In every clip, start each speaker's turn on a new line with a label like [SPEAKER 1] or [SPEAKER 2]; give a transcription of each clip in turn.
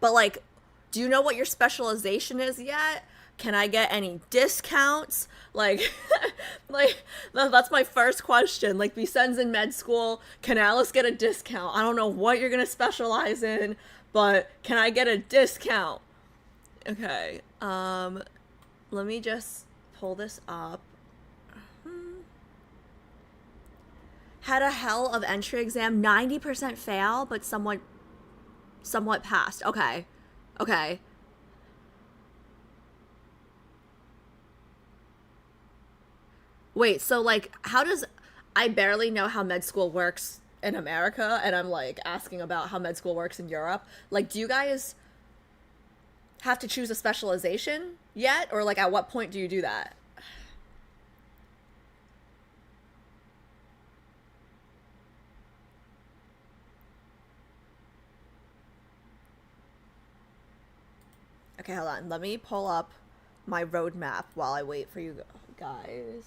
[SPEAKER 1] But like, do you know what your specialization is yet? Can I get any discounts? Like, like that's my first question. Like, Bisen's in med school. Can Alice get a discount? I don't know what you're gonna specialize in, but can I get a discount? Okay. Let me just pull this up. Had a hell of entry exam, 90% fail, but somewhat passed. Okay. Okay. Wait, so like how does I barely know how med school works in America and I'm like asking about how med school works in Europe. Like do you guys have to choose a specialization yet or like at what point do you do that? Okay, hold on. Let me pull up my roadmap while I wait for you guys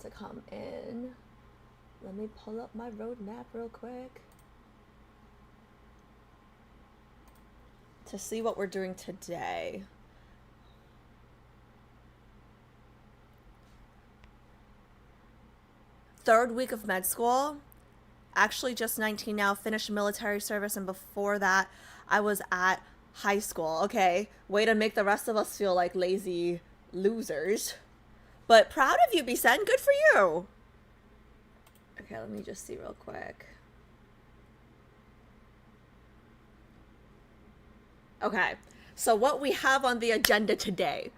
[SPEAKER 1] to come in. Let me pull up my roadmap real quick to see what we're doing today. Third week of med school. Actually, just 19 now. Finished military service, and before that, I was at high school. Okay, way to make the rest of us feel like lazy losers. But proud of you, Bisen. Good for you. Okay, let me just see real quick. Okay, so what we have on the agenda today.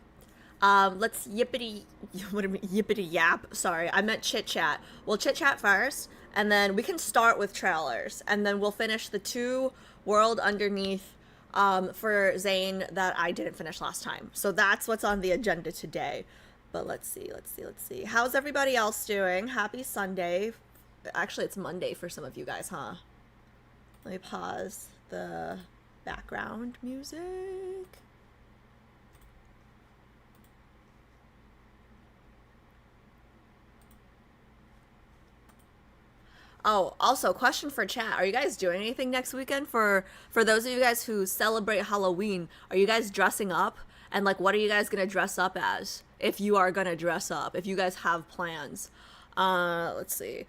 [SPEAKER 1] Let's yippity, what do I mean, yippity yap. Sorry, I meant chit chat. We'll chit chat first, and then we can start with trailers, and then we'll finish the two World Underneath for Zayne that I didn't finish last time. So that's what's on the agenda today. But let's see. How's everybody else doing? Happy Sunday. Actually, it's Monday for some of you guys, huh? Let me pause the background music. Oh, also, question for chat. Are you guys doing anything next weekend for those of you guys who celebrate Halloween? Are you guys dressing up? And like what are you guys going to dress up as? If you are going to dress up, if you guys have plans. Let's see.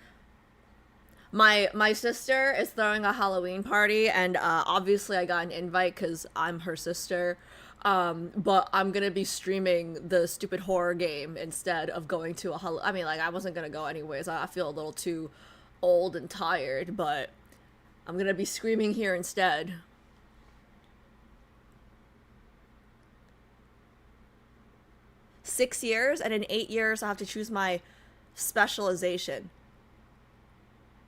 [SPEAKER 1] My sister is throwing a Halloween party and obviously I got an invite cuz I'm her sister. But I'm gonna be streaming the stupid horror game instead of going to a I mean, like, I wasn't gonna go anyways. I feel a little too old and tired, but I'm gonna be screaming here instead. 6 years, and in 8 years, I have to choose my specialization.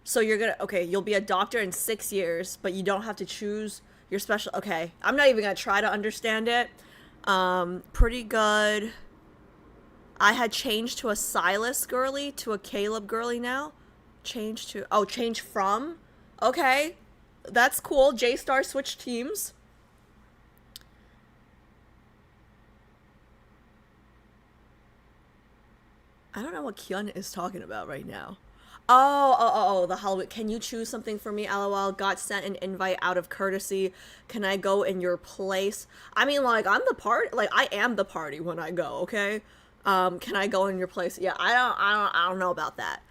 [SPEAKER 1] So you're gonna, okay, you'll be a doctor in 6 years, but you don't have to choose your special. Okay, I'm not even gonna try to understand it. Pretty good. I had changed to a Silas girly to a Caleb girly now. Change from. Okay, that's cool. J Star switch teams. I don't know what Kyun is talking about right now. Oh, the Halloween. Can you choose something for me? LOL. Got sent an invite out of courtesy. Can I go in your place? I mean, like, I'm the part. Like, I am the party when I go. Okay. Can I go in your place? Yeah, I don't know about that.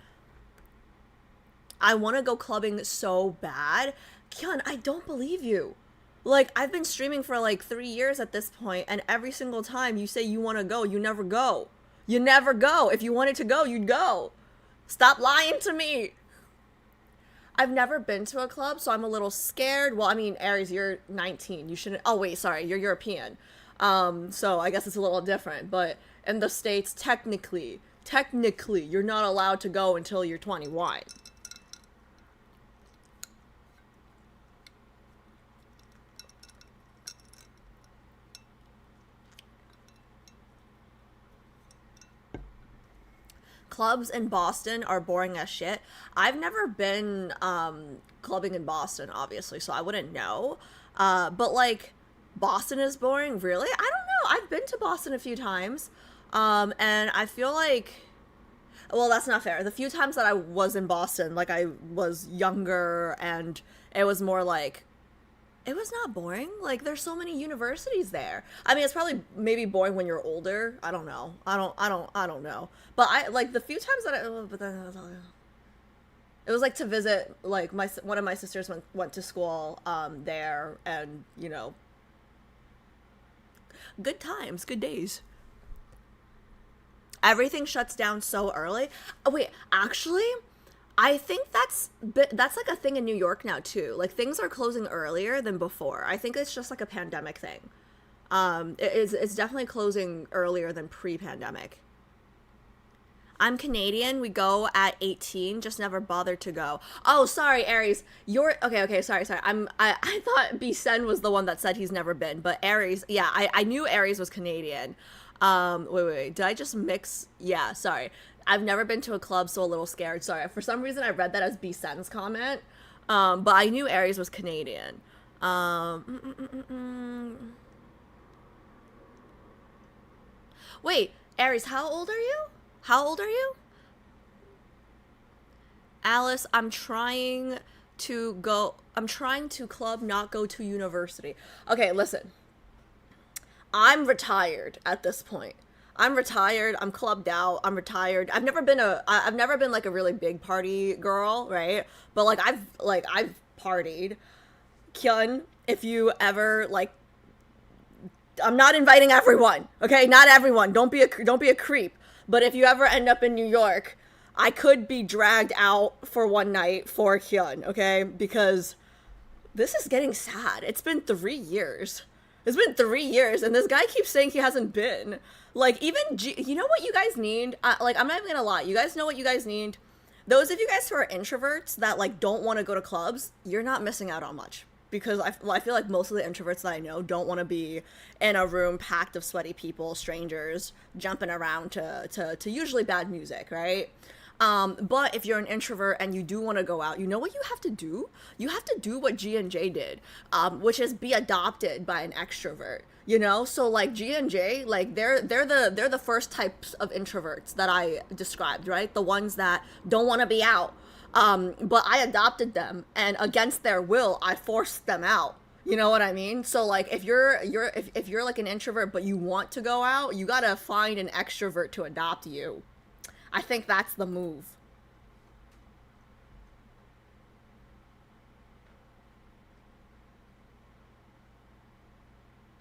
[SPEAKER 1] I want to go clubbing so bad. Kyun, I don't believe you. Like, I've been streaming for like 3 years at this point, and every single time you say you want to go, you never go. You never go. If you wanted to go, you'd go. Stop lying to me. I've never been to a club, so I'm a little scared. Well, I mean, Aries, you're 19. You shouldn't. Oh, wait, sorry. You're European. So I guess it's a little different. But in the States, technically, you're not allowed to go until you're 21. Clubs in Boston are boring as shit. I've never been clubbing in Boston, obviously, so I wouldn't know. But like, Boston is boring, really? I don't know. I've been to Boston a few times, and I feel like, well, that's not fair. The few times that I was in Boston, like I was younger, and it was more like It was not boring. Like there's so many universities there. I mean, it's probably maybe boring when you're older. I don't know. I don't know. But I like the few times that but then it was like to visit like my one of my sisters went to school there, and good times, good days. Everything shuts down so early. Oh wait, actually, I think that's like a thing in New York now too. Like things are closing earlier than before. I think it's just like a pandemic thing. It's definitely closing earlier than pre-pandemic. I'm Canadian. We go at 18. Just never bothered to go. Oh, sorry, Aries. You're okay. Okay, sorry. I thought B Sen was the one that said he's never been, but Aries. Yeah, I knew Aries was Canadian. Wait. Did I just mix? Yeah, sorry. I've never been to a club, so a little scared. Sorry. For some reason, I read that as B Sen's comment. But I knew Aries was Canadian. Wait, Aries, how old are you? How old are you? Alice, I'm trying to club, not go to university. Okay, listen. I'm retired at this point. I'm retired. I'm clubbed out. I'm retired. I've never been like a really big party girl, right? But I've partied. Kyun, if you ever like, I'm not inviting everyone, okay? Not everyone. Don't be a creep. But if you ever end up in New York, I could be dragged out for one night for Hyun, okay? Because this is getting sad. It's been 3 years. It's been 3 years, and this guy keeps saying he hasn't been. Like, even you know what you guys need? I'm not even gonna lie. You guys know what you guys need? Those of you guys who are introverts that, like, don't want to go to clubs, you're not missing out on much. Because I feel like most of the introverts that I know don't want to be in a room packed of sweaty people, strangers, jumping around to usually bad music, right? But if you're an introvert and you do want to go out, you know what you have to do? You have to do what G and J did, which is be adopted by an extrovert. You know, so like G and J, like they're the first types of introverts that I described, right? The ones that don't want to be out. But I adopted them, and against their will, I forced them out. You know what I mean? So like, if you're like an introvert but you want to go out, you gotta find an extrovert to adopt you. I think that's the move.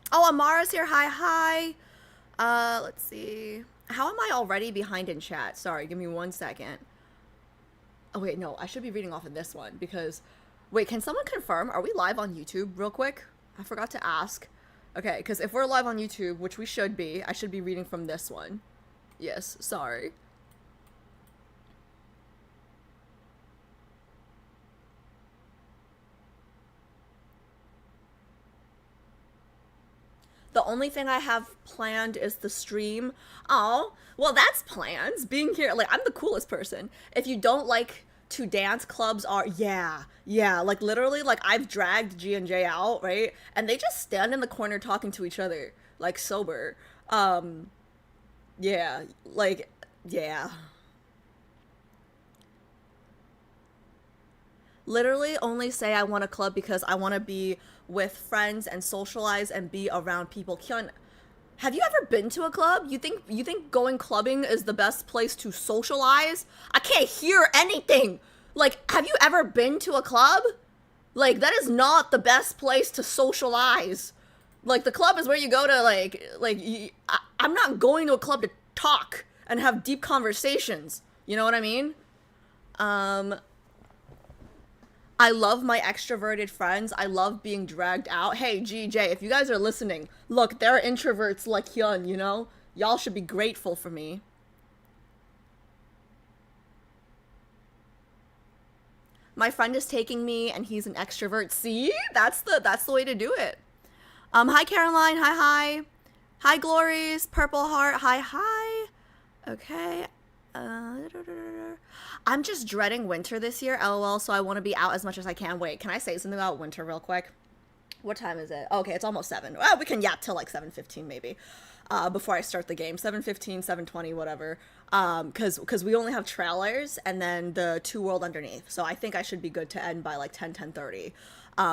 [SPEAKER 1] Oh, Amara's here. Hi, hi. Let's see. How am I already behind in chat? Sorry, give me 1 second. Oh wait, no, I should be reading off of this one because wait, can someone confirm? Are we live on YouTube real quick? I forgot to ask. Okay, because if we're live on YouTube, which we should be, I should be reading from this one. Yes, sorry. The only thing I have planned is the stream. Oh, well, that's plans. Being here, like, I'm the coolest person. If you don't like to dance, clubs are, yeah. Like, literally, like, I've dragged G and J out, right? And they just stand in the corner talking to each other, like, sober. Um, yeah, like, yeah. Literally only say I want a club because I want to be with friends and socialize and be around people. Kyun, have you ever been to a club? You think going clubbing is the best place to socialize? I can't hear anything. Like, have you ever been to a club? Like, that is not the best place to socialize. Like, the club is where you go to I'm not going to a club to talk and have deep conversations. You know what I mean? Um, I love my extroverted friends. I love being dragged out. Hey, GJ, if you guys are listening, look, there are introverts like Hyun, you know? Y'all should be grateful for me. My friend is taking me and he's an extrovert. See? That's the way to do it. Hi Caroline. Hi, hi. Hi Glories. Purple Heart. Hi, hi. Okay. I'm just dreading winter this year, lol, so I want to be out as much as I can. Wait, can I say something about winter real quick? What time is it? Okay, it's almost 7. Well, we can yap till like 7:15 maybe. Before I start the game. 7:15, 7:20, whatever. Cause we only have trailers and then the two world underneath. So I think I should be good to end by like 10, 10:30.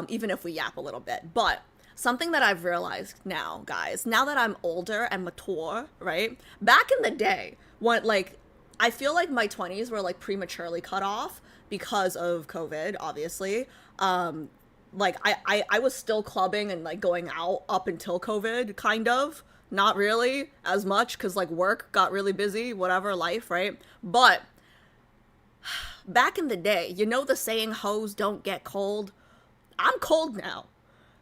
[SPEAKER 1] even if we yap a little bit. But something that I've realized now, guys, now that I'm older and mature, right? Back in the day, when like I feel like my 20s were like prematurely cut off because of COVID, obviously. Like I was still clubbing and like going out up until COVID, kind of. Not really as much because like work got really busy, whatever, life, right? But back in the day, you know the saying, hoes don't get cold? I'm cold now.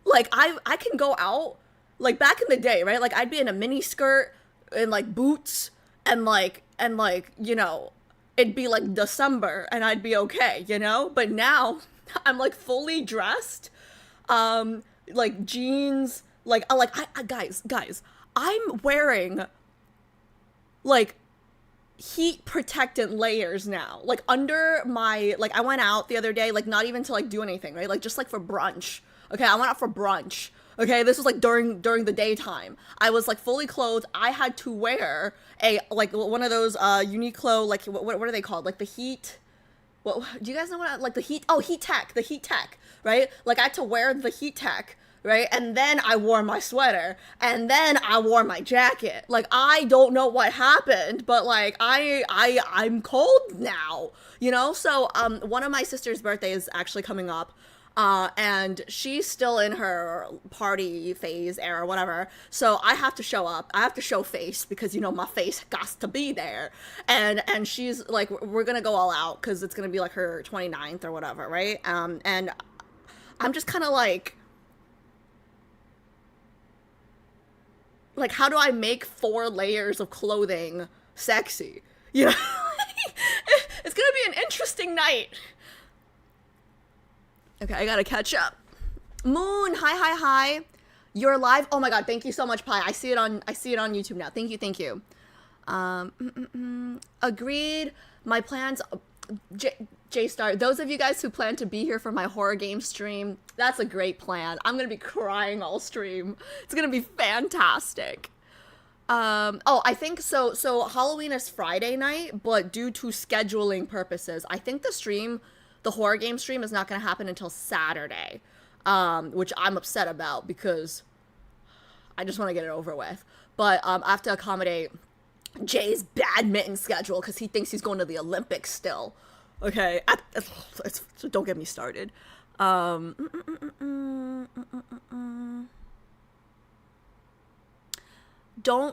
[SPEAKER 1] Like I can go out, like back in the day, right? Like I'd be in a mini skirt and like boots and you know, it'd be like December and I'd be okay, you know? But now I'm like fully dressed, like jeans, guys, I'm wearing like heat protectant layers now, like under my, like I went out the other day, like not even to like do anything, right? Like just like for brunch. Okay, I went out for brunch. Okay, this was like during the daytime. I was like fully clothed. I had to wear a like one of those Uniqlo, like what are they called? Like the heat. What do you guys know what like the heat? Oh, the heat tech, right? Like I had to wear the heat tech, right? And then I wore my sweater, and then I wore my jacket. Like I don't know what happened, but like I'm cold now, you know? So one of my sister's birthday is actually coming up. And she's still in her party phase era, whatever. So I have to show up. I have to show face because, you know, my face got to be there. And she's like, we're going to go all out because it's going to be like her 29th or whatever, right? And I'm just kind of like, how do I make 4 layers of clothing sexy? You know, it's going to be an interesting night. Okay, I gotta catch up. Moon, hi. You're live. Oh my god, thank you so much, Pi. I see it on YouTube now. Thank you. Agreed. My plans. J-Star. Those of you guys who plan to be here for my horror game stream, that's a great plan. I'm gonna be crying all stream. It's gonna be fantastic. I think so. So Halloween is Friday night, but due to scheduling purposes, I think the horror game stream is not going to happen until Saturday, which I'm upset about because I just want to get it over with. But I have to accommodate Jay's badminton schedule because he thinks he's going to the Olympics still. Okay, so don't get me started. Don't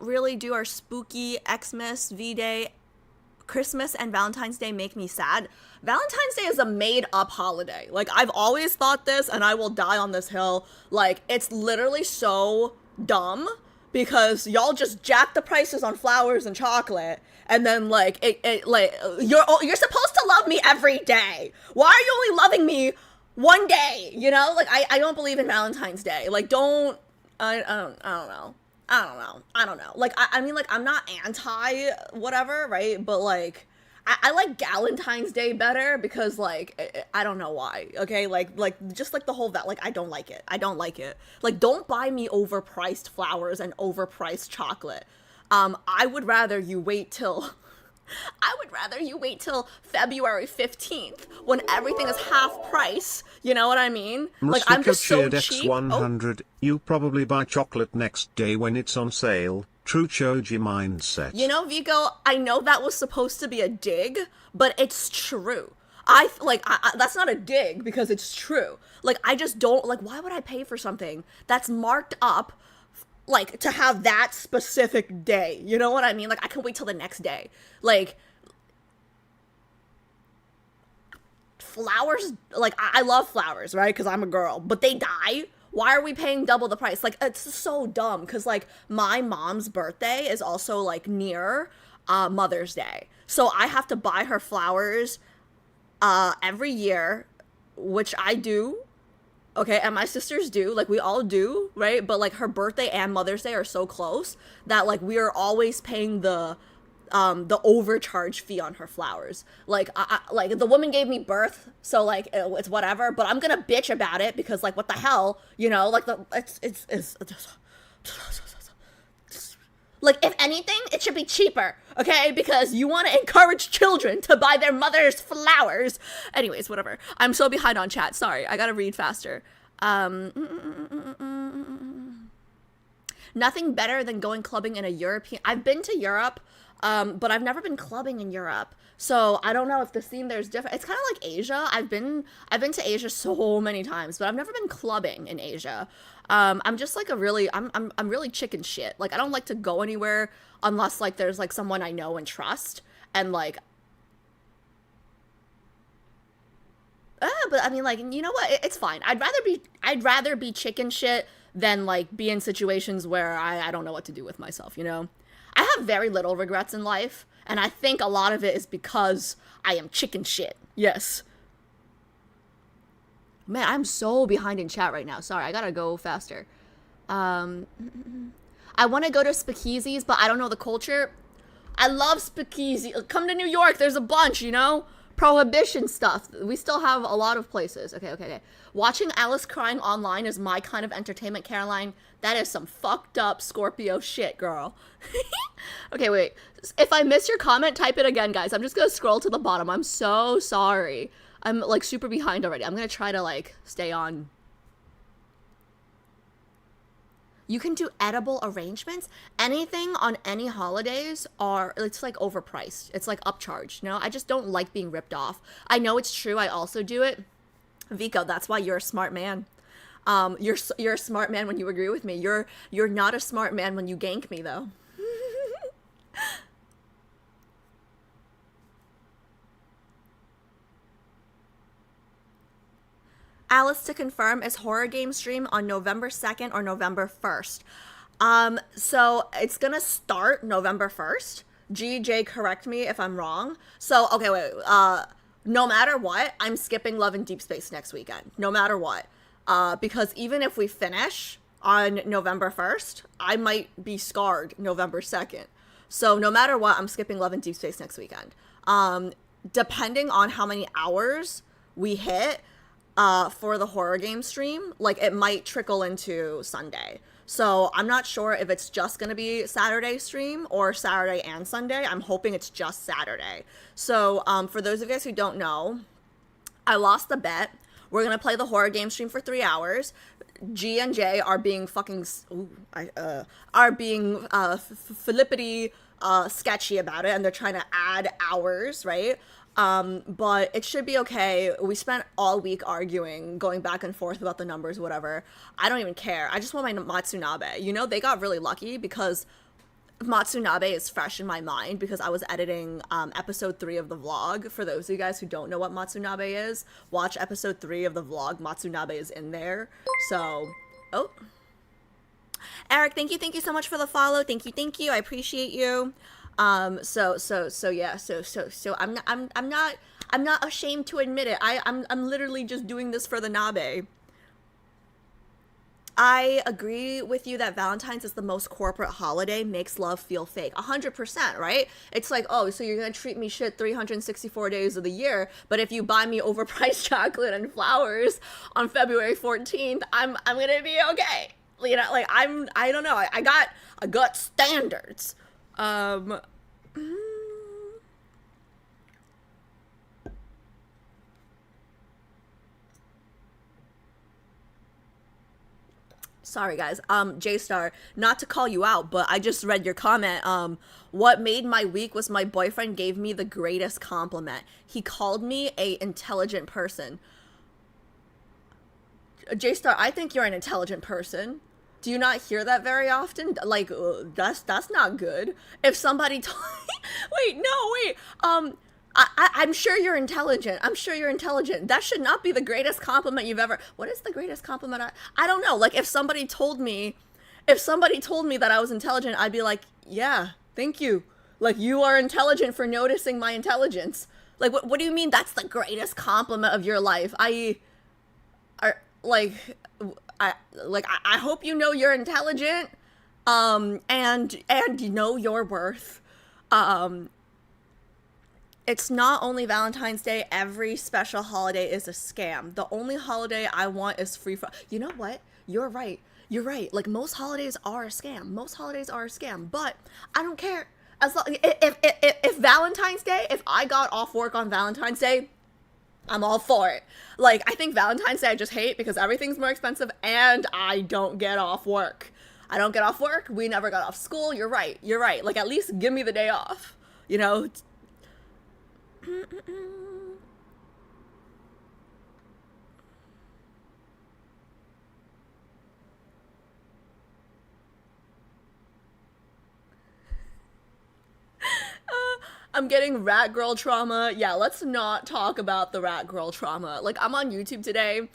[SPEAKER 1] really do our spooky Xmas, V-Day, Christmas and Valentine's Day make me sad. Valentine's Day is a made-up holiday. Like, I've always thought this, and I will die on this hill. Like, it's literally so dumb because y'all just jack the prices on flowers and chocolate, and then like you're supposed to love me every day. Why are you only loving me one day? You know, like I don't believe in Valentine's Day. Like, I don't know. I don't know. Like, I mean, like, I'm not anti whatever, right? But, like, I like Galentine's Day better because, like, I don't know why, okay? Like, just, like, the whole, like, I don't like it. Like, don't buy me overpriced flowers and overpriced chocolate. I would rather you wait till February 15th when everything is half price. You know what I mean? Like, I'm just so cheap.
[SPEAKER 2] X100. You probably buy chocolate next day when it's on sale. True Choji mindset.
[SPEAKER 1] You know, Vico, I know that was supposed to be a dig, but it's true. That's not a dig because it's true. Like, I just don't, like, why would I pay for something that's marked up, like, to have that specific day? You know what I mean? Like, I can wait till the next day. Like, flowers, like, I love flowers, right? Because I'm a girl, but they die. Why are we paying double the price? Like, it's so dumb because, like, my mom's birthday is also, like, near Mother's Day. So I have to buy her flowers every year, which I do. Okay, and my sisters do, like, we all do, right? But, like, her birthday and Mother's Day are so close that, like, we are always paying the overcharge fee on her flowers. Like, like, the woman gave me birth, so, like, it's whatever, but I'm gonna bitch about it because, like, what the hell, you know? Like, it's like, if anything, it should be cheaper, okay? Because you want to encourage children to buy their mother's flowers. Anyways, whatever. I'm so behind on chat. Sorry, I gotta read faster. Um, mm, mm, mm, mm, mm, mm. Nothing better than going clubbing in a European. I've been to Europe, but I've never been clubbing in Europe. So I don't know if the scene there's different. It's kind of like Asia. I've been to Asia so many times, but I've never been clubbing in Asia. I'm just like a really I'm really chicken shit. Like I don't like to go anywhere unless like there's like someone I know and trust, and like but I mean, like, you know what? It's fine. I'd rather be chicken shit than like be in situations where I don't know what to do with myself. You know, I have very little regrets in life, and I think a lot of it is because I am chicken shit. Yes. Man, I'm so behind in chat right now. Sorry, I gotta go faster. Um, I want to go to speakeasies, but I don't know the culture. I love speakeasy. Come to New York. There's a bunch, you know? Prohibition stuff. We still have a lot of places. Okay. Watching Alice crying online is my kind of entertainment, Caroline. That is some fucked up Scorpio shit, girl. Okay, wait. If I miss your comment, type it again, guys. I'm just gonna scroll to the bottom. I'm so sorry. I'm like super behind already. I'm gonna try to like stay on. You can do edible arrangements. Anything on any holidays are, it's like overpriced. It's like upcharged. You know, I just don't like being ripped off. I know it's true. I also do it. Vico, that's why you're a smart man. You're a smart man when you agree with me. You're not a smart man when you gank me though. Alice, to confirm, is horror game stream on November 2nd or November 1st. So it's gonna start November 1st. GJ, correct me if I'm wrong. So, okay, wait, no matter what, I'm skipping Love and Deepspace next weekend. No matter what. Because even if we finish on November 1st, I might be scarred November 2nd. So no matter what, I'm skipping Love and Deepspace next weekend. Depending on how many hours we hit, for the horror game stream, like it might trickle into Sunday. So I'm not sure if it's just gonna be Saturday stream or Saturday and Sunday. I'm hoping it's just Saturday. So for those of you guys who don't know, I lost the bet. We're gonna play the horror game stream for 3 hours. G and J are being fucking flippity sketchy about it, and they're trying to add hours, right? But it should be okay. We spent all week arguing, going back and forth about the numbers, whatever. I don't even care. I just want my Matsunabe. You know, they got really lucky because Matsunabe is fresh in my mind because I was editing episode 3 of the vlog. For those of you guys who don't know what Matsunabe is, watch episode 3 of the vlog. Matsunabe is in there. So, oh. Eric, thank you so much for the follow. Thank you. I appreciate you. So yeah, so I'm not ashamed to admit it. I'm literally just doing this for the nabe. I agree with you that Valentine's is the most corporate holiday, makes love feel fake. 100%, right? It's like, oh, so you're gonna treat me shit 364 days of the year, but if you buy me overpriced chocolate and flowers on February 14th, I'm gonna be okay. You know, like I don't know. I got standards. Sorry guys. J-Star, not to call you out, but I just read your comment. What made my week was my boyfriend gave me the greatest compliment. He called me a intelligent person. J-Star, I think you're an intelligent person. Do you not hear that very often? Like, that's not good. If somebody wait. I'm sure you're intelligent. That should not be the greatest compliment you've ever. What is the greatest compliment? I don't know. Like, if somebody told me that I was intelligent, I'd be like, yeah, thank you. Like, you are intelligent for noticing my intelligence. Like, what do you mean that's the greatest compliment of your life? I hope you know you're intelligent, and you know your worth. It's not only Valentine's Day. Every special holiday is a scam. The only holiday I want is free from. You know what? You're right. Like, most holidays are a scam. But I don't care. As long if Valentine's Day, if I got off work on Valentine's Day, I'm all for it. Like, I think Valentine's Day I just hate because everything's more expensive and I don't get off work. I don't get off work. We never got off school. You're right. You're right. Like, at least give me the day off. You know? I'm getting rat girl trauma. Yeah, let's not talk about the rat girl trauma. Like, I'm on YouTube today,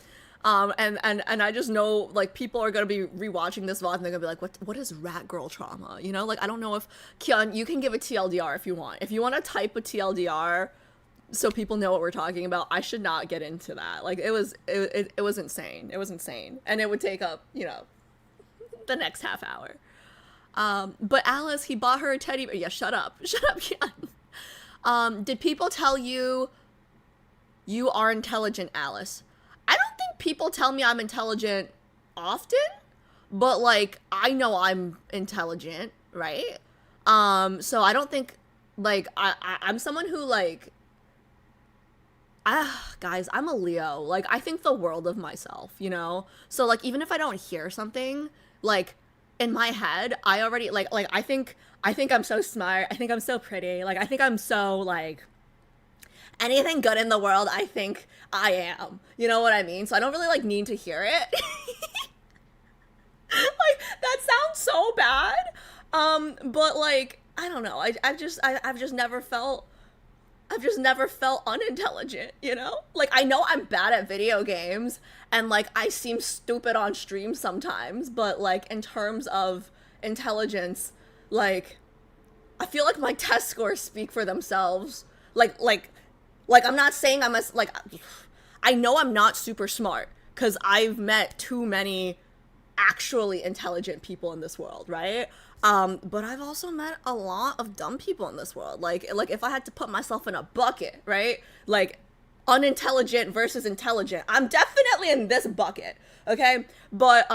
[SPEAKER 1] and I just know like people are gonna be rewatching this VOD and they're gonna be like, what is rat girl trauma? You know, like I don't know if Kian, you can give a TLDR if you want. If you want to type a TLDR so people know what we're talking about, I should not get into that. Like it was insane. It was insane, and it would take up the next half hour. But Alice, he bought her a teddy bear. Yeah, shut up, shut up, Kian. Did people tell you you are intelligent, Alice? I don't think people tell me I'm intelligent often, but like I know I'm intelligent, right? So I don't think like I'm someone who like guys, I'm a Leo. Like I think the world of myself, you know? So like even if I don't hear something, like in my head, I already like I think I'm so smart. I think I'm so pretty. Like I think I'm so like anything good in the world, I think I am. You know what I mean? So I don't really like need to hear it. Like that sounds so bad. But like I don't know. I've just never felt unintelligent, you know? Like I know I'm bad at video games and like I seem stupid on stream sometimes, but like in terms of intelligence, like I feel like my test scores speak for themselves. Like I'm not saying I'm as like I know I'm not super smart cuz I've met too many actually intelligent people in this world, right? But I've also met a lot of dumb people in this world. Like if I had to put myself in a bucket, right? Like unintelligent versus intelligent. I'm definitely in this bucket, okay? But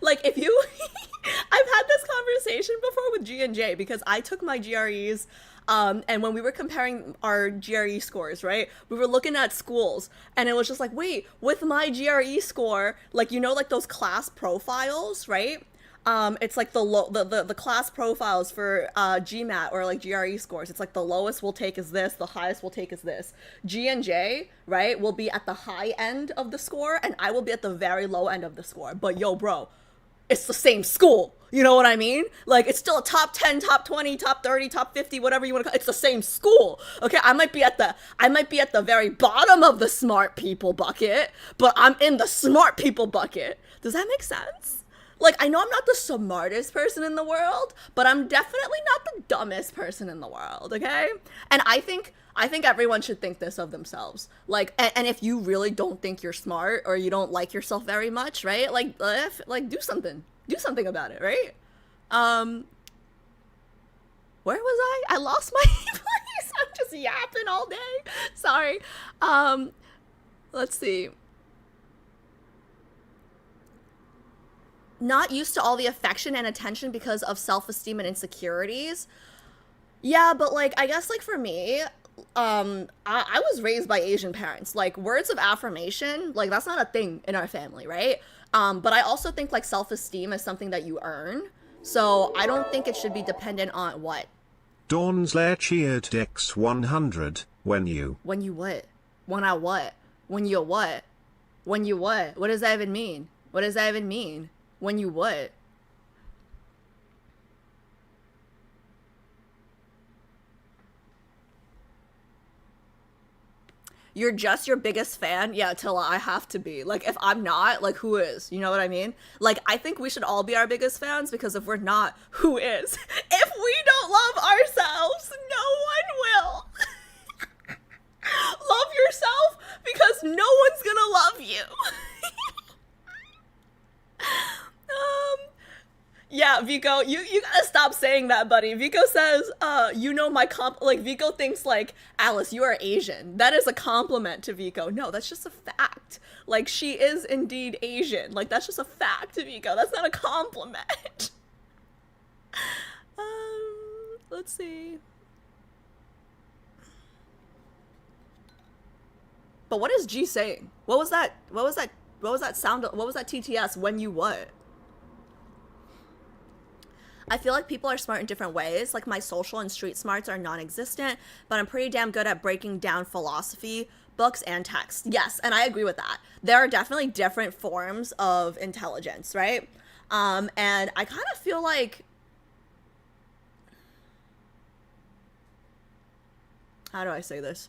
[SPEAKER 1] like if you I've had this conversation before with G and J because I took my GREs and when we were comparing our GRE scores, right, we were looking at schools and it was just like, wait, with my GRE score, like, you know, like those class profiles, right? It's like the class profiles for GMAT or like GRE scores. It's like the lowest we'll take is this, the highest we'll take is this. G and J, right, will be at the high end of the score and I will be at the very low end of the score. But yo, bro, it's the same school. You know what I mean? Like, it's still a top 10, top 20, top 30, top 50, whatever you want to call it. It's the same school. Okay, I might be at the very bottom of the smart people bucket, but I'm in the smart people bucket. Does that make sense? Like, I know I'm not the smartest person in the world, but I'm definitely not the dumbest person in the world, okay? And I think everyone should think this of themselves. Like, and if you really don't think you're smart or you don't like yourself very much, right? Like do something. Do something about it, right? Where was I? I lost my place. I'm just yapping all day. Sorry. Let's see. Not used to all the affection and attention because of self-esteem and insecurities. Yeah, but like I guess like for me, I was raised by Asian parents. Like words of affirmation, like that's not a thing in our family, right? But I also think like self-esteem is something that you earn. So I don't think it should be dependent on what?
[SPEAKER 2] Dawn's Lair cheered Dex 100 when you.
[SPEAKER 1] When you what? When I what? When you what? When you what? What does that even mean? What does that even mean? When you what? You're just your biggest fan? Yeah, till I have to be. Like, if I'm not, like, who is? You know what I mean? Like, I think we should all be our biggest fans because if we're not, who is? If we don't love ourselves, no one will. Love yourself because no one's gonna love you. Yeah, Vico, you gotta stop saying that, buddy. Vico says, you know my like, Vico thinks, like, Alice, you are Asian. That is a compliment to Vico. No, that's just a fact. Like, she is indeed Asian. Like, that's just a fact, Vico. That's not a compliment. Let's see. But what is G saying? What was that? What was that? What was that sound? What was that TTS? When you what? I feel like people are smart in different ways. Like my social and street smarts are non-existent, but I'm pretty damn good at breaking down philosophy, books, and text. Yes, and I agree with that. There are definitely different forms of intelligence, right? And I kind of feel like, how do I say this?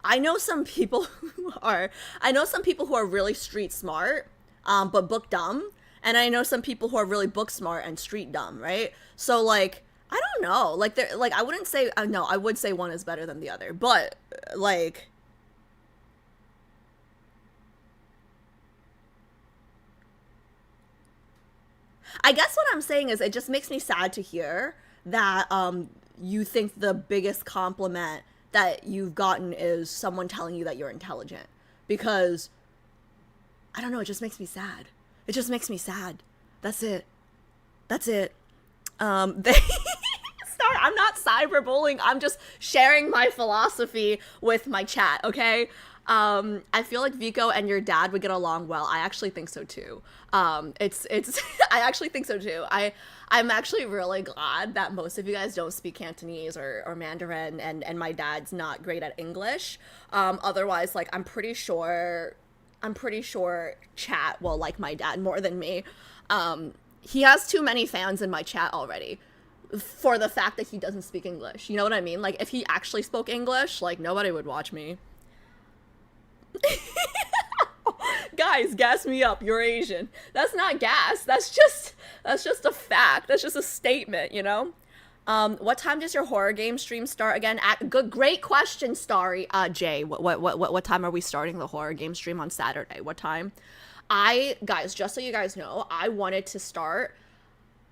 [SPEAKER 1] I know some people who are really street smart, but book dumb. And I know some people who are really book smart and street dumb, right? So like, I don't know. Like they're like, I wouldn't say, no, I would say one is better than the other, but like, I guess what I'm saying is it just makes me sad to hear that you think the biggest compliment that you've gotten is someone telling you that you're intelligent, because I don't know, it just makes me sad. It just makes me sad. That's it. That's it. They start. I'm not cyberbullying. I'm just sharing my philosophy with my chat. Okay. I feel like Vico and your dad would get along well. I actually think so too. It's. I actually think so too. I'm actually really glad that most of you guys don't speak Cantonese or Mandarin, and my dad's not great at English. Otherwise, like I'm pretty sure chat will like my dad more than me. He has too many fans in my chat already for the fact that he doesn't speak English. You know what I mean? Like if he actually spoke English, like nobody would watch me. Guys, gas me up. You're Asian. That's not gas. That's just a fact. That's just a statement, you know? What time does your horror game stream start again? Great question, Starry. Jay, what time are we starting the horror game stream on Saturday? What time? Guys, just so you guys know, I wanted to start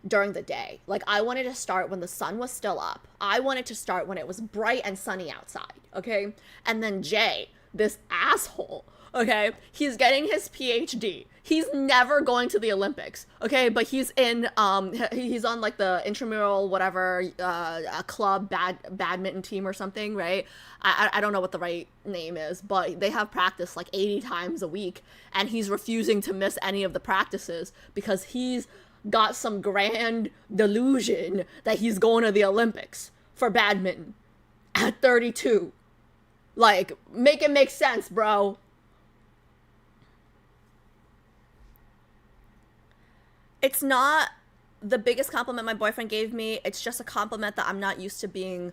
[SPEAKER 1] during the day. Like, I wanted to start when the sun was still up. I wanted to start when it was bright and sunny outside, okay? And then Jay, this asshole, okay, he's getting his PhD. He's never going to the Olympics, okay? But he's he's on like the intramural whatever a club badminton team or something, right? I don't know what the right name is, but they have practice like 80 times a week, and he's refusing to miss any of the practices because he's got some grand delusion that he's going to the Olympics for badminton at 32. Like, make it make sense, bro. It's not the biggest compliment my boyfriend gave me. It's just a compliment that I'm not used to being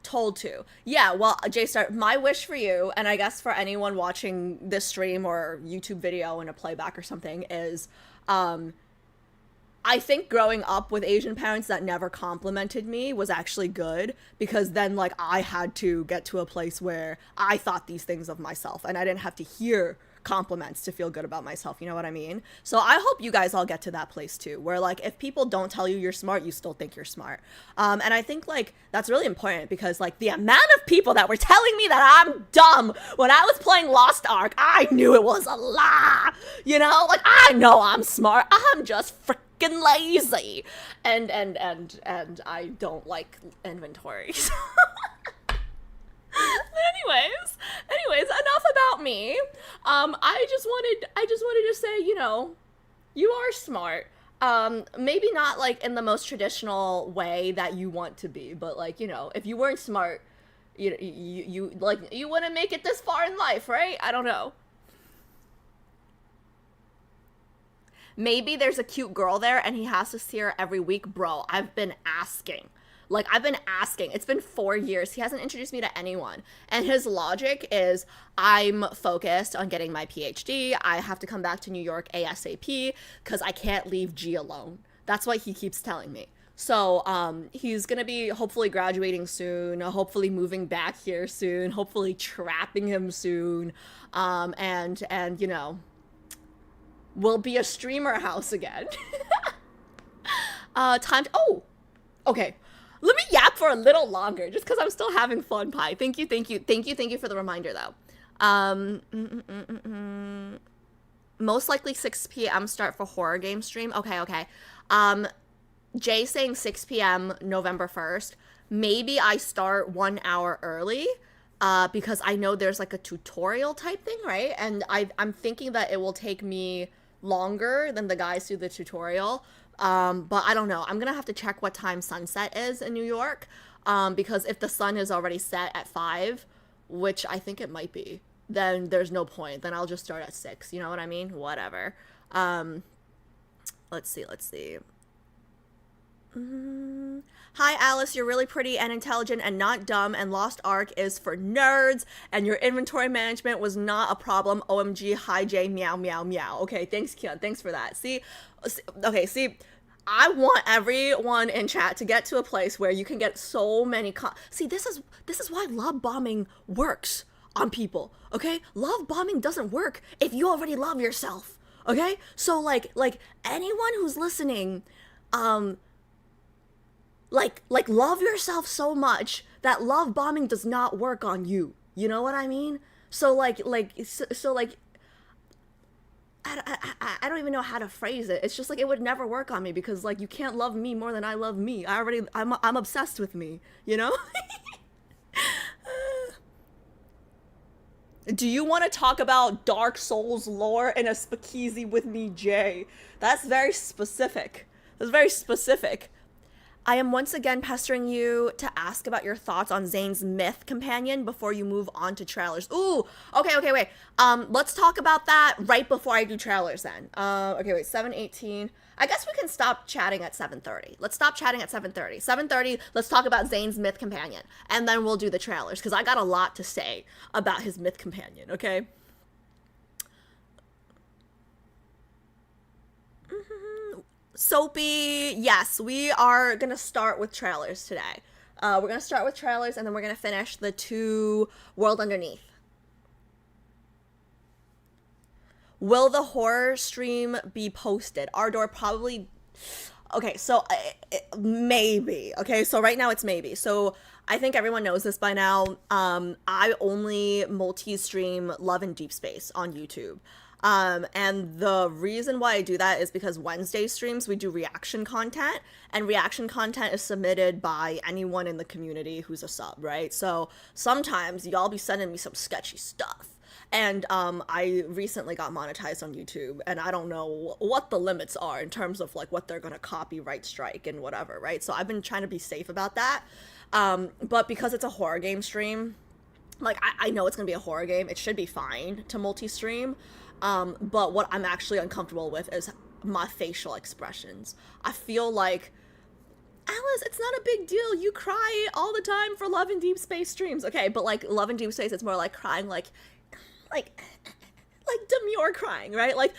[SPEAKER 1] told to. Yeah, well, J-Star, my wish for you, and I guess for anyone watching this stream or YouTube video in a playback or something, is I think growing up with Asian parents that never complimented me was actually good, because then like I had to get to a place where I thought these things of myself and I didn't have to hear compliments to feel good about myself. You know what I mean? So I hope you guys all get to that place too, where like if people don't tell you you're smart, you still think you're smart. And I think like that's really important, because like the amount of people that were telling me that I'm dumb when I was playing Lost Ark, I knew it was a lie. You know, like I know I'm smart. I'm just freaking lazy, and I don't like inventories. Anyways, enough about me. I just wanted to say, you know, you are smart. Maybe not like in the most traditional way that you want to be, but like, you know, if you weren't smart, you wouldn't make it this far in life, right? I don't know. Maybe there's a cute girl there and he has to see her every week. Bro, I've been asking. It's been 4 years. He hasn't introduced me to anyone. And his logic is, I'm focused on getting my PhD. I have to come back to New York ASAP because I can't leave G alone. That's what he keeps telling me. So he's going to be hopefully graduating soon, hopefully moving back here soon, hopefully trapping him soon. And you know, we'll be a streamer house again. Okay. Let me yap for a little longer, just because I'm still having fun, Pie. Thank you for the reminder, though. Most likely 6 p.m. start for horror game stream. Okay. Jay saying 6 p.m. November 1st. maybe I start 1 hour early. Because I know there's like a tutorial type thing, right? And I'm thinking that it will take me longer than the guys do the tutorial. But I don't know. I'm gonna have to check what time sunset is in New York. Because if the sun is already set at 5, which I think it might be, then there's no point. Then I'll just start at 6. You know what I mean? Whatever. Let's see. Hi, Alice. You're really pretty and intelligent and not dumb. And Lost Ark is for nerds. And your inventory management was not a problem. OMG. Hi, Jay. Meow, meow, meow. Okay, thanks, Kian. Thanks for that. See, I want everyone in chat to get to a place where you can get so many. See, this is why love bombing works on people. Okay, love bombing doesn't work if you already love yourself. Okay, so like anyone who's listening, like love yourself so much that love bombing does not work on you. You know what I mean? So like I don't even know how to phrase it. It's just like it would never work on me because like you can't love me more than I love me. I'm obsessed with me, you know? Do you want to talk about Dark Souls lore in a speakeasy with me, Jay? That's very specific. That's very specific. I am once again pestering you to ask about your thoughts on Zayne's myth companion before you move on to trailers. Ooh, okay, wait. Let's talk about that right before I do trailers then. Okay, wait, 7:18. I guess we can stop chatting at 7:30. Let's stop chatting at 7:30. 7:30, let's talk about Zayne's myth companion. And then we'll do the trailers, because I got a lot to say about his myth companion, okay? Soapy, yes, we are gonna start with trailers today. We're gonna start with trailers and then we're gonna finish the 2 World Underneath. Will the horror stream be posted? Ardor probably. Okay, so maybe. Okay, so right now it's maybe. So I think everyone knows this by now. I only multi-stream Love and Deepspace on YouTube. And the reason why I do that is because Wednesday streams, we do reaction content, and reaction content is submitted by anyone in the community who's a sub, right? So sometimes y'all be sending me some sketchy stuff. And I recently got monetized on YouTube, and I don't know what the limits are in terms of like what they're gonna copyright strike and whatever, right? So I've been trying to be safe about that. But because it's a horror game stream, like I know it's gonna be a horror game, it should be fine to multi-stream. But what I'm actually uncomfortable with is my facial expressions. I feel like, Alice, it's not a big deal. You cry all the time for Love and Deepspace streams. Okay, but like Love and Deepspace, it's more like crying like demure crying, right? Like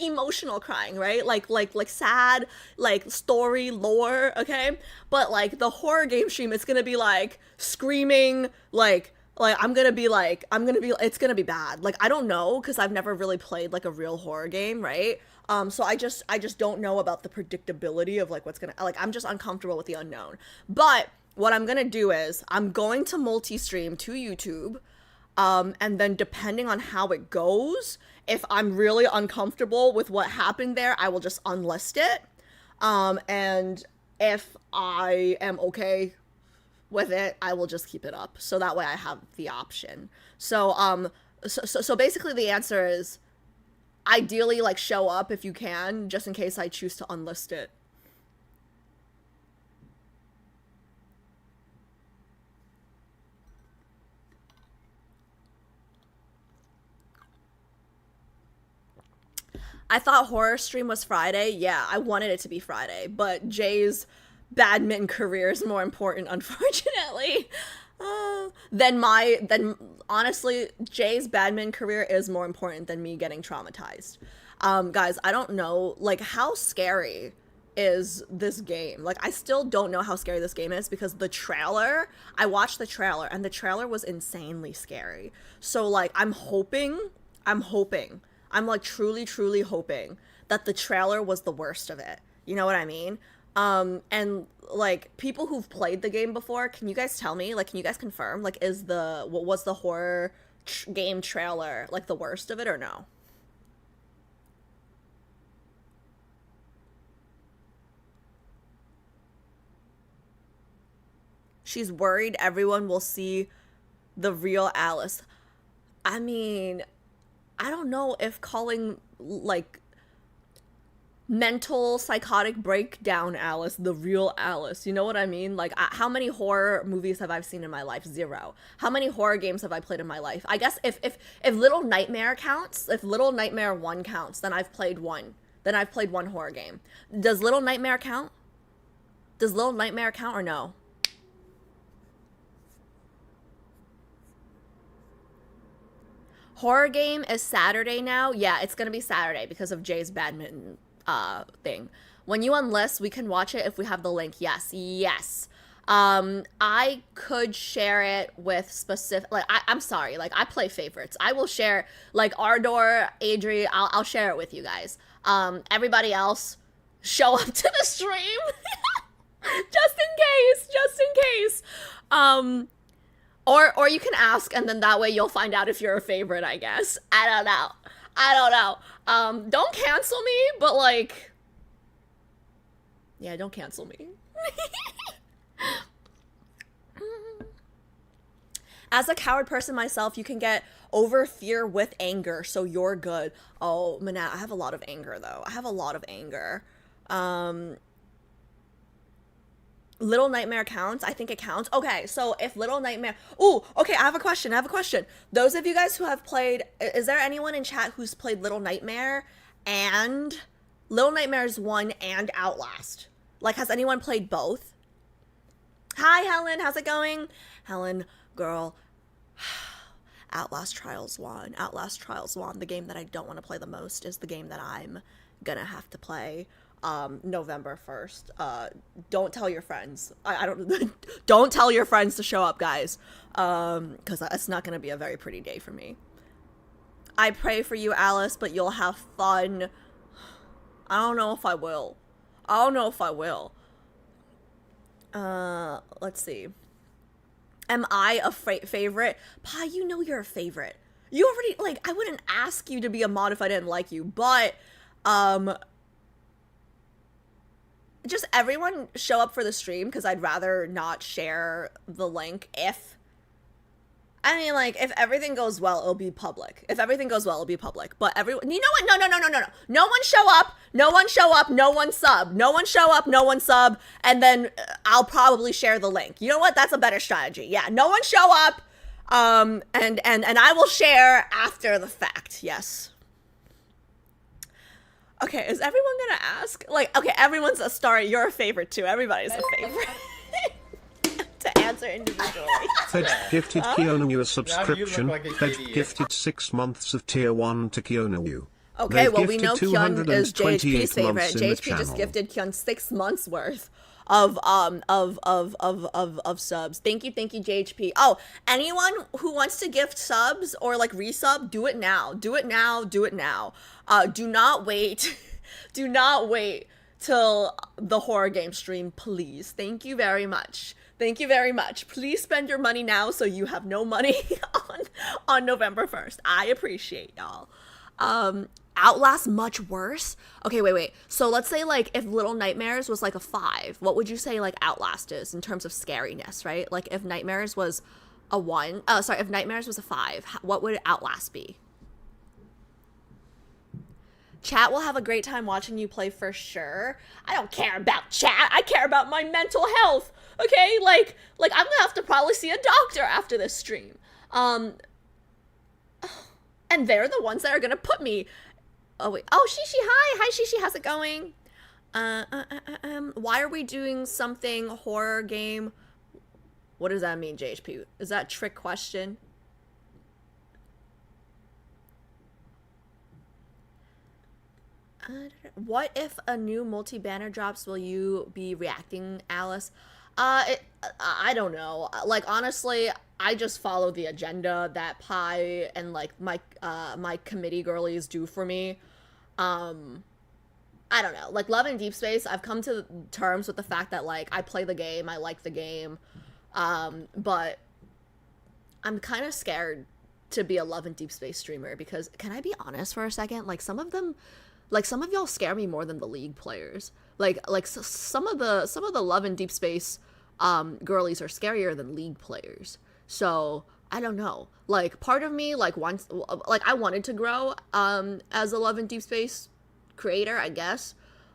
[SPEAKER 1] emotional crying, right? Like sad, like story lore, okay? But like the horror game stream, it's gonna be like screaming, like it's gonna be bad. Like I don't know, because I've never really played like a real horror game, right? So I just don't know about the predictability of like what's gonna, like I'm just uncomfortable with the unknown. But what I'm gonna do is I'm going to multi-stream to YouTube, and then depending on how it goes, if I'm really uncomfortable with what happened there, I will just unlist it. And if I am okay with it, I will just keep it up. So that way I have the option. So basically the answer is ideally like show up if you can, just in case I choose to unlist it. I thought horror stream was Friday. Yeah, I wanted it to be Friday, but Jay's badminton career is more important, unfortunately. Then honestly, Jay's badminton career is more important than me getting traumatized. Guys, I don't know, like, how scary is this game? Like, I still don't know how scary this game is because I watched the trailer, and the trailer was insanely scary. So, like, I'm like truly hoping that the trailer was the worst of it. You know what I mean? And like people who've played the game before, can you guys tell me, like, can you guys confirm, like, what was the horror game trailer like the worst of it or no? She's worried everyone will see the real Alice. I mean, I don't know if calling, like, mental psychotic breakdown Alice the real Alice, you know what I mean? Like, how many horror movies have I seen in my life? 0. How many horror games have I played in my life? I guess if Little Nightmare counts, if Little Nightmare 1 counts, then I've played one. Then I've played one horror game. Does Little Nightmare count? Does Little Nightmare count or no? Horror game is Saturday now. Yeah, it's gonna be Saturday because of Jay's badminton thing. When you unlist, we can watch it if we have the link. Yes. I could share it with specific, like, I'm sorry, like, I play favorites. I will share, like, Ardor, Adri, I'll share it with you guys. Everybody else, show up to the stream. just in case. Or you can ask, and then that way you'll find out if you're a favorite, I guess. I don't know. Don't cancel me, but, like, yeah, don't cancel me. As a coward person myself, you can get over fear with anger, so you're good. Oh, Manat, I have a lot of anger, though. Little Nightmare counts? I think it counts. Okay, so if Little Nightmare... Ooh, okay, I have a question. Those of you guys who have played... Is there anyone in chat who's played Little Nightmare and... Little Nightmares 1 and Outlast? Like, has anyone played both? Hi, Helen. How's it going? Helen, girl... Outlast Trials 1. The game that I don't want to play the most is the game that I'm gonna have to play. November 1st. Don't tell your friends. I don't don't tell your friends to show up, guys. Because it's not gonna be a very pretty day for me. I pray for you, Alice, but you'll have fun. I don't know if I will. Let's see. Am I a favorite? Pa, you know you're a favorite. You already, like, I wouldn't ask you to be a mod if I didn't like you, but, just everyone show up for the stream, because I'd rather not share the link if everything goes well, it'll be public. But everyone, you know what? No. No one show up, no one sub, and then I'll probably share the link. You know what? That's a better strategy. Yeah, no one show up, and I will share after the fact, yes. Okay, is everyone gonna ask? Like, okay, everyone's a star. You're a favorite too. Everybody's a favorite. To answer individually.
[SPEAKER 2] Fed gifted Kiona a subscription. Fed gifted 6 months of tier 1 to Kiona.
[SPEAKER 1] Okay, well, we know Kyun is JHP's favorite. JHP just gifted Kyun 6 months worth of subs. Thank you, JHP. Oh, anyone who wants to gift subs or like resub, do it now. Do not wait. Do not wait till the horror game stream, please. Thank you very much. Please spend your money now so you have no money on November 1st. I appreciate y'all. Outlast much worse? Okay, wait. So let's say, like, if Little Nightmares was like a 5, what would you say, like, Outlast is in terms of scariness, right? Like, if Nightmares was a 1, if Nightmares was a 5, what would Outlast be? Chat will have a great time watching you play for sure. I don't care about chat. I care about my mental health. Okay? Like I'm gonna have to probably see a doctor after this stream. And they're the ones that are gonna put me. Oh wait. Oh, Shishi, hi. Hi, Shishi. How's it going? Why are we doing something horror game? What does that mean, JHP? Is that a trick question? What if a new multi-banner drops? Will you be reacting, Alice? I don't know. Like, honestly, I just follow the agenda that Pi and, like, my committee girlies do for me. I don't know. Like, Love and Deepspace, I've come to terms with the fact that, like, I play the game, I like the game, but I'm kind of scared to be a Love and Deepspace streamer because, can I be honest for a second? Like, some of y'all scare me more than the League players. Like some of the Love and Deepspace girlies are scarier than League players. So I don't know. Like, part of me, like, wants, like, I wanted to grow as a Love and Deepspace creator, I guess.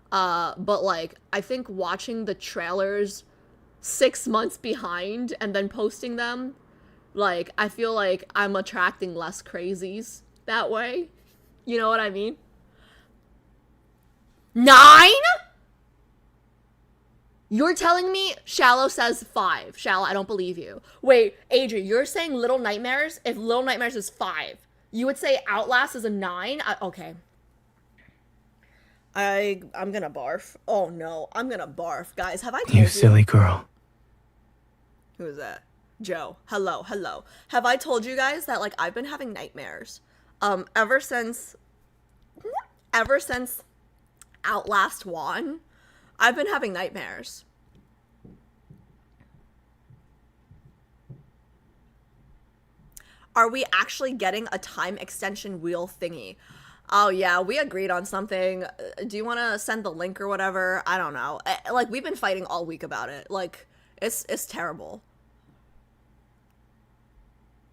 [SPEAKER 1] But like, I think watching the trailers 6 months behind and then posting them, like, I feel like I'm attracting less crazies that way. You know what I mean? 9? You're telling me Shallow says 5. Shallow, I don't believe you. Wait, Adri, you're saying Little Nightmares? If Little Nightmares is 5, you would say Outlast is a 9? Okay. I'm gonna barf. Oh no, I'm gonna barf. Guys, have I told you?
[SPEAKER 3] You silly girl.
[SPEAKER 1] Who is that? Joe. Hello. Have I told you guys that, like, I've been having nightmares ever since Outlast 1? I've been having nightmares. Are we actually getting a time extension wheel thingy? Oh yeah, we agreed on something. Do you want to send the link or whatever? I don't know. Like, we've been fighting all week about it. Like, it's terrible.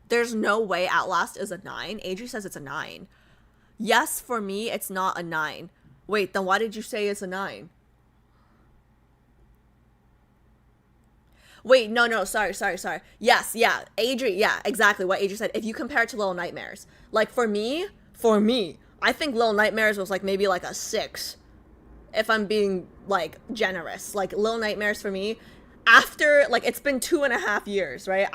[SPEAKER 1] There's no way Outlast is a 9. Adri says it's a 9. Yes, for me, it's not a 9. Wait, then why did you say it's a 9? Wait, no, sorry. Yes, yeah, Adri, yeah, exactly what Adri said. If you compare it to Little Nightmares, like, for me, I think Little Nightmares was, like, maybe, like, a 6. If I'm being, like, generous. Like, Little Nightmares for me, after, like, it's been 2.5 years, right?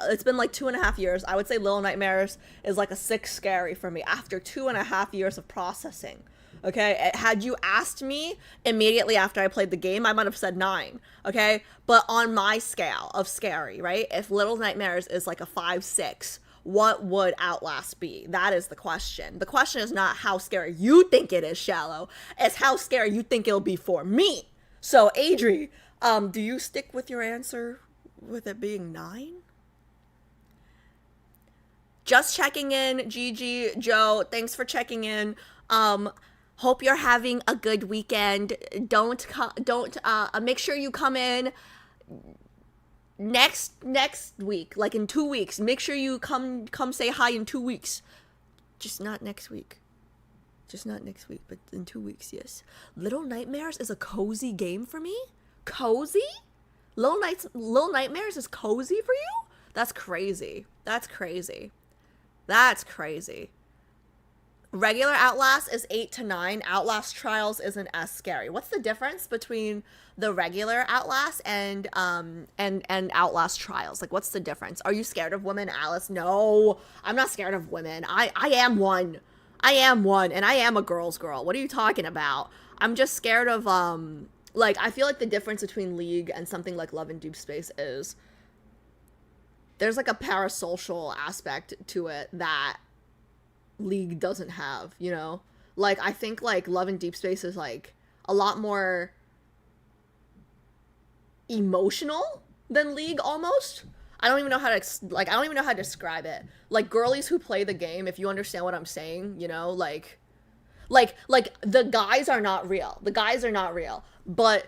[SPEAKER 1] It's been, like, 2.5 years. I would say Little Nightmares is, like, a 6 scary for me after 2.5 years of processing. Okay, had you asked me immediately after I played the game, I might have said 9, okay? But on my scale of scary, right? If Little Nightmares is like a 5, 6, what would Outlast be? That is the question. The question is not how scary you think it is, Shallow. It's how scary you think it'll be for me. So, Adri, do you stick with your answer with it being 9? Just checking in, Gigi, Joe, thanks for checking in. Hope you're having a good weekend. Don't make sure you come in next week, like in 2 weeks. Make sure you come say hi in 2 weeks. Just not next week. But in 2 weeks, yes. Little Nightmares is a cozy game for me? Cozy? Little Nightmares is cozy for you? That's crazy. Regular Outlast is 8 to 9. Outlast Trials isn't as scary. What's the difference between the regular Outlast and Outlast Trials? Like, what's the difference? Are you scared of women, Alice? No, I'm not scared of women. I am one. And I am a girl's girl. What are you talking about? I'm just scared of, like, I feel like the difference between League and something like Love and Deepspace is there's, like, a parasocial aspect to it that League doesn't have, you know? Like, I think, like, Love and Deepspace is, like, a lot more emotional than League, almost. I don't even know how to describe it. Like, girlies who play the game, if you understand what I'm saying, you know, like, the guys are not real. But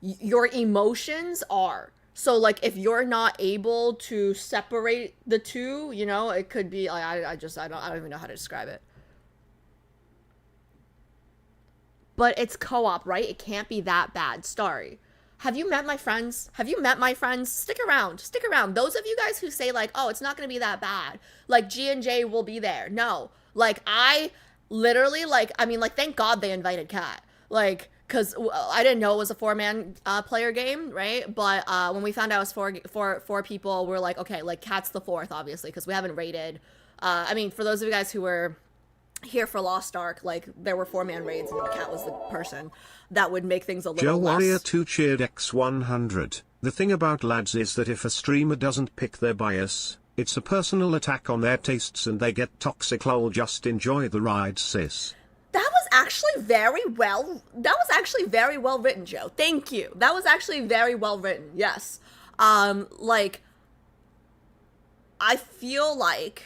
[SPEAKER 1] your emotions are. So, like, if you're not able to separate the two, you know, it could be, like, I don't even know how to describe it. But it's co-op, right? It can't be that bad. Sorry. Have you met my friends? Stick around. Those of you guys who say, like, oh, it's not going to be that bad. Like, G&J will be there. No. Like, I literally, like, I mean, like, thank God they invited Kat. Like, because I didn't know it was a 4-man player game, right? But when we found out it was four people, we're like, okay, like, Kat's the 4th, obviously, because we haven't raided. I mean, for those of you guys who were here for Lost Ark, like, there were 4-man raids, and Kat was the person that would make things a little
[SPEAKER 2] Joe
[SPEAKER 1] less.
[SPEAKER 2] Warrior 2 cheered X100. The thing about lads is that if a streamer doesn't pick their bias, it's a personal attack on their tastes and they get toxic. Lol, just enjoy the ride, sis.
[SPEAKER 1] That was actually very well written, Joe. Thank you. That was actually very well written. Yes. Like, I feel like,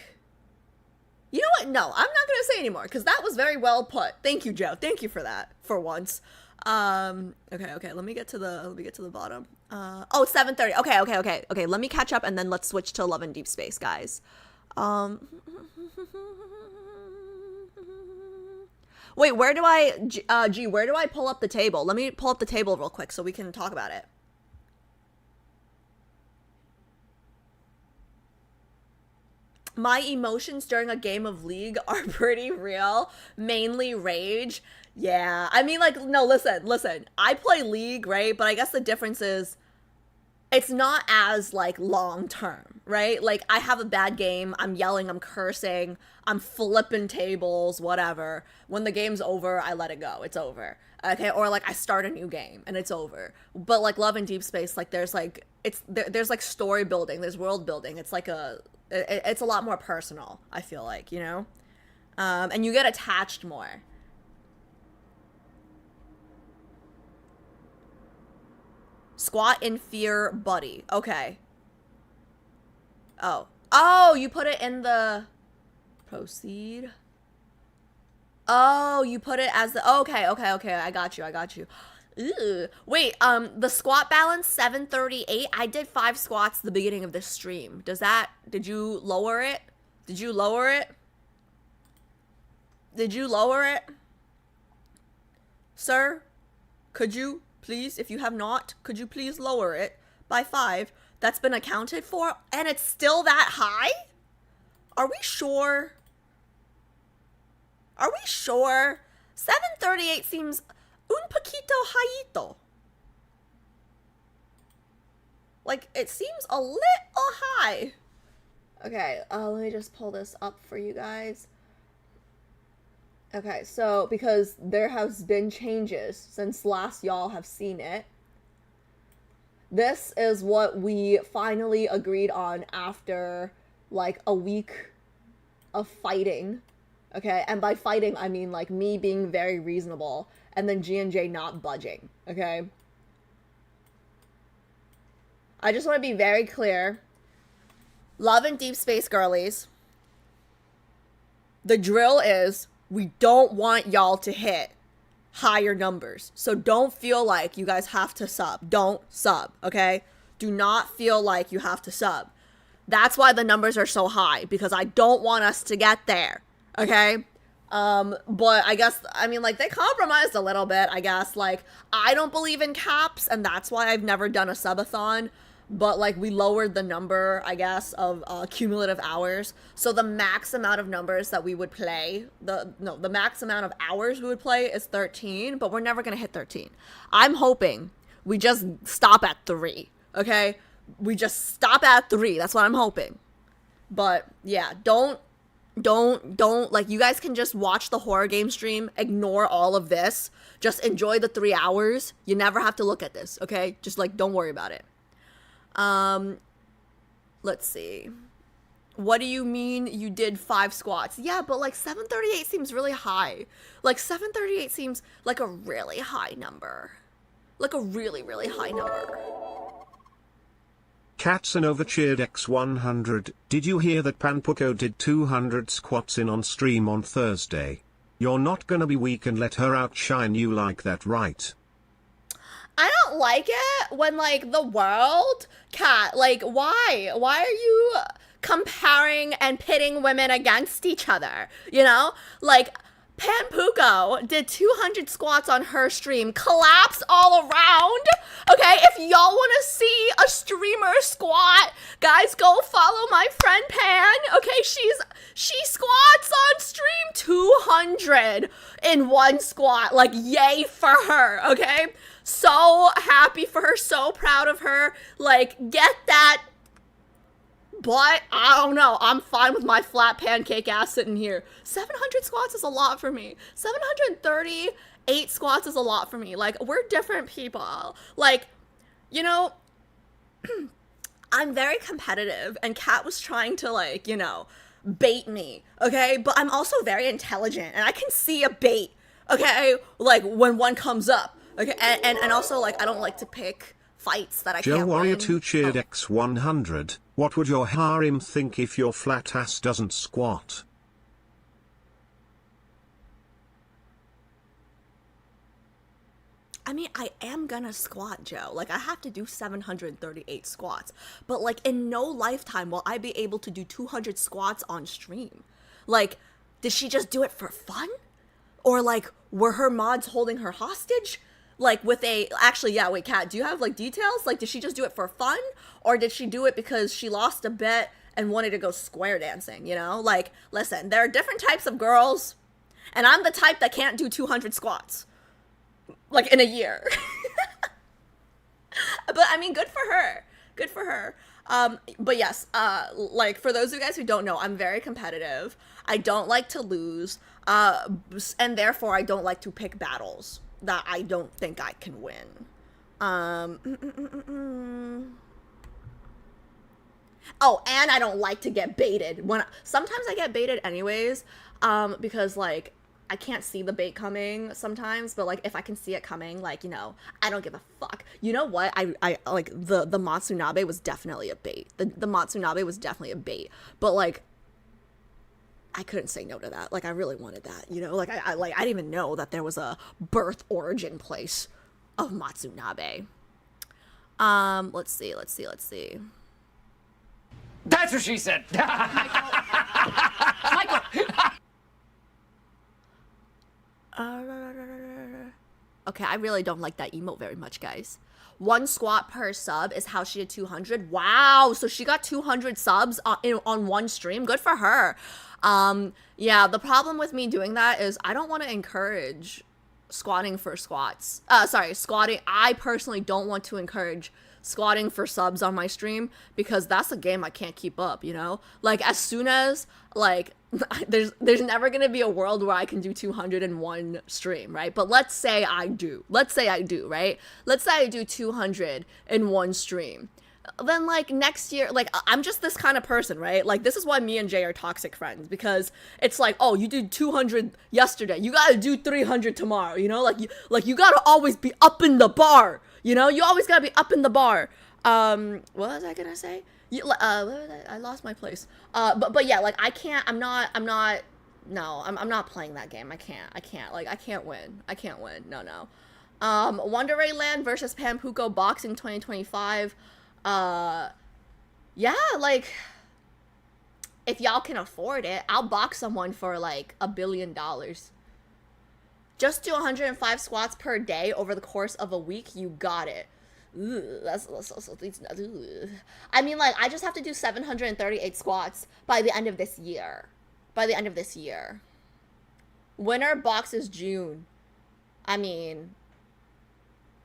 [SPEAKER 1] you know what? No, I'm not going to say anymore because that was very well put. Thank you, Joe. Thank you for that, for once. Okay, let me get to the bottom. Oh, 7:30. Okay. Let me catch up and then let's switch to Love and Deepspace, guys. Wait, where do where do I pull up the table? Let me pull up the table real quick so we can talk about it. My emotions during a game of League are pretty real, mainly rage. Yeah, I mean, like, no, listen. I play League, right? But I guess the difference is it's not as, like, long term, right? Like, I have a bad game, I'm yelling, I'm cursing, I'm flipping tables, whatever. When the game's over, I let it go. It's over. Okay, or like I start a new game and it's over. But like Love and Deepspace, like there's like there's like story building, there's world building. It's like it's a lot more personal, I feel like, you know? And you get attached more. Squat in fear, buddy. Okay. Oh, you put it in the proceed. Oh, you put it as the okay. I got you. Ew. Wait, the squat balance 738. I did 5 squats at the beginning of this stream. Did you lower it? Did you lower it? Sir, could you please, if you have not, could you please lower it by 5? That's been accounted for and it's still that high? Are we sure? 738 seems un poquito highito. Like, it seems a little high. Okay, let me just pull this up for you guys. Okay, so, because there has been changes since last y'all have seen it. This is what we finally agreed on after, like, a week of fighting. Okay, and by fighting, I mean, like, me being very reasonable, and then G&J not budging, okay? I just want to be very clear. Love and Deepspace girlies, the drill is, we don't want y'all to hit higher numbers. So don't feel like you guys have to sub. Don't sub, okay? Do not feel like you have to sub. That's why the numbers are so high, because I don't want us to get there. Okay, but I guess, I mean, like, they compromised a little bit, I guess. Like, I don't believe in caps, and that's why I've never done a subathon, but, like, we lowered the number, I guess, of cumulative hours, so the max amount of numbers that we would play, the max amount of hours we would play is 13, but we're never gonna hit 13. I'm hoping we just stop at 3, okay? We just stop at 3, that's what I'm hoping. But, yeah, don't, like, you guys can just watch the horror game stream, ignore all of this, just enjoy the 3 hours. You never have to look at this, okay? Just, like, don't worry about it. Let's see. What do you mean you did 5 squats? Yeah, but, like, 738 seems really high. Like, 738 seems like a really high number. Like a really, really high number.
[SPEAKER 2] Katsanova cheered X100. Did you hear that Panpuko did 200 squats in on stream on Thursday? You're not gonna be weak and let her outshine you like that, right?
[SPEAKER 1] I don't like it when, like, the world, Kat, like, why? Why are you comparing and pitting women against each other? You know? Like, Panpuko did 200 squats on her stream, collapsed all around. Okay, if y'all want to see a streamer squat, guys, go follow my friend Pan. Okay, she squats on stream 200 in one squat. Like, yay for her. Okay, so happy for her, so proud of her. Like, get that. But, I don't know, I'm fine with my flat pancake ass sitting here. 700 squats is a lot for me. 738 squats is a lot for me. Like, we're different people. Like, you know, I'm very competitive, and Kat was trying to, like, you know, bait me, okay? But I'm also very intelligent, and I can see a bait, okay? Like, when one comes up, okay? And also, like, I don't like to pick fights that I
[SPEAKER 2] Joe
[SPEAKER 1] can't
[SPEAKER 2] Warrior
[SPEAKER 1] win.
[SPEAKER 2] 2 cheered X100. What would your harem think if your flat ass doesn't squat?
[SPEAKER 1] I mean, I am gonna squat, Joe. Like, I have to do 738 squats. But, like, in no lifetime will I be able to do 200 squats on stream. Like, did she just do it for fun? Or, like, were her mods holding her hostage? Like, with a... Actually, yeah, wait, Kat, do you have, like, details? Like, did she just do it for fun? Or did she do it because she lost a bet and wanted to go square dancing, you know? Like, listen, there are different types of girls, and I'm the type that can't do 200 squats. Like, in a year. But, I mean, good for her. Good for her. But yes, like, for those of you guys who don't know, I'm very competitive. I don't like to lose, and therefore I don't like to pick battles that I don't think I can win. Oh, and I don't like to get baited. Sometimes I get baited anyways, because, like, I can't see the bait coming sometimes, but, like, if I can see it coming, like, you know, I don't give a fuck. You know what? I like, the Matsunabe was definitely a bait. The Matsunabe was definitely a bait. But, like, I couldn't say no to that. Like, I really wanted that, you know? Like, I didn't even know that there was a birth origin place of Matsunabe. Let's see.
[SPEAKER 3] That's what she said. Michael.
[SPEAKER 1] Okay, I really don't like that emote very much, guys. 1 squat per sub is how she did 200. Wow, so she got 200 subs on one stream. Good for her. Yeah, the problem with me doing that is I don't want to encourage squatting for squats. Squatting. I personally don't want to encourage squatting for subs on my stream because that's a game I can't keep up, you know? Like, as soon as, like, there's never gonna be a world where I can do 200 in one stream, right? But let's say I do, right? Let's say I do 200 in one stream. Then, like, next year, like, I'm just this kind of person, right? Like, this is why me and Jay are toxic friends, because it's like, oh, you did 200 yesterday, you gotta do 300 tomorrow, you know? Like you gotta always be up in the bar, you know? You always gotta be up in the bar. What was I gonna say? I lost my place. But yeah, like, I'm not playing that game. I can't, like, I can't win. No. Wonderay Land versus Pampuco Boxing 2025. Yeah, like, if y'all can afford it, I'll box someone for, like, $1 billion. Just do 105 squats per day over the course of a week. You got it. I mean, like, I just have to do 738 squats by the end of this year. Winner boxes June. I mean,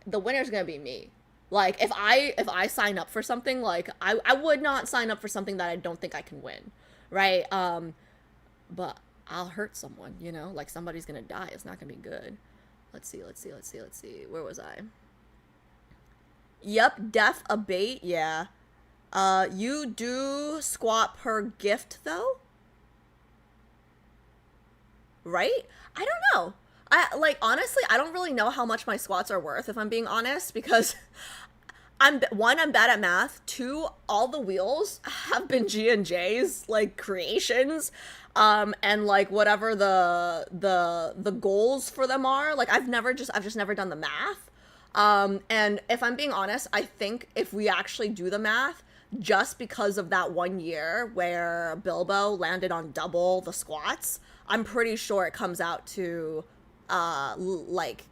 [SPEAKER 1] the winner's gonna be me. Like, if I sign up for something, like, I would not sign up for something that I don't think I can win, right? But I'll hurt someone, you know? Like, somebody's gonna die. It's not gonna be good. Let's see. Where was I? Yep, def a bait, yeah. You do squat per gift, though? Right? I don't know. Honestly, I don't really know how much my squats are worth, if I'm being honest, because I'm bad at math. 2, all the wheels have been G&J's, like, creations, and, like, whatever the goals for them are. Like, I've just never done the math. And if I'm being honest, I think if we actually do the math, just because of that 1 year where Bilbo landed on double the squats, I'm pretty sure it comes out to, like,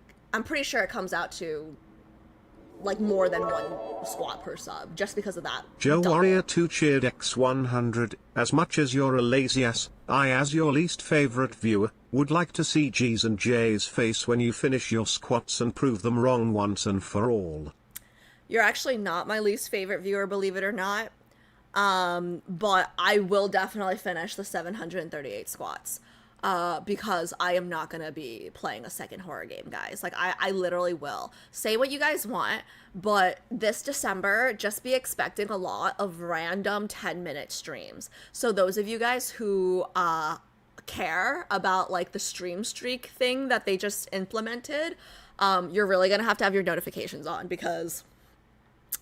[SPEAKER 1] more than 1 squat per sub, just because of that.
[SPEAKER 2] Joe
[SPEAKER 1] double.
[SPEAKER 2] Warrior 2 cheered X100. As much as you're a lazy ass, I, as your least favorite viewer, would like to see G's and J's face when you finish your squats and prove them wrong once and for all.
[SPEAKER 1] You're actually not my least favorite viewer, believe it or not. But I will definitely finish the 738 squats. Because I am not gonna be playing a second horror game, guys. Like, I literally will. Say what you guys want, but this December, just be expecting a lot of random 10-minute streams. So those of you guys who, care about, like, the stream streak thing that they just implemented, you're really gonna have to have your notifications on, because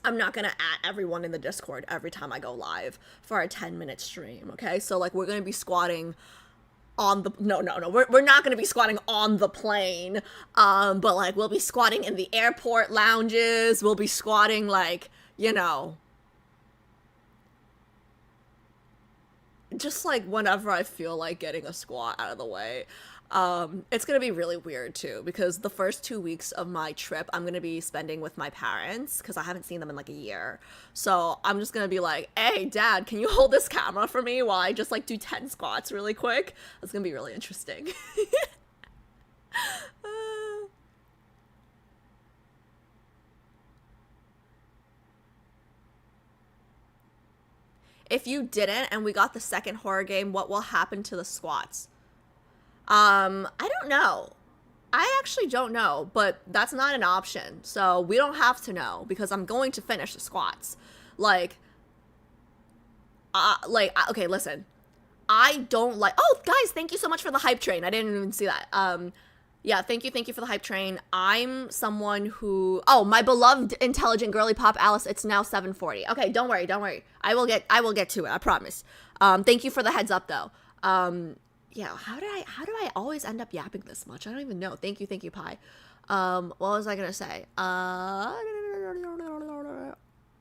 [SPEAKER 1] I'm not gonna at everyone in the Discord every time I go live for a 10-minute stream, okay? So, like, we're gonna be squatting on the no. We're not gonna be squatting on the plane. But like we'll be squatting in the airport lounges. We'll be squatting like, you know, just like whenever I feel like getting a squat out of the way. It's gonna be really weird too because the first 2 weeks of my trip I'm gonna be spending with my parents because I haven't seen them in like a year. So I'm just gonna be like, hey dad, can you hold this camera for me while I just like do 10 squats really quick? It's gonna be really interesting. If you didn't and we got the second horror game, what will happen to the squats? I don't know. I actually don't know, but that's not an option. So we don't have to know because I'm going to finish the squats. Okay, listen. I don't like. Oh, guys, thank you so much for the hype train. I didn't even see that. Yeah, thank you for the hype train. I'm someone who. Oh, my beloved intelligent girly pop Alice. It's now 7:40. Okay, don't worry. I will get to it. I promise. Thank you for the heads up though. Yeah, how do I always end up yapping this much? I don't even know. Thank you, Pi. What was I gonna say?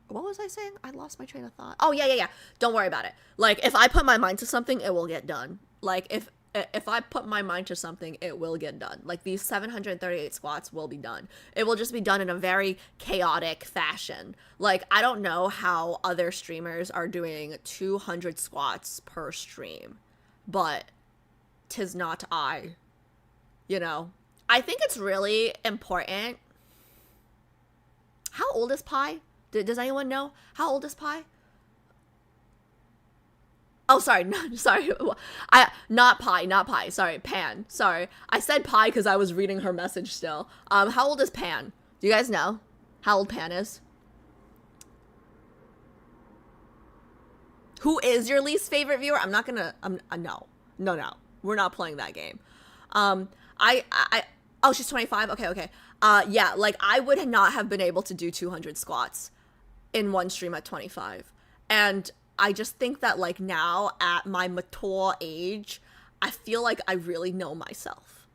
[SPEAKER 1] What was I saying? I lost my train of thought. Oh yeah. Don't worry about it. Like if I put my mind to something, it will get done. Like if I put my mind to something, it will get done. Like these 738 squats will be done. It will just be done in a very chaotic fashion. Like I don't know how other streamers are doing 200 squats per stream, but 'tis not I. You know? I think it's really important. How old is Pi? Does anyone know? How old is Pi? Oh, sorry, sorry. Not Pi. Sorry, Pan. Sorry, I said Pi because I was reading her message still. How old is Pan? Do you guys know how old Pan is? Who is your least favorite viewer? I'm not gonna. No. We're not playing that game. Oh, she's 25. Okay. Yeah, like I would not have been able to do 200 squats in one stream at 25, and I just think that like now at my mature age, I feel like I really know myself.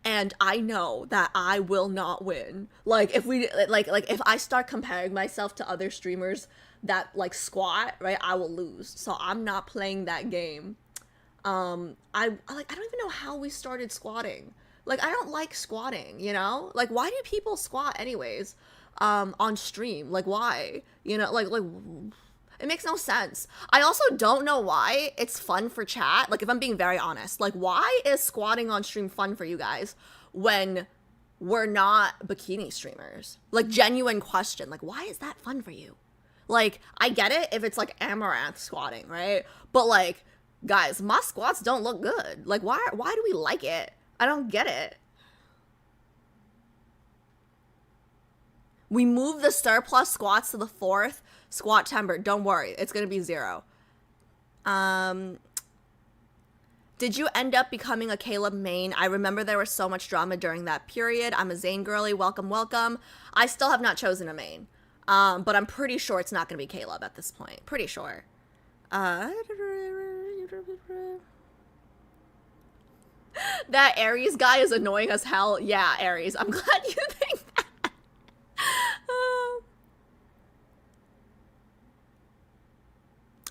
[SPEAKER 1] And I know that I will not win. Like if we like if I start comparing myself to other streamers that like squat, right, I will lose. So I'm not playing that game. I don't even know how we started squatting. Like I don't like squatting, you know? Like why do people squat anyways? On stream? Like why? You know, like it makes no sense. I also don't know why it's fun for chat. Like, if I'm being very honest, like, why is squatting on stream fun for you guys when we're not bikini streamers? Like, genuine question. Like, why is that fun for you? Like, I get it if it's like amaranth squatting, right? But like, guys, my squats don't look good. Like, why do we like it? I don't get it. We move the surplus squats to the 4th squat timber. Don't worry, it's gonna be 0. Did you end up becoming a Caleb main? I remember there was so much drama during that period. I'm a Zayne girly. Welcome. I still have not chosen a main, but I'm pretty sure it's not gonna be Caleb at this point. Pretty sure. That Aries guy is annoying as hell. Yeah, Aries. I'm glad you think that.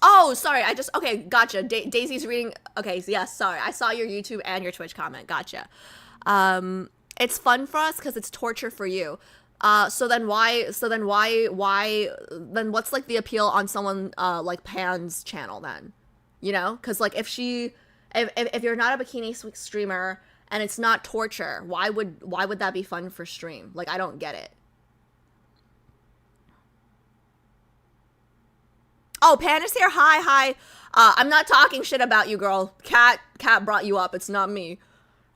[SPEAKER 1] Oh, sorry. Okay, gotcha. Daisy's reading. Okay, so yes, sorry. I saw your YouTube and your Twitch comment. Gotcha. It's fun for us because it's torture for you. Then what's like the appeal on someone like Pan's channel then? You know? Because like if you're not a bikini streamer and it's not torture, why would that be fun for stream? Like I don't get it. Oh, Pan is here. Hi. I'm not talking shit about you, girl. Cat brought you up. It's not me.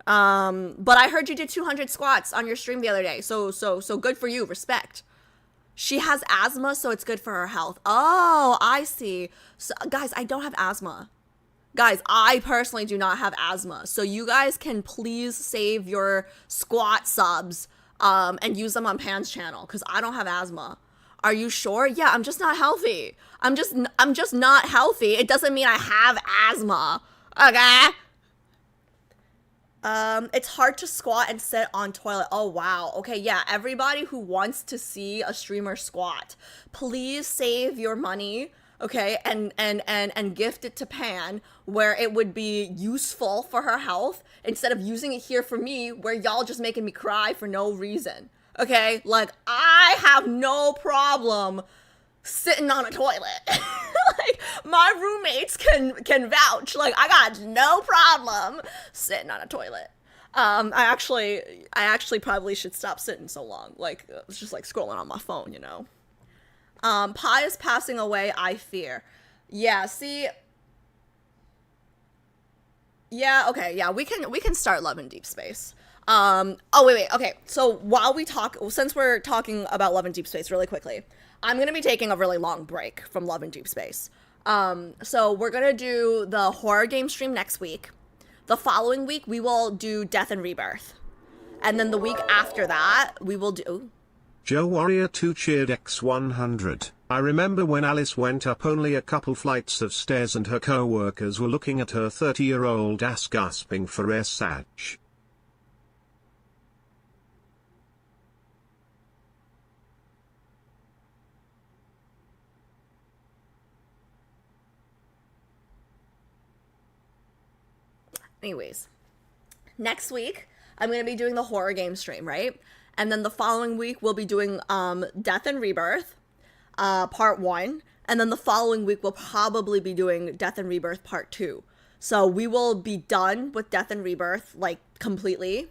[SPEAKER 1] But I heard you did 200 squats on your stream the other day. So good for you. Respect. She has asthma, so it's good for her health. Oh, I see. So, guys, I don't have asthma. Guys, I personally do not have asthma. So you guys can please save your squat subs and use them on Pan's channel because I don't have asthma. Are you sure? Yeah, I'm just not healthy. I'm just not healthy. It doesn't mean I have asthma. Okay? It's hard to squat and sit on toilet. Oh wow. Okay, yeah. Everybody who wants to see a streamer squat, please save your money, okay, and gift it to Pan where it would be useful for her health instead of using it here for me where y'all just making me cry for no reason. Okay? Like I have no problem sitting on a toilet. Like my roommates can vouch. Like I got no problem sitting on a toilet. I actually probably should stop sitting so long. Like it's just like scrolling on my phone, you know. Pi is passing away, I fear. Yeah, see. Yeah, okay, yeah, we can start Love and Deepspace. Oh wait, okay. So while we talk, since we're talking about Love and Deepspace really quickly, I'm gonna be taking a really long break from Love and Deepspace. So we're gonna do the horror game stream next week. The following week we will do Death and Rebirth, and then the week after that we will do.
[SPEAKER 2] Joe Warrior 2 cheered X100. I remember when Alice went up only a couple flights of stairs and her co-workers were looking at her 30-year-old ass gasping for air sag.
[SPEAKER 1] Anyways, next week I'm gonna be doing the horror game stream, right? And then the following week we'll be doing Death and Rebirth, part 1, and then the following week we'll probably be doing Death and Rebirth part 2. So we will be done with Death and Rebirth like completely,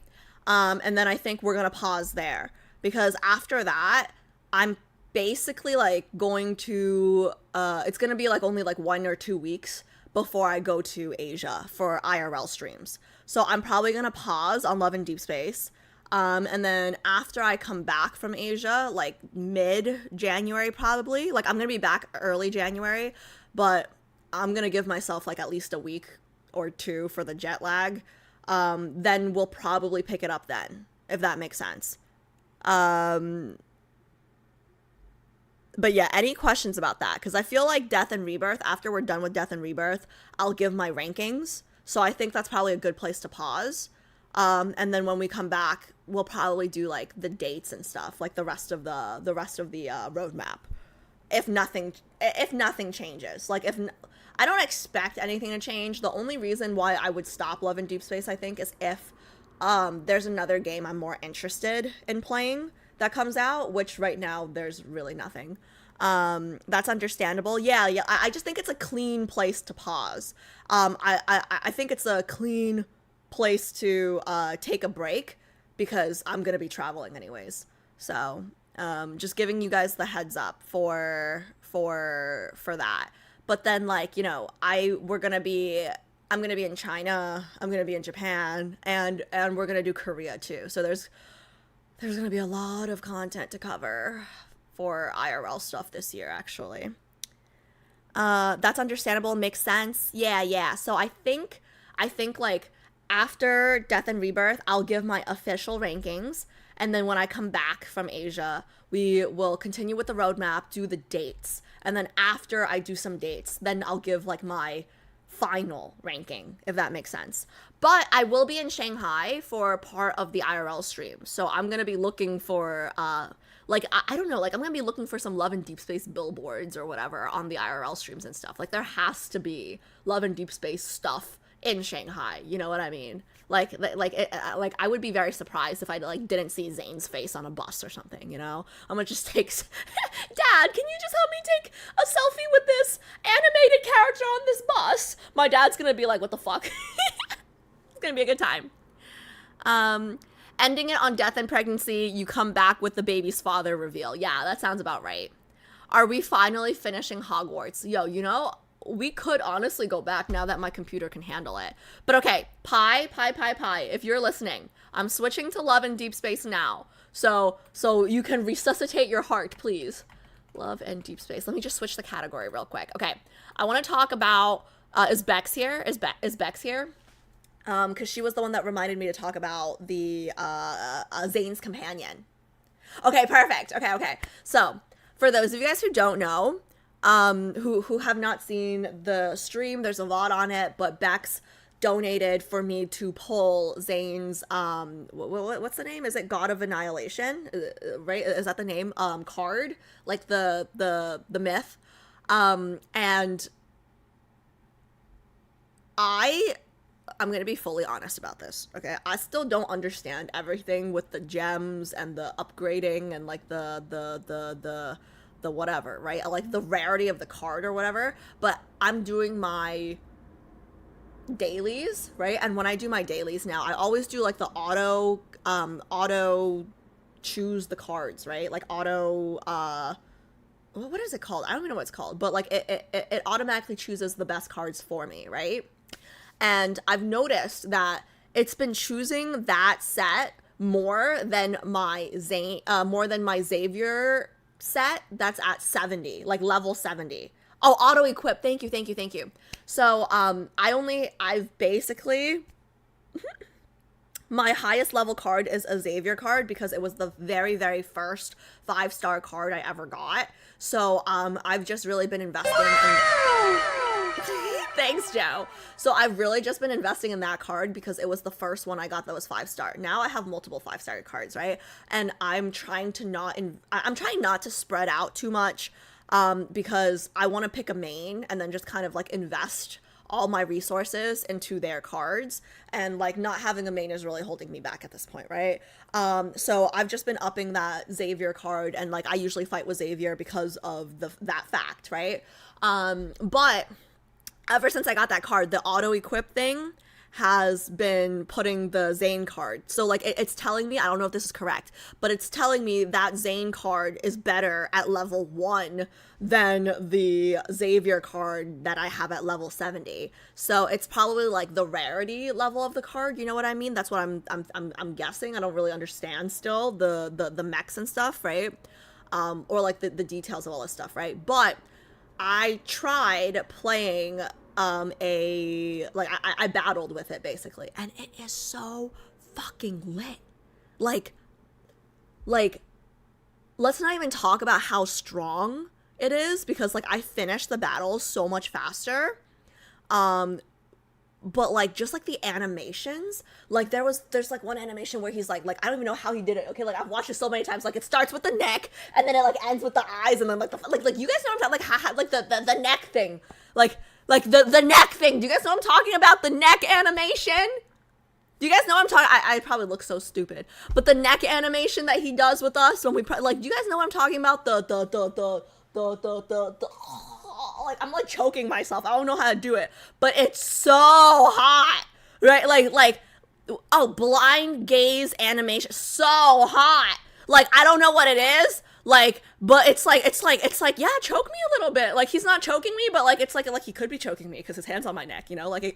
[SPEAKER 1] and then I think we're gonna pause there because after that I'm basically like going to it's gonna be like only like 1 or 2 weeks before I go to Asia for IRL streams. So I'm probably gonna pause on Love and Deepspace. And then after I come back from Asia, like mid-January probably, like I'm gonna be back early January, but I'm gonna give myself like at least a week or 2 for the jet lag. Then we'll probably pick it up then, if that makes sense. But yeah, any questions about that? Because I feel like Death and Rebirth, after we're done with Death and Rebirth, I'll give my rankings. So I think that's probably a good place to pause. And then when we come back, we'll probably do like the dates and stuff, like the rest of the roadmap. If nothing changes, like I don't expect anything to change. The only reason why I would stop Love and Deepspace, I think, is if there's another game I'm more interested in playing that comes out, which right now there's really nothing. That's understandable. Yeah. I just think it's a clean place to pause. I think it's a clean place to take a break because I'm gonna be traveling anyways. So just giving you guys the heads up for that. But then like, you know, I'm gonna be in China, I'm gonna be in Japan, and we're gonna do Korea too. So there's gonna be a lot of content to cover for IRL stuff this year, actually. That's understandable, makes sense. Yeah. So I think like after Death and Rebirth, I'll give my official rankings, and then when I come back from Asia, we will continue with the roadmap, do the dates, and then after I do some dates, then I'll give like my final ranking, if that makes sense. But I will be in Shanghai for part of the IRL stream, so I'm gonna be looking for like I don't know, like I'm gonna be looking for some Love and Deepspace billboards or whatever on the IRL streams and stuff. Like there has to be Love and Deepspace stuff in Shanghai, you know what I mean? Like I would be very surprised if I like didn't see Zayne's face on a bus or something, you know? I'm gonna just take Dad, can you just help me take a selfie with this animated character on this bus? My dad's gonna be like, what the fuck? It's gonna be a good time. Ending it on death and pregnancy, you come back with the baby's father reveal. Yeah, that sounds about right. Are we finally finishing Hogwarts? Yo, you know, we could honestly go back now that my computer can handle it. But okay, Pi, if you're listening, I'm switching to Love and Deepspace now. So you can resuscitate your heart, please. Love and Deepspace. Let me just switch the category real quick. Okay, I want to talk about, is Bex here? Is Bex here? Because she was the one that reminded me to talk about the Zayne's companion. Okay, perfect. Okay. So, for those of you guys who don't know, who have not seen the stream, there's a lot on it, but Bex donated for me to pull Zayne's what's the name? Is it God of Annihilation? Right? Is that the name? Card, like the myth. And I'm gonna be fully honest about this, okay? I still don't understand everything with the gems and the upgrading and like the whatever, right? Like the rarity of the card or whatever. But I'm doing my dailies, right? And when I do my dailies now, I always do like the auto choose the cards, right? Like auto what is it called? I don't even know what it's called, but like it automatically chooses the best cards for me, right? And I've noticed that it's been choosing that set more than my Xavier set that's at 70, like level 70. Oh, auto equip. Thank you. So, I've basically, my highest level card is a Xavier card because it was the very, very first 5-star card I ever got. So, I've just really been investing in. Thanks, Joe. So I've really just been investing in that card because it was the first one I got that was 5-star. Now I have multiple 5-star cards, right? And I'm trying not to spread out too much, because I want to pick a main and then just kind of like invest all my resources into their cards, and like not having a main is really holding me back at this point, right? So I've just been upping that Xavier card, and like I usually fight with Xavier because of that fact, right? But ever since I got that card, the auto equip thing has been putting the Zayne card. So like it's telling me, I don't know if this is correct, but it's telling me that Zayne card is better at level 1 than the Xavier card that I have at level 70. So it's probably like the rarity level of the card, you know what I mean? That's what I'm guessing. I don't really understand still the mechs and stuff, right? Or like the details of all this stuff, right? But I tried playing I battled with it basically, and it is so fucking lit. Like let's not even talk about how strong it is, because like I finished the battle so much faster. But like just like the animations, like there's like one animation where he's like I don't even know how he did it. Okay, like I've watched it so many times. Like it starts with the neck and then it like ends with the eyes, and then like like you guys know what I'm talking, like the neck thing, like the neck thing. Do you guys know what I'm talking about? The neck animation. Do you guys know what I'm talking? I probably look so stupid, but the neck animation that he does with us when we like, do you guys know what I'm talking about? The like I'm like choking myself. I don't know how to do it, but it's so hot, right? Like oh, blind gaze animation, so hot. Like I don't know what it is, like, but it's like yeah, choke me a little bit. Like he's not choking me, but like it's like he could be choking me because his hand's on my neck, you know. Like he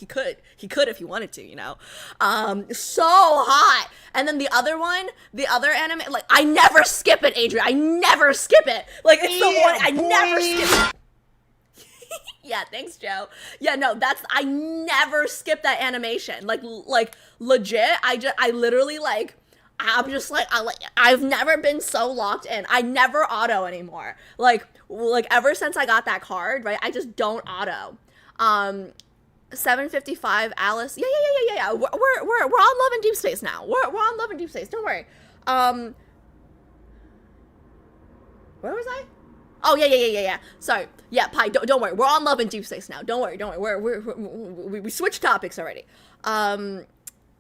[SPEAKER 1] could if he wanted to, you know. So hot. And then the other anime, like I never skip it, Adrian. I never skip it. Like it's the one I never skip it. Yeah, thanks, Joe. Yeah, no, I never skip that animation. Like legit, I literally like. I'm just like, I've never been so locked in. I never auto anymore. Like ever since I got that card, right? I just don't auto. 755 Alice. Yeah. We're on Love and Deepspace now. We're on Love and Deepspace. Don't worry. Where was I? Oh yeah. Sorry. Yeah, Pi. Don't worry. We're on Love and Deepspace now. Don't worry. We switched topics already.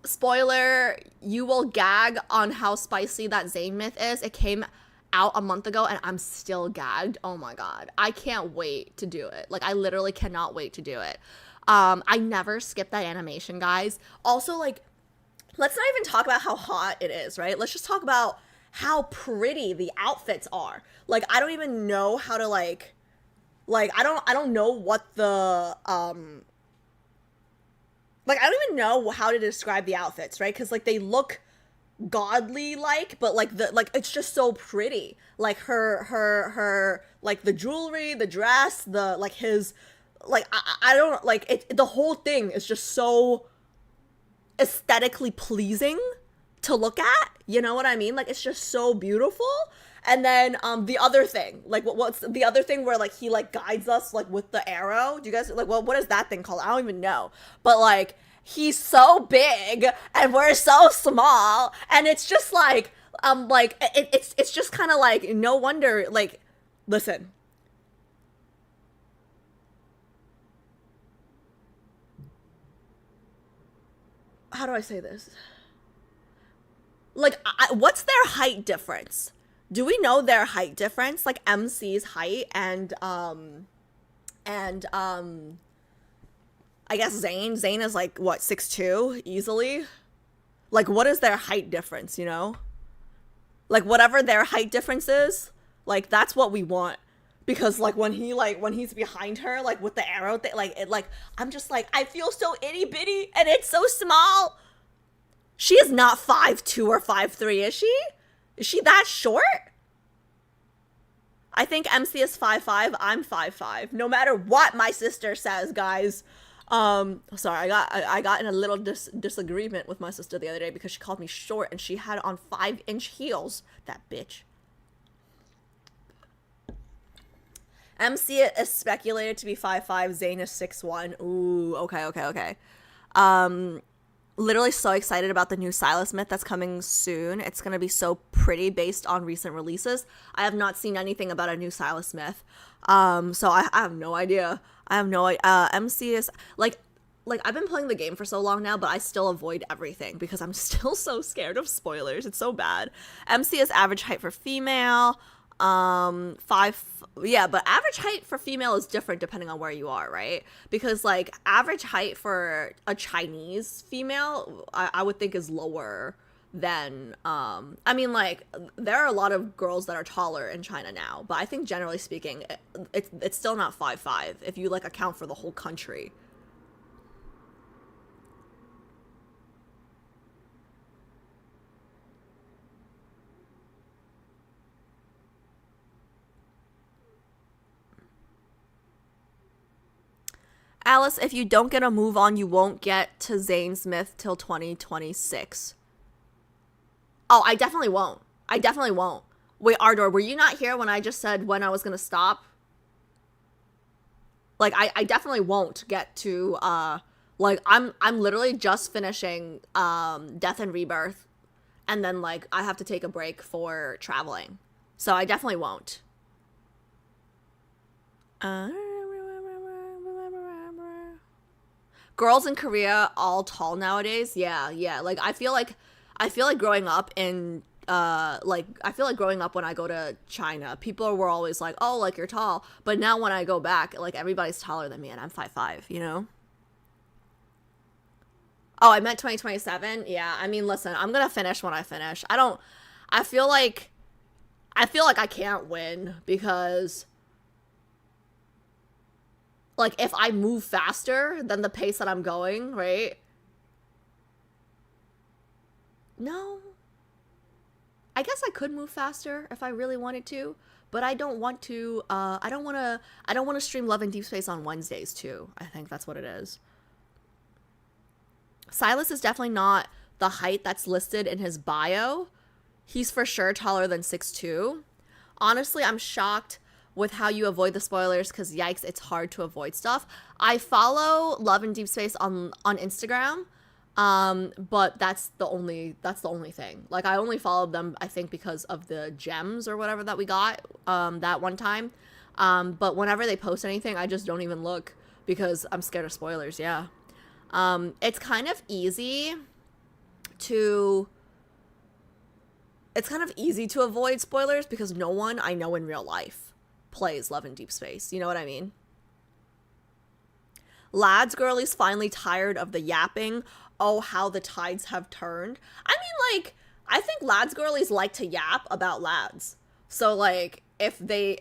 [SPEAKER 1] Spoiler, you will gag on how spicy that Zayne myth is. It came out a month ago and I'm still gagged. Oh my god. I can't wait to do it. Like I literally cannot wait to do it. I never skip that animation, guys. Also, like, let's not even talk about how hot it is, right? Let's just talk about how pretty the outfits are. Like I don't even know how to like I don't know what the like, I don't even know how to describe the outfits, right? Because, like, they look godly-like, but, like, it's just so pretty. Like, her, like, the jewelry, the dress, like, his, like, I don't, like, the whole thing is just so aesthetically pleasing to look at. You know what I mean? Like, it's just so beautiful. And then the other thing, like what's the other thing where like he like guides us like with the arrow? Do you guys like, well, what is that thing called? I don't even know. But like he's so big and we're so small, and it's just like it's just kind of like no wonder. Like, listen, how do I say this? Like, what's their height difference? Do we know their height difference? Like MC's height and I guess Zayne. Zayne is like what, 6'2" easily? Like, what is their height difference, you know? Like, whatever their height difference is, like that's what we want. Because like when he's behind her, like with the arrow thing, like it, like I'm just like, I feel so itty bitty and it's so small. She is not 5'2" or 5'3", is she? Is she that short? I think MC is 5'5". I'm 5'5". No matter what my sister says, guys. Sorry, I got in a little disagreement with my sister the other day because she called me short and she had on 5-inch heels. That bitch. MC is speculated to be 5'5". Zayne is 6'1". Ooh, okay. Literally so excited about the new Silas myth that's coming soon. It's going to be so pretty based on recent releases. I have not seen anything about a new Silas myth. So I have no idea. MC is like I've been playing the game for so long now, but I still avoid everything because I'm still so scared of spoilers. It's so bad. MC is average height for female. But average height for female is different depending on where you are, right? Because like average height for a Chinese female, I would think is lower than I mean, like there are a lot of girls that are taller in China now, but I think generally speaking it's still not 5'5" if you like account for the whole country. Alice, if you don't get a move on, you won't get to Zayne Smith till 2026. Oh, I definitely won't. Wait, Ardor, were you not here when I just said when I was gonna stop? Like, I definitely won't get to, like, I'm literally just finishing, Death and Rebirth, and then, like, I have to take a break for traveling. So I definitely won't. Girls in Korea all tall nowadays. Yeah. Like I feel like growing up in I feel like growing up when I go to China, people were always like, "Oh, like you're tall." But now when I go back, like everybody's taller than me and I'm 5'5", you know? Oh, I meant 2027. Yeah. I mean, listen, I'm going to finish when I finish. I feel like I can't win because like if I move faster than the pace that I'm going, right? No. I guess I could move faster if I really wanted to, but I don't want to I don't want to stream Love and Deepspace on Wednesdays too. I think that's what it is. Silas is definitely not the height that's listed in his bio. He's for sure taller than 6'2". Honestly, I'm shocked with how you avoid the spoilers because yikes, it's hard to avoid stuff. I follow Love and Deepspace on Instagram, but that's the only thing. Like I only followed them I think because of the gems or whatever that we got that one time. But whenever they post anything, I just don't even look because I'm scared of spoilers. Yeah. It's kind of easy to avoid spoilers because no one I know in real life plays Love and Deepspace. You know what I mean? Lads girlies finally tired of the yapping. Oh, how the tides have turned. I mean, like, I think lads girlies like to yap about lads. So, like, if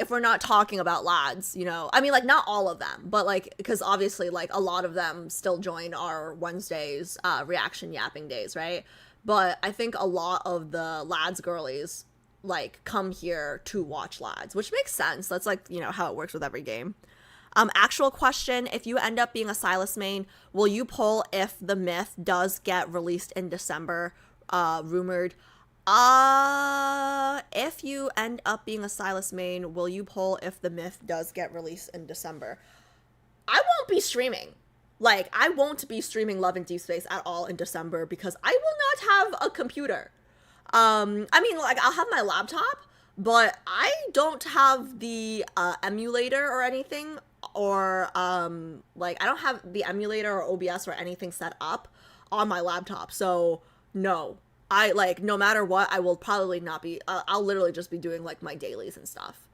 [SPEAKER 1] we're not talking about lads, you know, I mean, like, not all of them, but, like, because obviously, like, a lot of them still join our Wednesdays, reaction yapping days, right? But I think a lot of the lads girlies like come here to watch lads, which makes sense. That's like, you know, how it works with every game. Actual question, if you end up being a Silas main, will you pull if the myth does get released in December rumored. If you end up being a Silas main, will you poll if the myth does get released in December? I won't be streaming. Like, I won't be streaming Love and Deepspace at all in December because I will not have a computer. I mean, like, I'll have my laptop, but I don't have the emulator or anything, or like, I don't have the emulator or OBS or anything set up on my laptop. So no, I like, no matter what, I will probably not be. I'll literally just be doing like my dailies and stuff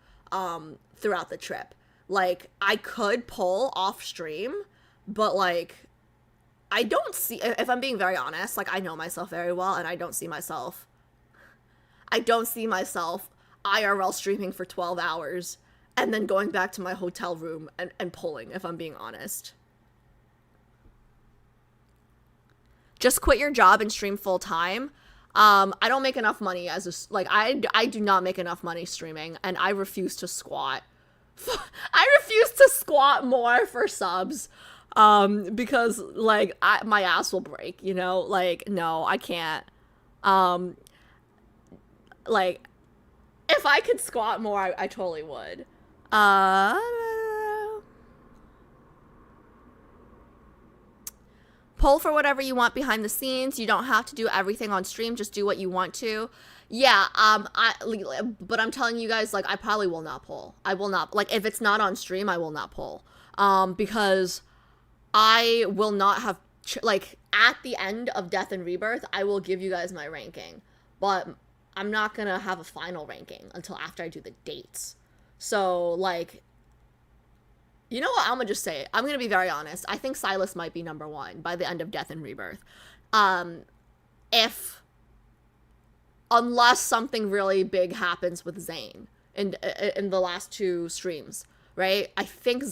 [SPEAKER 1] throughout the trip. Like, I could pull off stream, but like, I don't see, if I'm being very honest, like, I know myself very well, and I don't see myself IRL streaming for 12 hours and then going back to my hotel room and pulling, if I'm being honest. Just quit your job and stream full time. I don't make enough money as a, like, I do not make enough money streaming, and I refuse to squat. I refuse to squat more for subs. Because like, my ass will break, you know? Like, no, I can't. Like, if I could squat more, I totally would. Poll for whatever you want behind the scenes. You don't have to do everything on stream. Just do what you want to. Yeah, but I'm telling you guys, like, I probably will not poll. I will not. Like, if it's not on stream, I will not poll. Because I will not have, like, at the end of Death and Rebirth, I will give you guys my ranking. But I'm not gonna have a final ranking until after I do the dates. So, like, you know what? I'm gonna just say it. I'm gonna be very honest. I think Silas might be number 1 by the end of Death and Rebirth. Unless something really big happens with Zayne in the last 2 streams, right? I think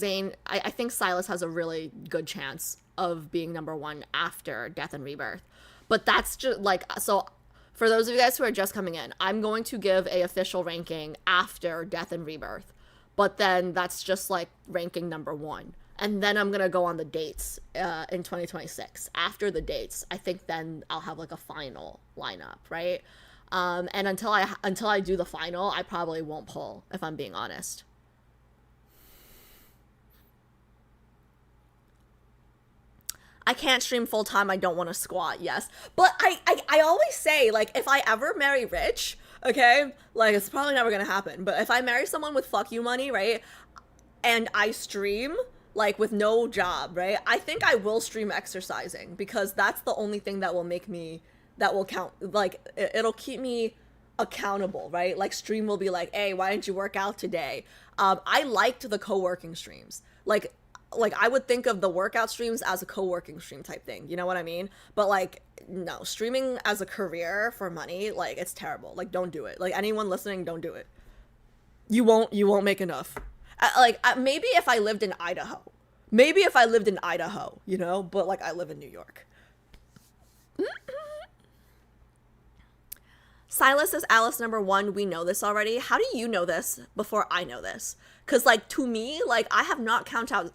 [SPEAKER 1] I think Silas has a really good chance of being number 1 after Death and Rebirth. But that's just, like, so for those of you guys who are just coming in, I'm going to give a official ranking after Death and Rebirth. But then that's just, like, ranking number 1. And then I'm going to go on the dates in 2026. After the dates, I think then I'll have, like, a final lineup, right? And until I do the final, I probably won't pull, if I'm being honest. I can't stream full time. I don't want to squat. Yes, but I always say, like, if I ever marry rich, okay, like, it's probably never gonna happen. But if I marry someone with fuck you money, right, and I stream, like, with no job, right, I think I will stream exercising, because that's the only thing that will make me, that will count. Like, it'll keep me accountable, right? Like, stream will be like, hey, why didn't you work out today? I liked the co-working streams. Like, I would think of the workout streams as a co-working stream type thing, you know what I mean? But, like, no, streaming as a career for money, like, it's terrible. Like, don't do it. Like, anyone listening, don't do it. You won't make enough. Maybe if I lived in Idaho. You know? But, like, I live in New York. Silas is Alice number 1. We know this already. How do you know this before I know this? Because, like, to me, like, I have not counted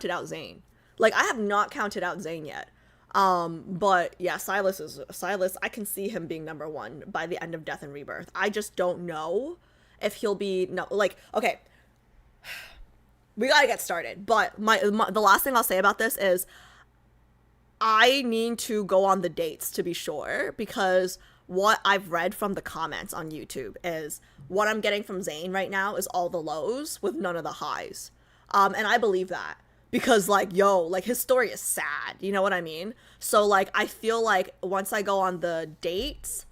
[SPEAKER 1] out Zayne. Like, I have not counted out Zayne yet. But yeah, Silas, I can see him being number 1 by the end of Death and Rebirth. I just don't know if he'll be, no, like, okay, we gotta get started. But the last thing I'll say about this is I need to go on the dates to be sure, because what I've read from the comments on YouTube is what I'm getting from Zayne right now is all the lows with none of the highs. And I believe that, because, like, yo, like, his story is sad, you know what I mean? So, like, I feel like once I go on the dates.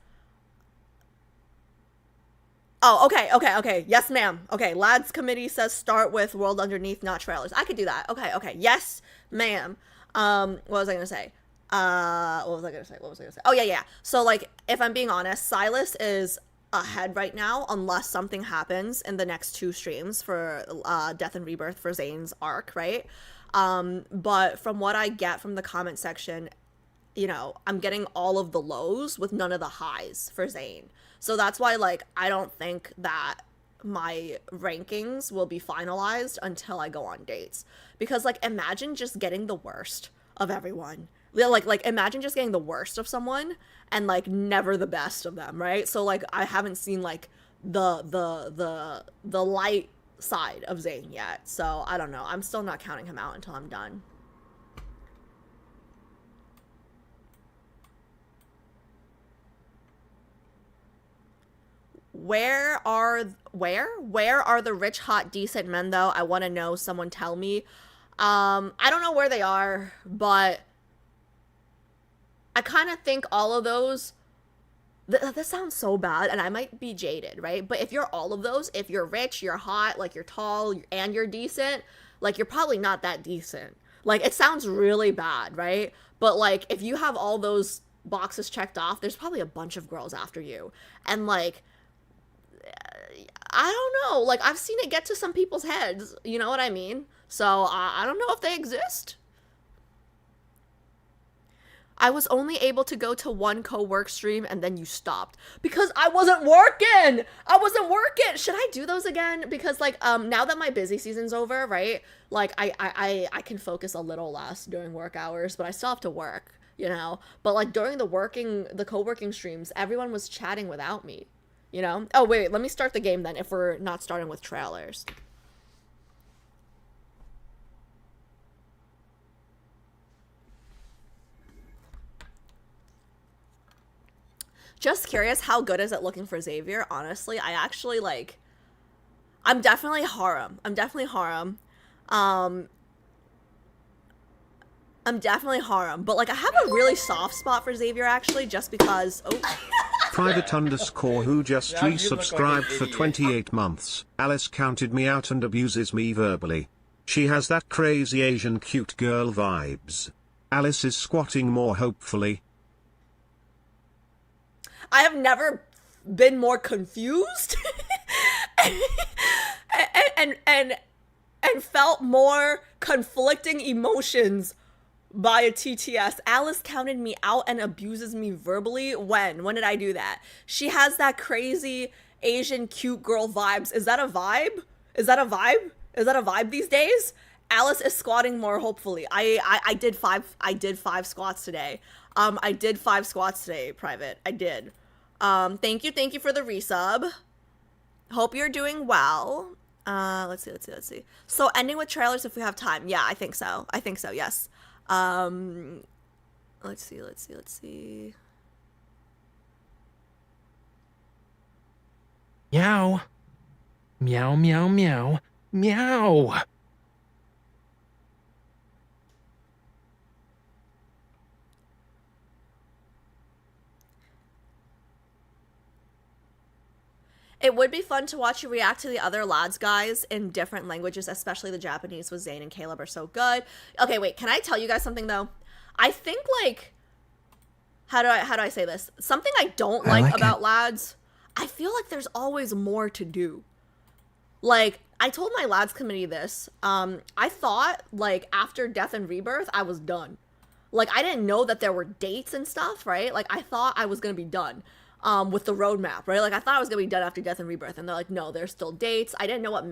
[SPEAKER 1] Oh, okay. Yes, ma'am. Okay, lads committee says start with World Underneath, not trailers. I could do that. Okay. Yes, ma'am. What was I gonna say? What was I gonna say? Oh, yeah. So, like, if I'm being honest, Silas is ahead right now, unless something happens in the next 2 streams for Death and Rebirth for Zayne's arc, right? But from what I get from the comment section, you know, I'm getting all of the lows with none of the highs for Zayne. So that's why, like, I don't think that my rankings will be finalized until I go on dates. Because, like, imagine just getting the worst of everyone Like imagine just getting the worst of someone and like never the best of them, right? So like I haven't seen like the light side of Zayne yet. So I don't know. I'm still not counting him out until I'm done. Where are the rich, hot, decent men though? I want to know. Someone tell me. I don't know where they are, but I kind of think all of those. This sounds so bad, and I might be jaded, right? But if you're all of those, if you're rich, you're hot, like you're tall, and you're decent, like you're probably not that decent. Like it sounds really bad, right? But like if you have all those boxes checked off, there's probably a bunch of girls after you, and like I don't know. Like I've seen it get to some people's heads. You know what I mean? So I don't know if they exist. I was only able to go to one co-work stream and then you stopped because I wasn't working. I wasn't working. Should I do those again? Because like now that my busy season's over, right? Like I can focus a little less during work hours, but I still have to work, you know? But like during the co-working streams, everyone was chatting without me, you know? Oh wait, let me start the game then if we're not starting with trailers. Just curious, how good is it looking for Xavier? Honestly, I actually like. I'm definitely harem. Um, I'm definitely harem, but like I have a really soft spot for Xavier actually, just because. Oh,
[SPEAKER 2] Private underscore who just resubscribed for 28 months. Alice counted me out and abuses me verbally. She has that crazy Asian cute girl vibes. Alice is squatting more hopefully.
[SPEAKER 1] I have never been more confused and felt more conflicting emotions by a TTS. Alice counted me out and abuses me verbally. When did I do that? She has that crazy Asian cute girl vibes. Is that a vibe? Is that a vibe these days? Alice is squatting more hopefully. I did five squats today. I did 5 squats today, Private. I did. Thank you for the resub. Hope you're doing well. Let's see. So ending with trailers if we have time. Yeah, I think so, yes. Let's see.
[SPEAKER 3] Meow. Meow, meow, meow. Meow.
[SPEAKER 1] It would be fun to watch you react to the other lads guys in different languages, especially the Japanese with Zayne and Caleb are so good. Okay, wait, can I tell you guys something though? I think like how do I say this? Something I don't like about lads, I feel like there's always more to do. Like I told my lads committee this. I thought like after Death and Rebirth, I was done. Like I didn't know that there were dates and stuff, right? Like I thought I was gonna be done. With the roadmap, right? Like I thought I was gonna be done after Death and Rebirth, and they're like, no, there's still dates. I didn't know what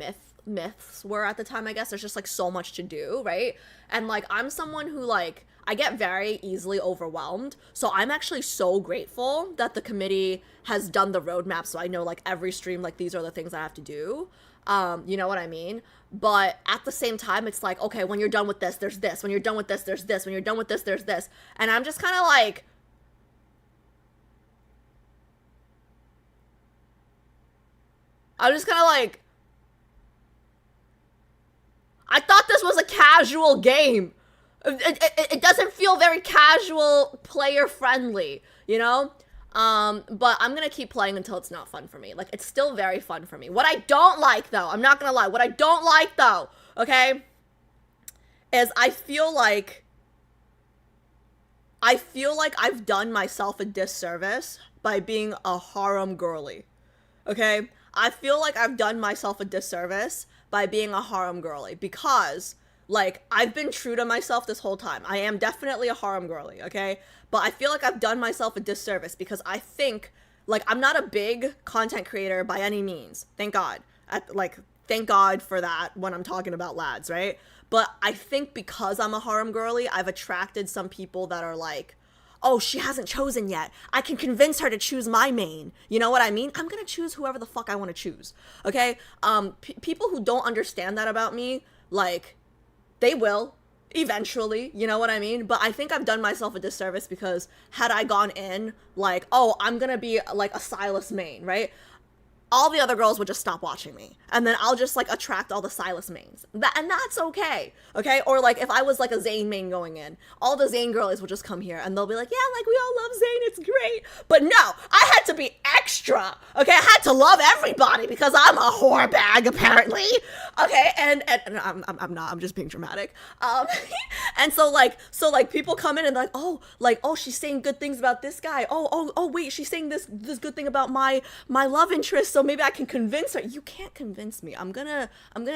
[SPEAKER 1] myths were at the time. I guess there's just like so much to do, right? And like I'm someone who like I get very easily overwhelmed, so I'm actually so grateful that the committee has done the roadmap, so I know like every stream like these are the things I have to do. You know what I mean? But at the same time, it's like, okay, when you're done with this, there's this. When you're done with this, there's this. When you're done with this, there's this. And I'm just kind of like. I'm just kind of like, I thought this was a casual game. It doesn't feel very casual, player friendly, you know? But I'm gonna keep playing until it's not fun for me. Like, it's still very fun for me. What I don't like, though, I'm not gonna lie, what I don't like, though, okay, is I feel like I've done myself a disservice by being a harem girly, okay? I feel like I've done myself a disservice by being a harem girly because, like, I've been true to myself this whole time. I am definitely a harem girly, okay? But I feel like I've done myself a disservice because I think, like, I'm not a big content creator by any means. Thank God. Thank God for that when I'm talking about lads, right? But I think because I'm a harem girly, I've attracted some people that are like, oh, she hasn't chosen yet. I can convince her to choose my main. You know what I mean? I'm gonna choose whoever the fuck I want to choose. Okay? People who don't understand that about me, like, they will eventually, you know what I mean? But I think I've done myself a disservice because had I gone in like, oh, I'm gonna be like a Silas main, right? All the other girls would just stop watching me. And then I'll just like attract all the Silas mains. And that's okay. Okay? Or like if I was like a Zayne main going in, all the Zayne girlies will just come here and they'll be like, yeah, like we all love Zayne, it's great. But no, I had to be extra. Okay? I had to love everybody because I'm a whore bag apparently. Okay? And I'm not, I'm just being dramatic. And so like people come in and like, oh, she's saying good things about this guy. Oh, wait, she's saying this good thing about my love interest. So maybe I can convince her. You can't convince me. I'm gonna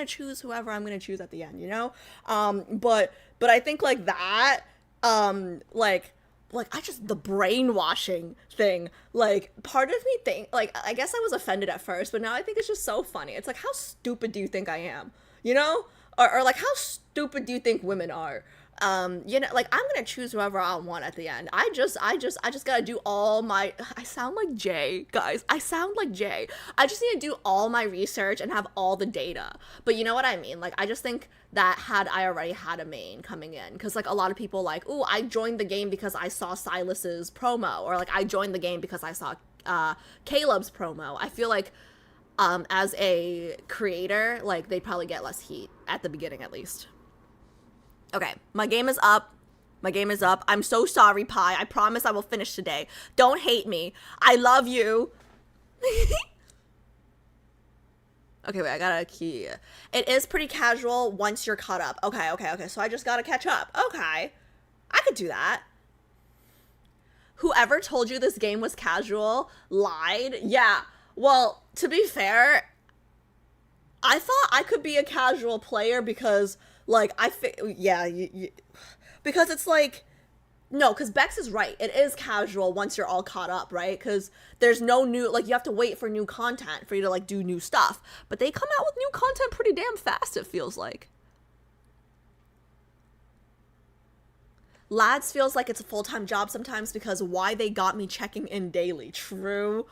[SPEAKER 1] choose whoever I'm gonna choose at the end, you know? But I think like that, like I just, the brainwashing thing, like part of me think, like, I guess I was offended at first, but now I think it's just so funny. It's like, how stupid do you think I am? You know? Or like, how stupid do you think women are? You know, like I'm gonna choose whoever I want at the end. I just gotta do all my, I sound like Jay, guys. I sound like Jay. I just need to do all my research and have all the data. But you know what I mean? Like, I just think that had I already had a main coming in, because like a lot of people like, ooh, I joined the game because I saw Silas's promo, or like I joined the game because I saw Caleb's promo. I feel like as a creator, like they'd probably get less heat at the beginning at least. Okay, my game is up. I'm so sorry, Pi. I promise I will finish today. Don't hate me. I love you. Okay, wait, I got a key. It is pretty casual once you're caught up. Okay. So I just gotta catch up. Okay. I could do that. Whoever told you this game was casual lied. Yeah. Well, to be fair, I thought I could be a casual player because... like, because it's like, no, because Bex is right. It is casual once you're all caught up, right? Because there's no new, like, you have to wait for new content for you to, like, do new stuff. But they come out with new content pretty damn fast, it feels like. Lads feels like it's a full-time job sometimes because why they got me checking in daily. True.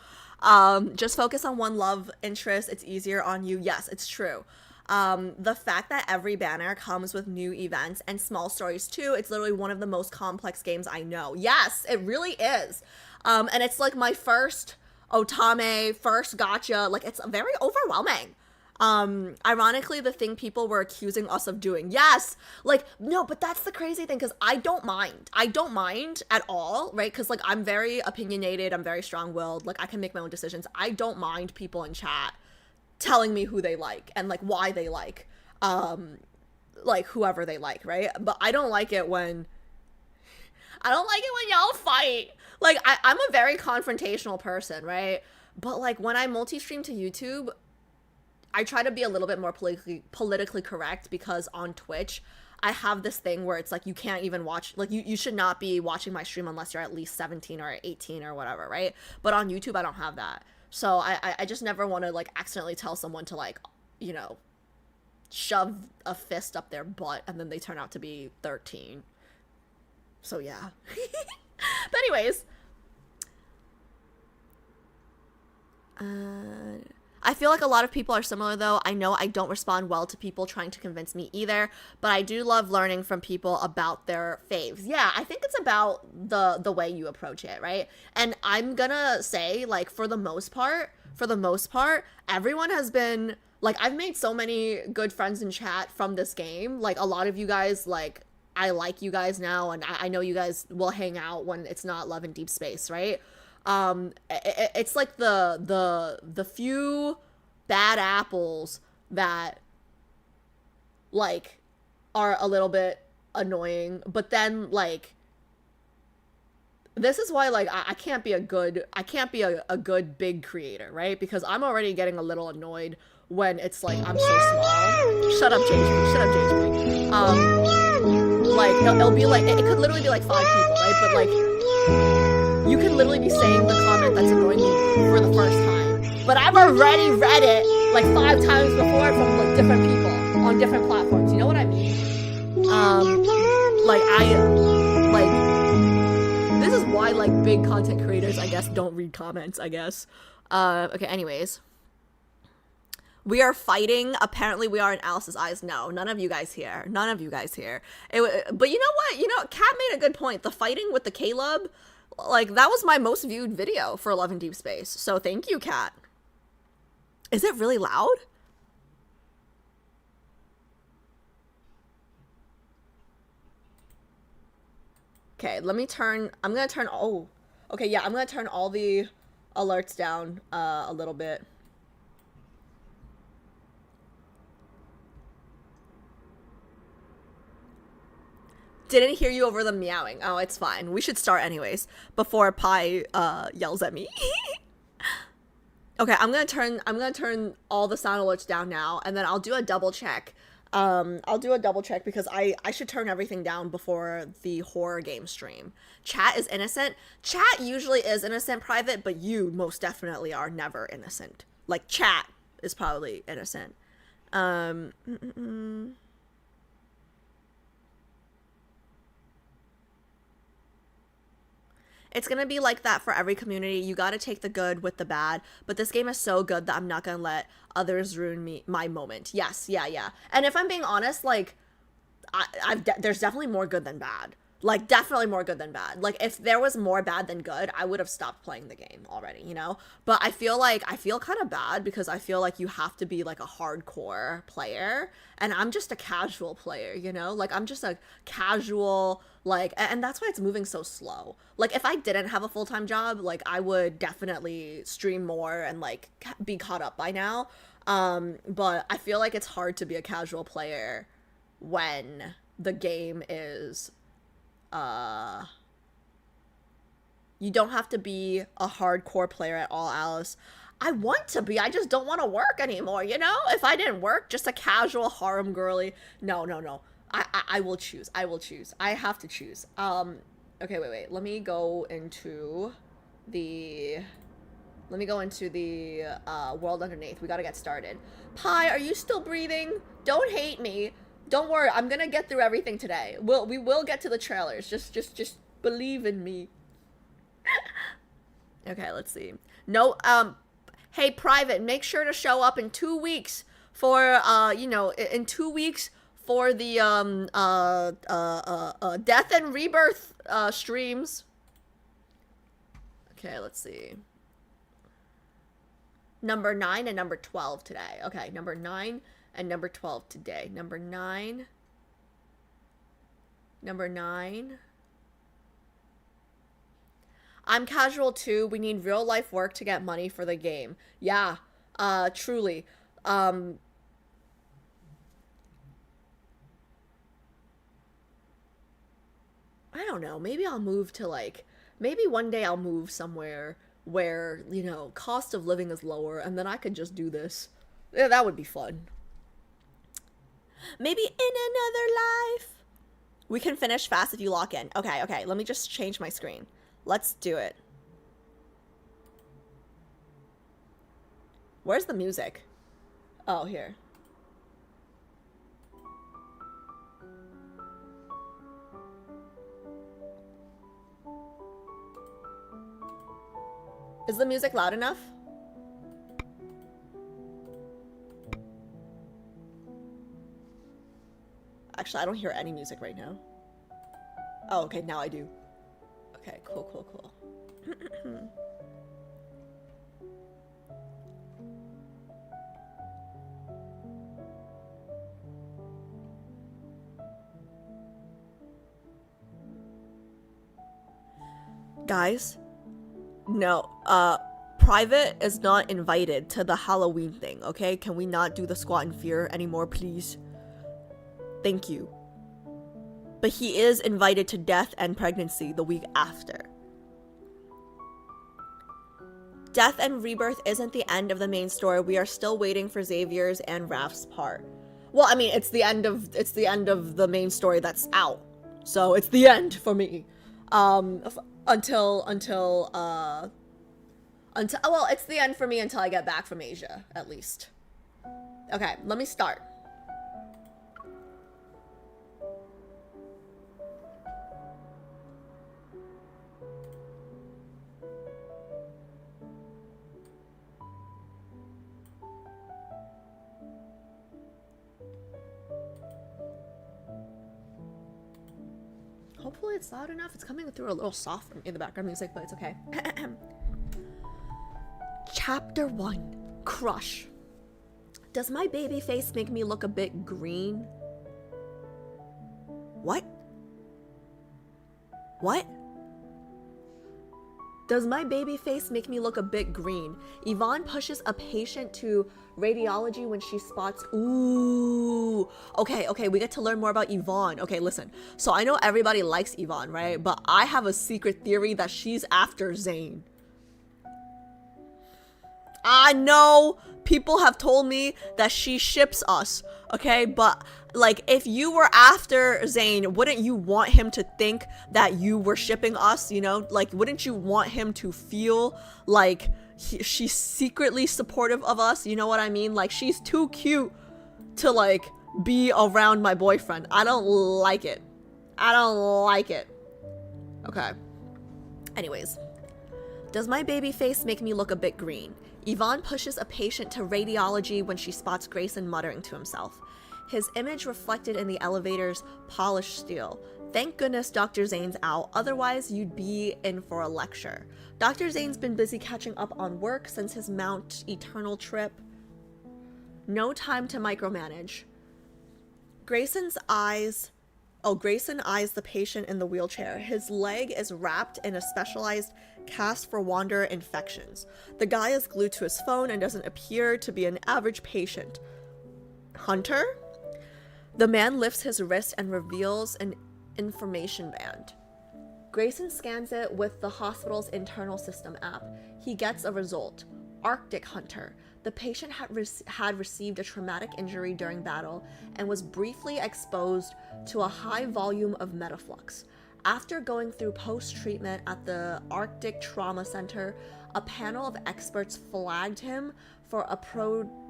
[SPEAKER 1] Just focus on one love interest. It's easier on you. Yes, it's true. The fact that every banner comes with new events and small stories too, it's literally one of the most complex games I know. Yes, it really is. And it's like my first Otame, first gacha, like it's very overwhelming. Ironically, the thing people were accusing us of doing. Yes, like, no, but that's the crazy thing, because I don't mind at all, right? Because like I'm very opinionated, I'm very strong-willed, like I can make my own decisions. I don't mind people in chat telling me who they like and like why they like whoever they like, right? But I don't like it when y'all fight. Like I'm a very confrontational person, right? But like when I multi-stream to YouTube, I try to be a little bit more politically correct, because on Twitch I have this thing where it's like you can't even watch, like you should not be watching my stream unless you're at least 17 or 18 or whatever, right? But on YouTube I don't have that. So I just never want to, like, accidentally tell someone to, like, you know, shove a fist up their butt and then they turn out to be 13. So, yeah. But anyways. I feel like a lot of people are similar, though. I know I don't respond well to people trying to convince me either, but I do love learning from people about their faves. Yeah, I think it's about the way you approach it, right? And I'm gonna say, like, for the most part, everyone has been, like, I've made so many good friends in chat from this game. Like, a lot of you guys, like, I like you guys now, and I know you guys will hang out when it's not Love and Deepspace, right? It's like the few bad apples that like are a little bit annoying, but then like this is why like I can't be a good big creator, right? Because I'm already getting a little annoyed when it's like I'm so small. Shut up, JHP. Like it'll be like it could literally be like 5 people, right? But like you can literally be saying the comment that's annoying me for the first time. But I've already read it like 5 times before from like different people on different platforms. You know what I mean? This is why, like, big content creators, I guess, don't read comments, I guess. Okay, anyways. We are fighting. Apparently, we are in Alice's eyes. No, none of you guys here. None of you guys here. But you know what? You know, Kat made a good point. The fighting with the Caleb, like, that was my most viewed video for Love and Deepspace. So thank you, Kat. Is it really loud? Okay, let me turn. I'm gonna turn. Oh, okay, yeah, I'm gonna turn all the alerts down a little bit. Didn't hear you over the meowing. Oh, it's fine. We should start anyways before Pi yells at me. Okay, I'm gonna turn all the sound alerts down now, and then I'll do a double check. I'll do a double check because I should turn everything down before the horror game stream. Chat is innocent. Chat usually is innocent private, but you most definitely are never innocent. Like, chat is probably innocent. It's gonna be like that for every community. You gotta take the good with the bad. But this game is so good that I'm not gonna let others ruin my moment. Yes, yeah. And if I'm being honest, like, there's definitely more good than bad. Like, definitely more good than bad. Like, if there was more bad than good, I would have stopped playing the game already, you know? But I feel kind of bad because I feel like you have to be, like, a hardcore player. And I'm just a casual player, you know? Like, I'm just a casual, like, and that's why it's moving so slow. Like, if I didn't have a full-time job, like, I would definitely stream more and, like, be caught up by now. But I feel like it's hard to be a casual player when the game is... you don't have to be a hardcore player at all, Alice. I want to be, I just don't want to work anymore, you know? If I didn't work, just a casual harem girly. No. I will choose. I have to choose. Okay, wait. Let me go into the world underneath. We gotta get started. Pi, are you still breathing? Don't hate me. Don't worry, I'm gonna get through everything today. We will get to the trailers. Just believe in me. Okay, let's see. No, hey, Private, make sure to show up in 2 weeks for, in 2 weeks for the, Death and Rebirth, streams. Okay, let's see. Number 9 and number 12 today. Okay, number 9 and number 12 today. Number 9. I'm casual too. We need real life work to get money for the game. Yeah, truly. I don't know. Maybe I'll move to, like, maybe one day I'll move somewhere where, you know, cost of living is lower and then I could just do this. Yeah, that would be fun. Maybe in another life. We can finish fast if you lock in. Okay. Let me just change my screen. Let's do it. Where's the music? Oh, here. Is the music loud enough? Actually, I don't hear any music right now. Oh, okay, now I do. Okay, cool. Guys, no, Private is not invited to the Halloween thing, okay? Can we not do the Squat in Fear anymore, please? Thank you. But he is invited to Death and Pregnancy the week after. Death and Rebirth isn't the end of the main story. We are still waiting for Xavier's and Raph's part. Well, I mean, it's the end of the main story that's out. So it's the end for me. Until well, it's the end for me until I get back from Asia, at least. Okay, let me start. Hopefully it's loud enough. It's coming through a little soft in the background music, but it's okay. Chapter 1. Crush. Does my baby face make me look a bit green? What? What? Does my baby face make me look a bit green? Yvonne pushes a patient to radiology when she spots... Ooh. Okay, we get to learn more about Yvonne. Okay, listen. So I know everybody likes Yvonne, right? But I have a secret theory that she's after Zayne. I know people have told me that she ships us, okay? But, like, if you were after Zayne, wouldn't you want him to think that you were shipping us, you know? Like, wouldn't you want him to feel like she's secretly supportive of us? You know what I mean? Like, she's too cute to, like, be around my boyfriend. I don't like it. I don't like it. Okay. Anyways. Does my baby face make me look a bit green? Yvonne pushes a patient to radiology when she spots Grayson muttering to himself. His image reflected in the elevator's polished steel. Thank goodness Dr. Zayne's out, otherwise you'd be in for a lecture. Dr. Zayne's been busy catching up on work since his Mount Eternal trip. No time to micromanage. Grayson eyes the patient in the wheelchair. His leg is wrapped in a specialized cast for wander infections. The guy is glued to his phone and doesn't appear to be an average patient. Hunter? The man lifts his wrist and reveals an information band. Grayson scans it with the hospital's internal system app. He gets a result. Arctic Hunter. The patient had received a traumatic injury during battle and was briefly exposed to a high volume of metaflux. After going through post-treatment at the Arctic Trauma Center, a panel of experts flagged him for a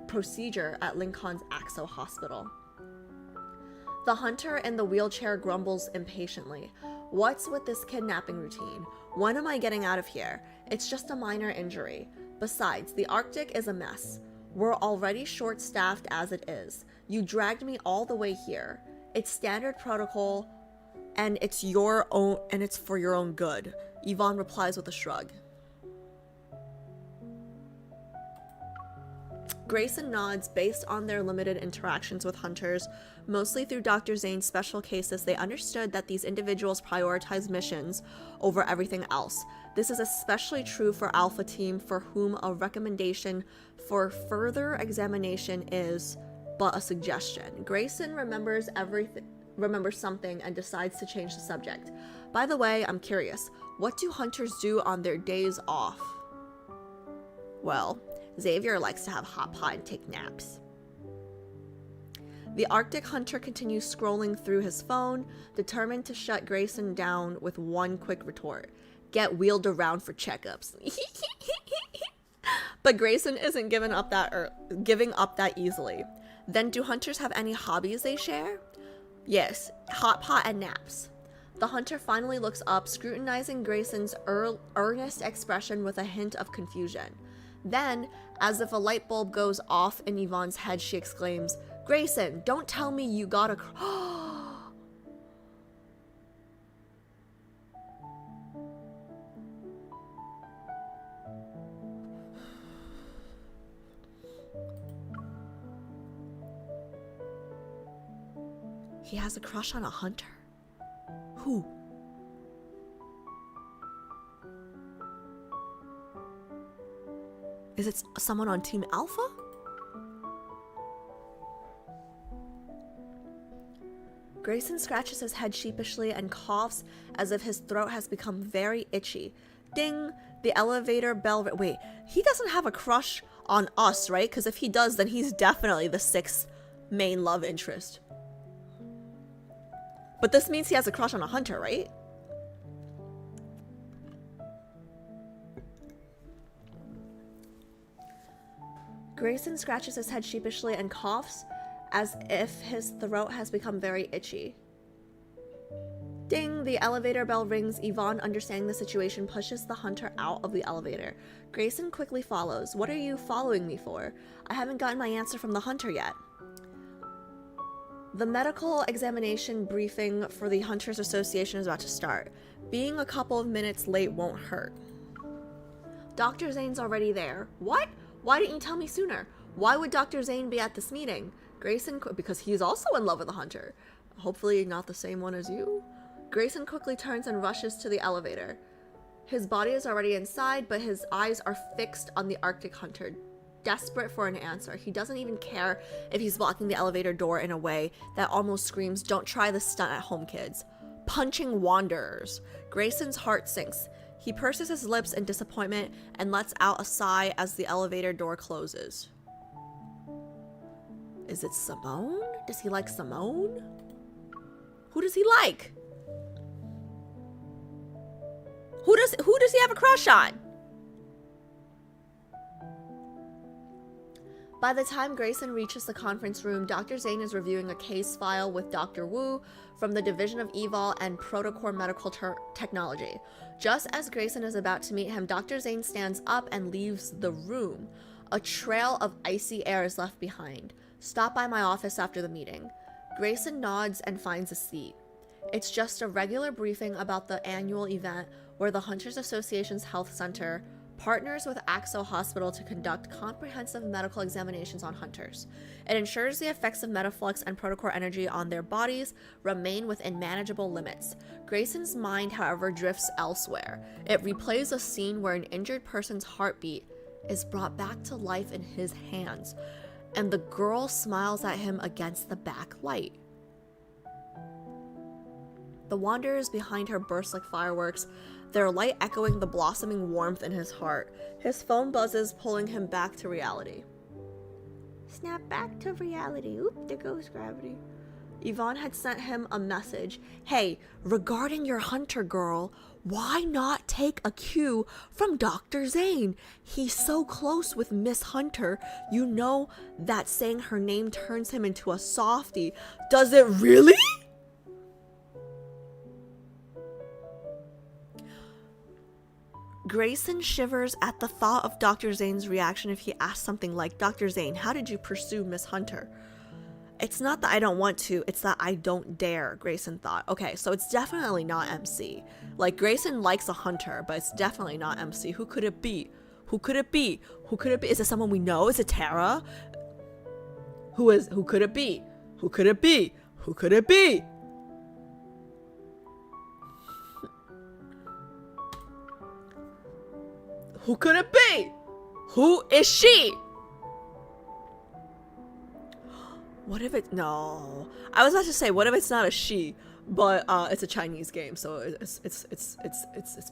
[SPEAKER 1] procedure at Lincoln's Axo Hospital. The hunter in the wheelchair grumbles impatiently. What's with this kidnapping routine? When am I getting out of here? It's just a minor injury. Besides, the Arctic is a mess. We're already short-staffed as it is. You dragged me all the way here. It's standard protocol, and it's for your own good. Yvonne replies with a shrug. Grayson nods. Based on their limited interactions with hunters, mostly through Dr. Zayne's special cases, they understood that these individuals prioritize missions over everything else. This is especially true for Alpha Team, for whom a recommendation for further examination is but a suggestion. Grayson remembers something and decides to change the subject. By the way, I'm curious, what do hunters do on their days off? Well, Xavier likes to have hot pot and take naps. The Arctic hunter continues scrolling through his phone, determined to shut Grayson down with one quick retort. Get wheeled around for checkups. But Grayson isn't giving up that easily. Then do hunters have any hobbies they share? Yes, hot pot and naps. The hunter finally looks up, scrutinizing Grayson's earnest expression with a hint of confusion. Then, as if a light bulb goes off in Yvonne's head, she exclaims, Grayson, don't tell me you got a... He has a crush on a hunter. Who? Is it someone on Team Alpha? Grayson scratches his head sheepishly and coughs as if his throat has become very itchy. Ding! The elevator bell... Wait, he doesn't have a crush on us, right? Because if he does, then he's definitely the sixth main love interest. But this means he has a crush on a hunter, right? Grayson scratches his head sheepishly and coughs as if his throat has become very itchy. Ding! The elevator bell rings. Yvonne, understanding the situation, pushes the hunter out of the elevator. Grayson quickly follows. What are you following me for? I haven't gotten my answer from the hunter yet. The medical examination briefing for the Hunters Association is about to start. Being a couple of minutes late won't hurt. Dr. Zayne's already there. What? Why didn't you tell me sooner? Why would Dr. Zayne be at this meeting? Grayson, because he's also in love with a hunter. Hopefully not the same one as you. Grayson quickly turns and rushes to the elevator. His body is already inside, but his eyes are fixed on the Arctic hunter, desperate for an answer. He doesn't even care if he's blocking the elevator door in a way that almost screams, "Don't try this stunt at home, kids." Punching wanderers. Grayson's heart sinks. He purses his lips in disappointment and lets out a sigh as the elevator door closes. Is it Simone? Does he like Simone? Who does he like? Who does he have a crush on? By the time Grayson reaches the conference room, Dr. Zayne is reviewing a case file with Dr. Wu from the Division of Evol and Protocore Medical Technology. Just as Grayson is about to meet him, Dr. Zayne stands up and leaves the room. A trail of icy air is left behind. Stop by my office after the meeting. Grayson nods and finds a seat. It's just a regular briefing about the annual event where the Hunters Association's Health Center partners with Axo Hospital to conduct comprehensive medical examinations on hunters. It ensures the effects of Metaflux and Protocore energy on their bodies remain within manageable limits. Grayson's mind, however, drifts elsewhere. It replays a scene where an injured person's heartbeat is brought back to life in his hands, and the girl smiles at him against the backlight. The wanderers behind her burst like fireworks, their light echoing the blossoming warmth in his heart. His phone buzzes, pulling him back to reality. Snap back to reality. Oop, there goes gravity. Yvonne had sent him a message. Hey, regarding your hunter girl, why not take a cue from Dr. Zayne? He's so close with Miss Hunter. You know that saying her name turns him into a softie. Does it really? Grayson shivers at the thought of Dr. Zayne's reaction if he asked something like, "Dr. Zayne, how did you pursue Miss Hunter?" It's not that I don't want to, it's that I don't dare, Grayson thought. Okay, so it's definitely not MC. Like, Grayson likes a hunter, but it's definitely not MC. Who could it be? Who could it be? Who could it be? Is it someone we know? Is it Tara? Who could it be? Who could it be? Who could it be? Who could it be? Who is she? What if it? No, I was about to say, what if it's not a she, but it's a Chinese game, so it's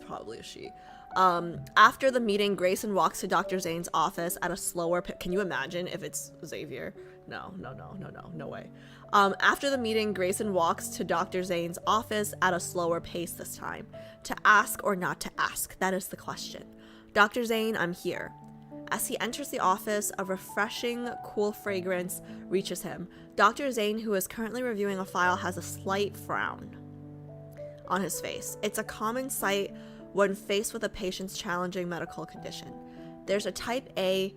[SPEAKER 1] probably a she. After the meeting, Grayson walks to Dr. Zayne's office at a slower pace. Can you imagine if it's Xavier? No way. After the meeting, Grayson walks to Dr. Zayne's office at a slower pace this time. To ask or not to ask, that is the question. Dr. Zayne, I'm here. As he enters the office, a refreshing, cool fragrance reaches him. Dr. Zayne, who is currently reviewing a file, has a slight frown on his face. It's a common sight when faced with a patient's challenging medical condition. There's a type A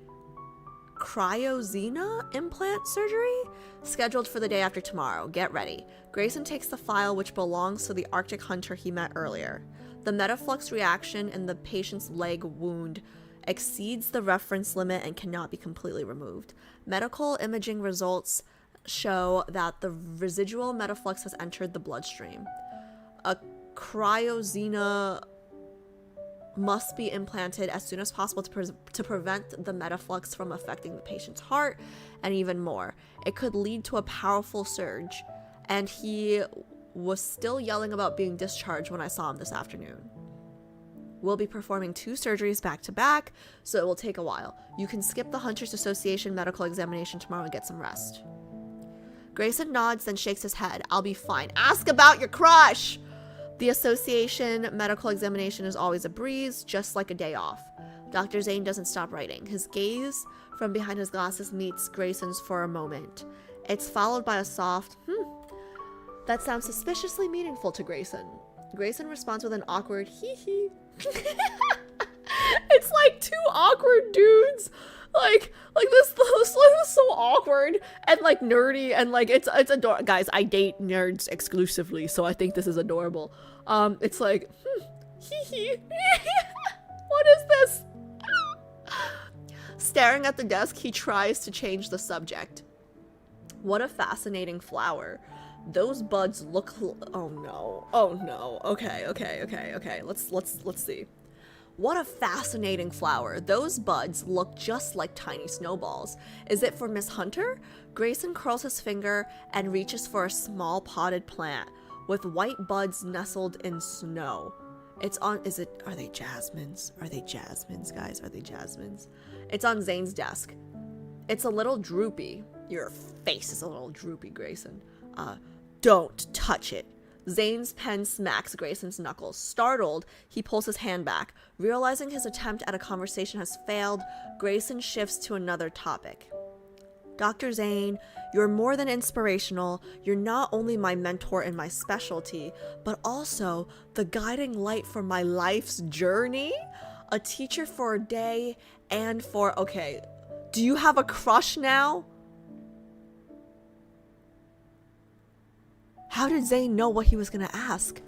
[SPEAKER 1] cryosina implant surgery scheduled for the day after tomorrow. Get ready. Grayson takes the file, which belongs to the Arctic hunter he met earlier. The metaflux reaction in the patient's leg wound exceeds the reference limit and cannot be completely removed. Medical imaging results show that the residual metaflux has entered the bloodstream. A cryosina must be implanted as soon as possible to prevent the metaflux from affecting the patient's heart and even more. It could lead to a powerful surge, and he was still yelling about being discharged when I saw him this afternoon. We'll be performing 2 surgeries back to back, so it will take a while. You can skip the Hunters Association medical examination tomorrow and get some rest. Grayson nods, then shakes his head. I'll be fine. Ask about your crush! The association medical examination is always a breeze, just like a day off. Dr. Zayne doesn't stop writing. His gaze from behind his glasses meets Grayson's for a moment. It's followed by a soft, That sounds suspiciously meaningful to Grayson. Grayson responds with an awkward hee-hee. It's like 2 awkward dudes, Like this is so awkward and like nerdy and like it's adorable. Guys, I date nerds exclusively, so I think this is adorable. It's like, hee hee. What is this? Staring at the desk, he tries to change the subject. What a fascinating flower. Those buds look. Oh no. Oh no. Okay. Let's see. What a fascinating flower. Those buds look just like tiny snowballs. Is it for Miss Hunter? Grayson curls his finger and reaches for a small potted plant with white buds nestled in snow. It's on. Are they jasmines? Are they jasmines, guys? Are they jasmines? It's on Zayne's desk. It's a little droopy. Your face is a little droopy, Grayson. Don't touch it. Zayne's pen smacks Grayson's knuckles. Startled, he pulls his hand back. Realizing his attempt at a conversation has failed, Grayson shifts to another topic. Dr. Zayne, you're more than inspirational. You're not only my mentor in my specialty, but also the guiding light for my life's journey. A teacher for a day and for... Okay, do you have a crush now? How did Zayne know what he was gonna ask?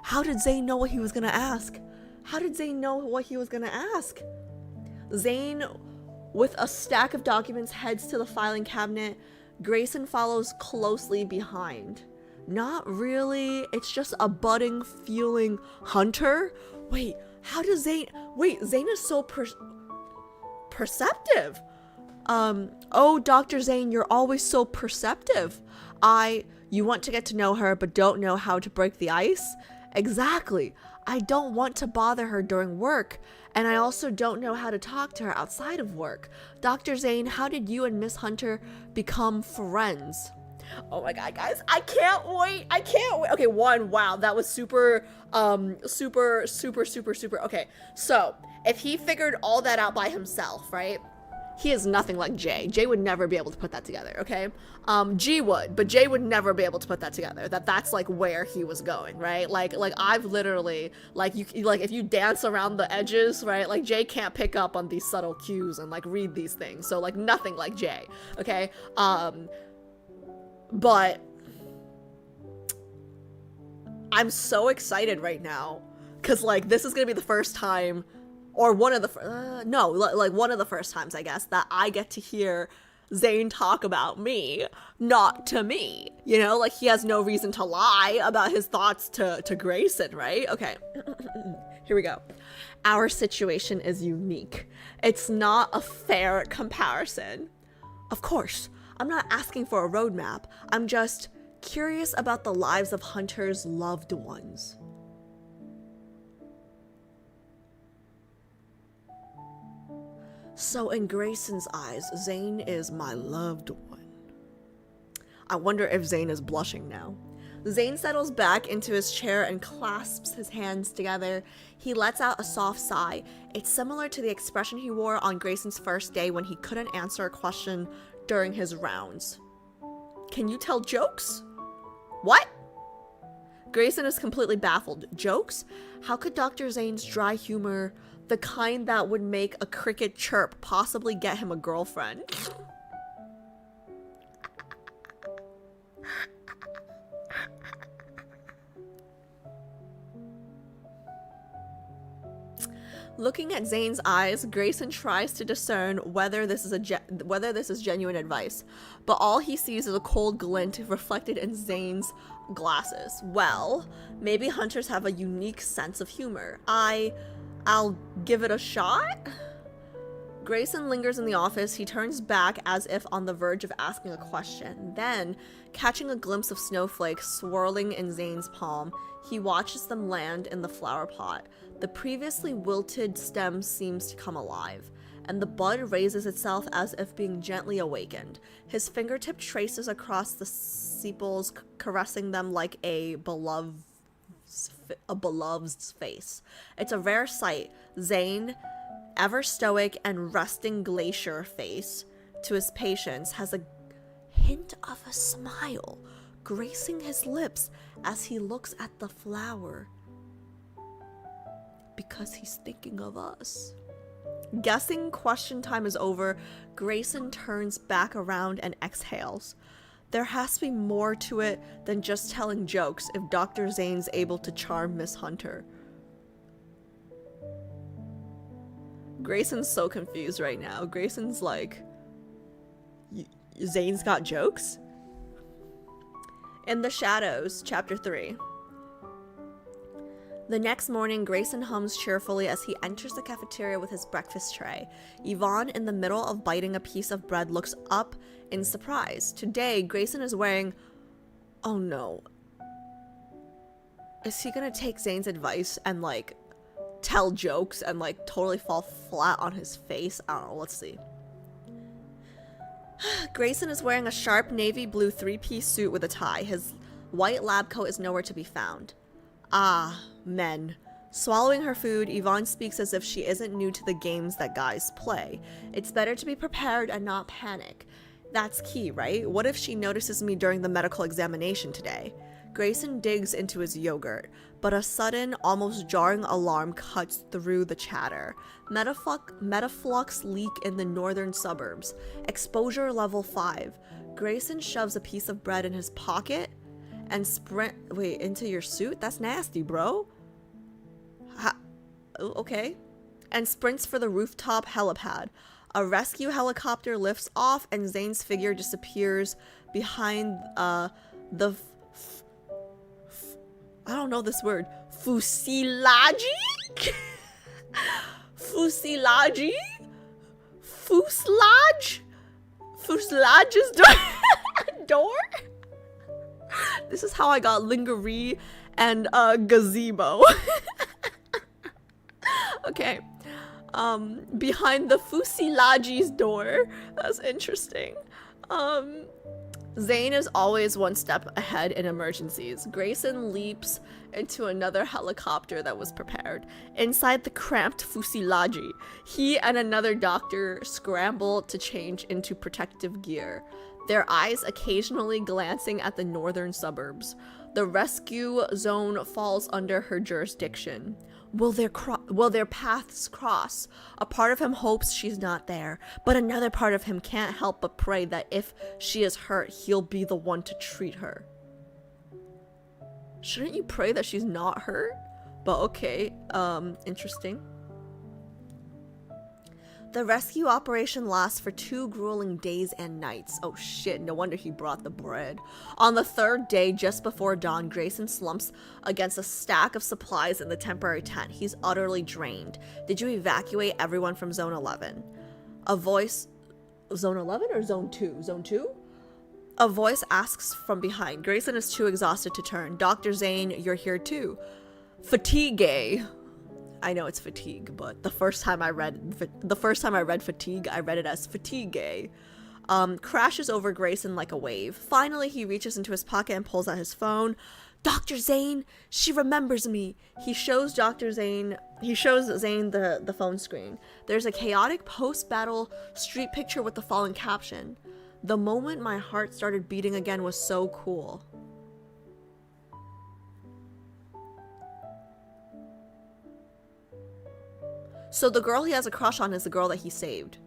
[SPEAKER 1] How did Zayne know what he was gonna ask? How did Zayne know what he was gonna ask? Zayne, with a stack of documents, heads to the filing cabinet. Grayson follows closely behind. Not really. It's just a budding, feeling hunter. Wait, how does Zayne... Wait, Zayne is so perceptive. Oh, Dr. Zayne, you're always so perceptive. You want to get to know her, but don't know how to break the ice? Exactly. I don't want to bother her during work, and I also don't know how to talk to her outside of work. Dr. Zayne, how did you and Miss Hunter become friends? Oh my god, guys, I can't wait. Okay, wow, that was super. Okay, so if he figured all that out by himself, right? He is nothing like Jay. Jay would never be able to put that together, okay? G would, but Jay would never be able to put that together. That's like where he was going, right? Like I've literally, like if you dance around the edges, right? Like Jay can't pick up on these subtle cues and like read these things. So like nothing like Jay, okay? But I'm so excited right now because like this is gonna be the first time, or one of the one of the first times, I guess, that I get to hear Zayne talk about me, not to me. You know, like he has no reason to lie about his thoughts to Grayson, right? Okay, here we go. Our situation is unique. It's not a fair comparison. Of course, I'm not asking for a roadmap. I'm just curious about the lives of Hunter's loved ones. So in Grayson's eyes, Zayne is my loved one. I wonder if Zayne is blushing now. Zayne settles back into his chair and clasps his hands together. He lets out a soft sigh. It's similar to the expression he wore on Grayson's first day when he couldn't answer a question during his rounds. Can you tell jokes? What? Grayson is completely baffled. Jokes? How could Dr. Zayne's dry humor, the kind that would make a cricket chirp, possibly get him a girlfriend? Looking at Zayne's eyes, Grayson tries to discern whether this is genuine advice, but all he sees is a cold glint reflected in Zayne's glasses. Well, maybe hunters have a unique sense of humor. I'll give it a shot? Grayson lingers in the office. He turns back as if on the verge of asking a question. Then, catching a glimpse of snowflakes swirling in Zayne's palm, he watches them land in the flower pot. The previously wilted stem seems to come alive, and the bud raises itself as if being gently awakened. His fingertip traces across the sepals, caressing them like a beloved's face. It's a rare sight. Zayne, ever stoic and resting glacier face to his patients, has a hint of a smile gracing his lips as he looks at the flower. Because he's thinking of us. Guessing question time is over, Grayson turns back around and exhales. There has to be more to it than just telling jokes if Dr. Zayne's able to charm Miss Hunter. Grayson's so confused right now. Grayson's like, Zayne's got jokes? In the Shadows, Chapter 3. The next morning, Grayson hums cheerfully as he enters the cafeteria with his breakfast tray. Yvonne, in the middle of biting a piece of bread, looks up in surprise. Today, Grayson is wearing... Oh no. Is he gonna take Zayne's advice and, like, tell jokes and, like, totally fall flat on his face? I don't know, let's see. Grayson is wearing a sharp navy blue three-piece suit with a tie. His white lab coat is nowhere to be found. Ah, men. Swallowing her food, Yvonne speaks as if she isn't new to the games that guys play. It's better to be prepared and not panic. That's key, right? What if she notices me during the medical examination today? Grayson digs into his yogurt, but a sudden, almost jarring alarm cuts through the chatter. Metaflux leak in the northern suburbs. Exposure level 5. Grayson shoves a piece of bread in his pocket and into your suit? That's nasty, bro. Okay. And sprints for the rooftop helipad. A rescue helicopter lifts off and Zayne's figure disappears behind I don't know this word. Fusilage? Fusilage? Fuselage? Fuselage's door? This is how I got lingerie and gazebo. Okay. Behind the Fusilage's door. That's interesting. Zayne is always one step ahead in emergencies. Grayson leaps into another helicopter that was prepared. Inside the cramped fusilage, he and another doctor scramble to change into protective gear, their eyes occasionally glancing at the northern suburbs. The rescue zone falls under her jurisdiction. Will their paths cross? A part of him hopes she's not there, but another part of him can't help but pray that if she is hurt, he'll be the one to treat her. Shouldn't you pray that she's not hurt? But okay, interesting. The rescue operation lasts for 2 grueling days and nights. Oh shit, no wonder he brought the bread. On the 3rd day, just before dawn, Grayson slumps against a stack of supplies in the temporary tent. He's utterly drained. Did you evacuate everyone from Zone 11? A voice... Zone 11 or Zone 2? Zone 2? A voice asks from behind. Grayson is too exhausted to turn. Dr. Zayne, you're here too. Fatigue. I know it's fatigue, but the first time I read fatigue, I read it as fatigue. Crashes over Grayson like a wave. Finally, he reaches into his pocket and pulls out his phone. Dr. Zayne, she remembers me. He shows Zayne the phone screen. There's a chaotic post-battle street picture with the following caption. The moment my heart started beating again was so cool. So the girl he has a crush on is the girl that he saved.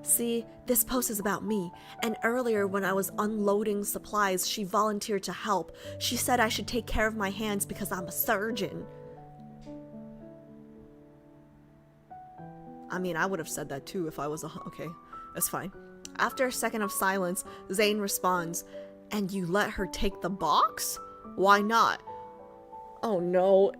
[SPEAKER 1] See, this post is about me, and earlier when I was unloading supplies, she volunteered to help. She said I should take care of my hands because I'm a surgeon. I mean, I would have said that too if I was okay, that's fine. After a second of silence, Zayne responds, and you let her take the box? Why not? Oh no.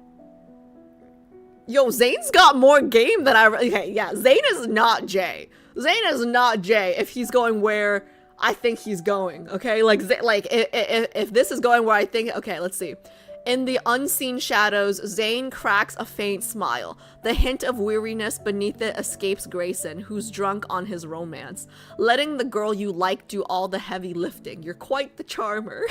[SPEAKER 1] Yo, Zayne's got more game than okay, yeah, Zayne is not Jay. Zayne is not Jay if he's going where I think he's going, okay? If this is going where I think, okay, let's see. In the unseen shadows, Zayne cracks a faint smile. The hint of weariness beneath it escapes Grayson, who's drunk on his romance. Letting the girl you like do all the heavy lifting. You're quite the charmer.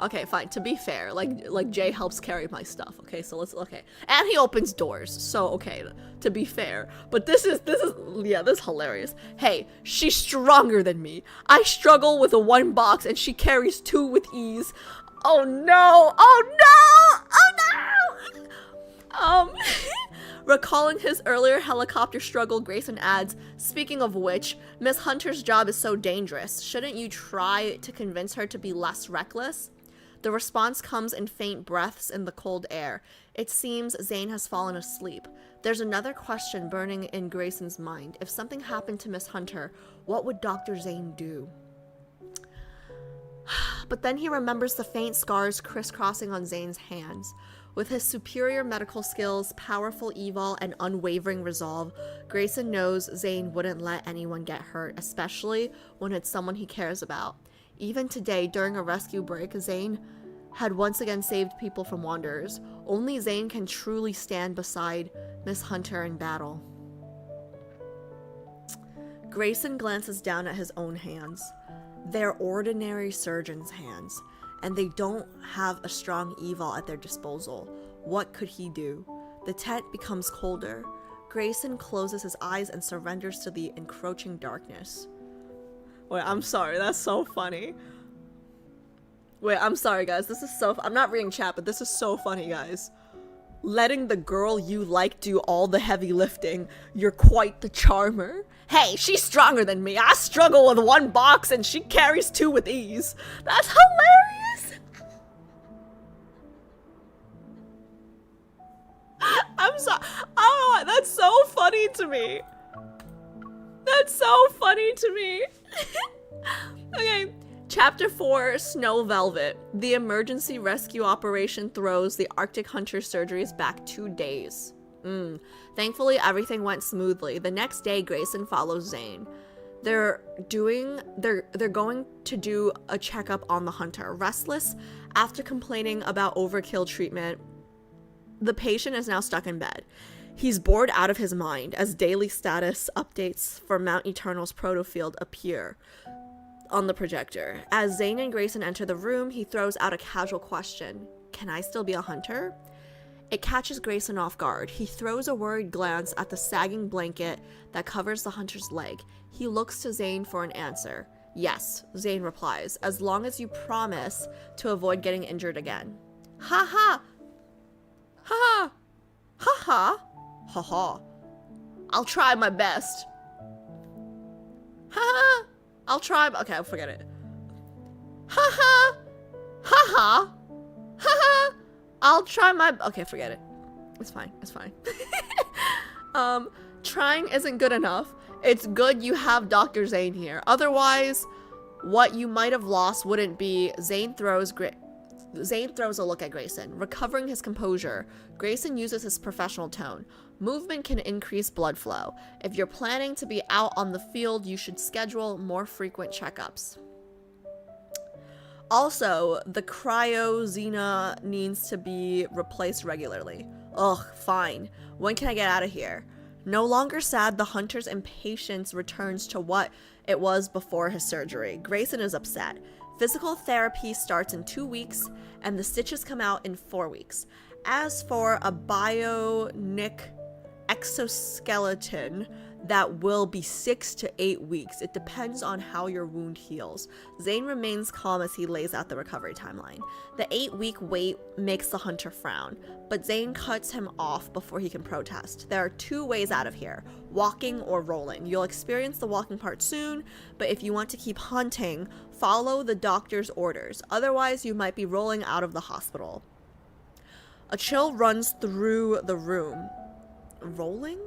[SPEAKER 1] Okay, fine. To be fair, like Jay helps carry my stuff. Okay, so okay. And he opens doors. So okay, to be fair. But this is hilarious. Hey, she's stronger than me. I struggle with 1 box and she carries 2 with ease. Oh no! Oh Recalling his earlier helicopter struggle, Grayson adds, "Speaking of which, Miss Hunter's job is so dangerous. Shouldn't you try to convince her to be less reckless?" The response comes in faint breaths in the cold air. It seems Zayne has fallen asleep. There's another question burning in Grayson's mind. If something happened to Miss Hunter, what would Dr. Zayne do? But then he remembers the faint scars crisscrossing on Zayne's hands. With his superior medical skills, powerful evil, and unwavering resolve, Grayson knows Zayne wouldn't let anyone get hurt, especially when it's someone he cares about. Even today, during a rescue break, Zayne had once again saved people from wanderers. Only Zayne can truly stand beside Miss Hunter in battle. Grayson glances down at his own hands. They're ordinary surgeon's hands, and they don't have a strong evil at their disposal. What could he do? The tent becomes colder. Grayson closes his eyes and surrenders to the encroaching darkness. Wait, I'm sorry, that's so funny. Wait, I'm sorry, guys, this is so... I'm not reading chat, but this is so funny, guys. Letting the girl you like do all the heavy lifting. You're quite the charmer. Hey, she's stronger than me. I struggle with one box and she carries two with ease. That's hilarious. I'm sorry. I don't know. That's so funny to me. That's so funny to me. Okay. Chapter 4, Snow Velvet. The emergency rescue operation throws the Arctic Hunter surgeries back 2 days. Thankfully, everything went smoothly. The next day, Grayson follows Zayne. They're going to do a checkup on the hunter. Restless after complaining about overkill treatment, the patient is now stuck in bed. He's bored out of his mind as daily status updates for Mount Eternal's protofield appear on the projector. As Zayne and Grayson enter the room, he throws out a casual question. Can I still be a hunter? It catches Grayson off guard. He throws a worried glance at the sagging blanket that covers the hunter's leg. He looks to Zayne for an answer. Yes, Zayne replies, as long as you promise to avoid getting injured again. Ha ha! Ha ha! Ha ha! Ha ha! I'll try my best. Ha ha! I'll try. Okay, I'll forget it. Ha ha! Ha ha! Ha ha! I'll try my. Okay, forget it. It's fine. It's fine. Trying isn't good enough. It's good you have Dr. Zayne here. Otherwise, what you might have lost wouldn't be. Zayne throws a look at Grayson. Recovering his composure, Grayson uses his professional tone. Movement can increase blood flow. If you're planning to be out on the field, you should schedule more frequent checkups. Also, the cryozena needs to be replaced regularly. Ugh, fine. When can I get out of here? No longer sad, the hunter's impatience returns to what it was before his surgery. Grayson is upset. Physical therapy starts in 2 weeks, and the stitches come out in 4 weeks. As for a bionic exoskeleton, that will be 6 to 8 weeks. It depends on how your wound heals. Zayne remains calm as he lays out the recovery timeline. The 8-week wait makes the hunter frown, but Zayne cuts him off before he can protest. There are 2 ways out of here, walking or rolling. You'll experience the walking part soon, but if you want to keep hunting, follow the doctor's orders. Otherwise, you might be rolling out of the hospital. A chill runs through the room. Rolling?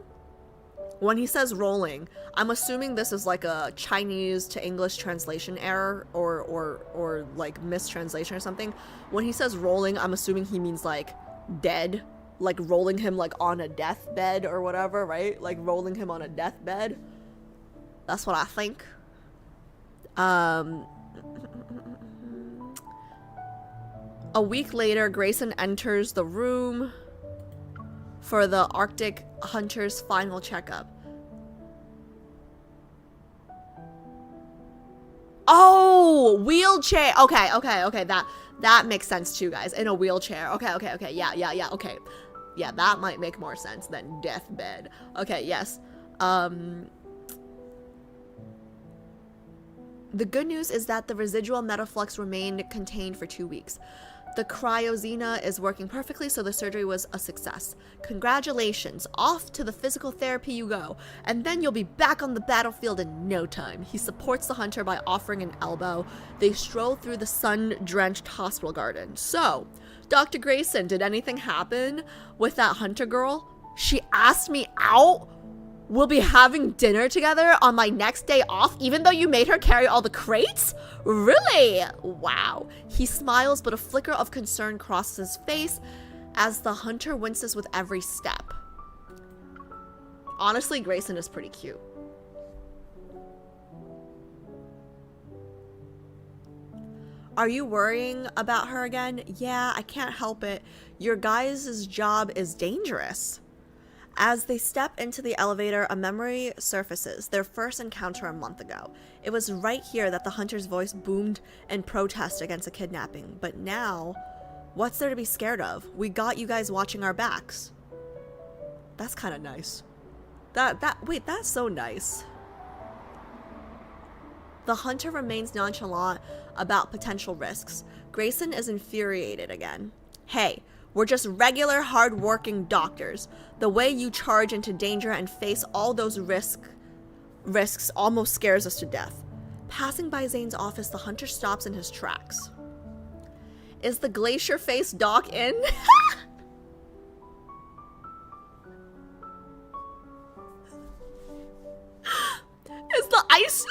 [SPEAKER 1] When he says rolling, I'm assuming this is like a Chinese to English translation error or like mistranslation or something. When he says rolling, I'm assuming he means like dead, like rolling him like on a deathbed or whatever, right? Like rolling him on a deathbed. That's what I think. A week later, Grayson enters the room for the Arctic Hunter's final checkup. Oh, wheelchair. Okay. That makes sense too, guys. In a wheelchair. Okay. Yeah. Okay. Yeah, that might make more sense than deathbed. Okay, yes. The good news is that the residual metaflux remained contained for 2 weeks. The cryozena is working perfectly, so the surgery was a success. Congratulations, off to the physical therapy you go, and then you'll be back on the battlefield in no time. He supports the hunter by offering an elbow. They stroll through the sun-drenched hospital garden. So, Dr. Grayson, did anything happen with that hunter girl? She asked me out? We'll be having dinner together on my next day off, even though you made her carry all the crates? Really? Wow. He smiles, but a flicker of concern crosses his face as the hunter winces with every step. Honestly, Grayson is pretty cute. Are you worrying about her again? Yeah, I can't help it. Your guys' job is dangerous. As they step into the elevator, a memory surfaces, their first encounter a month ago. It was right here that the hunter's voice boomed in protest against a kidnapping. But now, what's there to be scared of? We got you guys watching our backs. That's kind of nice. Wait, that's so nice. The hunter remains nonchalant about potential risks. Grayson is infuriated again. Hey, we're just regular, hard-working doctors. The way you charge into danger and face all those risks almost scares us to death. Passing by Zayne's office, the hunter stops in his tracks. Is the glacier-faced doc in? Is the ice...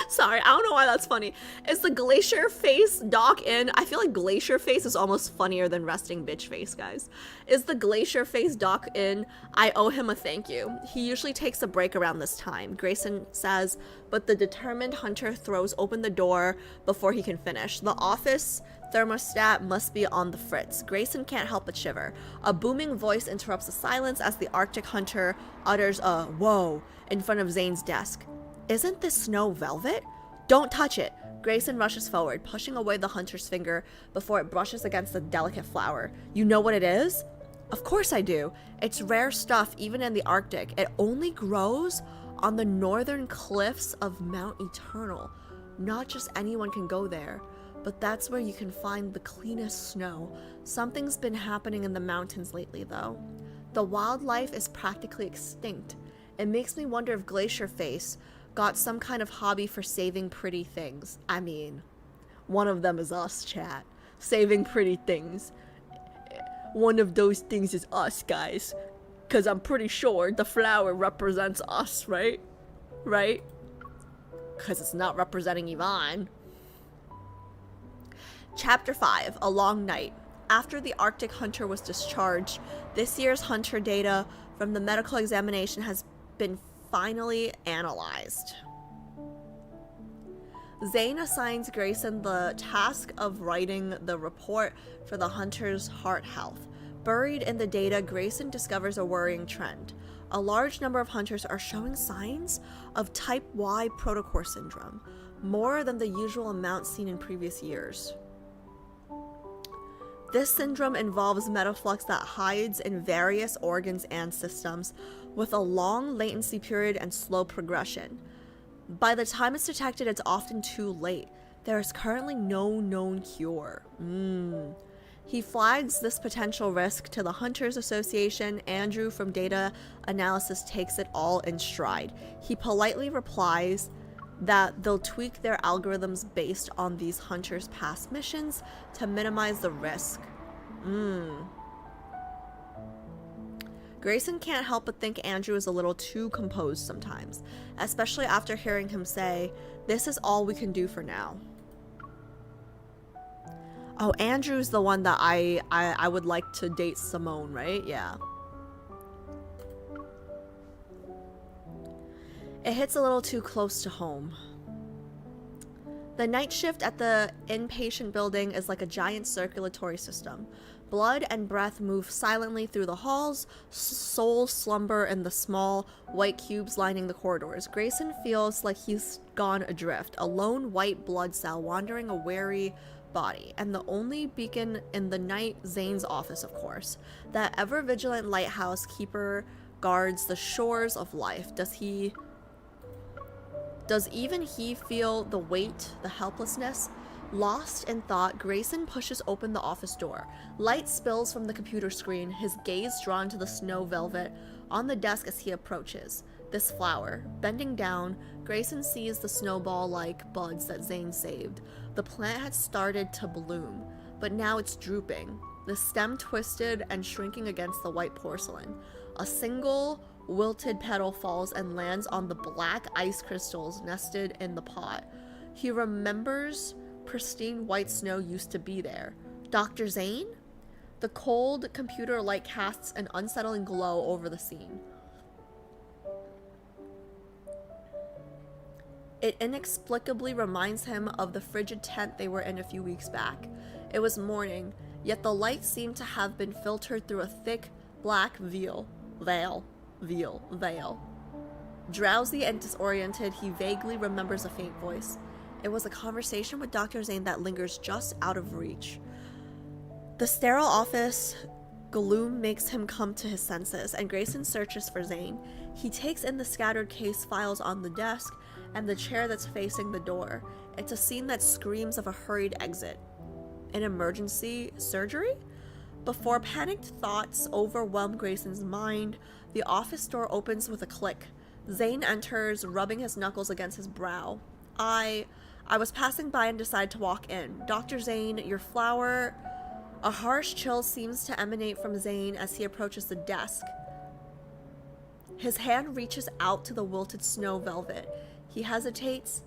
[SPEAKER 1] Sorry, I don't know why that's funny. Is the glacier face doc in? I feel like glacier face is almost funnier than resting bitch face, guys. Is the glacier face doc in? I owe him a thank you. He usually takes a break around this time, Grayson says, but the determined hunter throws open the door before he can finish. The office thermostat must be on the fritz. Grayson can't help but shiver. A booming voice interrupts the silence as the Arctic hunter utters a whoa in front of Zayne's desk. Isn't this snow velvet? Don't touch it. Grayson rushes forward, pushing away the hunter's finger before it brushes against the delicate flower. You know what it is? Of course I do. It's rare stuff even in the Arctic. It only grows on the northern cliffs of Mount Eternal. Not just anyone can go there, but that's where you can find the cleanest snow. Something's been happening in the mountains lately though. The wildlife is practically extinct. It makes me wonder if Glacier Face got some kind of hobby for saving pretty things. I mean, one of them is us, chat. Saving pretty things. One of those things is us, guys. Because I'm pretty sure the flower represents us, right? Right? Because it's not representing Yvonne. Chapter 5, A Long Night. After the Arctic hunter was discharged, this year's hunter data from the medical examination has been finally analyzed. Zayne assigns Grayson the task of writing the report for the hunter's heart health. Buried in the data, Grayson discovers a worrying trend. A large number of hunters are showing signs of type Y protocore syndrome, more than the usual amount seen in previous years. This syndrome involves metaflux that hides in various organs and systems, with a long latency period and slow progression. By the time it's detected, it's often too late. There is currently no known cure. He flags this potential risk to the Hunters Association. Andrew from Data Analysis takes it all in stride. He politely replies that they'll tweak their algorithms based on these hunters' past missions to minimize the risk. Grayson can't help but think Andrew is a little too composed sometimes, especially after hearing him say, "This is all we can do for now." Oh, Andrew's the one that I would like to date Simone, right? Yeah. It hits a little too close to home. The night shift at the inpatient building is like a giant circulatory system. Blood and breath move silently through the halls, souls slumber in the small, white cubes lining the corridors. Grayson feels like he's gone adrift, a lone white blood cell wandering a weary body, and the only beacon in the night, Zayne's office, of course. That ever-vigilant lighthouse keeper guards the shores of life. Does even he feel the weight, the helplessness? Lost in thought, Grayson pushes open the office door. Light spills from the computer screen, his gaze drawn to the snow velvet on the desk as he approaches. This flower. Bending down, Grayson sees the snowball-like buds that Zayne saved. The plant had started to bloom, but now it's drooping, the stem twisted and shrinking against the white porcelain. A single wilted petal falls and lands on the black ice crystals nested in the pot. He remembers pristine white snow used to be there. Dr. Zayne? The cold computer light casts an unsettling glow over the scene. It inexplicably reminds him of the frigid tent they were in a few weeks back. It was morning, yet the light seemed to have been filtered through a thick, black veil. Drowsy and disoriented, he vaguely remembers a faint voice. It was a conversation with Dr. Zayne that lingers just out of reach. The sterile office gloom makes him come to his senses, and Grayson searches for Zayne. He takes in the scattered case files on the desk and the chair that's facing the door. It's a scene that screams of a hurried exit. An emergency surgery? Before panicked thoughts overwhelm Grayson's mind, the office door opens with a click. Zayne enters, rubbing his knuckles against his brow. I was passing by and decided to walk in. Dr. Zayne, your flower... A harsh chill seems to emanate from Zayne as he approaches the desk. His hand reaches out to the wilted snow velvet. He hesitates.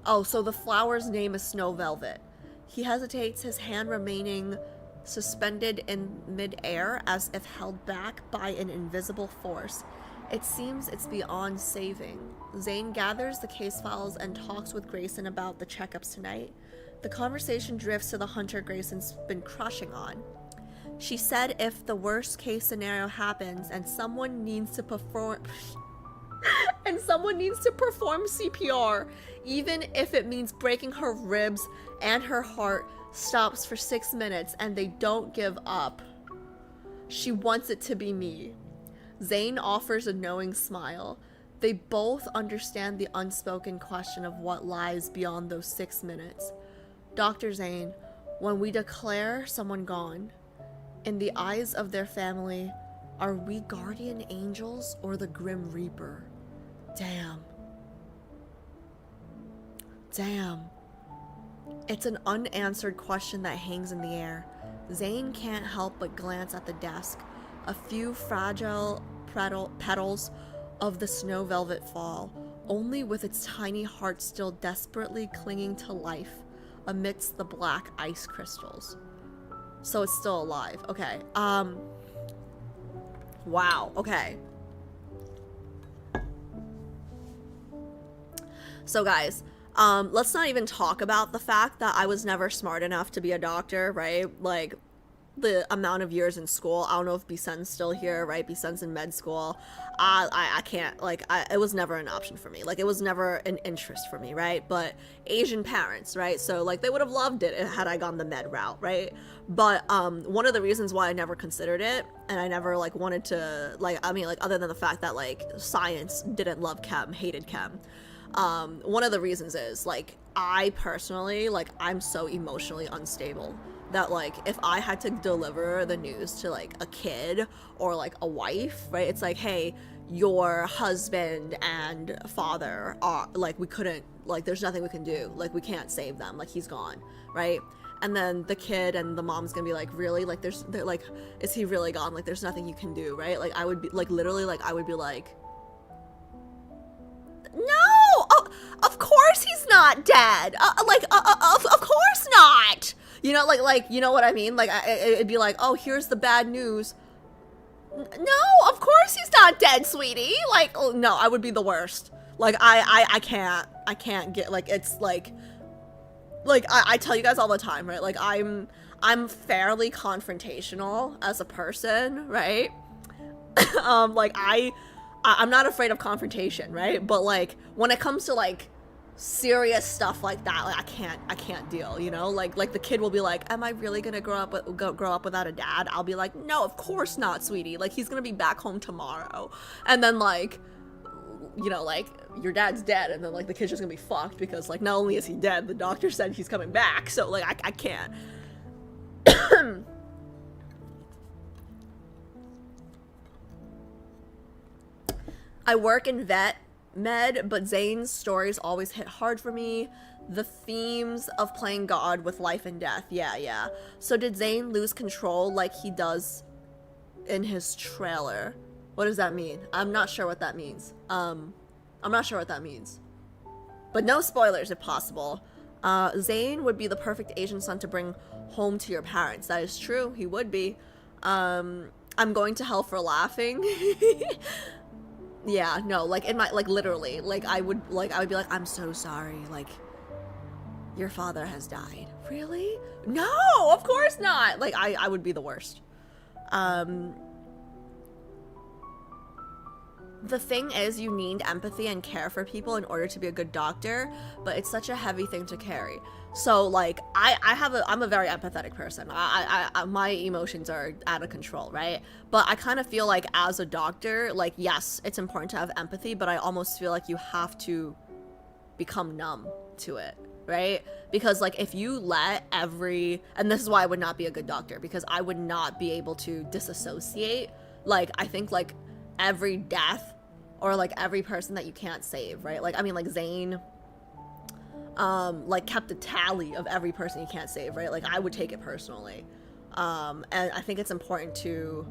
[SPEAKER 1] Oh, so the flower's name is Snow Velvet. He hesitates, his hand remaining suspended in mid-air as if held back by an invisible force. It seems it's beyond saving. Zayne gathers the case files and talks with Grayson about the checkups tonight. The conversation drifts to the hunter Grayson's been crushing on. She said if the worst case scenario happens and someone needs to perform CPR, even if it means breaking her ribs and her heart stops for 6 minutes and they don't give up. She wants it to be me. Zayne offers a knowing smile. They both understand the unspoken question of what lies beyond those 6 minutes. Dr. Zayne, when we declare someone gone, in the eyes of their family, are we guardian angels or the Grim Reaper? Damn. It's an unanswered question that hangs in the air. Zayne can't help but glance at the desk. A few fragile petals of the snow velvet fall, only with its tiny heart still desperately clinging to life amidst the black ice crystals. So it's still alive. Okay. Wow. Okay. So guys, let's not even talk about the fact that I was never smart enough to be a doctor, right? Like, the amount of years in school. I don't know if Bisen's still here, right? Bisen's in med school. I can't, like, it was never an option for me. Like, it was never an interest for me, right? But Asian parents, right? So, like, they would have loved it had I gone the med route, right? But one of the reasons why I never considered it, and I never, like, wanted to, like, I mean, like, other than the fact that, like, science didn't love chem, hated chem. One of the reasons is, like, I personally, like, I'm so emotionally unstable that, like, if I had to deliver the news to, like, a kid or, like, a wife, right, it's like, hey, your husband and father are, like, we couldn't, like, there's nothing we can do, like, we can't save them, like, he's gone, right? And then the kid and the mom's gonna be like, really? Like, they're like, is he really gone? Like, there's nothing you can do, right? Like, I would be, like, literally, like, I would be like, no, of course he's not dead. Of course not. You know, like, you know what I mean? Like, it'd be like, oh, here's the bad news. No, of course he's not dead, sweetie. Like, oh, no, I would be the worst. Like, I can't get, like, it's like I tell you guys all the time, right? Like, I'm fairly confrontational as a person, right? Like, I'm not afraid of confrontation, right? But, like, when it comes to, like, serious stuff like that, like, I can't deal, you know? Like the kid will be like, am I really gonna grow up without a dad? I'll be like, no, of course not, sweetie. Like, he's gonna be back home tomorrow. And then, like, you know, like, your dad's dead, and then, like, the kid's just gonna be fucked because, like, not only is he dead, the doctor said he's coming back, so, like, I can't. I work in vet med, but Zayne's stories always hit hard for me. The themes of playing God with life and death. Yeah. So did Zayne lose control like he does in his trailer? What does that mean? I'm not sure what that means. I'm not sure what that means. But no spoilers if possible. Zayne would be the perfect Asian son to bring home to your parents. That is true. He would be. I'm going to hell for laughing. Yeah, no, like, in my, like, literally, like, I would be like, I'm so sorry, like, your father has died. Really? No, of course not. Like, I would be the worst. The thing is, you need empathy and care for people in order to be a good doctor, but it's such a heavy thing to carry. So, like, I'm a very empathetic person. My emotions are out of control, right? But I kind of feel like as a doctor, like, yes, it's important to have empathy, but I almost feel like you have to become numb to it, right? Because, like, if you let and this is why I would not be a good doctor, because I would not be able to disassociate. Like, I think, like, every death or, like, every person that you can't save, right? Like, I mean, like, Zayne, like, kept a tally of every person he can't save, right? Like, I would take it personally. And I think it's important to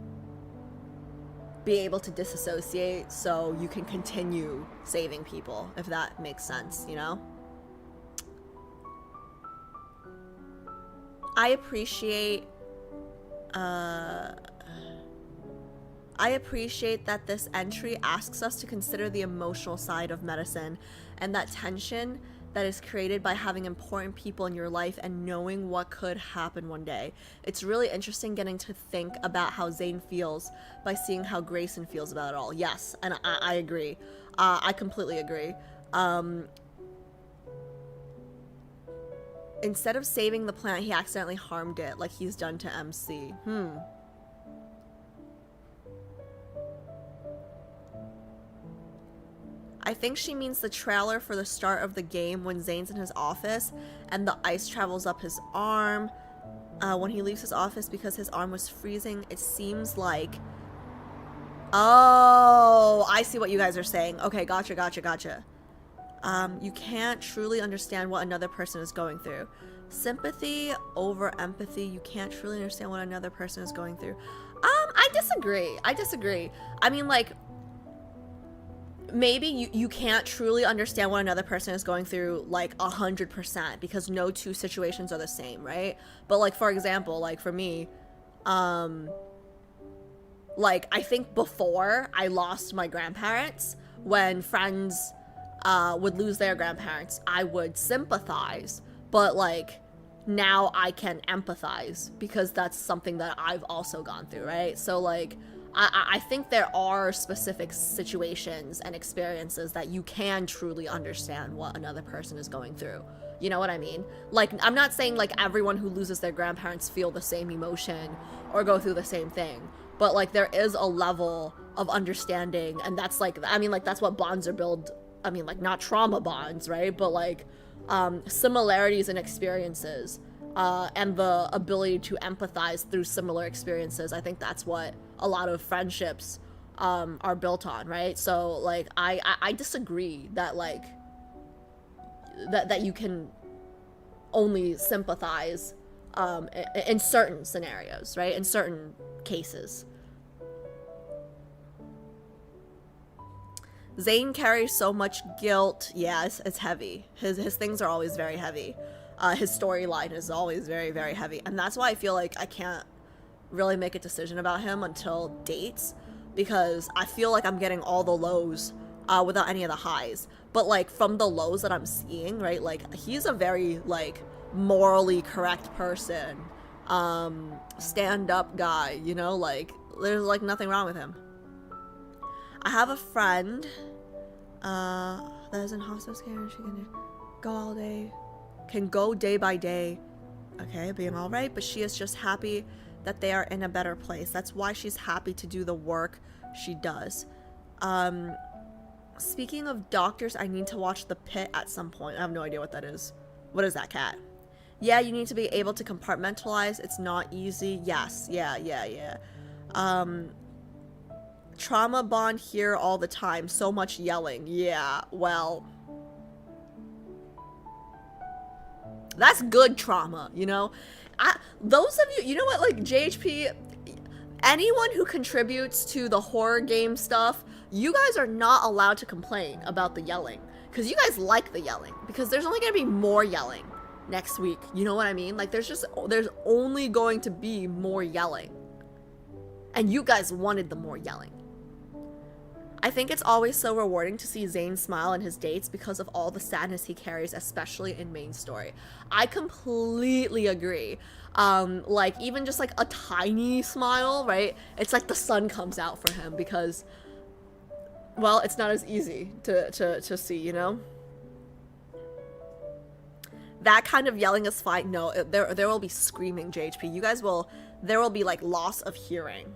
[SPEAKER 1] be able to disassociate so you can continue saving people, if that makes sense, you know? I appreciate that this entry asks us to consider the emotional side of medicine and that tension that is created by having important people in your life and knowing what could happen one day. It's really interesting getting to think about how Zayne feels by seeing how Grayson feels about it all. Yes, and I agree. I completely agree. Instead of saving the planet, he accidentally harmed it, like he's done to MC. I think she means the trailer for the start of the game when Zayne's in his office and the ice travels up his arm. When he leaves his office because his arm was freezing, it seems like... Oh, I see what you guys are saying. Okay, gotcha. You can't truly understand what another person is going through. Sympathy over empathy. You can't truly understand what another person is going through. I disagree. I mean, like... Maybe you can't truly understand what another person is going through, like, 100%, because no two situations are the same, right? But, like, for example, like, for me, like, I think before I lost my grandparents, when friends would lose their grandparents, I would sympathize, but, like, now I can empathize, because that's something that I've also gone through, right? So, like... I think there are specific situations and experiences that you can truly understand what another person is going through. You know what I mean? Like, I'm not saying, like, everyone who loses their grandparents feel the same emotion or go through the same thing. But, like, there is a level of understanding, and that's, like, I mean, like, that's what bonds are built. I mean, like, not trauma bonds, right? But, like, similarities in experiences. And the ability to empathize through similar experiences. I think that's what a lot of friendships are built on, right? So, like, I disagree that, like, that you can only sympathize in certain scenarios, right? In certain cases. Zayne carries so much guilt. Yeah, it's heavy. His things are always very heavy. His storyline is always very, very heavy. And that's why I feel like I can't really make a decision about him until dates, because I feel like I'm getting all the lows without any of the highs. But, like, from the lows that I'm seeing, right, like, he's a very, like, morally correct person, stand-up guy, you know, like, there's, like, nothing wrong with him. I have a friend that is in hospice care, and she can go all day. Can go day by day, okay, being all right, but she is just happy that they are in a better place. That's why she's happy to do the work she does. Speaking of doctors, I need to watch The Pit at some point. I have no idea what that is. What is that, Cat? Yeah, you need to be able to compartmentalize. It's not easy. Yes. Yeah. Trauma bond here all the time. So much yelling. Yeah, well. That's good trauma, you know? Those of you, you know what, like, JHP, anyone who contributes to the horror game stuff, you guys are not allowed to complain about the yelling. Because you guys like the yelling. Because there's only going to be more yelling next week. You know what I mean? Like, there's only going to be more yelling. And you guys wanted the more yelling. I think it's always so rewarding to see Zayne smile on his dates because of all the sadness he carries, especially in main story. I completely agree. Like, even just like a tiny smile, right? It's like the sun comes out for him because, well, it's not as easy to see, you know? That kind of yelling is fine. No, there will be screaming, JHP. You guys will, there will be like loss of hearing.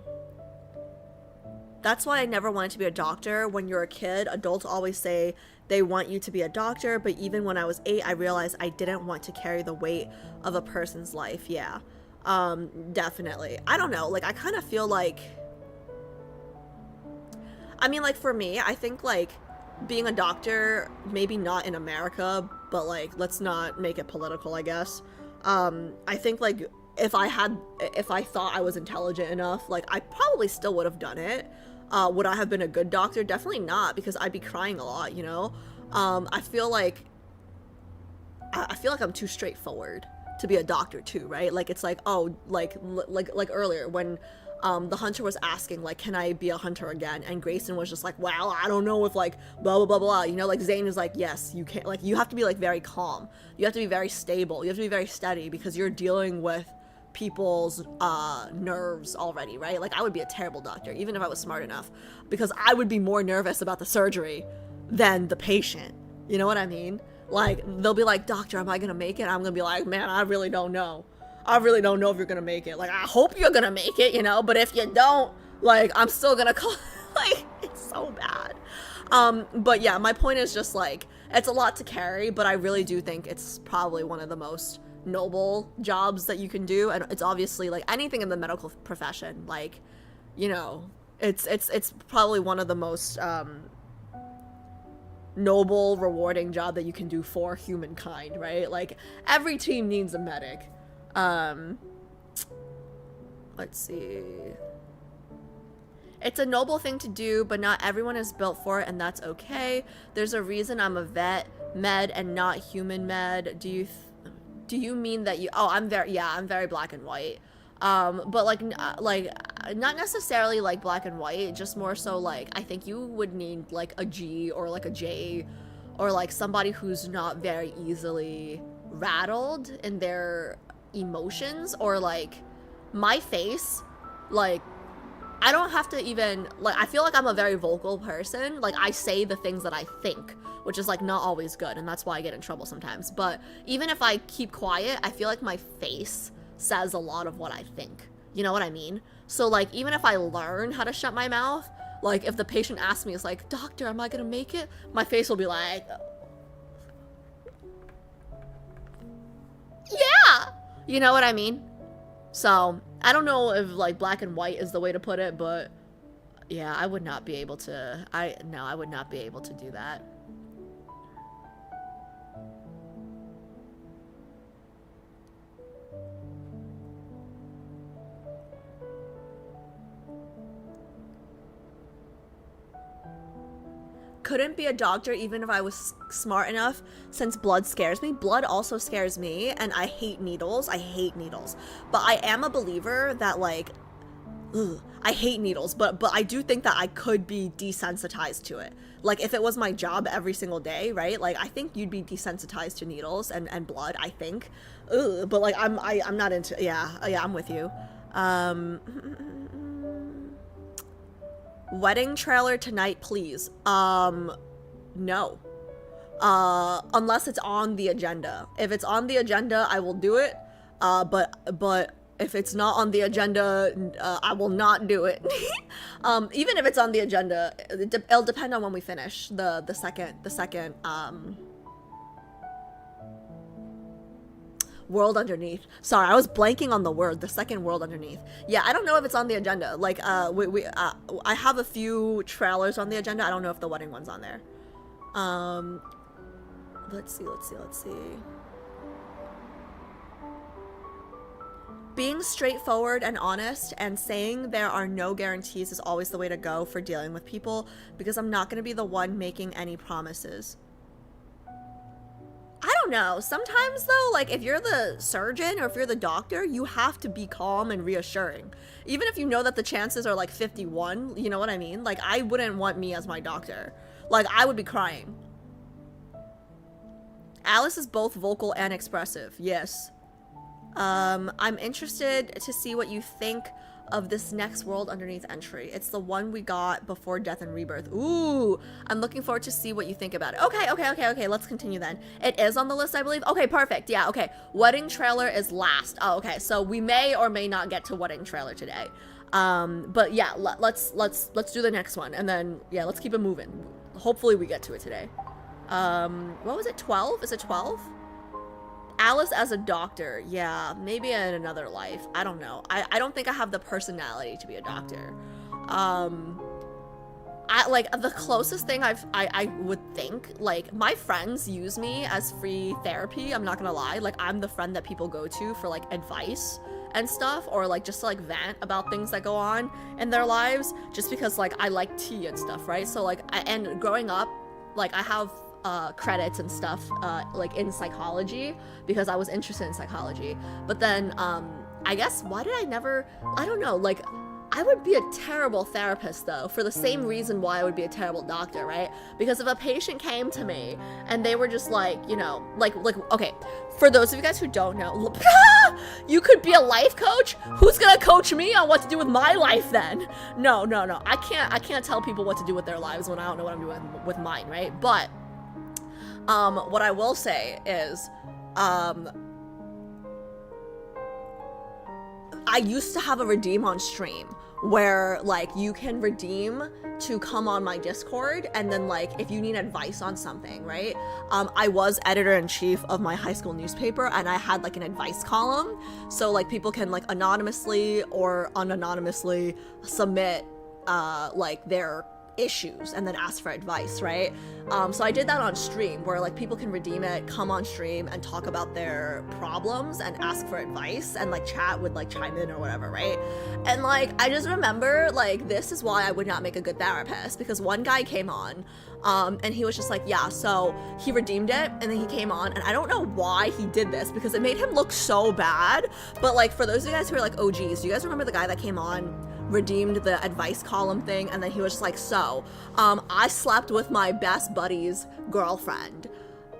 [SPEAKER 1] That's why I never wanted to be a doctor. When you're a kid, adults always say they want you to be a doctor, but even when I was 8, I realized I didn't want to carry the weight of a person's life. Yeah, definitely. I don't know, like, I kind of feel like, I mean, like, for me, I think, like, being a doctor, maybe not in America, but, like, let's not make it political, I guess. I think, like, if I thought I was intelligent enough, like, I probably still would have done it. Would I have been a good doctor? Definitely not, because I'd be crying a lot, you know? I feel like I'm too straightforward to be a doctor too, right? Like, it's like, oh, like earlier when the hunter was asking, like, can I be a hunter again? And Grayson was just like, well, I don't know if, like, blah, blah, blah, blah. You know, like, Zayne is like, yes, you can. Like, you have to be, like, very calm. You have to be very stable. You have to be very steady because you're dealing with people's nerves already, right? Like, I would be a terrible doctor, even if I was smart enough, because I would be more nervous about the surgery than the patient. You know what I mean? Like, they'll be like, doctor, am I gonna make it? I'm gonna be like, man, I really don't know. I really don't know if you're gonna make it. Like, I hope you're gonna make it, you know, but if you don't, like, I'm still gonna call. Like, it's so bad. But yeah, my point is just, like, it's a lot to carry, but I really do think it's probably one of the most noble jobs that you can do. And it's obviously, like, anything in the medical profession, like, you know, it's probably one of the most noble, rewarding job that you can do for humankind, right? Like, every team needs a medic. Let's see. It's a noble thing to do, but not everyone is built for it, and that's okay. There's a reason I'm a vet med and not human med. Do you mean that you, I'm very black and white. But like not necessarily like black and white, just more so like, I think you would need like a G or like a J, or like somebody who's not very easily rattled in their emotions, or like my face, like, I don't have to even, like, I feel like I'm a very vocal person. Like, I say the things that I think, which is, like, not always good, and that's why I get in trouble sometimes. But even if I keep quiet, I feel like my face says a lot of what I think. You know what I mean? So, like, even if I learn how to shut my mouth, like, if the patient asks me, it's like, doctor, am I gonna make it? My face will be like, yeah! You know what I mean? So, I don't know if, like, black and white is the way to put it, but yeah, I would not be able to, I would not be able to do that. Couldn't be a doctor even if I was smart enough, since blood scares me. Blood also scares me, and I hate needles. I hate needles. But I am a believer that, like, I hate needles, but I do think that I could be desensitized to it. Like, if it was my job every single day, right? Like, I think you'd be desensitized to needles and blood, I think. But like, I'm not into, yeah, I'm with you. Wedding trailer tonight, please. No. Unless it's on the agenda. If it's on the agenda, I will do it. But If it's not on the agenda, I will not do it. Even if it's on the agenda, it'll depend on when we finish the second World Underneath. Sorry, I was blanking on the word. The second World Underneath. Yeah, I don't know if it's on the agenda. Like, I have a few trailers on the agenda. I don't know if the wedding one's on there. Let's see. Being straightforward and honest and saying there are no guarantees is always the way to go for dealing with people, because I'm not going to be the one making any promises. I don't know. Sometimes though, like if you're the surgeon or if you're the doctor, you have to be calm and reassuring. Even if you know that the chances are like 51, you know what I mean? Like I wouldn't want me as my doctor. Like I would be crying. Alice is both vocal and expressive. Yes. I'm interested to see what you think of this next World Underneath entry. It's the one we got before Death and Rebirth. Ooh, I'm looking forward to see what you think about it. Okay, let's continue then. It is on the list, I believe. Okay, perfect. Yeah, okay. Wedding trailer is last. Oh, okay. So we may or may not get to wedding trailer today. But yeah, let's do the next one, and then yeah, let's keep it moving. Hopefully we get to it today. What was it? 12? Is it 12? Alice as a doctor, yeah, maybe in another life. I don't know. I don't think I have the personality to be a doctor. I like the closest thing I would think, like my friends use me as free therapy. I'm not gonna lie. Like I'm the friend that people go to for like advice and stuff, or like just to like vent about things that go on in their lives, just because like I like tea and stuff, right? So like and growing up, like I have credits and stuff like in psychology because I was interested in psychology. But then I guess I don't know, like I would be a terrible therapist though, for the same reason why I would be a terrible doctor, right? Because if a patient came to me and they were just like, you know, like okay, for those of you guys who don't know, you could be a life coach? Who's gonna coach me on what to do with my life then? No, I can't tell people what to do with their lives when I don't know what I'm doing with mine, right? But what I will say is, I used to have a redeem on stream where like you can redeem to come on my Discord, and then like if you need advice on something, right? I was editor-in-chief of my high school newspaper, and I had like an advice column, so like people can like anonymously or unanonymously submit like their issues and then ask for advice, right? So I did that on stream where like people can redeem it, come on stream and talk about their problems and ask for advice, and like chat would like chime in or whatever, right? And like I just remember like this is why I would not make a good therapist, because one guy came on and he was just like, yeah, so he redeemed it, and then he came on, and I don't know why he did this because it made him look so bad, but like for those of you guys who are like OGs, do you guys remember the guy that came on, redeemed the advice column thing, and then he was just like, so I slept with my best buddy's girlfriend,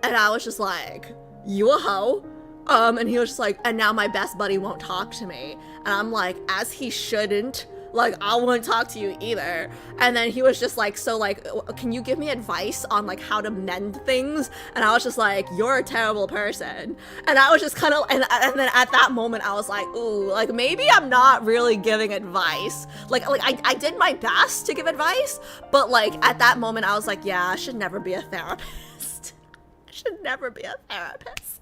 [SPEAKER 1] and I was just like, you a hoe? And he was just like, and now my best buddy won't talk to me, and I'm like, as he shouldn't. Like, I won't talk to you either. And then he was just like, so like, can you give me advice on like how to mend things? And I was just like, you're a terrible person. And I was just kind of, and then at that moment I was like, ooh, like maybe I'm not really giving advice. Like I did my best to give advice, but like at that moment I was like, yeah, I should never be a therapist. I should never be a therapist.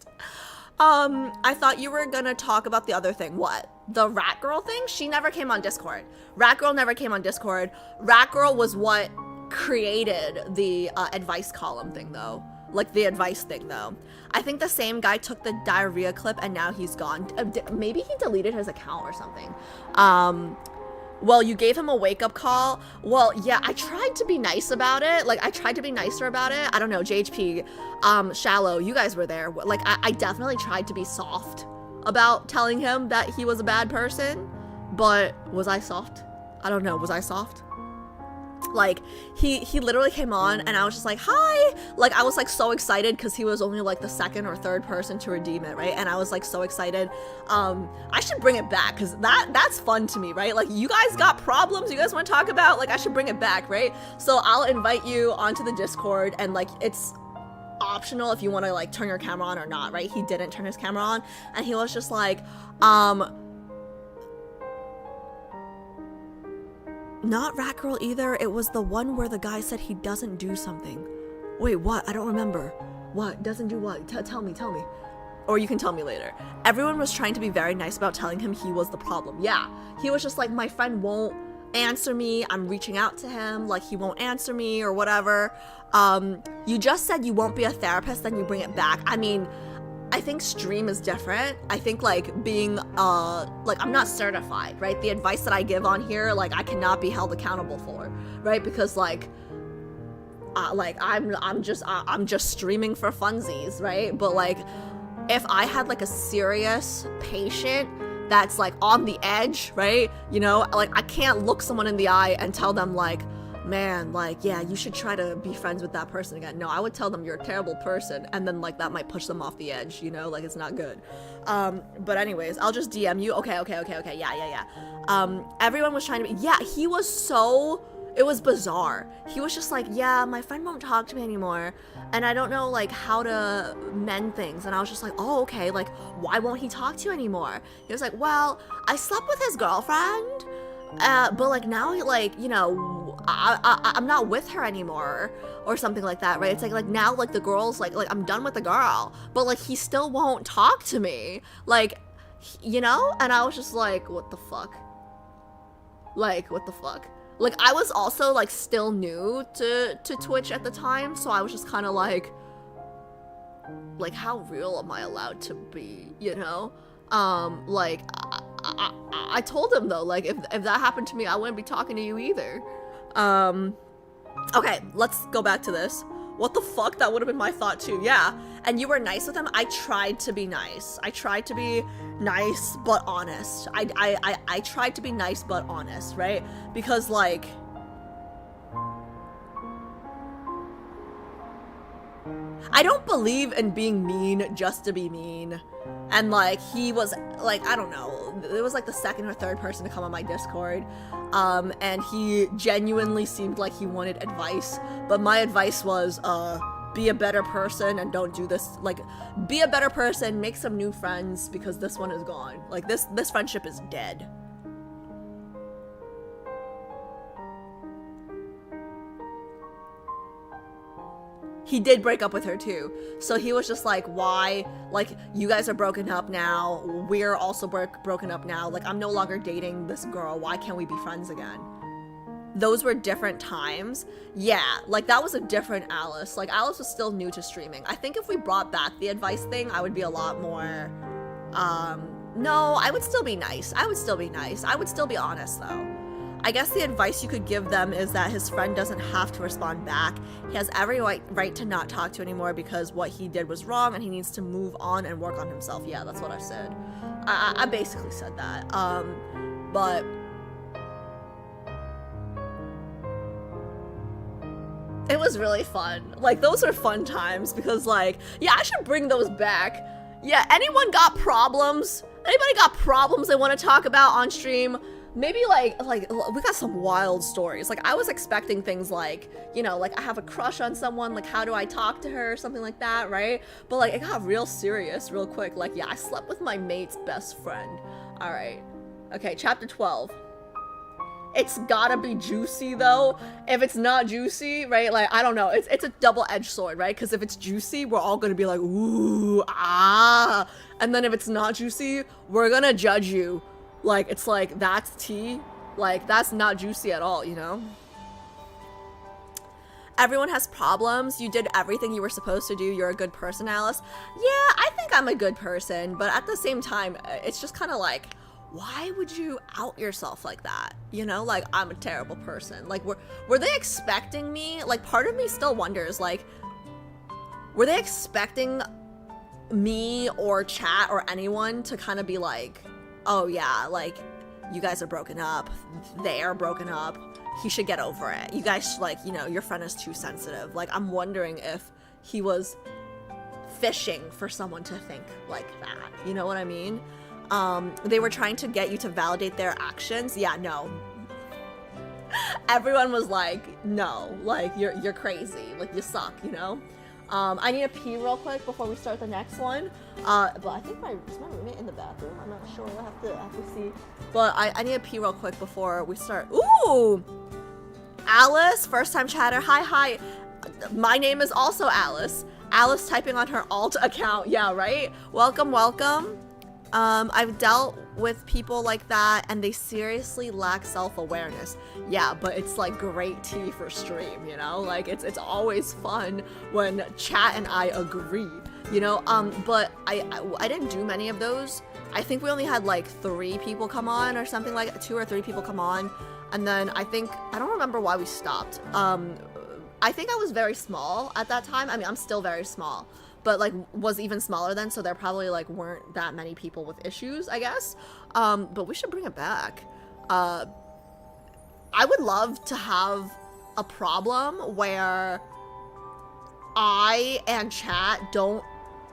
[SPEAKER 1] I thought you were gonna talk about the other thing. What? The Rat Girl thing? She never came on Discord. Rat Girl never came on Discord. Rat Girl was what created the advice column thing though. Like the advice thing though. I think the same guy took the diarrhea clip and now he's gone. Maybe he deleted his account or something. Well, you gave him a wake-up call. Well, yeah, I tried to be nice about it. Like, I tried to be nicer about it. I don't know, JHP, Shallow, you guys were there. Like, I definitely tried to be soft about telling him that he was a bad person. But was I soft? I don't know. Was I soft? Like, he literally came on and I was just like, hi! Like, I was like so excited because he was only like the second or third person to redeem it, right? And I was like so excited. I should bring it back because that's fun to me, right? Like, you guys got problems you guys want to talk about? Like, I should bring it back, right? So I'll invite you onto the Discord, and like, it's optional if you want to like turn your camera on or not, right? He didn't turn his camera on, and he was just like, Not Rat Girl either. It was the one where the guy said he doesn't do something. Wait, what? I don't remember. What? Doesn't do what? Tell me. Or you can tell me later. Everyone was trying to be very nice about telling him he was the problem. Yeah, he was just like, my friend won't answer me. I'm reaching out to him, like he won't answer me or whatever. You just said you won't be a therapist, then you bring it back. I mean, I think stream is different. I think like being like I'm not certified, right? The advice that I give on here, like I cannot be held accountable for, right? Because like I'm just streaming for funsies, right? But like if I had like a serious patient that's like on the edge, right? You know, like I can't look someone in the eye and tell them like, man, like, yeah, you should try to be friends with that person again. No, I would tell them you're a terrible person, and then like that might push them off the edge, you know, like it's not good. But anyways, I'll just DM you. Okay, yeah. Everyone was trying to be, yeah, he was so, it was bizarre. He was just like, yeah, my friend won't talk to me anymore, and I don't know like how to mend things. And I was just like, oh, okay, like why won't he talk to you anymore? He was like, well, I slept with his girlfriend, but like now he like, you know, I'm not with her anymore or something like that, right? It's like now like the girl's like I'm done with the girl, but like he still won't talk to me, like, you know? And I was just like, what the fuck? Like, what the fuck? Like I was also like still new to Twitch at the time, so I was just kind of like how real am I allowed to be, you know? Like I told him though, like if that happened to me, I wouldn't be talking to you either. Okay, let's go back to this. What the fuck? That would have been my thought too. Yeah. And you were nice with him. I tried to be nice. I tried to be nice but honest. I tried to be nice but honest, right? Because like I don't believe in being mean just to be mean. And like he was like, I don't know, it was like the second or third person to come on my Discord, and he genuinely seemed like he wanted advice, but my advice was be a better person and don't do this. Like, be a better person, make some new friends, because this one is gone. Like this friendship is dead. He did break up with her too. So he was just like, why? Like, you guys are broken up now. We're also broken up now. Like, I'm no longer dating this girl. Why can't we be friends again? Those were different times. Yeah, like that was a different Alice. Like Alice was still new to streaming. I think if we brought back the advice thing, I would be a lot more, no, I would still be nice. I would still be honest though. I guess the advice you could give them is that his friend doesn't have to respond back. He has every right to not talk to anymore because what he did was wrong and he needs to move on and work on himself. Yeah, that's what I said. I basically said that. But it was really fun. Like, those are fun times because, like, yeah, I should bring those back. Yeah, anyone got problems? Anybody got problems they want to talk about on stream? Maybe like we got some wild stories. Like I was expecting things like, you know, like I have a crush on someone, like how do I talk to her, something like that, right? But like it got real serious real quick. Like, yeah, I slept with my mate's best friend. All right. Okay, chapter 12. It's gotta be juicy though. If it's not juicy, right, like I don't know, it's a double-edged sword, right? Because if it's juicy, we're all gonna be like, ooh, ah, and then if it's not juicy, we're gonna judge you. Like, it's like, that's tea? Like, that's not juicy at all, you know? Everyone has problems. You did everything you were supposed to do. You're a good person, Alice. Yeah, I think I'm a good person, but at the same time, it's just kind of like, why would you out yourself like that? You know, like, I'm a terrible person. Like, were they expecting me? Like, part of me still wonders, like, were they expecting me or chat or anyone to kind of be like, oh yeah, like, you guys are broken up, they are broken up, he should get over it. You guys, like, you know, your friend is too sensitive. Like, I'm wondering if he was fishing for someone to think like that. You know what I mean? They were trying to get you to validate their actions. Yeah, no. Everyone was like, no, like, you're crazy. Like, you suck, you know? I need to pee real quick before we start the next one. But I think is my roommate in the bathroom? I'm not sure. I have to see. But I need to pee real quick before we start. Ooh! Alice, first time chatter. Hi. My name is also Alice. Alice typing on her alt account. Yeah, right? Welcome. I've dealt with people like that and they seriously lack self-awareness. Yeah, but it's like great tea for stream, you know? Like it's always fun when chat and I agree, you know? But I didn't do many of those. I think we only had like 3 people come on or something, like 2 or 3 people come on. And then I don't remember why we stopped. I think I was very small at that time. I mean, I'm still very small, but like was even smaller then, so there probably like weren't that many people with issues, I guess. But we should bring it back. I would love to have a problem where I and chat don't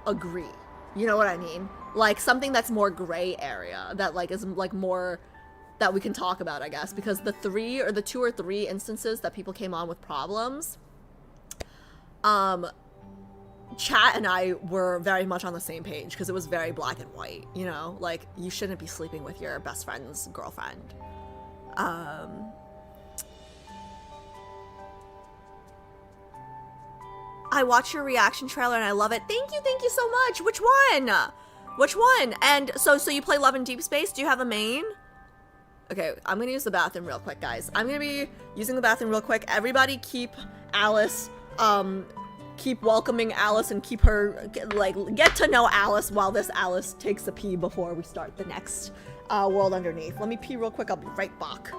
[SPEAKER 1] agree. You know what I mean? Like something that's more gray area, that like is like more that we can talk about, I guess, because the 2 or 3 instances that people came on with problems, chat and I were very much on the same page because it was very black and white, you know, like you shouldn't be sleeping with your best friend's girlfriend. I watched your reaction trailer and I love it. Thank you so much. Which one? And so you play Love and Deepspace? Do you have a main? Okay, I'm gonna use the bathroom real quick, guys. I'm gonna be using the bathroom real quick. Everybody keep Alice, keep welcoming Alice and keep her, like, get to know Alice while this Alice takes a pee before we start the next world underneath. Let me pee real quick, I'll be right back.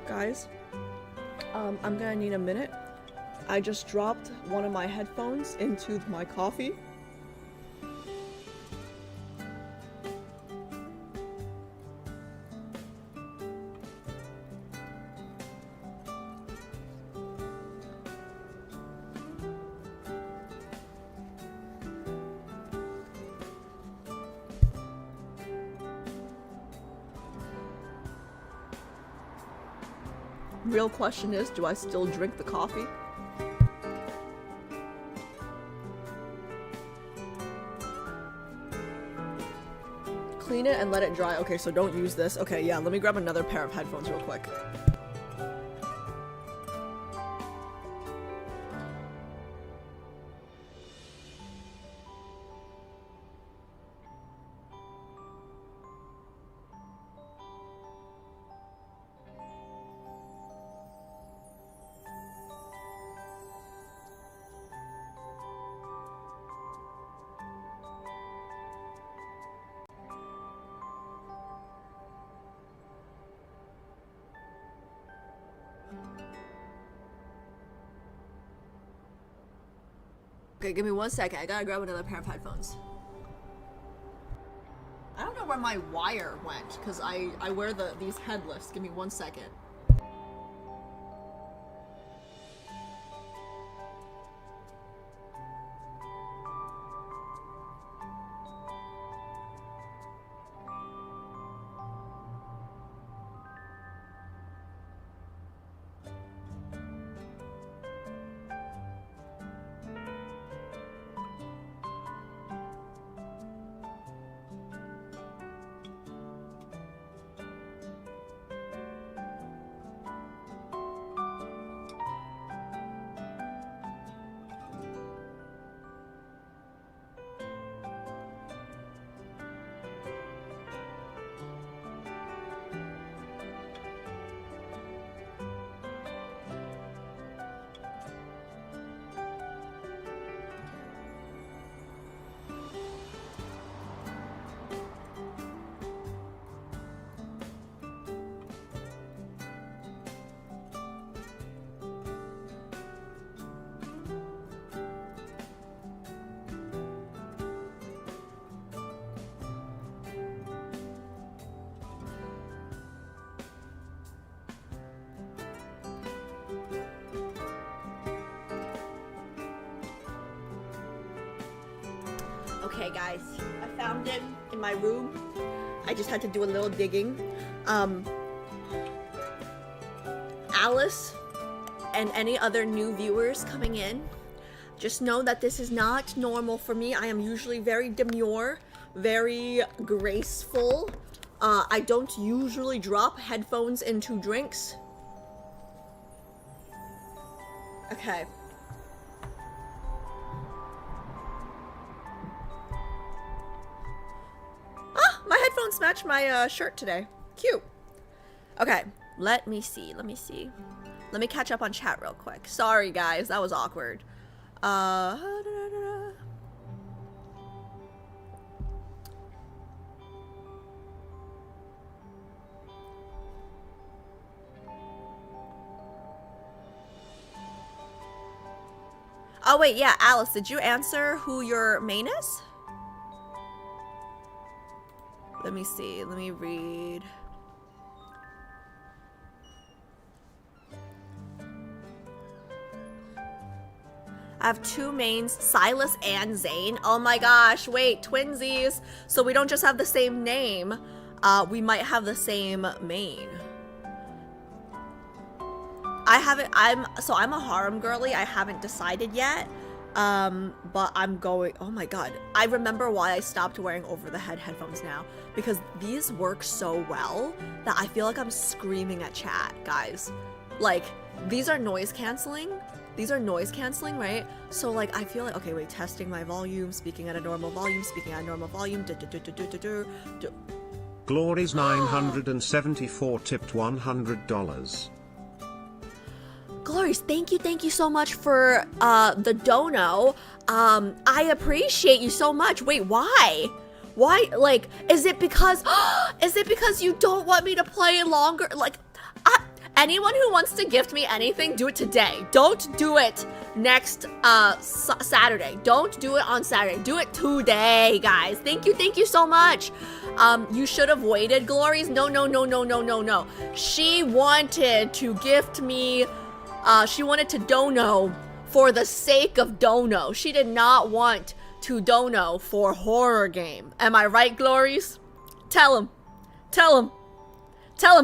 [SPEAKER 1] Guys, I'm gonna need a minute. I just dropped one of my headphones into my coffee. Real question is, do I still drink the coffee? Clean it and let it dry. Okay, so don't use this. Okay, yeah, let me grab another pair of headphones real quick. Okay, give me 1 second. I gotta grab another pair of headphones. I don't know where my wire went, because I wear these headless. Give me 1 second. Okay, guys, I found it in my room. I just had to do a little digging. Alice and any other new viewers coming in, just know that this is not normal for me. I am usually very demure, very graceful. I don't usually drop headphones into drinks. Okay. My headphones match my shirt today. Cute. Okay, let me see. Let me catch up on chat real quick. Sorry, guys, that was awkward. Oh wait, yeah, Alice, did you answer who your main is? Let me see. Let me read. I have two mains, Silas and Zayne. Oh my gosh, wait, twinsies. So we don't just have the same name, we might have the same main. I'm a harem girly. I haven't decided yet. But I'm going, oh my god. I remember why I stopped wearing over-the-head headphones now. Because these work so well that I feel like I'm screaming at chat, guys. Like, these are noise canceling. These are noise canceling, right? So like, I feel like, okay, wait, testing my volume, speaking at a normal volume, speaking at a normal volume.
[SPEAKER 2] Glory's 974 tipped $100.
[SPEAKER 1] Glories, thank you so much for the dono. I appreciate you so much. Wait, why? Why? Like, is it because you don't want me to play longer? Like, anyone who wants to gift me anything, do it today. Don't do it next Saturday. Don't do it on Saturday. Do it today, guys. Thank you so much. You should have waited, Glories. No. She wanted to gift me. She wanted to dono for the sake of dono. She did not want to dono for horror game. Am I right, Glories? Tell him,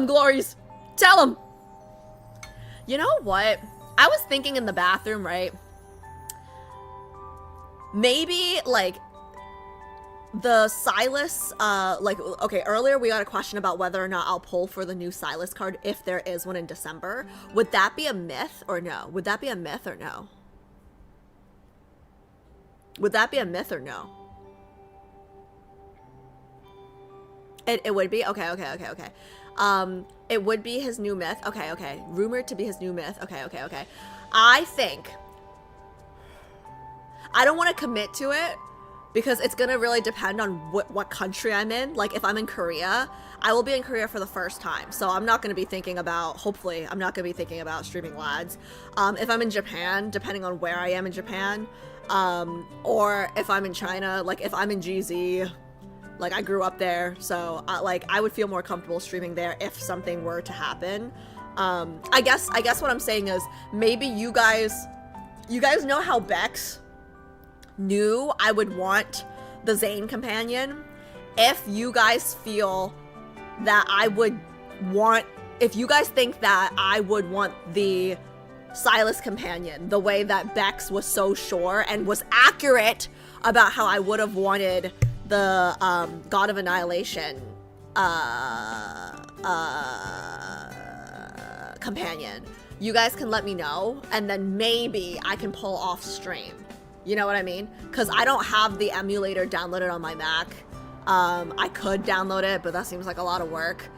[SPEAKER 1] Glories. Tell him. You know what? I was thinking in the bathroom, right? Maybe, like, the Silas, okay, earlier we got a question about whether or not I'll pull for the new Silas card if there is one in December. Would that be a myth or no? Would that be a myth or no? Would that be a myth or no? It would be? Okay. It would be his new myth. Okay. Rumored to be his new myth. Okay. I think I don't want to commit to it because it's gonna really depend on what country I'm in. Like if I'm in Korea, I will be in Korea for the first time, so I'm not gonna be thinking about, hopefully I'm not gonna be thinking about streaming lads. If I'm in Japan, depending on where I am in Japan, or if I'm in China, like if I'm in GZ, like I grew up there, so like I would feel more comfortable streaming there if something were to happen. I guess what I'm saying is maybe you guys know how Bex knew I would want the Zayne companion. If you guys feel that if you guys think that I would want the Silas companion the way that Bex was so sure and was accurate about how I would have wanted the God of Annihilation companion, you guys can let me know, and then maybe I can pull off stream. You know what I mean? Because I don't have the emulator downloaded on my Mac. I could download it, but that seems like a lot of work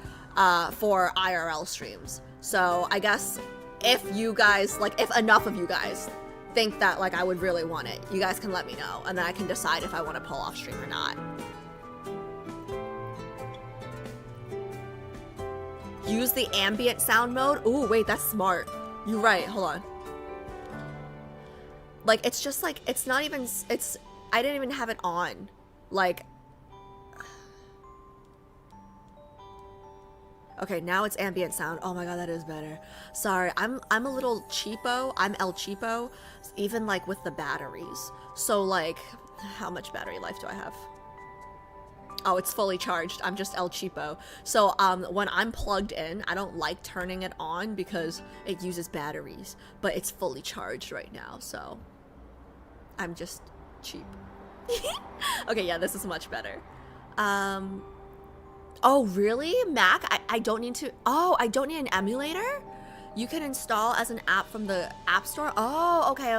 [SPEAKER 1] for IRL streams. So I guess if you guys, like if enough of you guys think that like I would really want it, you guys can let me know, and then I can decide if I want to pull off stream or not. Use the ambient sound mode. Ooh, wait, that's smart. You're right, hold on. Like, it's just like, it's not even, I didn't even have it on. Like, okay, now it's ambient sound. Oh my god, that is better. Sorry, I'm a little cheapo. I'm El Cheapo, even like with the batteries. So like, how much battery life do I have? Oh, it's fully charged. I'm just El Cheapo. So when I'm plugged in, I don't like turning it on because it uses batteries, but it's fully charged right now, so I'm just cheap. Okay, yeah, this is much better. Oh, really? Mac? I don't need to... Oh, I don't need an emulator? You can install as an app from the App Store? Oh, okay.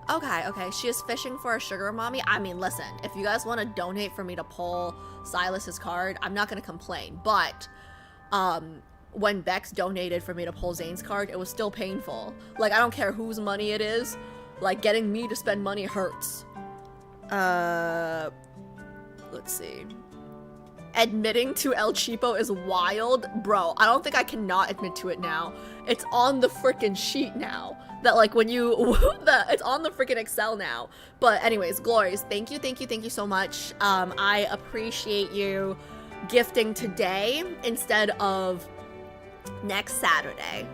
[SPEAKER 1] Okay, she is fishing for a sugar mommy. I mean, listen, if you guys want to donate for me to pull Silas's card, I'm not going to complain. But when Bex donated for me to pull Zayne's card, it was still painful. Like, I don't care whose money it is. Like, getting me to spend money hurts. Let's see. Admitting to El Cheapo is wild. Bro, I don't think I cannot admit to it now. It's on the freaking sheet now. That like when you, it's on the freaking Excel now. But anyways, Glories, thank you so much. I appreciate you gifting today instead of next Saturday.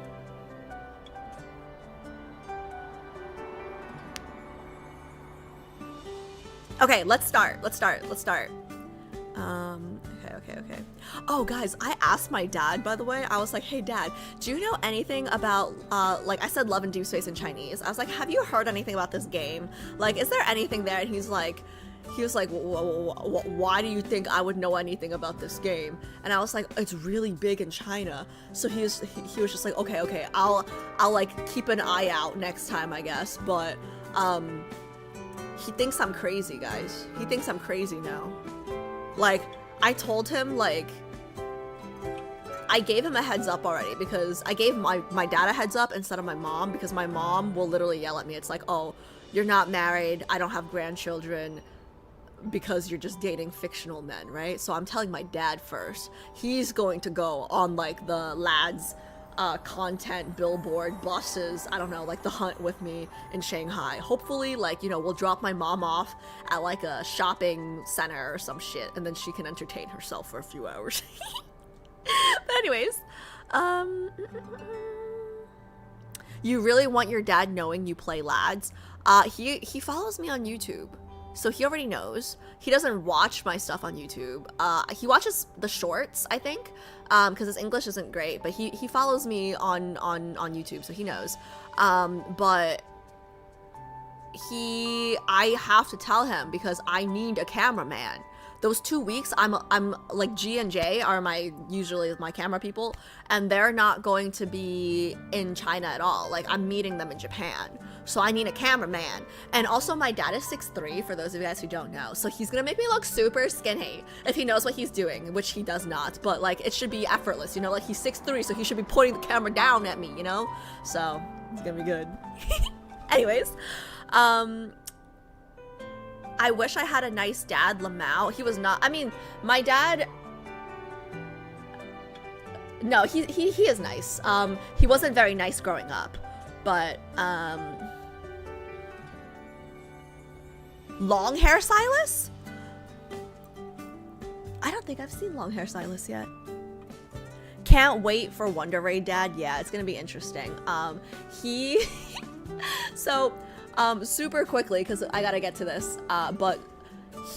[SPEAKER 1] Okay, let's start. Okay. Oh, guys, I asked my dad, by the way. I was like, hey, Dad, do you know anything about, like, I said Love and Deepspace in Chinese. I was like, have you heard anything about this game? Like, is there anything there? And he was like, why do you think I would know anything about this game? And I was like, it's really big in China. So he was just like, okay, I'll like keep an eye out next time, I guess. But, he thinks I'm crazy, guys. He thinks I'm crazy now. Like, I told him, like, I gave him a heads up already because I gave my dad a heads up instead of my mom, because my mom will literally yell at me. It's like, oh, you're not married, I don't have grandchildren because you're just dating fictional men, right? So I'm telling my dad first. He's going to go on, like, the lads content billboard buses, I don't know, like the hunt with me in Shanghai. Hopefully, like, you know, we'll drop my mom off at like a shopping center or some shit, and then she can entertain herself for a few hours. But anyways, you really want your dad knowing you play lads? He follows me on YouTube, so he already knows. He doesn't watch my stuff on YouTube. He watches the shorts, I think, because his English isn't great, but he follows me on YouTube, so he knows. But I have to tell him because I need a cameraman. Those 2 weeks, I'm like, G and J are usually my camera people, and they're not going to be in China at all. Like, I'm meeting them in Japan. So I need a cameraman. And also my dad is 6'3", for those of you guys who don't know. So he's gonna make me look super skinny if he knows what he's doing, which he does not. But like, it should be effortless, you know, like he's 6'3", so he should be pointing the camera down at me, you know? So it's gonna be good. Anyways, I I wish I had a nice dad, Lamau. He was not. I mean, my dad. No, he is nice. He wasn't very nice growing up, but long hair Silas? I don't think I've seen long hair Silas yet. Can't wait for Wonder Raid Dad. Yeah, it's gonna be interesting. He so super quickly, because I gotta get to this, but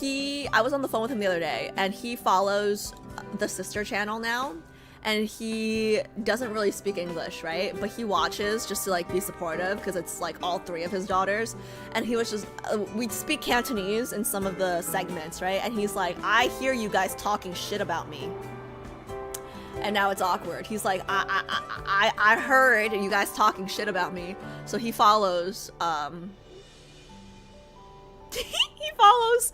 [SPEAKER 1] I was on the phone with him the other day, and he follows the sister channel now, and he doesn't really speak English, right? But he watches just to like be supportive, because it's like all 3 of his daughters, and he was just we speak Cantonese in some of the segments, right? And he's like, I hear you guys talking shit about me. And now it's awkward. He's like, I heard you guys talking shit about me. So he follows, he follows,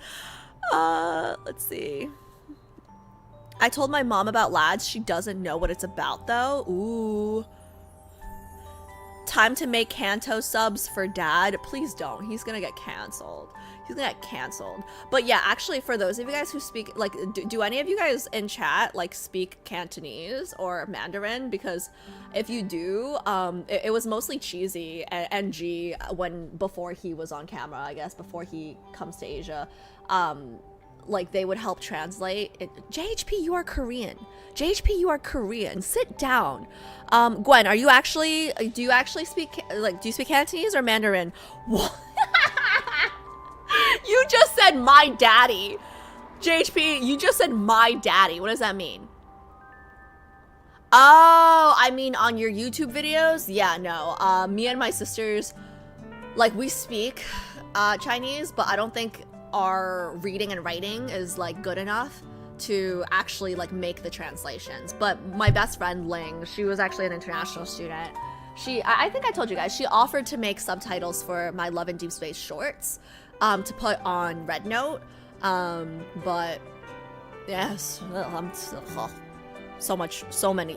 [SPEAKER 1] let's see. I told my mom about lads. She doesn't know what it's about though. Ooh. Time to make Kanto subs for dad. Please don't. He's gonna get canceled. He's gonna get canceled. But yeah, actually, for those of you guys who speak, like, do any of you guys in chat like speak Cantonese or Mandarin? Because if you do, it was mostly Cheesy and G before he was on camera, I guess, before he comes to Asia. Like, they would help translate it. JHP, you are Korean. JHP, you are Korean. Sit down. Gwen, do you actually speak, like, do you speak Cantonese or Mandarin? What? You just said my daddy. JHP, you just said my daddy. What does that mean? Oh, I mean on your YouTube videos? Yeah, no. Me and my sisters, like, we speak Chinese, but I don't think our reading and writing is like good enough to actually like make the translations. But my best friend Ling, she was actually an international student. I think I told you guys, she offered to make subtitles for my Love and Deepspace shorts to put on Red Note. But yes,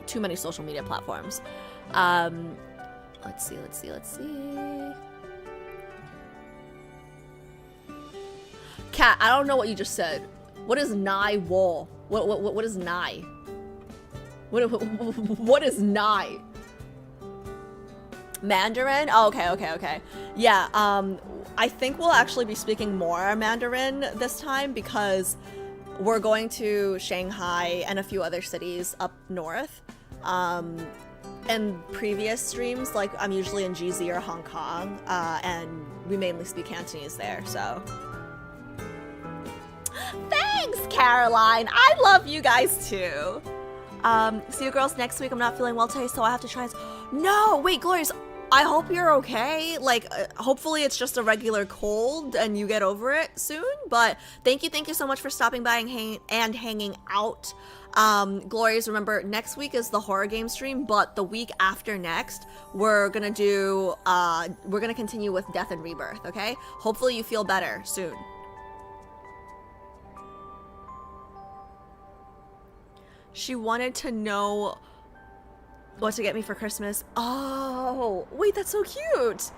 [SPEAKER 1] too many social media platforms. Let's see. Kat, I don't know what you just said. What is Nai Wall? What is Nai? What is Nai? Mandarin? Oh, okay. Yeah, I think we'll actually be speaking more Mandarin this time because we're going to Shanghai and a few other cities up north. And previous streams, like, I'm usually in GZ or Hong Kong, and we mainly speak Cantonese there, so. Thanks, Caroline! I love you guys too! See you girls next week. I'm not feeling well today, so I have to try. No! Wait, Glorious, I hope you're okay. Like, hopefully it's just a regular cold and you get over it soon, but thank you so much for stopping by and hanging out. Glorious, remember, next week is the horror game stream, but the week after next, we're gonna continue with Death and Rebirth, okay? Hopefully you feel better soon. She wanted to know what to get me for Christmas. Oh, wait, that's so cute.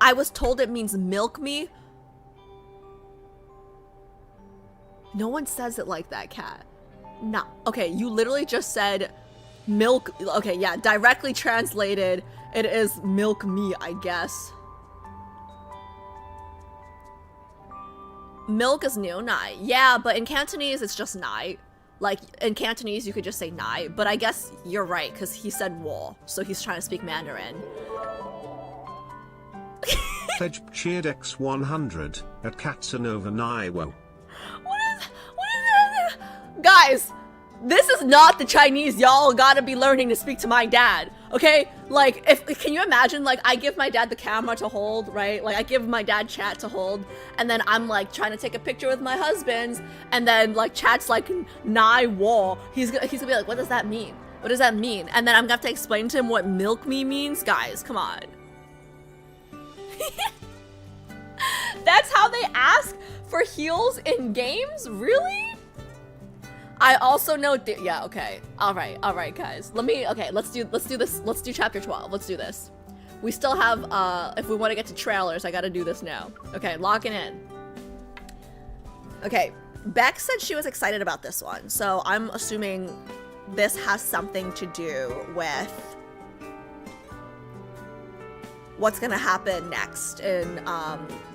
[SPEAKER 1] I was told it means milk me. No one says it like that, Kat. Nah, okay, you literally just said milk. Okay, yeah, directly translated, it is milk me, I guess. Milk is new nai. Yeah, but in Cantonese, it's just nai. Like, in Cantonese, you could just say nai. But I guess you're right, because he said wo, so he's trying to speak Mandarin.
[SPEAKER 2] Pledge cheered X100 at Katsanova Naiwo.
[SPEAKER 1] What is that? Guys, this is not the Chinese y'all gotta be learning to speak to my dad, okay? Like, can you imagine, like, I give my dad the camera to hold, right? Like, I give my dad chat to hold, and then I'm, like, trying to take a picture with my husband's, and then, like, chat's like, nai wo. He's gonna be like, what does that mean? What does that mean? And then I'm gonna have to explain to him what milk me means? Guys, come on. That's how they ask for heals in games? Really? I also know, yeah, okay. All right, guys. Let's do this. Let's do chapter 12. Let's do this. We still have, if we want to get to trailers, I gotta do this now. Okay, locking in. Okay, Beck said she was excited about this one, so I'm assuming this has something to do with what's gonna happen next in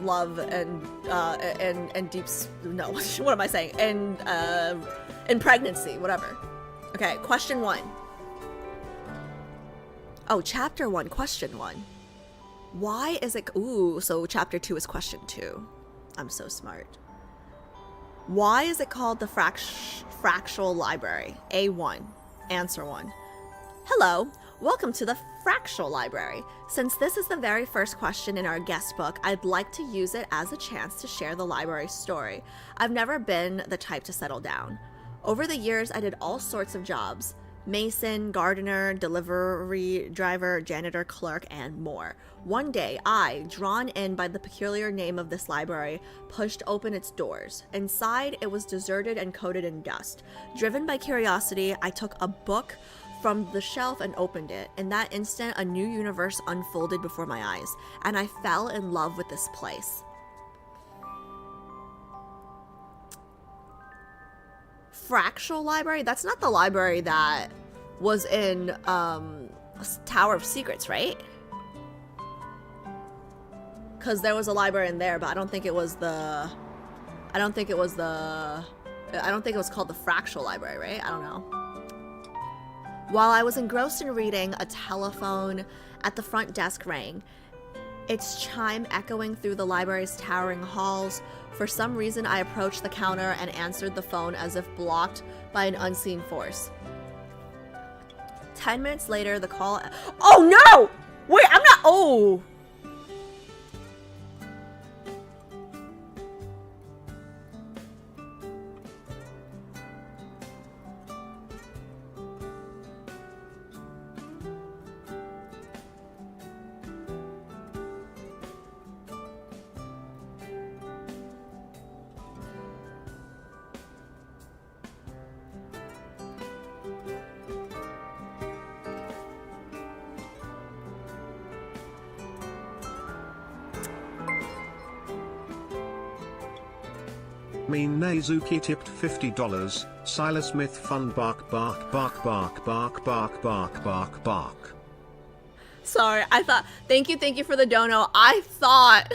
[SPEAKER 1] Love and no, what am I saying? In pregnancy, whatever. Okay, question 1. Oh, chapter 1, question 1. Why is it, ooh, so chapter 2 is question 2. I'm so smart. Why is it called the Fractal Library? A1. Answer 1. Hello, welcome to the Fractal Library. Since this is the very first question in our guest book, I'd like to use it as a chance to share the library's story. I've never been the type to settle down. Over the years, I did all sorts of jobs. Mason, gardener, delivery driver, janitor, clerk, and more. One day, I, drawn in by the peculiar name of this library, pushed open its doors. Inside, it was deserted and coated in dust. Driven by curiosity, I took a book from the shelf and opened it. In that instant, a new universe unfolded before my eyes, and I fell in love with this place. Fractal Library? That's not the library that was in Tower of Secrets, right? Because there was a library in there, but I don't think it was called the Fractal Library, right? I don't know. While I was engrossed in reading, a telephone at the front desk rang, its chime echoing through the library's towering halls. For some reason, I approached the counter and answered the phone as if blocked by an unseen force. 10 minutes later, the call... Oh, no! Wait, I'm not... Oh!
[SPEAKER 2] Mean Nazuki tipped $50. Silas Smith fun bark bark bark bark bark bark bark bark bark.
[SPEAKER 1] Sorry, I thought... Thank you for the dono. I thought...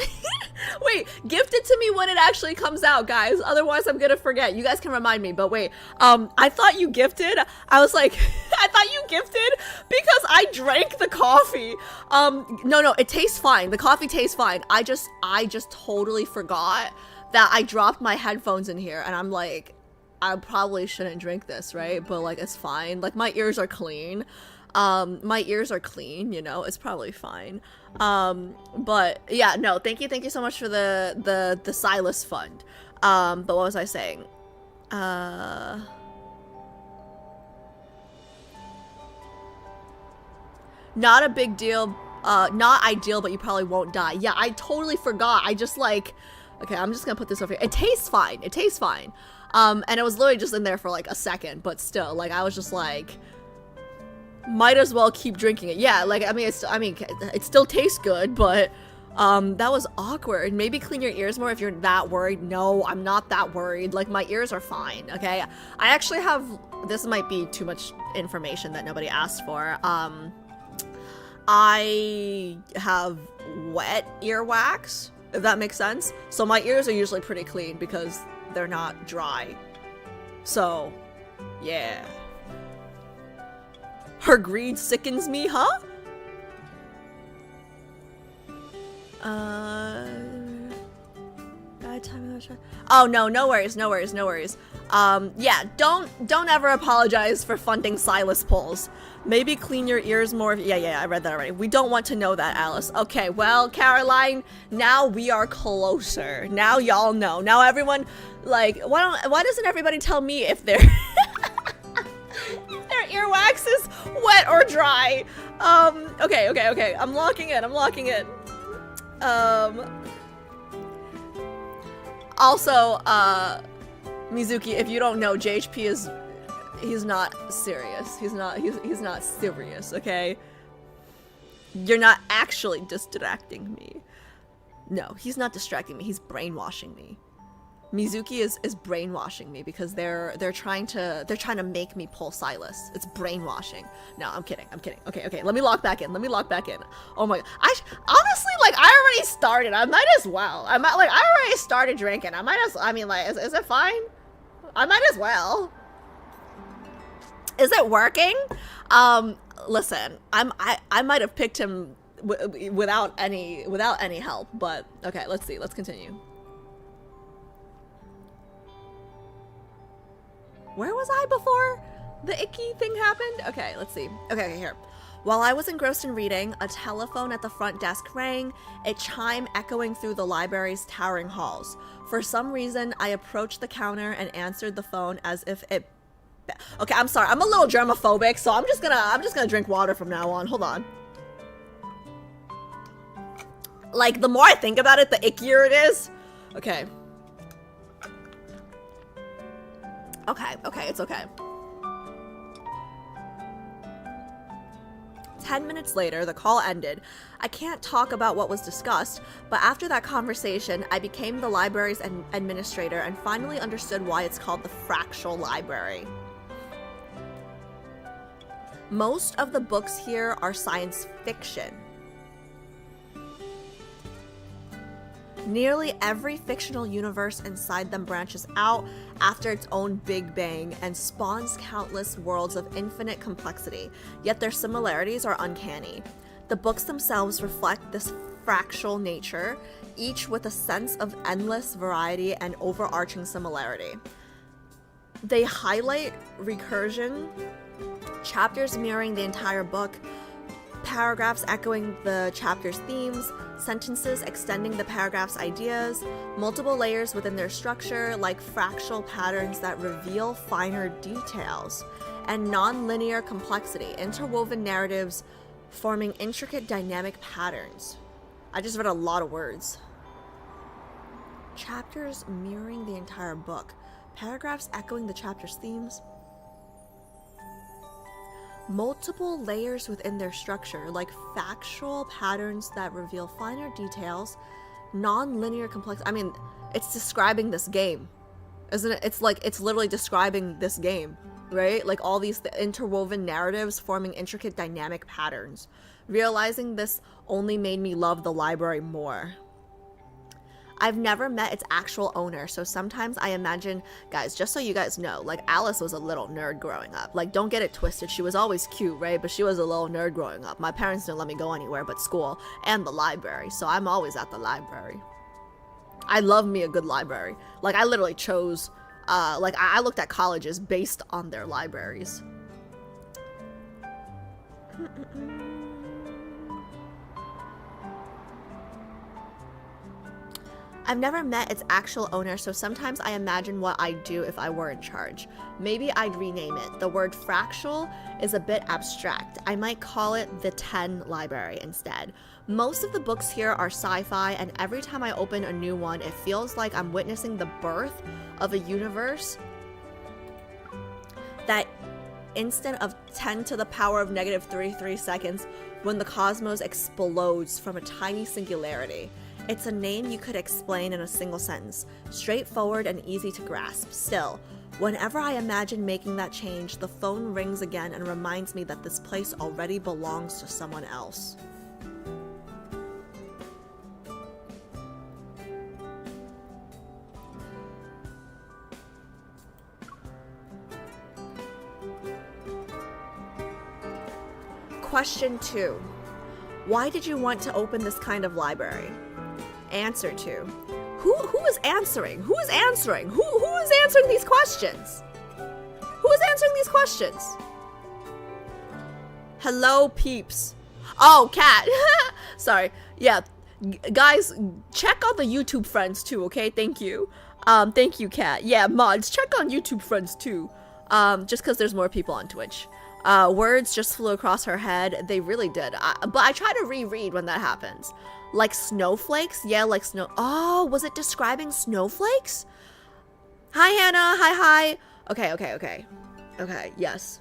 [SPEAKER 1] Wait, gift it to me when it actually comes out, guys. Otherwise, I'm gonna forget. You guys can remind me, but wait. I thought you gifted. I was like... I thought you gifted because I drank the coffee. No, it tastes fine. The coffee tastes fine. I just totally forgot that I dropped my headphones in here, and I'm like, I probably shouldn't drink this, right? But like, it's fine. Like, my ears are clean. You know, it's probably fine. But yeah, no, thank you so much for the Silas fund. But what was I saying? Not a big deal, not ideal, but you probably won't die. Yeah, I totally forgot. I just like, okay, I'm just gonna put this over here. It tastes fine. And it was literally just in there for like a second, but still, like, I was just like, might as well keep drinking it. Yeah, like, I mean, it still tastes good, but that was awkward. Maybe clean your ears more if you're that worried. No, I'm not that worried. Like, my ears are fine, okay? I actually have, this might be too much information that nobody asked for. I have wet earwax, if that makes sense. So my ears are usually pretty clean because they're not dry. So, yeah. Her greed sickens me, huh? Bad time. Oh, no worries. Yeah, don't ever apologize for funding Silas polls. Maybe clean your ears more. Yeah, I read that already. We don't want to know that, Alice. Okay, well, Caroline, now we are closer. Now y'all know. Now everyone, like, why doesn't everybody tell me if their their earwax is wet or dry? Okay. I'm locking it. Also, Mizuki, if you don't know, JHP is, he's not serious. He's not serious, okay? You're not actually distracting me. No, he's not distracting me. He's brainwashing me. Mizuki is brainwashing me because they're trying to make me pull Silas. It's brainwashing. No, I'm kidding. Okay. Let me log back in. Oh my god. Honestly, like, I already started. I might as well. I already started drinking. Is it fine? I might as well. Is it working? Listen, I might have picked him without any help, but okay, let's see. Let's continue. Where was I before the icky thing happened? Okay, let's see. Okay, here. While I was engrossed in reading, a telephone at the front desk rang, a chime echoing through the library's towering halls. For some reason, I approached the counter and answered the phone as if it... Okay, I'm sorry. I'm a little germophobic, so I'm just gonna drink water from now on. Hold on. Like, the more I think about it, the ickier it is. Okay. Okay, it's okay. 10 minutes later, the call ended. I can't talk about what was discussed, but after that conversation, I became the library's administrator and finally understood why it's called the Fractal Library. Most of the books here are science fiction. Nearly every fictional universe inside them branches out after its own Big Bang and spawns countless worlds of infinite complexity, yet their similarities are uncanny. The books themselves reflect this fractal nature, each with a sense of endless variety and overarching similarity. They highlight recursion, chapters mirroring the entire book, paragraphs echoing the chapter's themes, sentences extending the paragraph's ideas, multiple layers within their structure like fractal patterns that reveal finer details, and non-linear complexity, interwoven narratives forming intricate dynamic patterns. I just read a lot of words. Chapters mirroring the entire book, paragraphs echoing the chapter's themes, multiple layers within their structure, like factual patterns that reveal finer details, non-linear complex. I mean, it's describing this game, isn't it? It's literally describing this game, right? Like all these interwoven narratives forming intricate dynamic patterns. Realizing this only made me love the library more. I've never met its actual owner, so sometimes I imagine, guys, just so you guys know, like, Alice was a little nerd growing up. Like, don't get it twisted. She was always cute, right? But she was a little nerd growing up. My parents didn't let me go anywhere but school and the library, so I'm always at the library. I love me a good library. Like, I literally chose, I looked at colleges based on their libraries. I've never met its actual owner, so sometimes I imagine what I'd do if I were in charge. Maybe I'd rename it. The word fractal is a bit abstract. I might call it the 10 Library instead. Most of the books here are sci-fi, and every time I open a new one, it feels like I'm witnessing the birth of a universe that instant of 10 to the power of negative 33 seconds when the cosmos explodes from a tiny singularity. It's a name you could explain in a single sentence, straightforward and easy to grasp. Still, whenever I imagine making that change, the phone rings again and reminds me that this place already belongs to someone else. Question 2. Why did you want to open this kind of library? Answer 2. Who is answering? Who is answering? Who is answering these questions? Who is answering these questions? Hello, peeps. Oh, Cat. Sorry. Yeah, guys, check out the YouTube friends too, okay? Thank you. Thank you, Cat. Yeah, mods, check on YouTube friends too. Just because there's more people on Twitch. Words just flew across her head. They really did. But I try to reread when that happens. Like snowflakes? Yeah, like snow. Oh, was it describing snowflakes? Hi, Hannah. Hi. Okay, yes.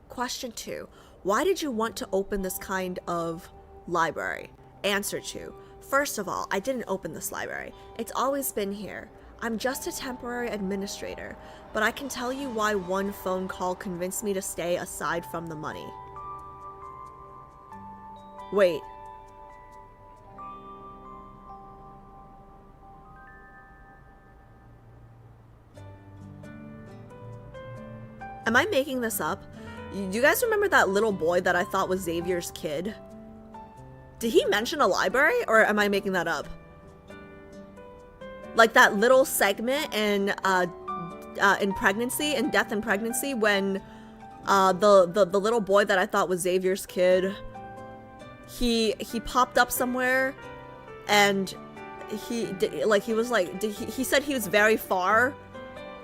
[SPEAKER 1] Question 2. Why did you want to open this kind of library? Answer to, first of all, I didn't open this library. It's always been here. I'm just a temporary administrator, but I can tell you why one phone call convinced me to stay aside from the money. Wait. Am I making this up? You guys remember that little boy that I thought was Xavier's kid? Did he mention a library, or am I making that up? Like that little segment in pregnancy, in Death and Pregnancy, when the little boy that I thought was Xavier's kid, he popped up somewhere, and he said he was very far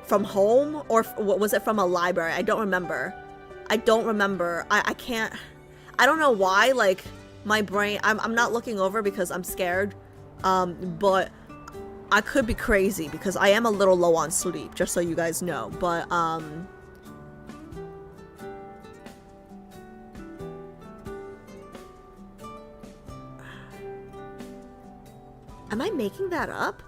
[SPEAKER 1] from home, or was it from a library? I don't remember. I can't, I don't know why, like, my brain, I'm not looking over because I'm scared, but I could be crazy because I am a little low on sleep, just so you guys know, but, am I making that up?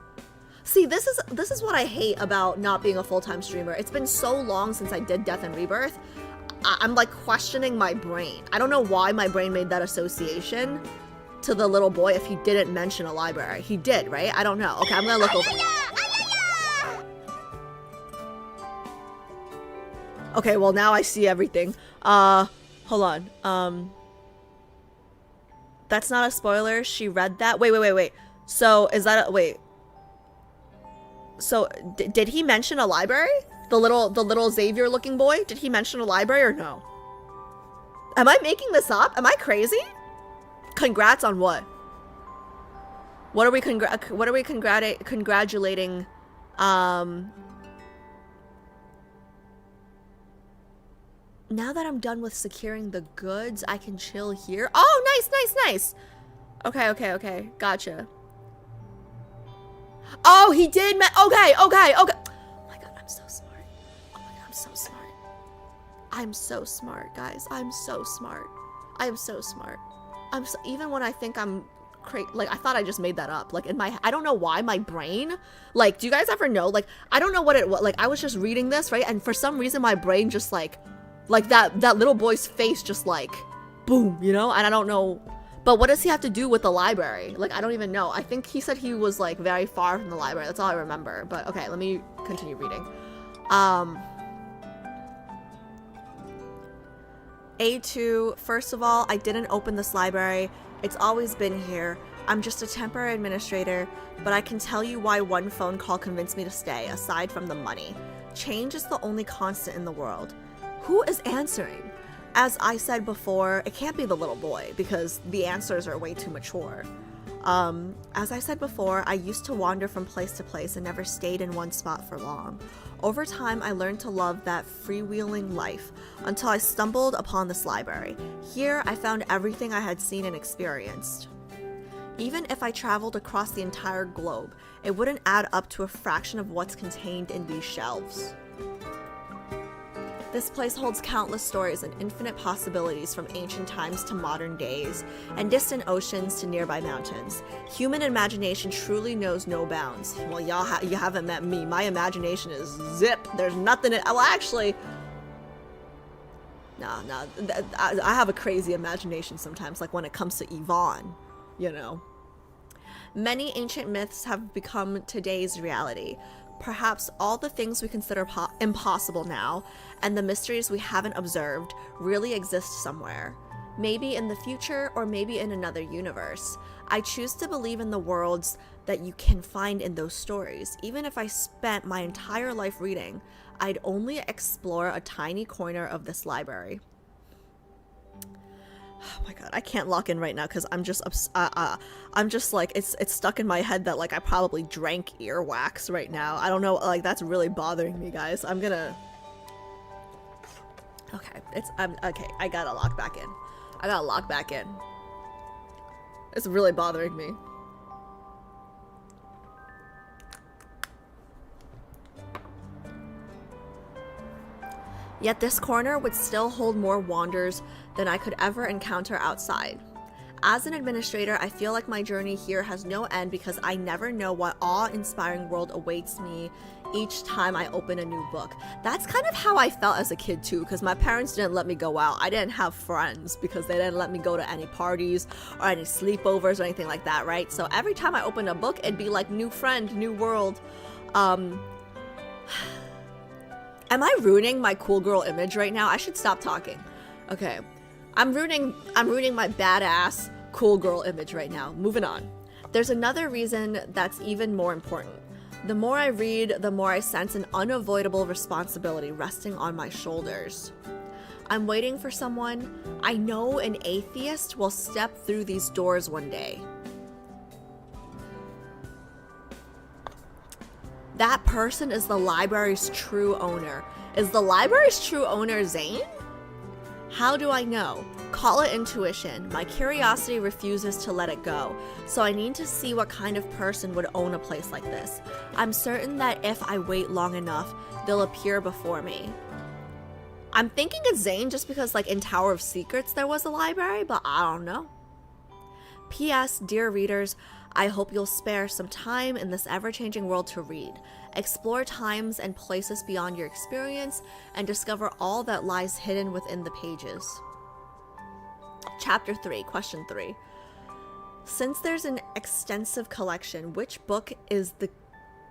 [SPEAKER 1] See, this is what I hate about not being a full-time streamer. It's been so long since I did Death and Rebirth. I'm like questioning my brain. I don't know why my brain made that association to the little boy if he didn't mention a library. He did, right? I don't know. Okay, I'm gonna look over. Okay, well now I see everything. Hold on. That's not a spoiler. She read that. Wait. So is that a, wait. So did he mention a library? The little Xavier looking boy? Did he mention a library or no? Am I making this up? Am I crazy? Congrats on what? What are we congratulating? Now that I'm done with securing the goods, I can chill here. Oh, nice. Okay. Gotcha. Oh, he did. Okay. Oh my god, I'm so smart. Oh my god, I'm so smart. I'm so smart, guys. I'm so smart. Even when I think I'm crazy, like I thought I just made that up. Like in my, I don't know why my brain. Like, do you guys ever know? Like, I don't know what it was. Like, I was just reading this, right? And for some reason, my brain just like that little boy's face just like, boom, you know? And I don't know. But what does he have to do with the library? Like, I don't even know. I think he said he was, like, very far from the library. That's all I remember. But, okay, let me continue reading. A2, first of all, I didn't open this library. It's always been here. I'm just a temporary administrator, but I can tell you why one phone call convinced me to stay, aside from the money. Change is the only constant in the world. Who is answering? As I said before, it can't be the little boy because the answers are way too mature. As I said before, I used to wander from place to place and never stayed in one spot for long. Over time, I learned to love that freewheeling life until I stumbled upon this library. Here, I found everything I had seen and experienced. Even if I traveled across the entire globe, it wouldn't add up to a fraction of what's contained in these shelves. This place holds countless stories and infinite possibilities from ancient times to modern days, and distant oceans to nearby mountains. Human imagination truly knows no bounds. Well, you haven't met me. My imagination is zip. There's nothing in, well, actually, no, I have a crazy imagination sometimes, like when it comes to Yvonne, you know. Many ancient myths have become today's reality. Perhaps all the things we consider impossible now, and the mysteries we haven't observed, really exist somewhere. Maybe in the future, or maybe in another universe. I choose to believe in the worlds that you can find in those stories. Even if I spent my entire life reading, I'd only explore a tiny corner of this library. Oh my god, I can't lock in right now because I'm just like, it's stuck in my head that like I probably drank earwax right now. I don't know, like that's really bothering me, guys. I'm gonna, okay, okay, I gotta lock back in. It's really bothering me. Yet this corner would still hold more wonders than I could ever encounter outside. As an administrator, I feel like my journey here has no end because I never know what awe-inspiring world awaits me each time I open a new book. That's kind of how I felt as a kid too, because my parents didn't let me go out. I didn't have friends because they didn't let me go to any parties or any sleepovers or anything like that, right? So every time I opened a book, it'd be like new friend, new world. Am I ruining my cool girl image right now? I should stop talking. Okay. I'm ruining my badass cool girl image right now. Moving on. There's another reason that's even more important. The more I read, the more I sense an unavoidable responsibility resting on my shoulders. I'm waiting for someone. I know an atheist will step through these doors one day. That person is the library's true owner. Is the library's true owner Zayne? How do I know? Call it intuition. My curiosity refuses to let it go, so I need to see what kind of person would own a place like this. I'm certain that if I wait long enough, they'll appear before me. I'm thinking it's Zayne just because like in Tower of Secrets there was a library, but I don't know. P.S. Dear readers, I hope you'll spare some time in this ever-changing world to read. Explore times and places beyond your experience and discover all that lies hidden within the pages. Chapter 3, Question 3. Since there's an extensive collection, which book is the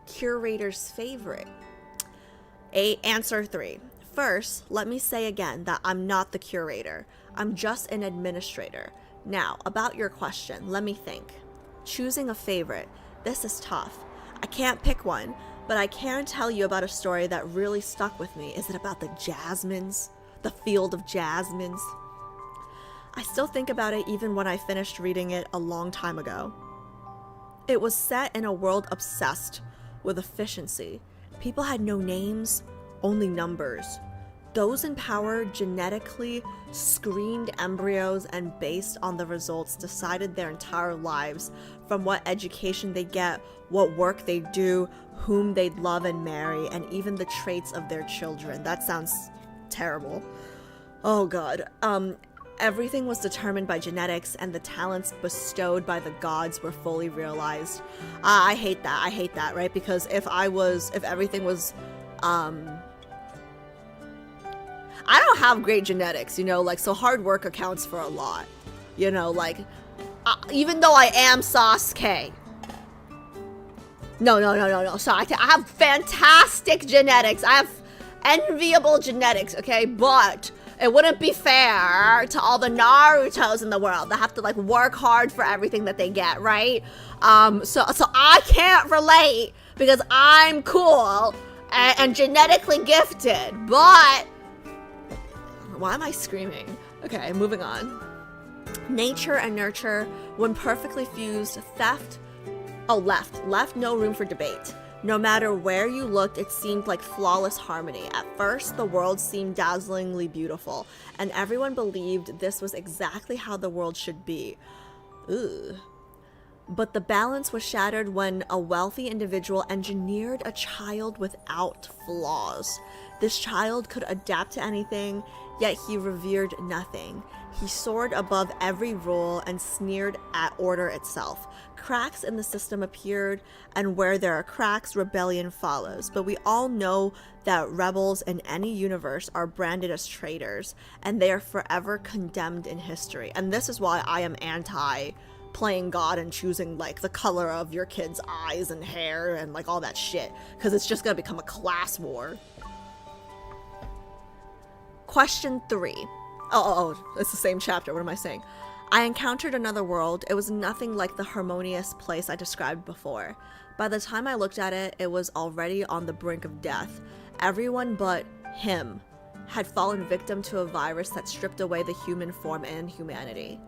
[SPEAKER 1] curator's favorite? Answer 3. First, let me say again that I'm not the curator. I'm just an administrator. Now, about your question, let me think. Choosing a favorite. This is tough. I can't pick one, but I can tell you about a story that really stuck with me. Is it about the jasmines? The field of jasmines? I still think about it even when I finished reading it a long time ago. It was set in a world obsessed with efficiency. People had no names, only numbers. Those in power genetically screened embryos and based on the results decided their entire lives, from what education they get, what work they do, whom they'd love and marry, and even the traits of their children. That sounds terrible. Oh god. Everything was determined by genetics, and the talents bestowed by the gods were fully realized. I hate that, right? Because if everything was, I don't have great genetics, you know, like, so hard work accounts for a lot, you know, like, even though I am Sasuke. No, sorry, I have fantastic genetics, I have enviable genetics, okay, but it wouldn't be fair to all the Narutos in the world that have to, like, work hard for everything that they get, right? So I can't relate because I'm cool and genetically gifted, but why am I screaming? Okay, moving on. Nature and nurture, when perfectly fused, left no room for debate. No matter where you looked, it seemed like flawless harmony. At first, the world seemed dazzlingly beautiful, and everyone believed this was exactly how the world should be. Ugh. But the balance was shattered when a wealthy individual engineered a child without flaws. This child could adapt to anything, yet he revered nothing. He soared above every rule and sneered at order itself. Cracks in the system appeared, and where there are cracks, rebellion follows. But we all know that rebels in any universe are branded as traitors, and they are forever condemned in history. And this is why I am anti playing God and choosing, like, the color of your kid's eyes and hair and, like, all that shit, because it's just gonna become a class war. Question 3. Oh, it's the same chapter. What am I saying? I encountered another world. It was nothing like the harmonious place I described before. By the time I looked at it, it was already on the brink of death. Everyone but him had fallen victim to a virus that stripped away the human form and humanity.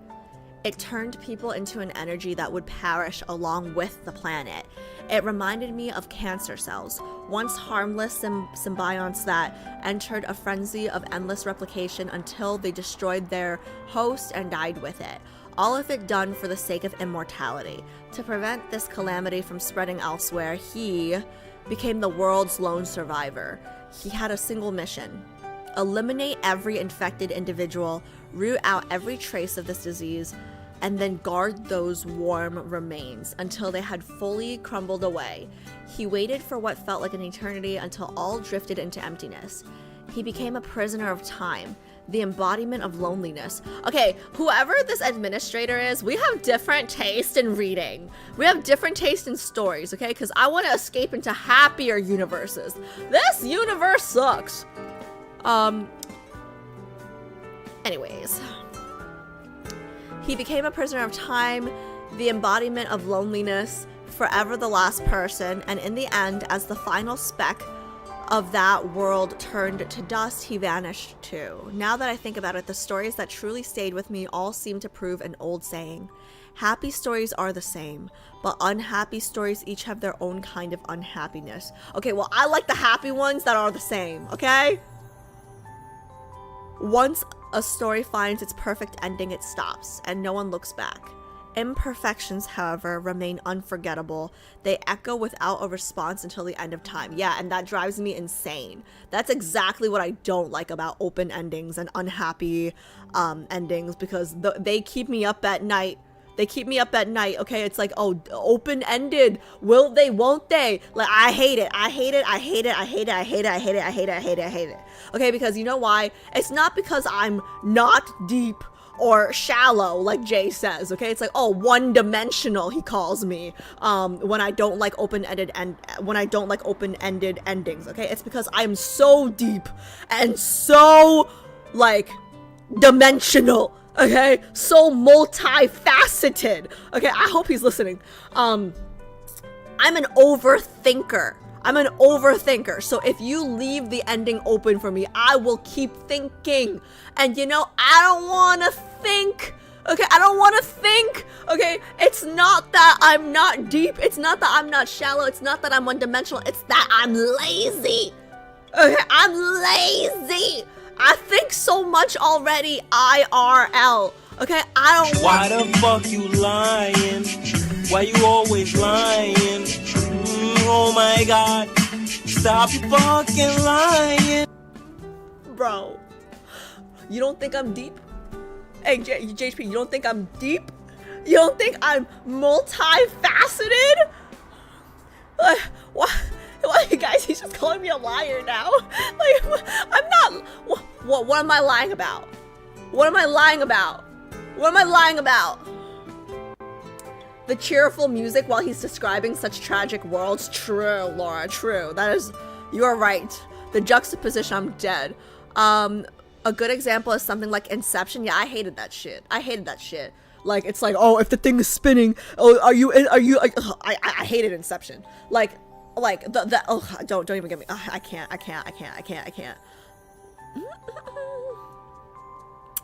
[SPEAKER 1] It turned people into an energy that would perish along with the planet. It reminded me of cancer cells, once harmless symbionts that entered a frenzy of endless replication until they destroyed their host and died with it. All of it done for the sake of immortality. To prevent this calamity from spreading elsewhere, he became the world's lone survivor. He had a single mission: eliminate every infected individual, root out every trace of this disease, and then guard those warm remains until they had fully crumbled away. He waited for what felt like an eternity until all drifted into emptiness. He became a prisoner of time, the embodiment of loneliness. Okay, whoever this administrator is, we have different taste in reading. We have different taste in stories, okay? Because I want to escape into happier universes. This universe sucks. Anyways. He became a prisoner of time, the embodiment of loneliness, forever the last person, and in the end, as the final speck of that world turned to dust, he vanished too. Now that I think about it, the stories that truly stayed with me all seem to prove an old saying. Happy stories are the same, but unhappy stories each have their own kind of unhappiness. Okay, well, I like the happy ones that are the same, okay? Once a story finds its perfect ending, it stops, and no one looks back. Imperfections, however, remain unforgettable. They echo without a response until the end of time. Yeah, and that drives me insane. That's exactly what I don't like about open endings and unhappy endings, because they keep me up at night. They keep me up at night, okay? It's like, oh, open-ended. Will they, won't they? Like, I hate it. I hate it. I hate it. I hate it. I hate it. I hate it. I hate it. I hate it. I hate it. Okay, because you know why? It's not because I'm not deep or shallow, like Jay says, okay? It's like, oh, one-dimensional, he calls me, when I don't like open-ended endings, okay? It's because I'm so deep and so, like, dimensional, okay? So multifaceted, okay? I hope he's listening. I'm an overthinker. So if you leave the ending open for me, I will keep thinking. And you know, I don't want to think. Okay, I don't want to think. Okay, it's not that I'm not deep. It's not that I'm not shallow. It's not that I'm one-dimensional. It's that I'm lazy. Okay, I'm lazy. I think so much already, IRL. Okay, I don't
[SPEAKER 4] want. Why the fuck you lying? Why you always lying? Oh my god, stop fucking lying.
[SPEAKER 1] Bro, you don't think I'm deep? Hey, JHP, you don't think I'm deep? You don't think I'm multifaceted? Why, you guys, he's just calling me a liar now. Like, I'm not, what am I lying about? What am I lying about? What am I lying about? The cheerful music while he's describing such tragic worlds. True, Laura, true. That is, you are right. The juxtaposition, I'm dead. A good example is something like Inception. Yeah, I hated that shit. Like, it's like, oh, if the thing is spinning, oh, I hated Inception. Like, oh, don't even get me. I can't.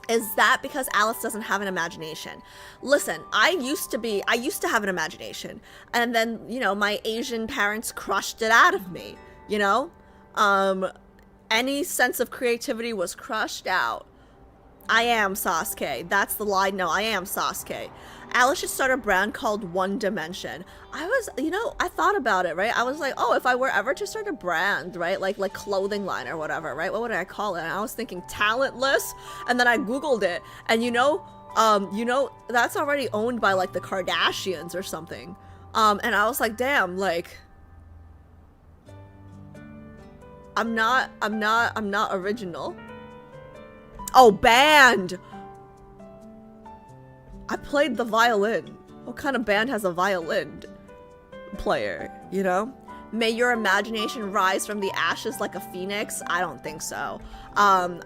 [SPEAKER 1] Is that because Alice doesn't have an imagination? Listen, I used to have an imagination, and then, you know, my Asian parents crushed it out of me, you know? Any sense of creativity was crushed out. I am Sasuke. That's the line. No, I am Sasuke. Alice should start a brand called One Dimension. I thought about it, right? I was like, oh, if I were ever to start a brand, right? Like clothing line or whatever, right? What would I call it? And I was thinking talentless, and then I Googled it, and you know, that's already owned by like the Kardashians or something. And I was like, damn, like, I'm not original. Oh, band! I played the violin. What kind of band has a violin player, you know? May your imagination rise from the ashes like a phoenix? I don't think so. I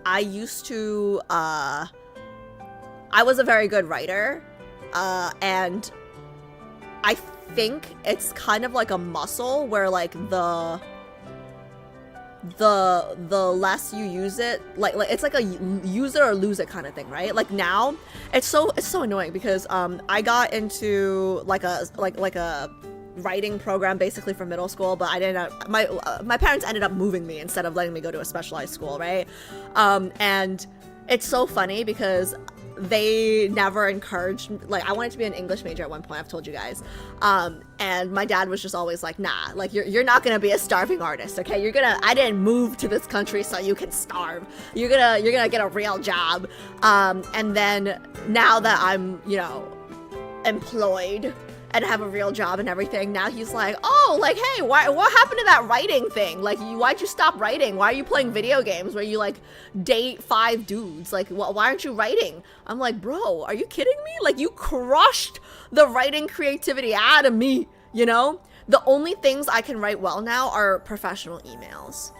[SPEAKER 1] was a very good writer, and I think it's kind of like a muscle where like the less you use it, like it's like a use it or lose it kind of thing, right? Like now it's so annoying because I got into like a writing program basically for middle school, but I didn't my parents ended up moving me instead of letting me go to a specialized school, right? And it's so funny because they never encouraged, like, I wanted to be an English major at one point, I've told you guys. And my dad was just always like, nah, like, you're not gonna be a starving artist, okay? I didn't move to this country so you can starve. You're gonna get a real job. And then now that I'm, you know, employed and have a real job and everything, now he's like, oh, like, hey, what happened to that writing thing? Like, why'd you stop writing? Why are you playing video games where you, like, date 5 dudes? Like, why aren't you writing? I'm like, bro, are you kidding me? Like, you crushed the writing creativity out of me, you know? The only things I can write well now are professional emails.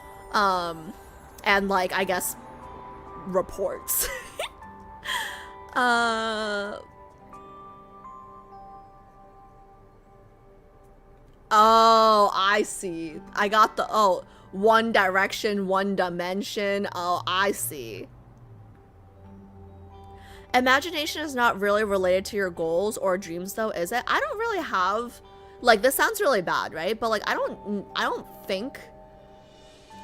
[SPEAKER 1] And, like, I guess, reports. Oh, I see. I got the, oh, one direction, one dimension. Oh, I see. Imagination is not really related to your goals or dreams, though, is it? I don't really have, like, this sounds really bad, right? But, like, I don't think,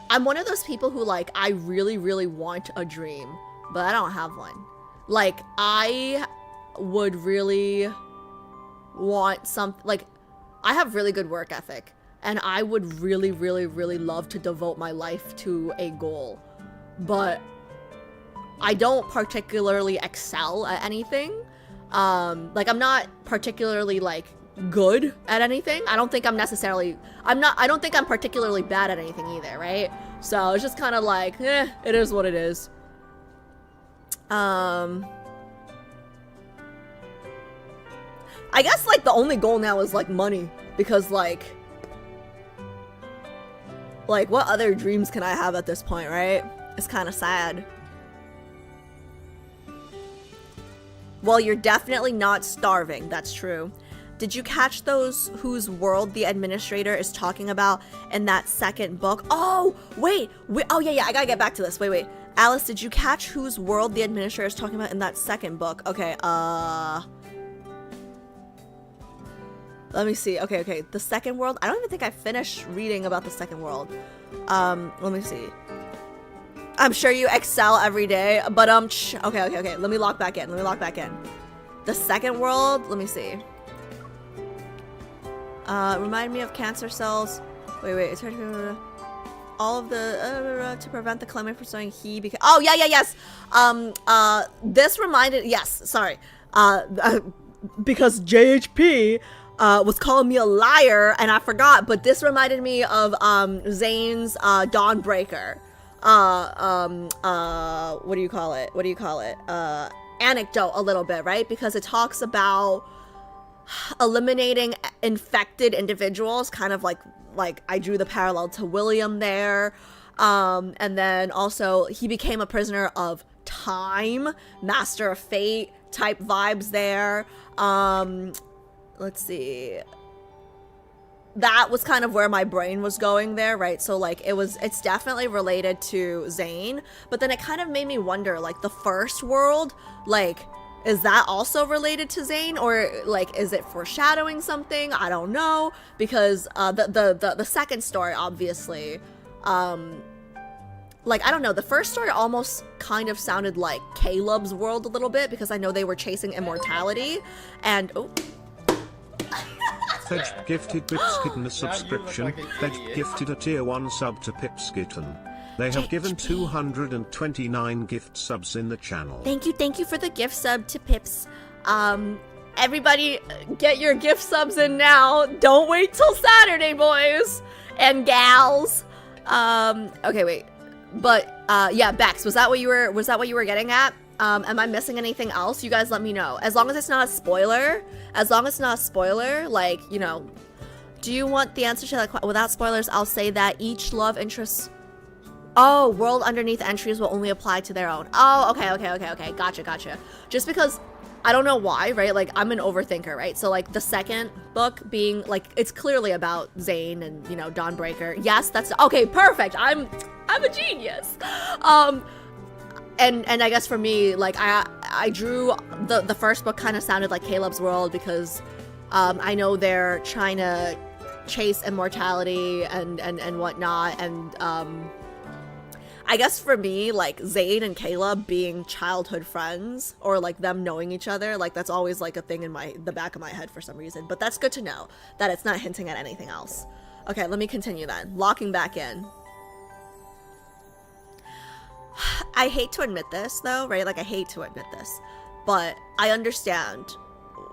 [SPEAKER 1] I'm one of those people who, like, I really, really want a dream, but I don't have one. Like, I would really want something, like, I have really good work ethic, and I would really, really, really love to devote my life to a goal, but I don't particularly excel at anything. Like, I'm not particularly, like, good at anything. I don't think I'm particularly bad at anything either, right? So it's just kind of like, it is what it is. I guess, like, the only goal now is, like, money, because, like, what other dreams can I have at this point, right? It's kind of sad. Well, you're definitely not starving, that's true. Did you catch those whose world the administrator is talking about in that second book? Oh, wait, oh, yeah, I gotta get back to this, wait. Alice, did you catch whose world the administrator is talking about in that second book? Okay, let me see. Okay. The second world. I don't even think I finished reading about the second world. Let me see. I'm sure you excel every day, but okay. Let me log back in. The second world. Let me see. Remind me of cancer cells. Wait. It's hard to all of the to prevent the climate from starting because. Oh yeah. Yes. This reminded. Yes. Sorry. Because JHP. Was calling me a liar and I forgot, but this reminded me of Zayne's Dawnbreaker what do you call it anecdote a little bit, right? Because it talks about eliminating infected individuals, kind of like I drew the parallel to William there, and then also he became a prisoner of time, Master of Fate type vibes there. Let's see. That was kind of where my brain was going there, right? So, like, it's definitely related to Zayne, but then it kind of made me wonder, like, the first world, like, is that also related to Zayne, or, like, is it foreshadowing something? I don't know, because, the second story, obviously, like, I don't know, the first story almost kind of sounded like Caleb's world a little bit, because I know they were chasing immortality, and, oh,
[SPEAKER 2] Fedge gifted Pipskitten a subscription. Fedge gifted a tier 1 sub to Pipskitten. They have given 229 gift subs in the channel.
[SPEAKER 1] Thank you for the gift sub to Pips. Everybody get your gift subs in now. Don't wait till Saturday, boys and gals. Okay, wait. But yeah, Bex, was that what you were getting at? Am I missing anything else? You guys let me know. As long as it's not a spoiler, like, you know, do you want the answer to that question? Without spoilers, I'll say that each love interest, oh, world underneath entries will only apply to their own. Oh, okay. Gotcha. Just because, I don't know why, right? Like, I'm an overthinker, right? So, like, the second book being, like, it's clearly about Zayne and, you know, Dawnbreaker. Yes, that's, okay, perfect. I'm a genius. And I guess for me, like, I drew the first book kind of sounded like Caleb's world because I know they're trying to chase immortality and whatnot, and I guess for me, like Zayne and Kayla being childhood friends, or like them knowing each other, like that's always like a thing in the back of my head for some reason. But that's good to know that it's not hinting at anything else. Okay, let me continue then. Locking back in. I hate to admit this though, right? Like I hate to admit this, but I understand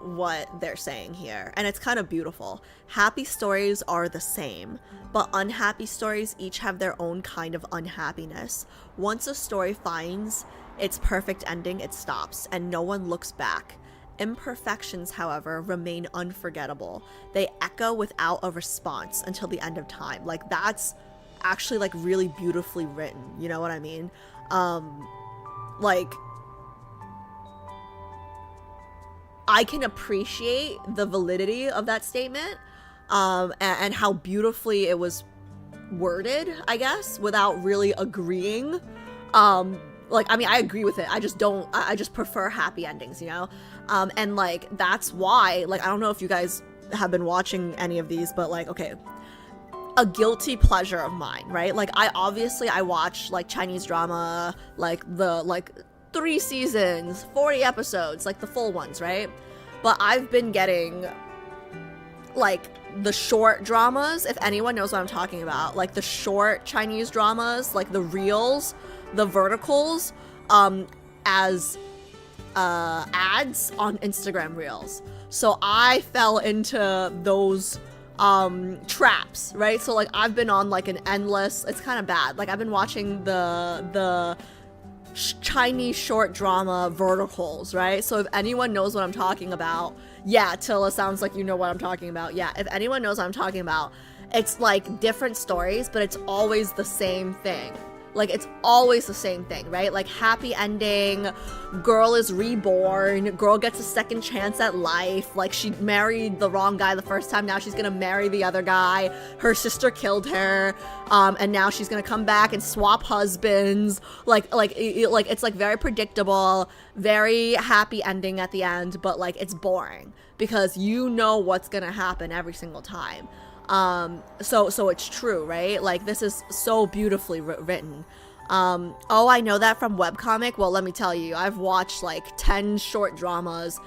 [SPEAKER 1] what they're saying here, and it's kind of beautiful. Happy stories are the same, but unhappy stories each have their own kind of unhappiness. Once a story finds its perfect ending, it stops, and no one looks back. Imperfections, however, remain unforgettable. They echo without a response until the end of time. Like, that's actually like really beautifully written, you know what I mean? Like, I can appreciate the validity of that statement, and how beautifully it was worded, I guess, without really agreeing. Like, I mean, I agree with it. I just don't, I just prefer happy endings, you know? And like, that's why, like, I don't know if you guys have been watching any of these, but like, okay, a guilty pleasure of mine, right? Like, I watch like Chinese drama, like the 3 seasons, 40 episodes, like the full ones, right? But I've been getting like the short dramas, if anyone knows what I'm talking about, like the short Chinese dramas, like the reels, the verticals, as ads on Instagram reels. So I fell into those traps, right? So like I've been on like an endless, it's kind of bad, like I've been watching the Chinese short drama verticals, right? So if anyone knows what I'm talking about, yeah, Tilla, sounds like you know what I'm talking about. Yeah, if anyone knows what I'm talking about, it's like different stories, but it's always the same thing. Like, it's always the same thing, right? Like, happy ending, girl is reborn, girl gets a second chance at life, like, she married the wrong guy the first time, now she's gonna marry the other guy, her sister killed her, and now she's gonna come back and swap husbands, like, it's, like, very predictable, very happy ending at the end, but, like, it's boring, because you know what's gonna happen every single time. So it's true, right? Like, this is so beautifully written. Oh, I know that from webcomic. Well, let me tell you, I've watched like 10 short dramas.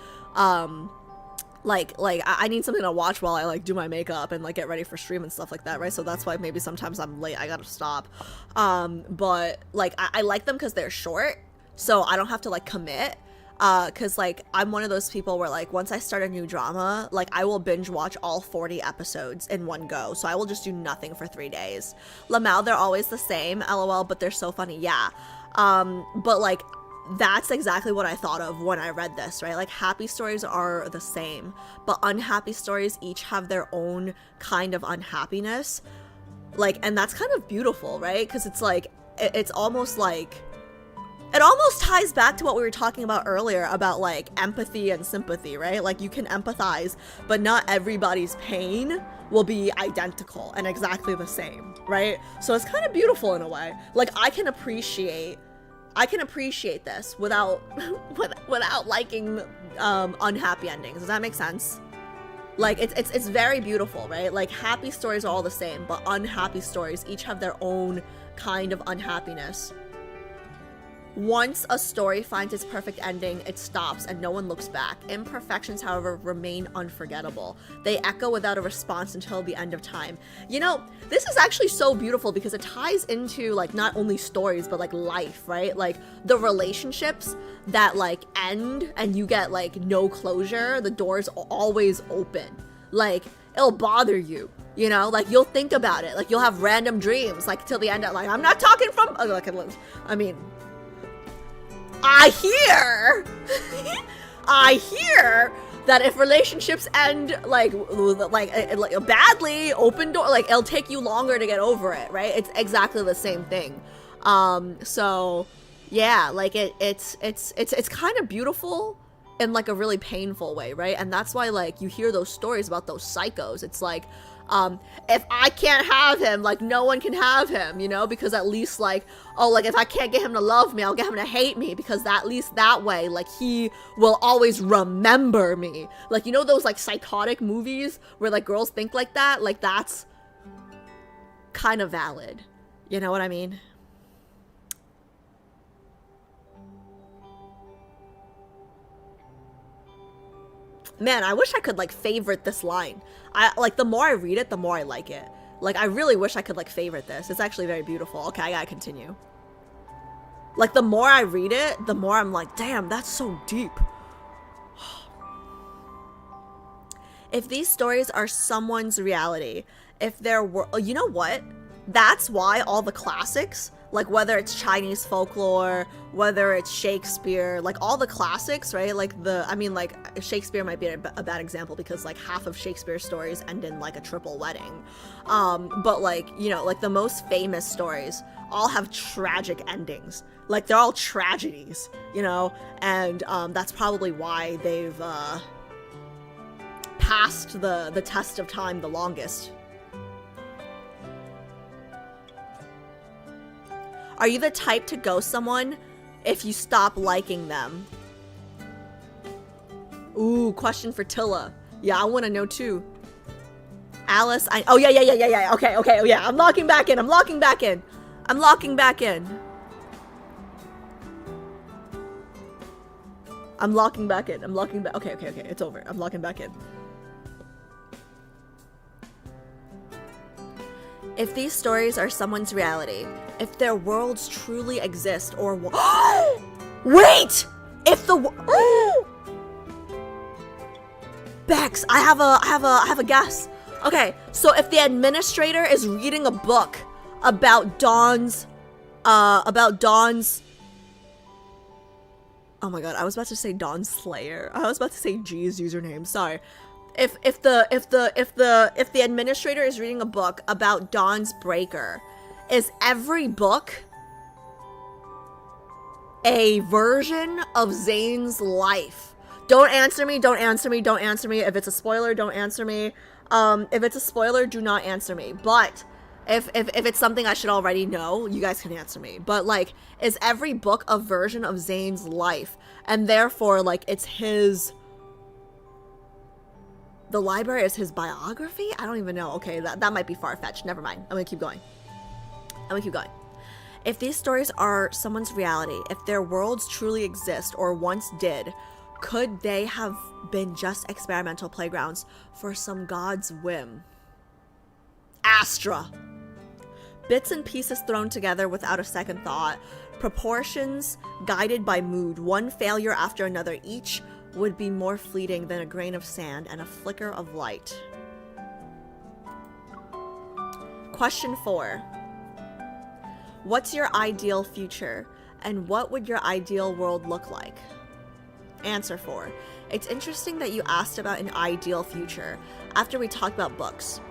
[SPEAKER 1] Like I need something to watch while I like do my makeup and like get ready for stream and stuff like that, right? So that's why maybe sometimes I'm late, I gotta stop. But like I like them because they're short, so I don't have to like commit. Cause like I'm one of those people where like once I start a new drama, like I will binge watch all 40 episodes in one go, so I will just do nothing for 3 days. Lamau, they're always the same, lol, but they're so funny, yeah. But like that's exactly what I thought of when I read this, right? Like, happy stories are the same, but unhappy stories each have their own kind of unhappiness, like, and that's kind of beautiful, right? Because it's like it's almost like it almost ties back to what we were talking about earlier about like empathy and sympathy, right? Like, you can empathize, but not everybody's pain will be identical and exactly the same, right? So it's kind of beautiful in a way. Like, I can appreciate this without without liking unhappy endings. Does that make sense? Like, it's very beautiful, right? Like, happy stories are all the same, but unhappy stories each have their own kind of unhappiness. Once a story finds its perfect ending, it stops and no one looks back. Imperfections, however, remain unforgettable. They echo without a response until the end of time. You know, this is actually so beautiful because it ties into like not only stories but like life, right? Like the relationships that like end and you get like no closure, the door's always open. Like, it'll bother you. You know, like, you'll think about it. Like, you'll have random dreams, like, till the end of, like, I'm not talking from, I mean, I hear that if relationships end like badly, open door, like, it'll take you longer to get over it, right? It's exactly the same thing. So yeah, like it's kind of beautiful in like a really painful way, right? And that's why like you hear those stories about those psychos. It's like, if I can't have him, like, no one can have him, you know, because at least like, oh, like, if I can't get him to love me, I'll get him to hate me, because at least that way, like, he will always remember me. Like, you know those like psychotic movies where like girls think like that? Like, that's kind of valid. You know what I mean? Man, I wish I could like favorite this line. I like, the more I read it, the more I like it. Like, I really wish I could like favorite this. It's actually very beautiful. Okay, I gotta continue. Like, the more I read it, the more I'm like, damn, that's so deep. If these stories are someone's reality, if there were, you know what? That's why all the classics, like whether it's Chinese folklore, whether it's Shakespeare, like all the classics, right? Like I mean, like Shakespeare might be a bad example because like half of Shakespeare's stories end in like a triple wedding. But like, you know, like the most famous stories all have tragic endings. Like they're all tragedies, you know? And that's probably why they've passed the test of time the longest. Are you the type to ghost someone if you stop liking them? Ooh, question for Tilla. Yeah, I want to know too. Alice, oh yeah. Okay, oh yeah. I'm locking back in. I'm locking back in. I'm locking back in. I'm locking back in. I'm locking back. Okay. It's over. I'm locking back in. If these stories are someone's reality, if their worlds truly exist, or wait! If the Bex, I have a guess. Okay, so if the administrator is reading a book about Dawn's oh my god, I was about to say Dawn Slayer. I was about to say G's username. Sorry. If the administrator is reading a book about Dawn's Breaker, is every book a version of Zayne's life? Don't answer me. If it's a spoiler, don't answer me. If it's a spoiler, do not answer me. But if it's something I should already know, you guys can answer me. But like, is every book a version of Zayne's life? And therefore, like, it's his... The library is his biography? I don't even know. Okay, that might be far-fetched. Never mind. I'm gonna keep going. If these stories are someone's reality, if their worlds truly exist or once did, could they have been just experimental playgrounds for some god's whim? Astra. Bits and pieces thrown together without a second thought. Proportions guided by mood. One failure after another. Each would be more fleeting than a grain of sand and a flicker of light. Question 4. What's your ideal future, and what would your ideal world look like? Answer 4. It's interesting that you asked about an ideal future after we talked about books.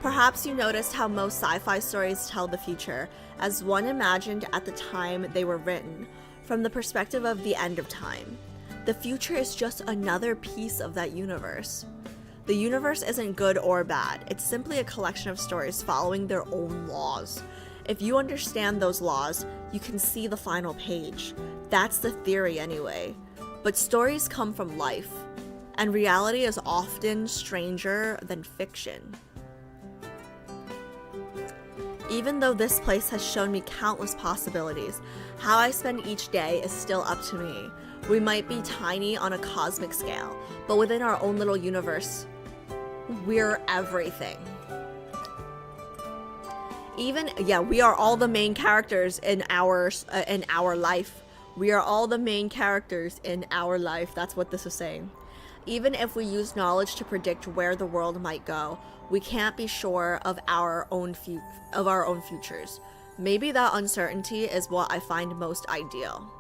[SPEAKER 1] Perhaps you noticed how most sci-fi stories tell the future as one imagined at the time they were written, from the perspective of the end of time. The future is just another piece of that universe. The universe isn't good or bad. It's simply a collection of stories following their own laws. If you understand those laws, you can see the final page. That's the theory anyway. But stories come from life, and reality is often stranger than fiction. Even though this place has shown me countless possibilities, how I spend each day is still up to me. We might be tiny on a cosmic scale, but within our own little universe, we're everything. We are all the main characters in our life. We are all the main characters in our life. That's what this is saying. Even if we use knowledge to predict where the world might go, we can't be sure of our own futures. Maybe that uncertainty is what I find most ideal.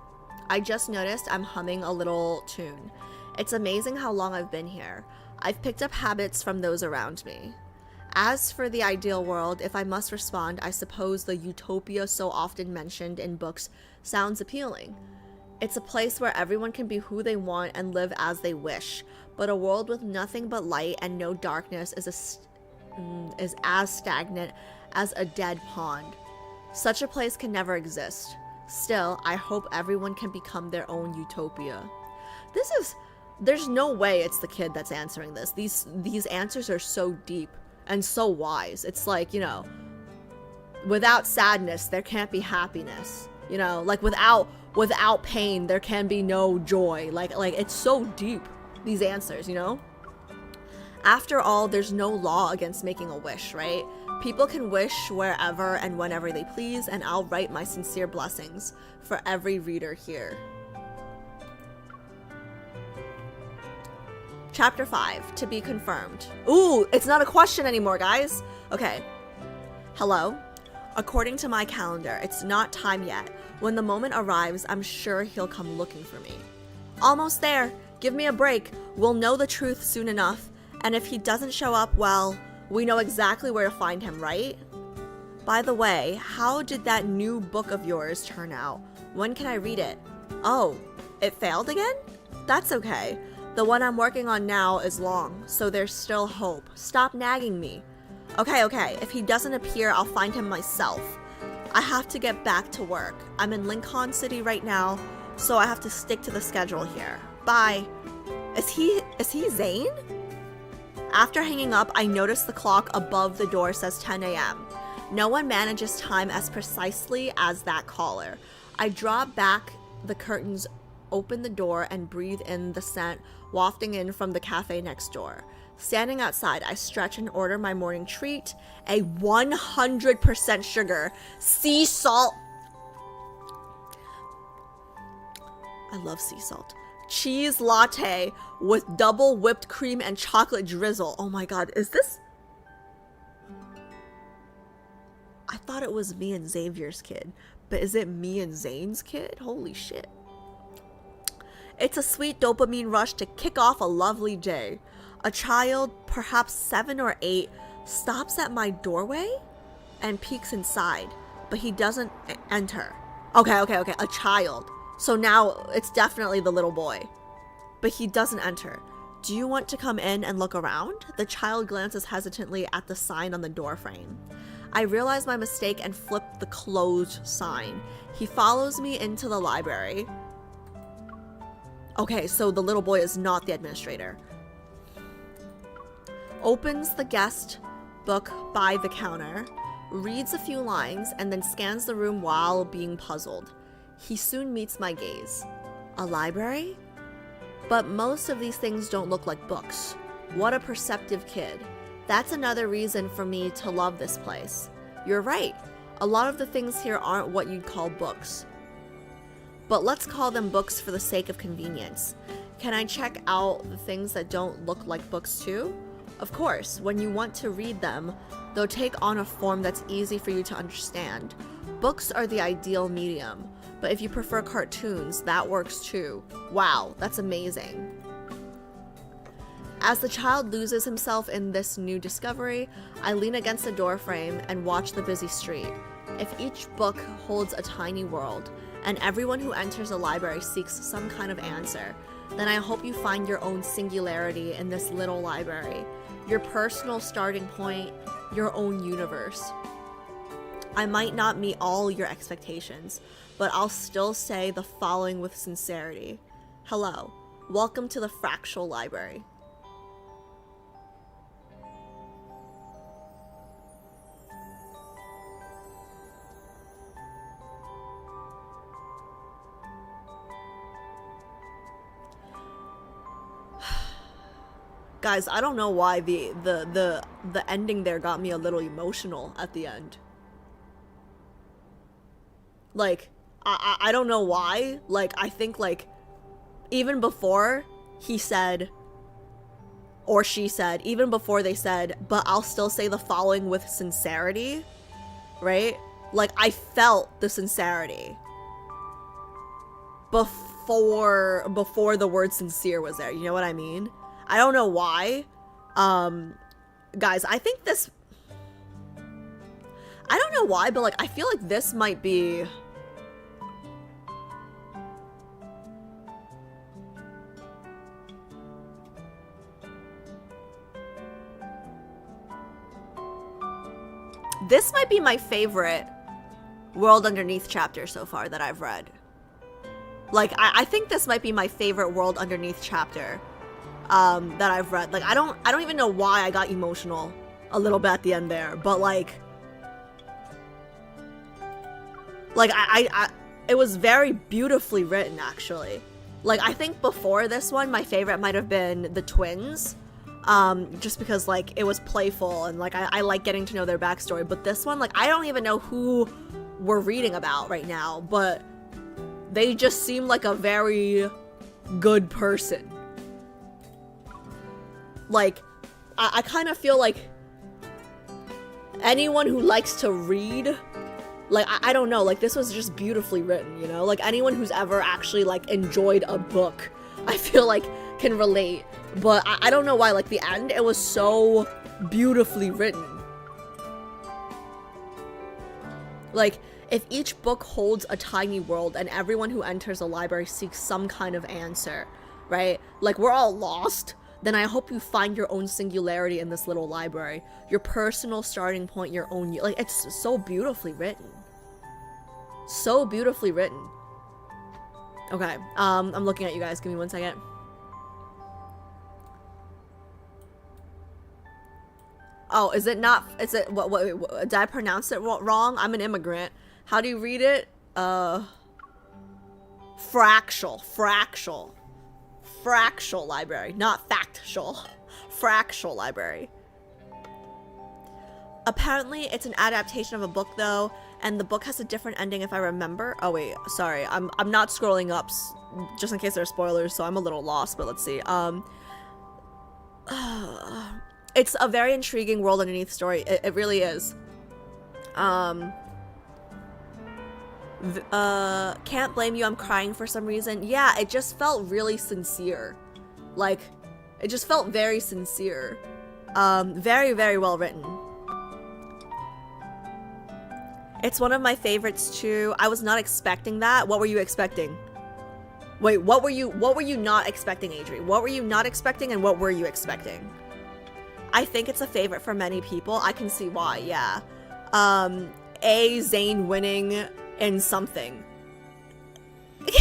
[SPEAKER 1] I just noticed I'm humming a little tune. It's amazing how long I've been here. I've picked up habits from those around me. As for the ideal world, if I must respond, I suppose the utopia so often mentioned in books sounds appealing. It's a place where everyone can be who they want and live as they wish, but a world with nothing but light and no darkness is as stagnant as a dead pond. Such a place can never exist. Still, I hope everyone can become their own utopia. There's no way it's the kid that's answering this. These answers are so deep and so wise. It's like, you know, without sadness, there can't be happiness. You know, like without pain, there can be no joy. Like it's so deep, these answers, you know? After all, there's no law against making a wish, right? People can wish wherever and whenever they please, and I'll write my sincere blessings for every reader here. Chapter 5, to be confirmed. Ooh, it's not a question anymore, guys. Okay. Hello? According to my calendar, it's not time yet. When the moment arrives, I'm sure he'll come looking for me. Almost there. Give me a break. We'll know the truth soon enough. And if he doesn't show up, well, we know exactly where to find him, right? By the way, how did that new book of yours turn out? When can I read it? Oh, it failed again? That's okay. The one I'm working on now is long, so there's still hope. Stop nagging me. Okay, if he doesn't appear, I'll find him myself. I have to get back to work. I'm in Lincoln City right now, so I have to stick to the schedule here. Bye. Is he Zayne? After hanging up, I notice the clock above the door says 10 a.m. No one manages time as precisely as that caller. I draw back the curtains, open the door, and breathe in the scent wafting in from the cafe next door. Standing outside, I stretch and order my morning treat, a 100% sugar, sea salt. I love sea salt. Cheese latte with double whipped cream and chocolate drizzle. Oh my god, is this? I thought it was me and Xavier's kid, but is it me and Zayne's kid? Holy shit. It's a sweet dopamine rush to kick off a lovely day. A child, perhaps 7 or 8, stops at my doorway and peeks inside, but he doesn't enter. Okay, a child. So now it's definitely the little boy, but he doesn't enter. Do you want to come in and look around? The child glances hesitantly at the sign on the door frame. I realize my mistake and flip the closed sign. He follows me into the library. Okay, so the little boy is not the administrator. Opens the guest book by the counter, reads a few lines, and then scans the room while being puzzled. He soon meets my gaze. A library? But most of these things don't look like books. What a perceptive kid. That's another reason for me to love this place. You're right. A lot of the things here aren't what you'd call books. But let's call them books for the sake of convenience. Can I check out the things that don't look like books too? Of course, when you want to read them, they'll take on a form that's easy for you to understand. Books are the ideal medium, but if you prefer cartoons, that works too. Wow, that's amazing. As the child loses himself in this new discovery, I lean against the doorframe and watch the busy street. If each book holds a tiny world, and everyone who enters a library seeks some kind of answer, then I hope you find your own singularity in this little library, your personal starting point, your own universe. I might not meet all your expectations, but I'll still say the following with sincerity. Hello, welcome to the Fractal Library. Guys, I don't know why the ending there got me a little emotional at the end. Like, I don't know why. Like, I think, like, even before he said, or she said, even before they said, but I'll still say the following with sincerity, right? Like, I felt the sincerity before the word sincere was there. You know what I mean? I don't know why. Guys, I think this... I don't know why, but, like, I feel like this might be... This might be my favorite World Underneath chapter so far that I've read. Like, I think this might be my favorite World Underneath chapter that I've read. Like, I don't even know why I got emotional a little bit at the end there, but like it was very beautifully written, actually. Like, I think before this one, my favorite might have been the twins, just because like it was playful and like I like getting to know their backstory. But this one, like I don't even know who we're reading about right now, but they just seem like a very good person. Like I kind of feel like anyone who likes to read, like I don't know, like this was just beautifully written, you know? Like anyone who's ever actually like enjoyed a book, I feel like can relate. But I don't know why, like the end, it was so beautifully written. Like, if each book holds a tiny world and everyone who enters a library seeks some kind of answer, right? Like, we're all lost, then I hope you find your own singularity in this little library. Your personal starting point, your own, like, it's so beautifully written. So beautifully written. Okay, I'm looking at you guys, give me 1 second. Oh, is it not, is it, what, did I pronounce it wrong? I'm an immigrant. How do you read it? Fractal library, not factual. Fractal library. Apparently, it's an adaptation of a book though, and the book has a different ending if I remember. Oh wait, sorry, I'm not scrolling up just in case there are spoilers, so I'm a little lost, but let's see. It's a very intriguing world underneath story. It really is. Can't blame you, I'm crying for some reason. Yeah, it just felt really sincere. Like, it just felt very sincere. Very, very well written. It's one of my favorites too. I was not expecting that. What were you expecting? Wait, what were you not expecting, Adri? What were you not expecting and what were you expecting? I think it's a favorite for many people. I can see why, yeah. Zayne winning in something. What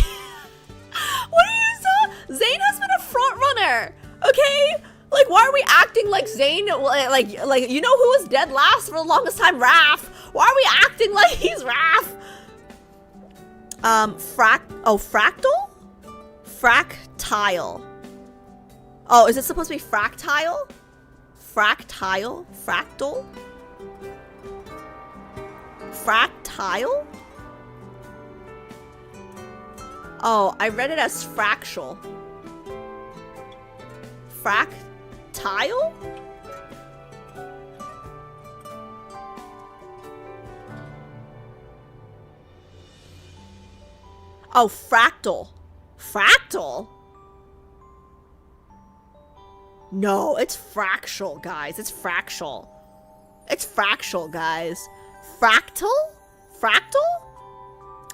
[SPEAKER 1] are you so? Zayne has been a front runner, okay? Like, why are we acting like Zayne, like you know who was dead last for the longest time? Raph. Why are we acting like he's Raph? Fractal? Fractile. Oh, is it supposed to be fractile? Fractile? Fractal? Fractile? Oh, I read it as fractal. Fractile? Oh, fractal. Fractal? No, it's fractal, guys. It's fractal. It's fractal, guys. Fractal? Fractal?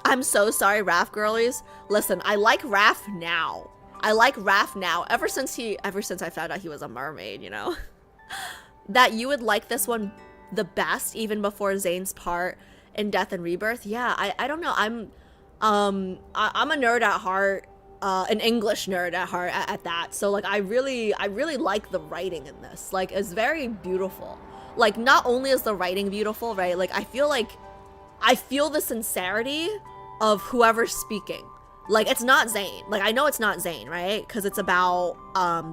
[SPEAKER 1] I'm so sorry, Raph girlies. Listen, I like Raph now. I like Raph now. Ever since I found out he was a mermaid, you know? That you would like this one the best, even before Zayne's part in Death and Rebirth. Yeah, I don't know. I'm a nerd at heart. An English nerd at heart at that. So like I really like the writing in this. Like it's very beautiful. Like not only is the writing beautiful, right? Like I feel the sincerity of whoever's speaking. Like it's not Zayne. Like I know it's not Zayne, right? Because it's about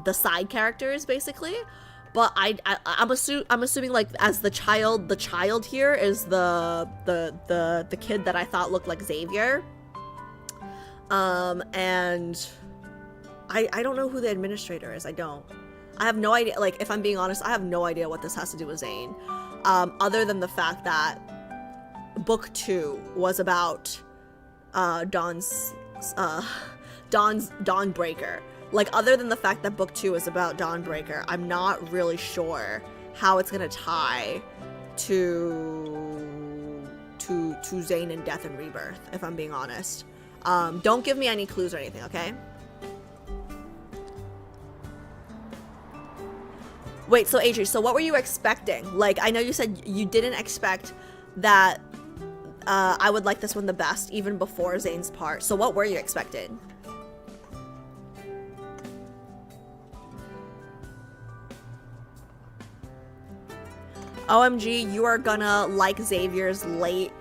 [SPEAKER 1] the side characters basically. But I'm assuming like as the child here is the kid that I thought looked like Xavier. And I don't know who the administrator is. I have no idea. Like, if I'm being honest, I have no idea what this has to do with Zayne. Other than the fact that book 2 was about Dawnbreaker. Like, other than the fact that book 2 is about Dawnbreaker, I'm not really sure how it's gonna tie to Zayne and Death and Rebirth, if I'm being honest. Don't give me any clues or anything, okay? Wait, so Adri, so what were you expecting? Like, I know you said you didn't expect that I would like this one the best, even before Zayne's part. So what were you expecting? OMG, you are gonna like Xavier's late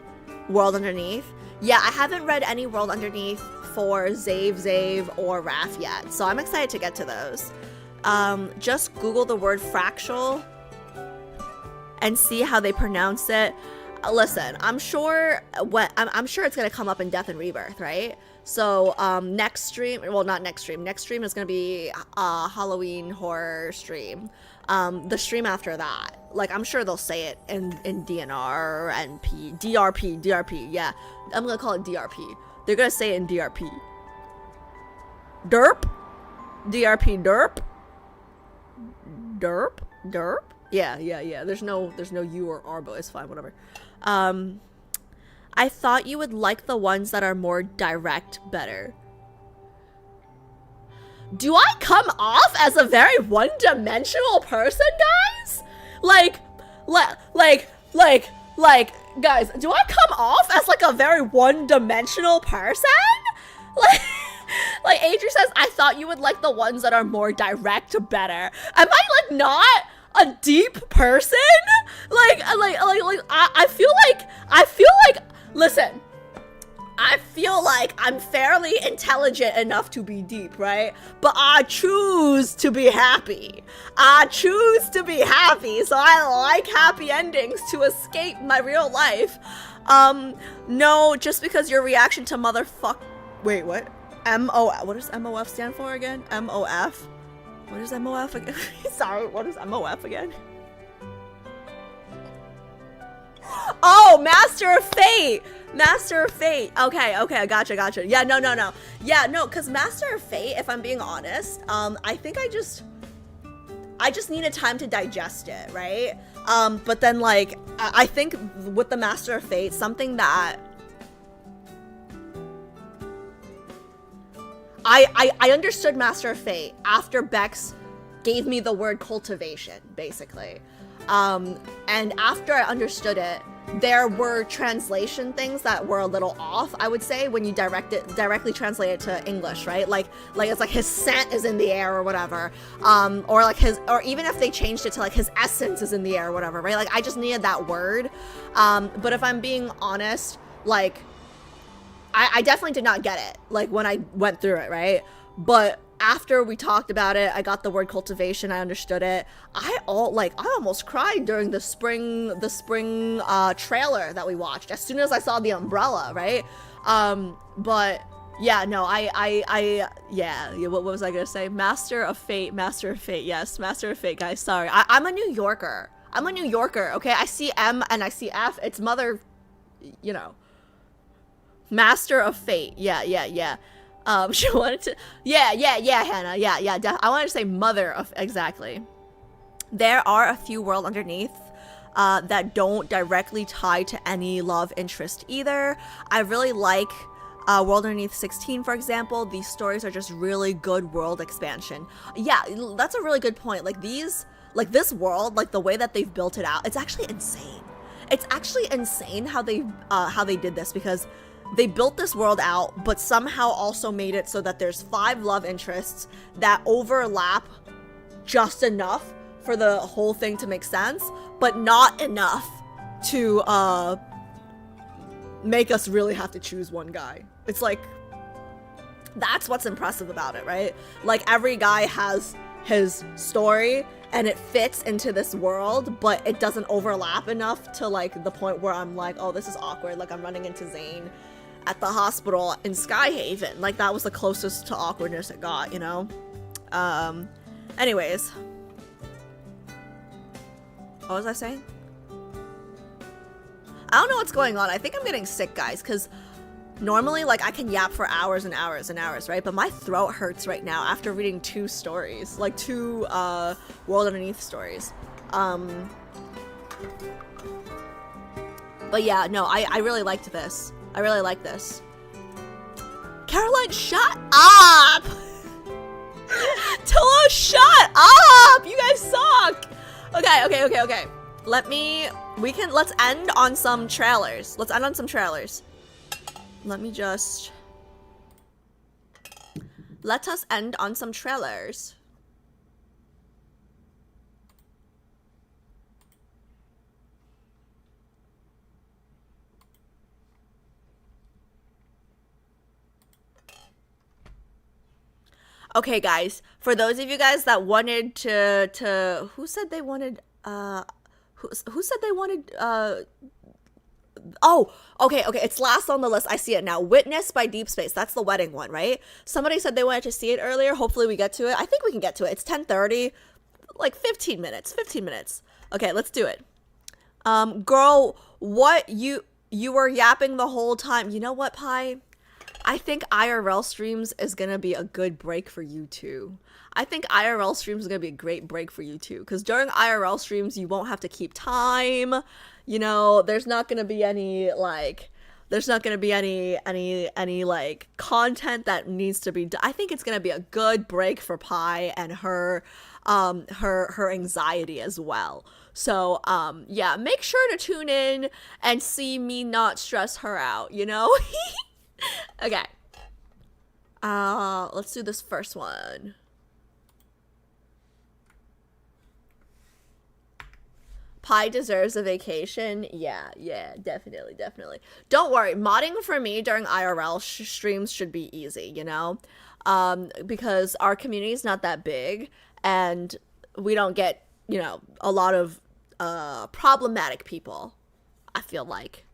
[SPEAKER 1] World Underneath. Yeah, I haven't read any World Underneath for Zave, or Raph yet, so I'm excited to get to those. just Google the word fractal and see how they pronounce it. Listen, I'm sure I'm sure it's gonna come up in Death and Rebirth, right? So next stream, well, not next stream. Next stream is gonna be a Halloween horror stream. The stream after that, like, I'm sure they'll say it in DNR and DRP. Yeah, I'm gonna call it DRP. They're gonna say it in DRP. Derp, DRP, derp, derp, derp. Yeah. There's no U or R, but it's fine, whatever. I thought you would like the ones that are more direct better. Do I come off as a very one-dimensional person, guys? Like, guys, do I come off as like a very one-dimensional person? Like Adri says, I thought you would like the ones that are more direct better. Am I like not a deep person? I feel like, listen, I feel like I'm fairly intelligent enough to be deep, right? But I choose to be happy. So I like happy endings to escape my real life. No, just because your reaction to motherfuck... Wait, what? What does MOF stand for again? MOF? What is MOF again? Sorry, what is MOF again? Oh, Master of Fate! Master of Fate. Okay, gotcha. Yeah, no. Yeah, no, because Master of Fate, if I'm being honest, I think I just needed time to digest it, right? But then, like, I think with the Master of Fate, something that I understood Master of Fate after Bex gave me the word cultivation, basically. And after I understood it, there were translation things that were a little off, I would say, when you directly translate it to English, right? Like it's like his scent is in the air or whatever. Or even if they changed it to like his essence is in the air or whatever, right? Like I just needed that word. But if I'm being honest, like I definitely did not get it, like when I went through it, right? But after we talked about it, I got the word cultivation, I understood it. I almost cried during the spring trailer that we watched as soon as I saw the umbrella, right? But yeah, no, what was I gonna say? Master of Fate, yes, Master of Fate, guys, sorry. I'm a New Yorker, okay? I see M and I see F, it's mother, you know. Master of Fate, yeah. She wanted to, yeah, Hannah, yeah, I wanted to say mother of, exactly. There are a few World Underneath that don't directly tie to any love interest either. I really like World Underneath 16, for example. These stories are just really good world expansion. Yeah, that's a really good point. Like this world, like the way that they've built it out, it's actually insane. It's actually insane how they did this, because they built this world out, but somehow also made it so that there's 5 love interests that overlap just enough for the whole thing to make sense, but not enough to make us really have to choose one guy. It's like, that's what's impressive about it, right? Like every guy has his story and it fits into this world, but it doesn't overlap enough to like the point where I'm like, oh, this is awkward. Like I'm running into Zayne at the hospital in Skyhaven. Like that was the closest to awkwardness it got, you know? Anyways. What was I saying? I don't know what's going on. I think I'm getting sick, guys, because normally, like, I can yap for hours and hours and hours, right? But my throat hurts right now after reading 2 stories. Like, 2 World Underneath stories. But yeah, no, I really liked this. I really like this. Caroline, shut up! Tolo, shut up! You guys suck! Okay. Let's end on some trailers. Let us end on some trailers. Okay, guys, for those of you guys that wanted to who said they wanted who said they wanted oh, okay, it's last on the list. I see it now. Witness by Deep Space. That's the wedding one, right? Somebody said they wanted to see it earlier. Hopefully we get to it. I think we can get to it. It's 10:30. Like 15 minutes. 15 minutes. Okay, let's do it. Girl, what you were yapping the whole time. You know what, Pi? I think IRL streams is gonna be a good break for you too. I think IRL streams is gonna be a great break for you too. Because during IRL streams, you won't have to keep time. You know, there's not gonna be any like, any like content that needs to be done. I think it's gonna be a good break for Pi and her anxiety as well. So yeah, make sure to tune in and see me not stress her out, you know? Okay. Let's do this first one. Pi deserves a vacation. Yeah, definitely. Don't worry, modding for me during IRL streams should be easy, you know? Because our community is not that big and we don't get, you know, a lot of problematic people, I feel like.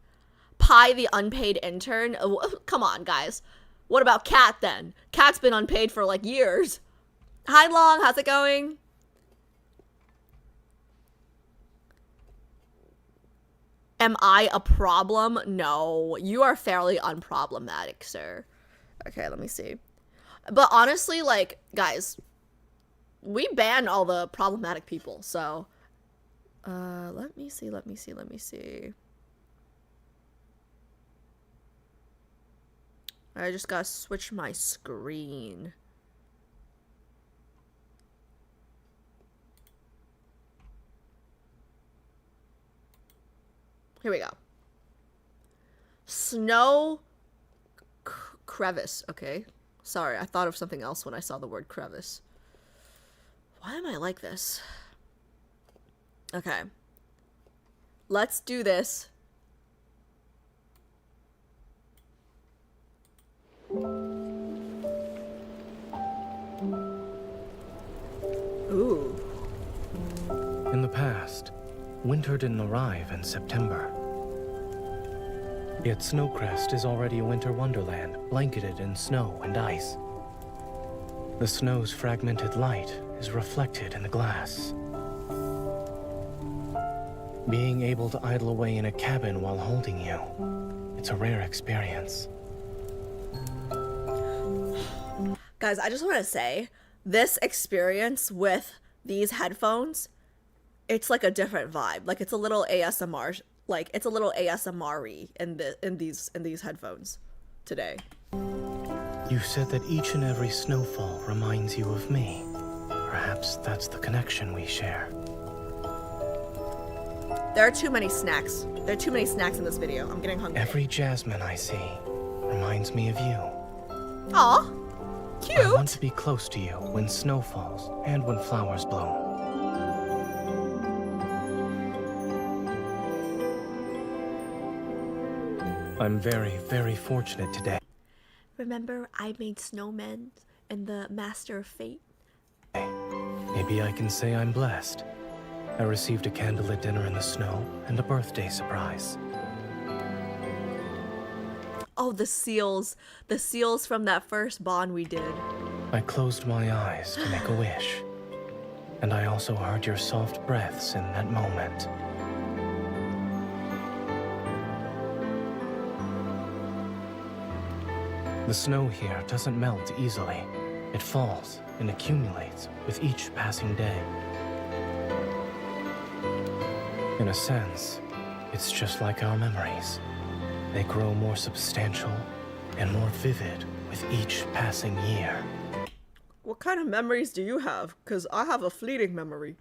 [SPEAKER 1] Pi, the unpaid intern. Come on, guys. What about Kat then? Kat's been unpaid for like years. Hi, Long. How's it going? Am I a problem? No, you are fairly unproblematic, sir. Okay, let me see. But honestly, like, guys, we ban all the problematic people, so let me see. I just gotta switch my screen. Here we go. Snow crevice. Okay. Sorry, I thought of something else when I saw the word crevice. Why am I like this? Okay. Let's do this. Ooh.
[SPEAKER 3] In the past, winter didn't arrive in September. Yet Snowcrest is already a winter wonderland, blanketed in snow and ice. The snow's fragmented light is reflected in the glass. Being able to idle away in a cabin while holding you, it's a rare experience.
[SPEAKER 1] Guys, I just want to say, this experience with these headphones, it's like a different vibe. Like it's a little ASMR, like it's a little ASMR-y in these headphones today.
[SPEAKER 3] You said that each and every snowfall reminds you of me. Perhaps that's the connection we share.
[SPEAKER 1] There are too many snacks. There are too many snacks in this video. I'm getting hungry.
[SPEAKER 3] Every jasmine I see reminds me of you.
[SPEAKER 1] Aw, cute.
[SPEAKER 3] I want to be close to you when snow falls and when flowers bloom. I'm very, very fortunate today.
[SPEAKER 1] Remember, I made snowmen in the Master of Fate?
[SPEAKER 3] Maybe I can say I'm blessed. I received a candlelit dinner in the snow and a birthday surprise.
[SPEAKER 1] Oh, the seals from that first bond we did.
[SPEAKER 3] I closed my eyes to make a wish, and I also heard your soft breaths in that moment. The snow here doesn't melt easily. It falls and accumulates with each passing day. In a sense, it's just like our memories. They grow more substantial and more vivid with each passing year.
[SPEAKER 1] What kind of memories do you have? 'Cause I have a fleeting memory.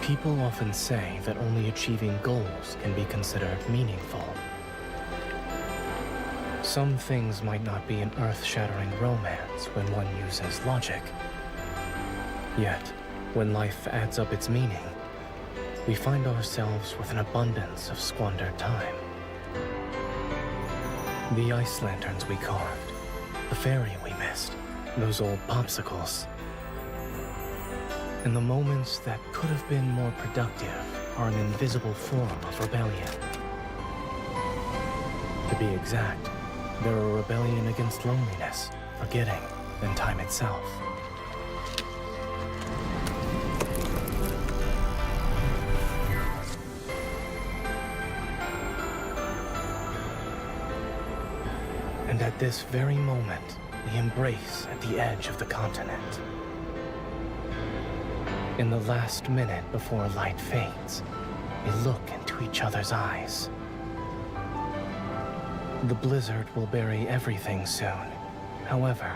[SPEAKER 3] People often say that only achieving goals can be considered meaningful. Some things might not be an earth-shattering romance when one uses logic. Yet, when life adds up its meaning, we find ourselves with an abundance of squandered time. The ice lanterns we carved, the ferry we missed, those old popsicles. And the moments that could have been more productive are an invisible form of rebellion. To be exact, they're a rebellion against loneliness, forgetting, and time itself. And at this very moment, we embrace at the edge of the continent. In the last minute before light fades, we look into each other's eyes. The blizzard will bury everything soon. However,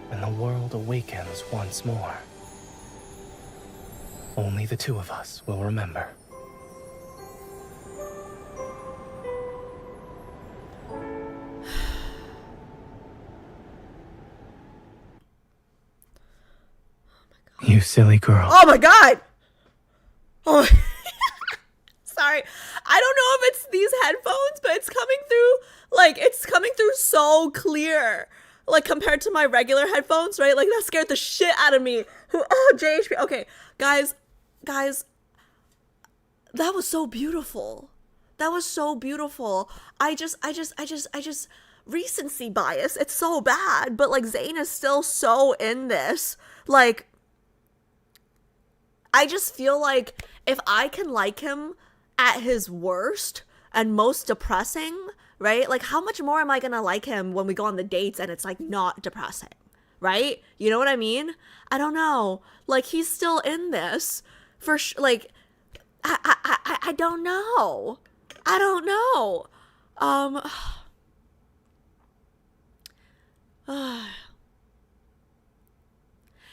[SPEAKER 3] when the world awakens once more, only the two of us will remember. You silly girl.
[SPEAKER 1] Oh my god! Oh my sorry. I don't know if it's these headphones, but it's coming through so clear. Like compared to my regular headphones, right? Like that scared the shit out of me. Oh, JHP. Okay, guys, that was so beautiful. That was so beautiful. I just recency bias. It's so bad, but like Zayne is still so in this. Like, I just feel like if I can like him at his worst and most depressing, right? Like, how much more am I gonna like him when we go on the dates and it's like not depressing, right? You know what I mean? I don't know. Like, he's still in this for like, I don't know. I don't know.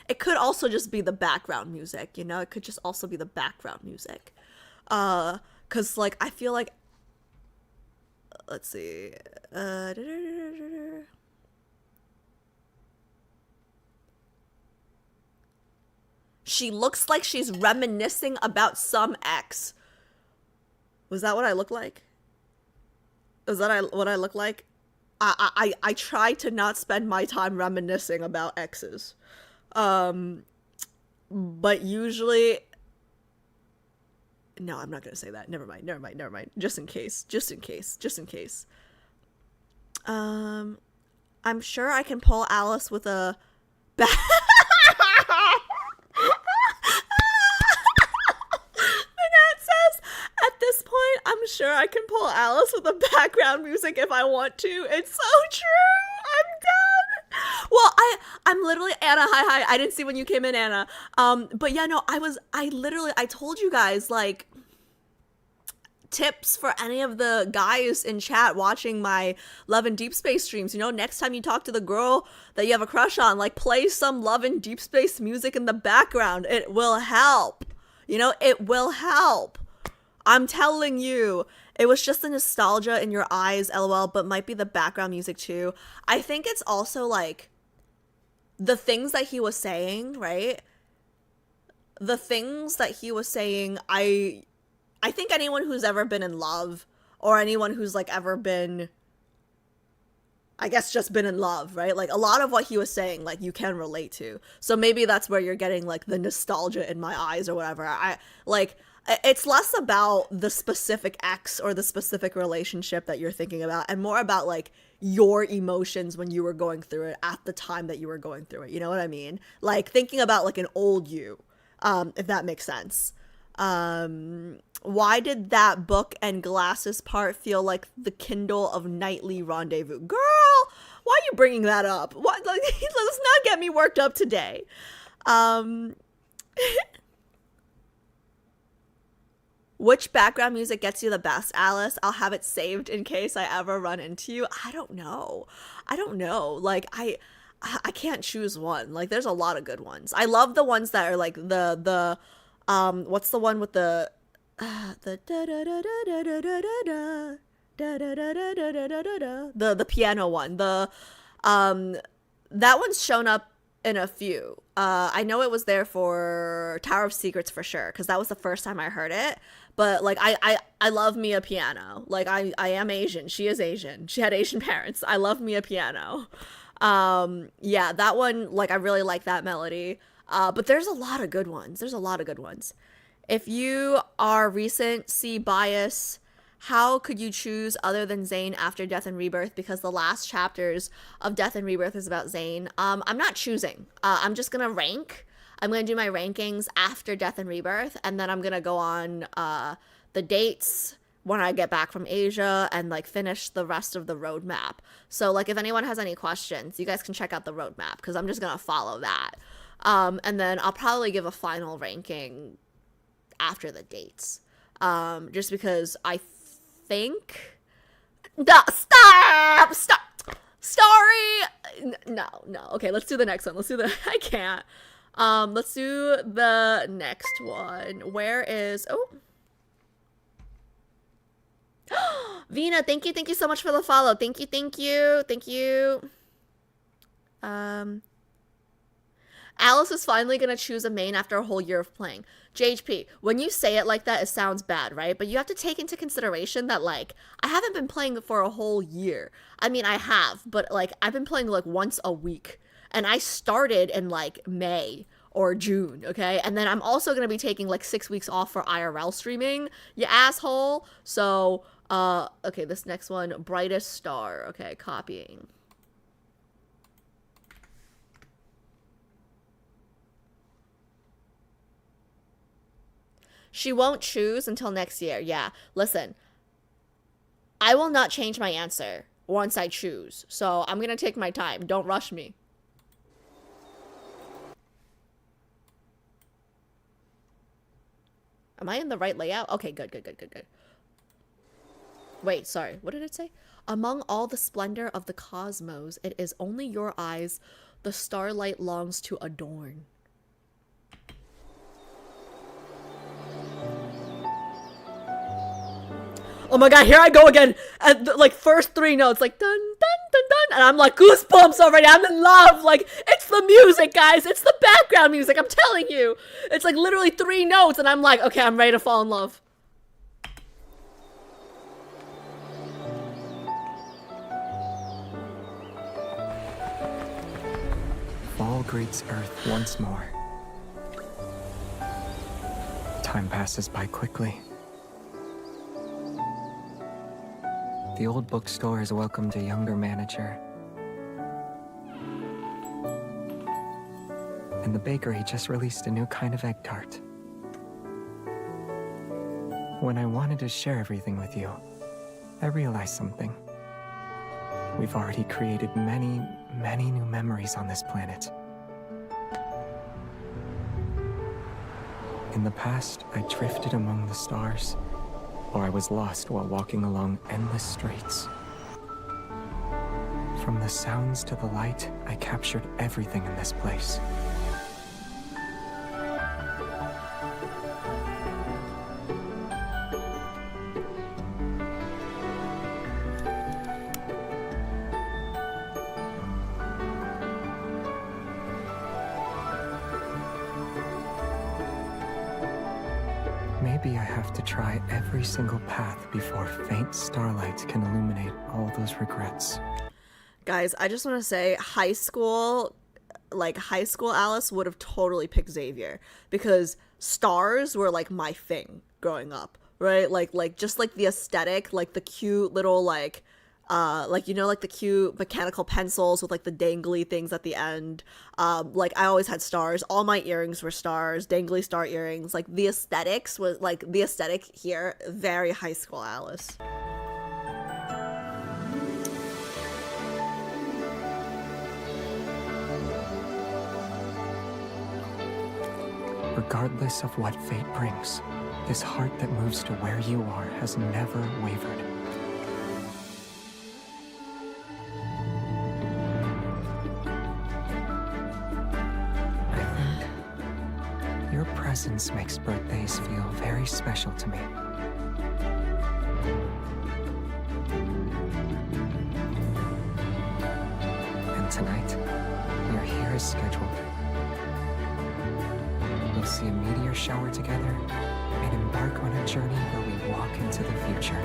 [SPEAKER 1] It could also just be the background music, you know? It could just also be the background music. 'Cause like I feel like, let's see. She looks like she's reminiscing about some ex. Was that what I look like? Is that what I look like? I try to not spend my time reminiscing about exes. But usually, no, I'm not gonna say that. Never mind. Just in case. I'm sure I can pull Alice with a Manat says, at this point, I'm sure I can pull Alice with the background music if I want to. It's so true. I'm done. Well, I'm literally Anna. Hi. I didn't see when you came in, Anna. But yeah, no, I told you guys, like, tips for any of the guys in chat watching my Love and Deepspace streams. You know, next time you talk to the girl that you have a crush on, like, play some Love and Deepspace music in the background. It will help. You know, it will help. I'm telling you. It was just the nostalgia in your eyes, LOL, but might be the background music too. I think it's also like the things that he was saying, right? The things that he was saying, I think anyone who's ever been in love, or anyone who's like ever been, I guess, just been in love, right? Like a lot of what he was saying, like, you can relate to. So maybe that's where you're getting like the nostalgia in my eyes or whatever. It's less about the specific ex or the specific relationship that you're thinking about, and more about like your emotions when you were going through it at the time that you were going through it. You know what I mean? Like thinking about like an old you, if that makes sense. Why did that book and glasses part feel like the Kindle of Nightly Rendezvous? Girl, why are you bringing that up? What? Like, let's not get me worked up today. Which background music gets you the best, Alice? I'll have it saved in case I ever run into you. I don't know. Like, I can't choose one. Like, there's a lot of good ones. I love the ones that are like the what's the one with the piano one. That one's shown up in a few. I know it was there for Tower of Secrets for sure, because that was the first time I heard it. but like I love Mia Piano. Like I am Asian. She is Asian. She had Asian parents. I love Mia Piano. Yeah, that one, like I really like that melody. But there's a lot of good ones. There's a lot of good ones. If you are recency bias, how could you choose other than Zayne after Death and Rebirth? Because the last chapters of Death and Rebirth is about Zayne. I'm not choosing. I'm just gonna rank. I'm gonna do my rankings after Death and Rebirth, and then I'm gonna go on the dates when I get back from Asia and like finish the rest of the roadmap. So like if anyone has any questions, you guys can check out the roadmap because I'm just gonna follow that. And then I'll probably give a final ranking after the dates. Just because I think stop story. No. Okay, let's do the next one. I can't. Let's do the next one. Where is Vina, thank you so much for the follow. Thank you. Alice is finally gonna choose a main after a whole year of playing. JHP, when you say it like that, it sounds bad, right? But you have to take into consideration that, like, I haven't been playing for a whole year. I mean, I have, but, like, I've been playing, like, once a week. And I started in, like, May or June, okay? And then I'm also gonna be taking, like, 6 weeks off for IRL streaming, you asshole. So, okay, this next one, Brightest Star. Okay, copying. She won't choose until next year. Yeah, listen. I will not change my answer once I choose. So I'm going to take my time. Don't rush me. Am I in the right layout? Okay, good. Wait, sorry. What did it say? Among all the splendor of the cosmos, it is only your eyes the starlight longs to adorn. Oh my god, here I go again at the, like, first 3 notes, like, dun, dun, dun, dun, and I'm like, goosebumps already, I'm in love, like, it's the music, guys, it's the background music, I'm telling you, it's like literally 3 notes, and I'm like, okay, I'm ready to fall in love.
[SPEAKER 3] Fall greets Earth once more. Time passes by quickly. The old bookstore has welcomed a younger manager. And the bakery just released a new kind of egg tart. When I wanted to share everything with you, I realized something. We've already created many, many new memories on this planet. In the past, I drifted among the stars, or I was lost while walking along endless streets. From the sounds to the light, I captured everything in this place. Maybe I have to try every single path before faint starlight can illuminate all those regrets.
[SPEAKER 1] Guys, I just want to say high school Alice would have totally picked Xavier because stars were like my thing growing up, right? Like just like the aesthetic, like the cute little like you know, like the cute mechanical pencils with like the dangly things at the end. Like I always had stars. All my earrings were stars, dangly star earrings. Like the aesthetics was like the aesthetic here, very high school Alice.
[SPEAKER 3] Regardless of what fate brings, this heart that moves to where you are has never wavered. Your presence makes birthdays feel very special to me. And tonight, we are here as scheduled. We'll see a meteor shower together and embark
[SPEAKER 5] embark on a journey where we walk into the future.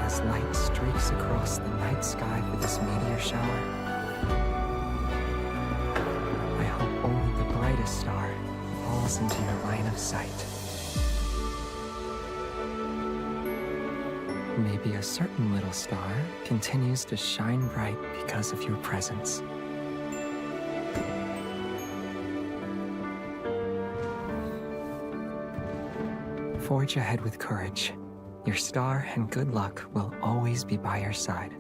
[SPEAKER 5] As light streaks across the night sky for this meteor shower, I hope only the brightest star falls into your line of sight. Maybe a certain little star continues to shine bright because of your presence. Forge ahead with courage. Your star and good luck will always be by your side.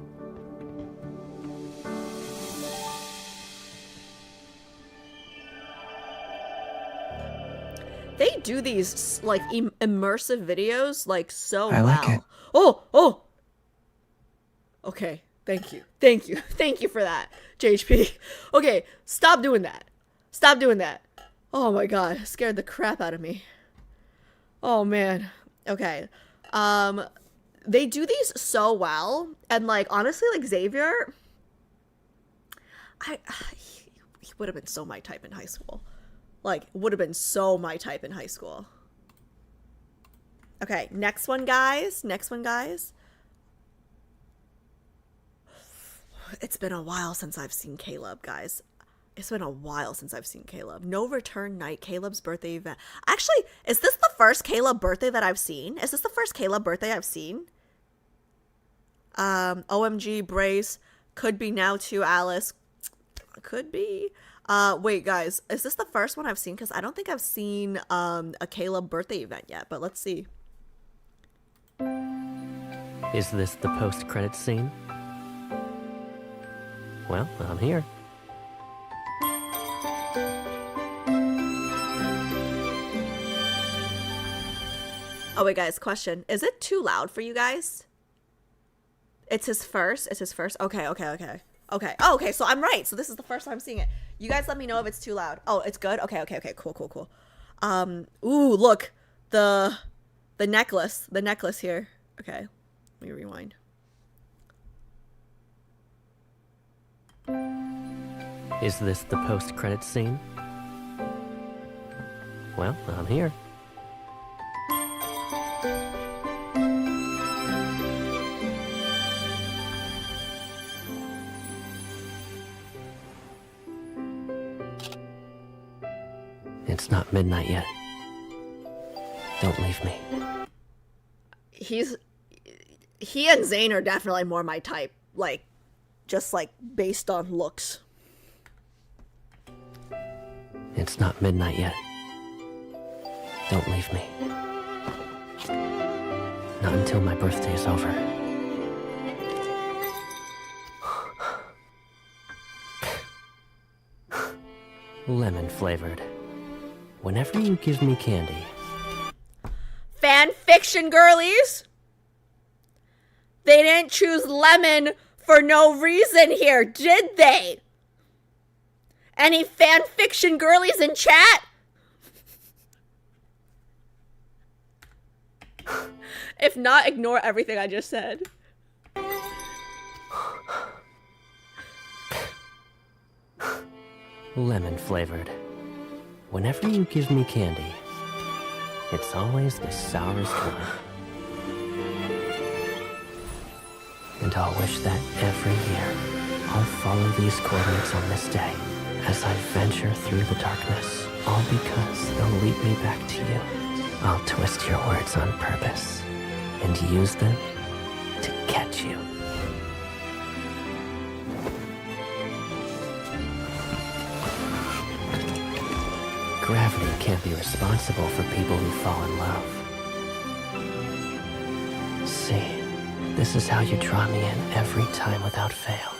[SPEAKER 1] They do these like immersive videos like so
[SPEAKER 5] I like
[SPEAKER 1] well.
[SPEAKER 5] it.
[SPEAKER 1] Oh. Okay, thank you for that, JHP. Okay, stop doing that. Oh my god, scared the crap out of me. Oh man. Okay. They do these so well, and like honestly, like Xavier, he would have been so my type in high school. Like, would have been so my type in high school. Okay, next one, guys. It's been a while since I've seen Caleb, guys. It's been a while since I've seen Caleb. No Return Night, Caleb's birthday event. Actually, is this the first Caleb birthday that I've seen? OMG, Brace. Could be now too, Alice. Could be. Wait, guys. Is this the first one I've seen? Because I don't think I've seen a Caleb birthday event yet, but let's see.
[SPEAKER 6] Is this the post-credit scene? Well, I'm here.
[SPEAKER 1] Oh, wait, guys, question. Is it too loud for you guys? It's his first? Okay. Oh, okay, so I'm right. So this is the first time I'm seeing it. You guys let me know if it's too loud. Oh, it's good? Okay, cool. Ooh, look. The necklace here. Okay, let me rewind.
[SPEAKER 6] Is this the post-credit scene? Well, I'm here. It's not midnight yet. Don't leave me.
[SPEAKER 1] He and Zayne are definitely more my type, like, just like based on looks.
[SPEAKER 6] It's not midnight yet. Don't leave me. Not until my birthday is over. Lemon flavored. Whenever you give me candy.
[SPEAKER 1] Fan fiction, girlies! They didn't choose lemon for no reason here, did they? Any fan fiction girlies in chat? If not, ignore everything I just said.
[SPEAKER 6] Lemon flavored. Whenever you give me candy, it's always the sourest one. And I'll wish that every year I'll follow these coordinates on this day as I venture through the darkness, all because they'll lead me back to you. I'll twist your words on purpose and use them to catch you. Gravity can't be responsible for people who fall in love. See, this is how you draw me in every time without fail.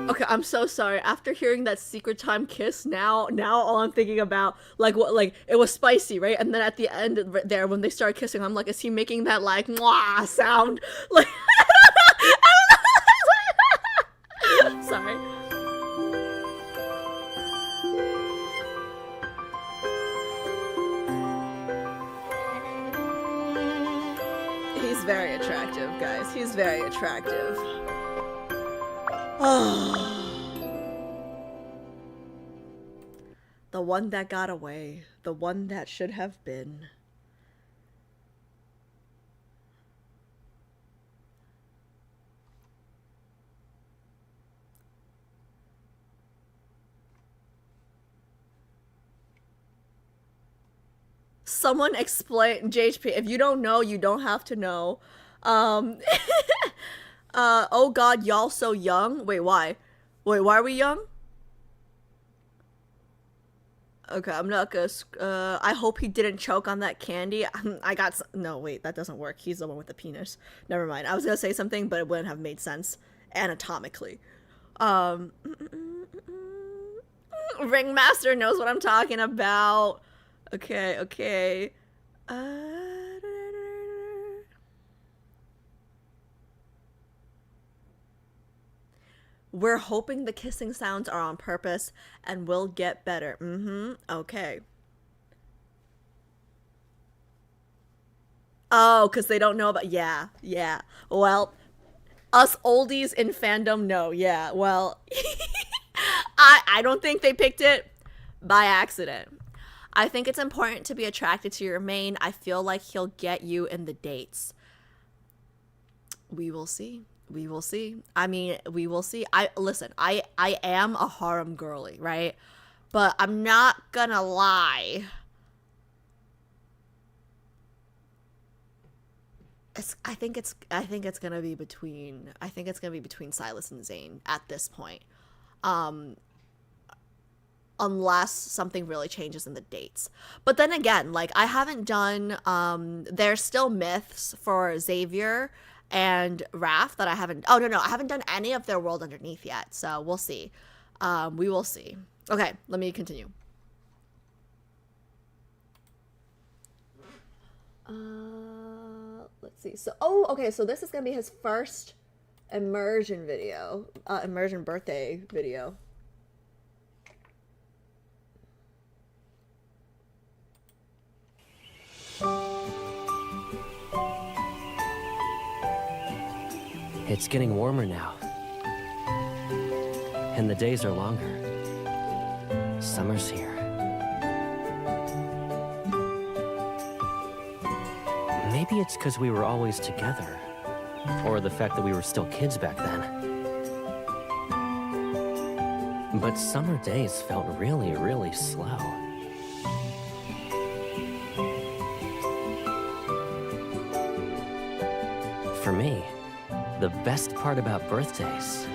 [SPEAKER 1] Okay, I'm so sorry. After hearing that secret time kiss, now all I'm thinking about, like, what, like, it was spicy, right? And then at the end there, when they started kissing, I'm like, is he making that, like, mwah sound? Like, I don't know. Sorry. He's very attractive, guys. He's very attractive. The one that got away. The one that should have been. Someone explain, JHP, if you don't know, you don't have to know. Oh god, y'all so young. Wait, why? Wait, why are we young? Okay, I'm not gonna, I hope he didn't choke on that candy. No, wait, that doesn't work. He's the one with the penis. Never mind. I was gonna say something, but it wouldn't have made sense anatomically. Ringmaster knows what I'm talking about. Okay. We're hoping the kissing sounds are on purpose and will get better. Okay. Oh, because they don't know about... Yeah. Well, us oldies in fandom know. Yeah, well... I don't think they picked it by accident. I think it's important to be attracted to your main. I feel like he'll get you in the dates. We will see. I mean, we will see. Listen, I am a harem girly, right? But I'm not gonna lie. I think it's gonna be between Silas and Zayne at this point. Unless something really changes in the dates. But then again, like, I haven't done, there's still myths for Xavier and Raph that I haven't, I haven't done any of their World Underneath yet, so we'll see. We will see. Okay, let me continue. Let's see. So, okay, so this is gonna be his first immersion video, immersion birthday video.
[SPEAKER 6] It's getting warmer now, and the days are longer. Summer's here. Maybe it's because we were always together, or the fact that we were still kids back then. But summer days felt really, really slow. For me, the best part about birthdays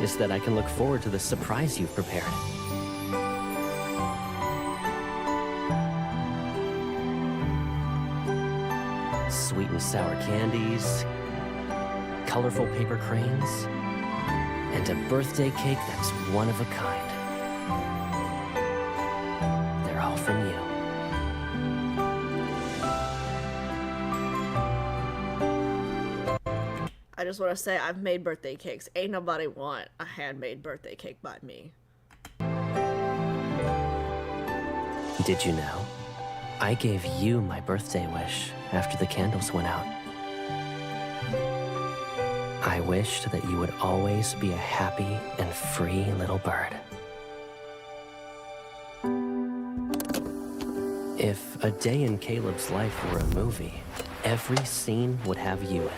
[SPEAKER 6] is that I can look forward to the surprise you've prepared. Sweet and sour candies, colorful paper cranes, and a birthday cake that's one of a kind. They're all from you.
[SPEAKER 1] I just want to say I've made birthday cakes. Ain't nobody want a handmade birthday cake by me.
[SPEAKER 6] Did you know? I gave you my birthday wish after the candles went out. I wished that you would always be a happy and free little bird. If a day in Caleb's life were a movie, every scene would have you in it.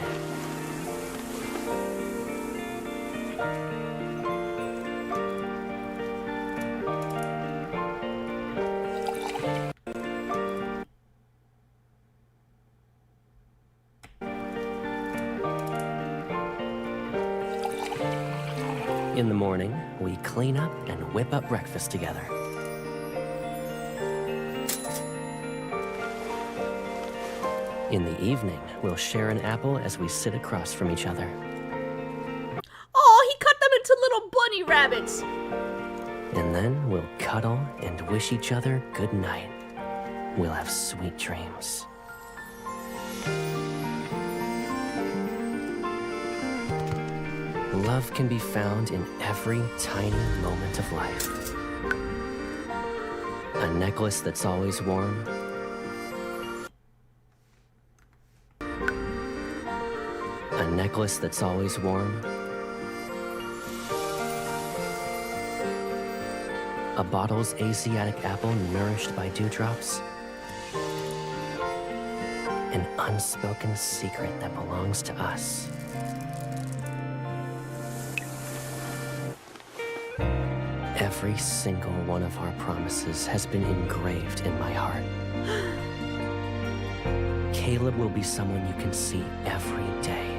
[SPEAKER 6] In the morning, we clean up and whip up breakfast together. In the evening, we'll share an apple as we sit across from each other.
[SPEAKER 1] Oh, he cut them into little bunny rabbits.
[SPEAKER 6] And then we'll cuddle and wish each other good night. We'll have sweet dreams. Love can be found in every tiny moment of life. A necklace that's always warm. necklace that's always warm. A bottle's Asiatic apple nourished by dewdrops. An unspoken secret that belongs to us. Every single one of our promises has been engraved in my heart. Caleb will be someone you can see every day.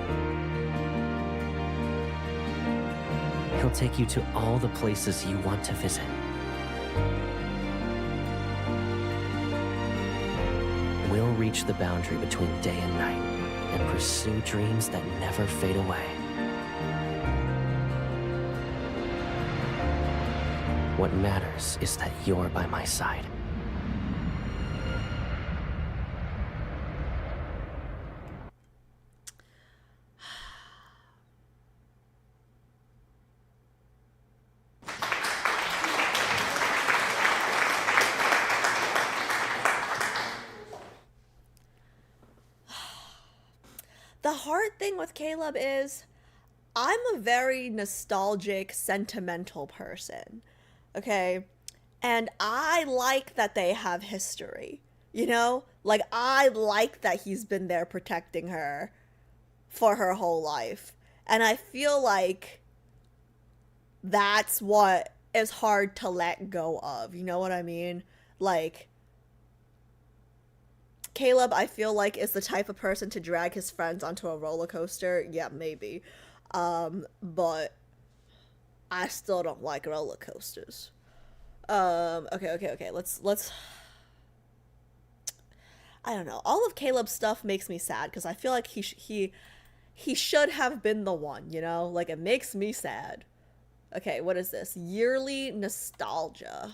[SPEAKER 6] He'll take you to all the places you want to visit. We'll reach the boundary between day and night and pursue dreams that never fade away. What matters is that you're by my side.
[SPEAKER 1] The hard thing with Caleb is I'm a very nostalgic, sentimental person, okay? And I like that they have history, you know? Like, I like that he's been there protecting her for her whole life. And I feel like that's what is hard to let go of, you know what I mean? Like, Caleb, I feel like, is the type of person to drag his friends onto a roller coaster. Yeah, maybe. But I still don't like roller coasters. Okay. Let's I don't know. All of Caleb's stuff makes me sad because I feel like he should have been the one, you know? Like, it makes me sad. Okay, what is this? Yearly nostalgia.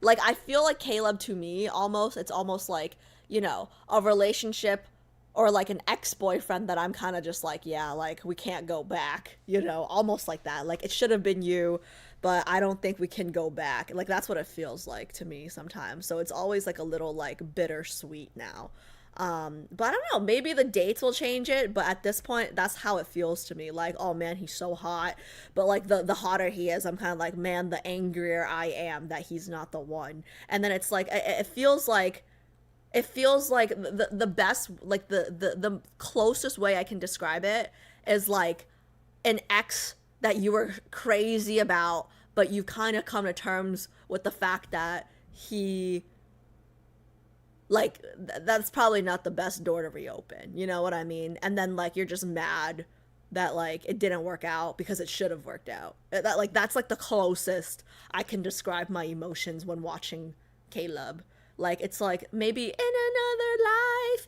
[SPEAKER 1] Like, I feel like Caleb, to me, it's almost like, you know, a relationship or like an ex-boyfriend that I'm kind of just like, yeah, like, we can't go back, you know, almost like that. Like, it should have been you, but I don't think we can go back. Like, that's what it feels like to me sometimes. So it's always like a little like bittersweet now. But I don't know, maybe the dates will change it, but at this point, that's how it feels to me. Like, oh man, he's so hot. But like the hotter he is, I'm kind of like, man, the angrier I am that he's not the one. And then it's like, it feels like the best, like the closest way I can describe it is like an ex that you were crazy about, but you kind of come to terms with the fact that he, like, that's probably not the best door to reopen, you know what I mean? And then, like, you're just mad that, like, it didn't work out because it should have worked out. That's, like, the closest I can describe my emotions when watching Caleb. Like, it's like, maybe in another life,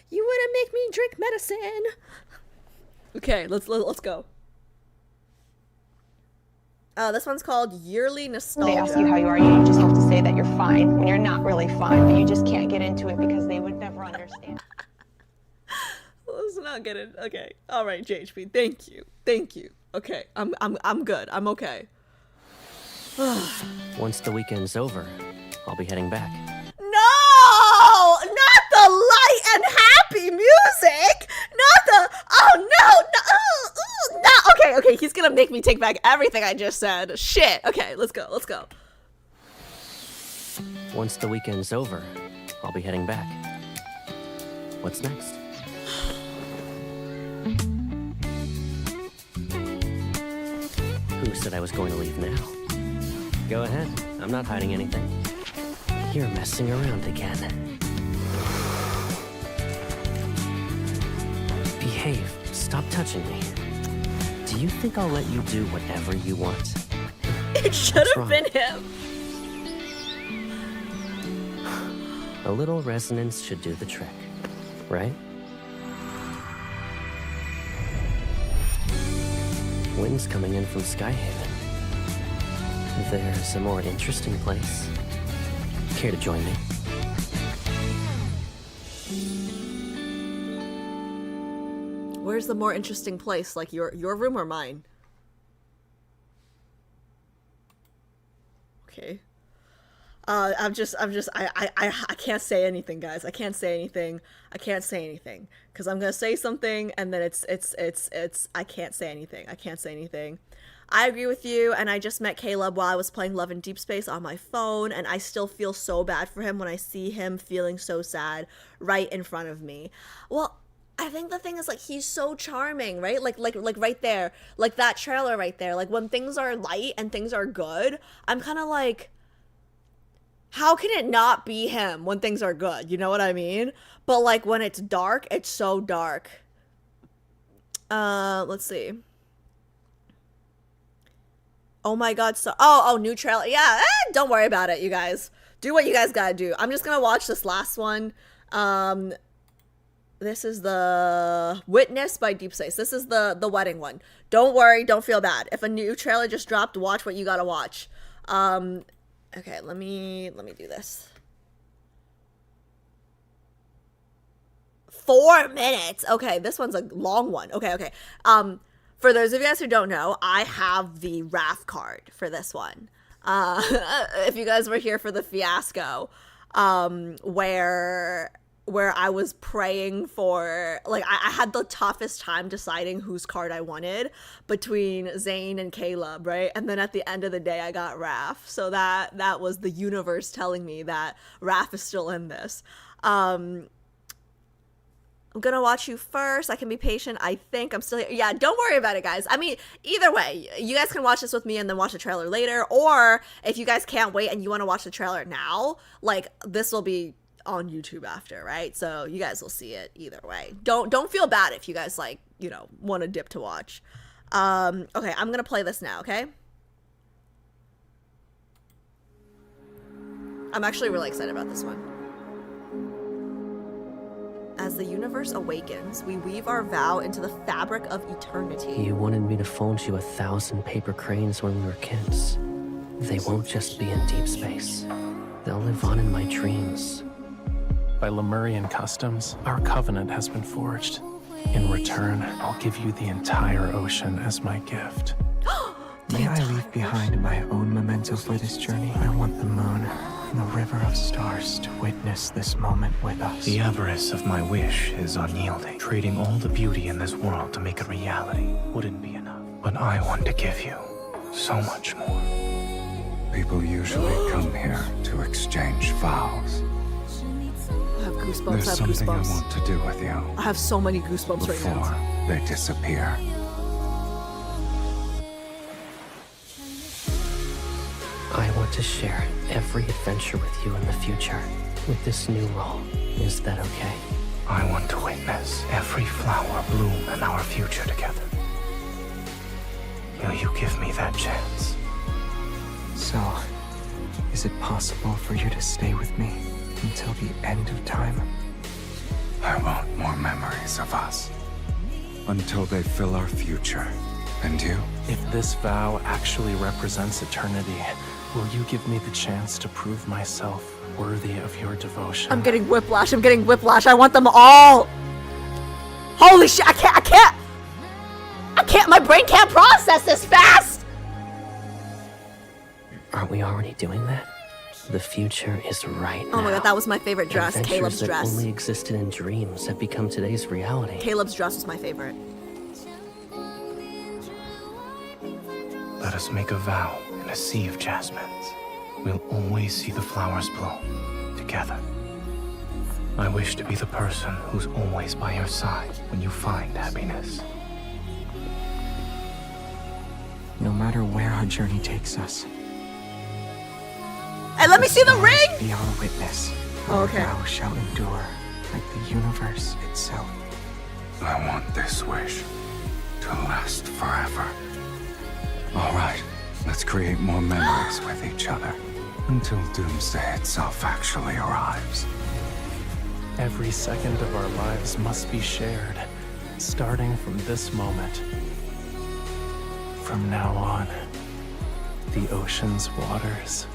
[SPEAKER 1] you wouldn't make me drink medicine. Okay, let's go. This one's called Yearly Nostalgia.
[SPEAKER 7] They ask you how you are, you just have to say that you're fine when you're not really fine, but you just can't get into it because they would never understand.
[SPEAKER 1] Let's not get it. Okay. All right, JHP. Thank you. Okay. I'm good. I'm okay.
[SPEAKER 6] Once the weekend's over, I'll be heading back.
[SPEAKER 1] No! Not the light and happy music! Not the... Oh, no! No! Okay, he's gonna make me take back everything I just said. Shit. Okay, let's go.
[SPEAKER 6] Once the weekend's over, I'll be heading back. What's next? Who said I was going to leave now? Go ahead. I'm not hiding anything. You're messing around again. Behave. Stop touching me. Do you think I'll let you do whatever you want?
[SPEAKER 1] It should have been him.
[SPEAKER 6] A little resonance should do the trick, right? Wind's coming in from Skyhaven. There's a more interesting place. Care to join me?
[SPEAKER 1] Where's the more interesting place? Like your room or mine? Okay. I can't say anything, guys. I can't say anything. Because I'm gonna say something and then I can't say anything. I agree with you, and I just met Caleb while I was playing Love and Deepspace on my phone, and I still feel so bad for him when I see him feeling so sad right in front of me. Well, I think the thing is, like, he's so charming, right? Like right there, like that trailer right there. Like, when things are light and things are good, I'm kind of like, how can it not be him when things are good? You know what I mean? But like when it's dark, it's so dark. Let's see. Oh my god, so new trailer. Yeah, don't worry about it, you guys. Do what you guys gotta do. I'm just gonna watch this last one. This is the Witness by Deepspace. This is the wedding one. Don't worry, don't feel bad. If a new trailer just dropped, watch what you gotta watch. Okay, let me do this. 4 minutes. Okay, this one's a long one. Okay. For those of you guys who don't know, I have the RAF card for this one. If you guys were here for the fiasco, where I was praying for, like, I had the toughest time deciding whose card I wanted between Zayne and Caleb, right? And then at the end of the day, I got RAF. So that was the universe telling me that RAF is still in this. I'm gonna watch you first. I can be patient. I think I'm still here. Yeah, don't worry about it, guys. I mean, either way, you guys can watch this with me and then watch the trailer later. Or if you guys can't wait and you want to watch the trailer now, like, this will be on YouTube after, right? So you guys will see it either way. Don't feel bad if you guys, like, you know, want to dip to watch. Okay, I'm gonna play this now, okay? I'm actually really excited about this one. As the universe awakens, we weave our vow into the fabric of eternity.
[SPEAKER 6] You wanted me to fold you 1,000 paper cranes when we were kids. They won't just be in deep space. They'll live on in my dreams.
[SPEAKER 3] By Lemurian customs, our covenant has been forged. In return, I'll give you the entire ocean as my gift.
[SPEAKER 5] May I leave behind my own memento for this journey? I want the moon and the river of stars to witness this moment with us.
[SPEAKER 3] The avarice of my wish is unyielding. Trading all the beauty in this world to make a reality wouldn't be enough. But I want to give you so much more.
[SPEAKER 8] People usually come here to exchange vows.
[SPEAKER 1] I have goosebumps.
[SPEAKER 8] There's something I want to do with you.
[SPEAKER 1] I have so many goosebumps right now.
[SPEAKER 8] Before they disappear.
[SPEAKER 6] I want to share every adventure with you in the future, with this new role. Is that okay?
[SPEAKER 3] I want to witness every flower bloom in our future together. Will you give me that chance?
[SPEAKER 5] So, is it possible for you to stay with me until the end of time?
[SPEAKER 8] I want more memories of us. Until they fill our future. And you?
[SPEAKER 3] If this vow actually represents eternity, will you give me the chance to prove myself worthy of your devotion?
[SPEAKER 1] I'm getting whiplash. I want them all. Holy shit, I can't. My brain can't process this fast.
[SPEAKER 6] Aren't we already doing that? The future is right now.
[SPEAKER 1] Oh my god, that was my favorite dress.
[SPEAKER 6] Adventures
[SPEAKER 1] Caleb's
[SPEAKER 6] that
[SPEAKER 1] dress.
[SPEAKER 6] only existed in dreams have become today's reality.
[SPEAKER 1] Caleb's dress was my favorite.
[SPEAKER 3] Let us make a vow in a sea of jasmines. We'll always see the flowers bloom together. I wish to be the person who's always by your side when you find happiness.
[SPEAKER 5] No matter where our journey takes us.
[SPEAKER 1] And let me see the ring!
[SPEAKER 5] Be our witness.
[SPEAKER 1] Oh, okay.
[SPEAKER 5] Our vow shall endure like the universe itself.
[SPEAKER 8] I want this wish to last forever. All right, let's create more memories with each other until doomsday itself actually arrives.
[SPEAKER 3] Every second of our lives must be shared, starting from this moment. From now on, the ocean's waters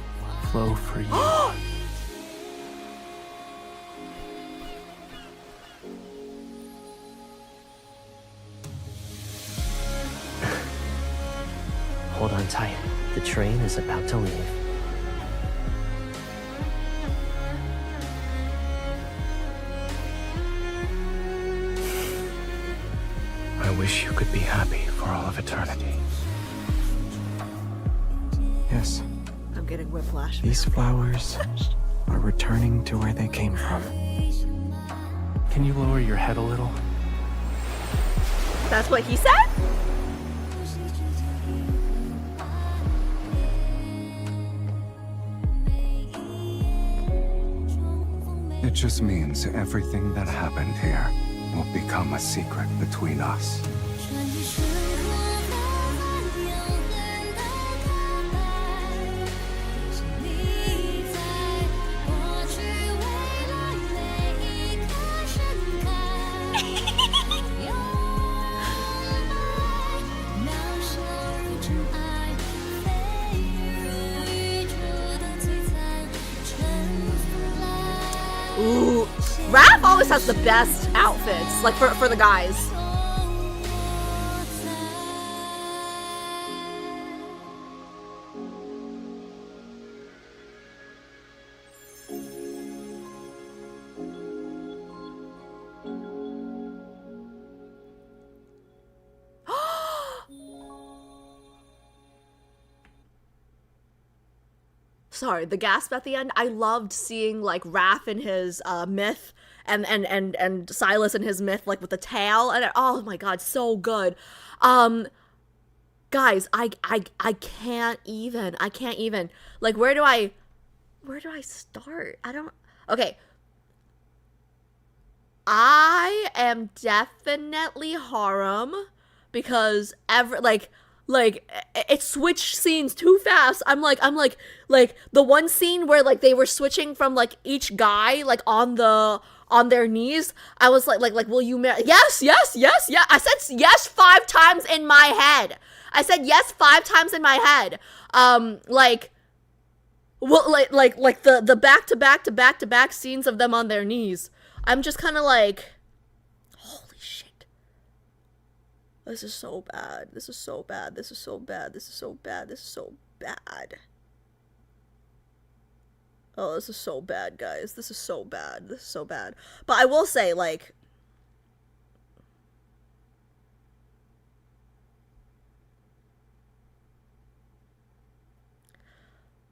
[SPEAKER 3] flow for you.
[SPEAKER 6] Hold on tight. The train is about to leave.
[SPEAKER 3] wish you could be happy for all of eternity.
[SPEAKER 5] Yes,
[SPEAKER 1] I'm getting whiplash.
[SPEAKER 5] these flowers are returning to where they came from.
[SPEAKER 3] Can you lower your head a little?
[SPEAKER 1] That's what he said?
[SPEAKER 8] It just means everything that happened here will become a secret between us.
[SPEAKER 1] Ooh, Raph always has the best outfits, like for the guys. Sorry, the gasp at the end. I loved seeing like Raph in his myth and Silas in his myth, like with the tail, and oh my god, so good. Guys, I can't even. Like, where do I start? Okay. I am definitely harem because it switched scenes too fast. I'm like the one scene where like they were switching from like each guy like on their knees. I was like will you marry? Yes. I said yes 5 times in my head. The back-to-back scenes of them on their knees. I'm just kind of like, holy shit. This is so bad. Oh, this is so bad, guys. This is so bad. But I will say, like,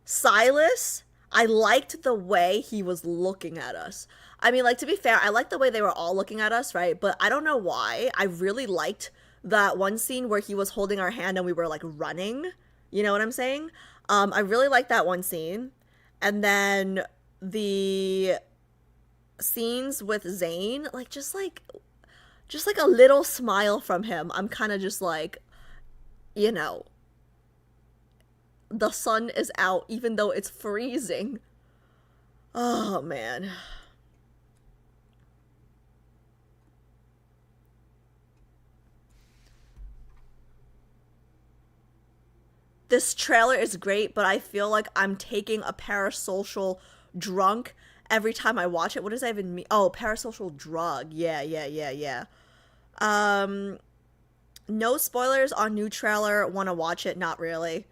[SPEAKER 1] Silas, I liked the way he was looking at us. I mean, like, to be fair, I liked the way they were all looking at us, right? But I don't know why. I really liked that one scene where he was holding our hand and we were, like, running. You know what I'm saying? I really liked that one scene. And then the scenes with Zayne, like, just like a little smile from him. I'm kind of just like, you know, the sun is out even though it's freezing. Oh, man. This trailer is great, but I feel like I'm taking a parasocial drunk every time I watch it. What does that even mean? Oh, parasocial drug. Yeah. No spoilers on new trailer. Want to watch it? Not really,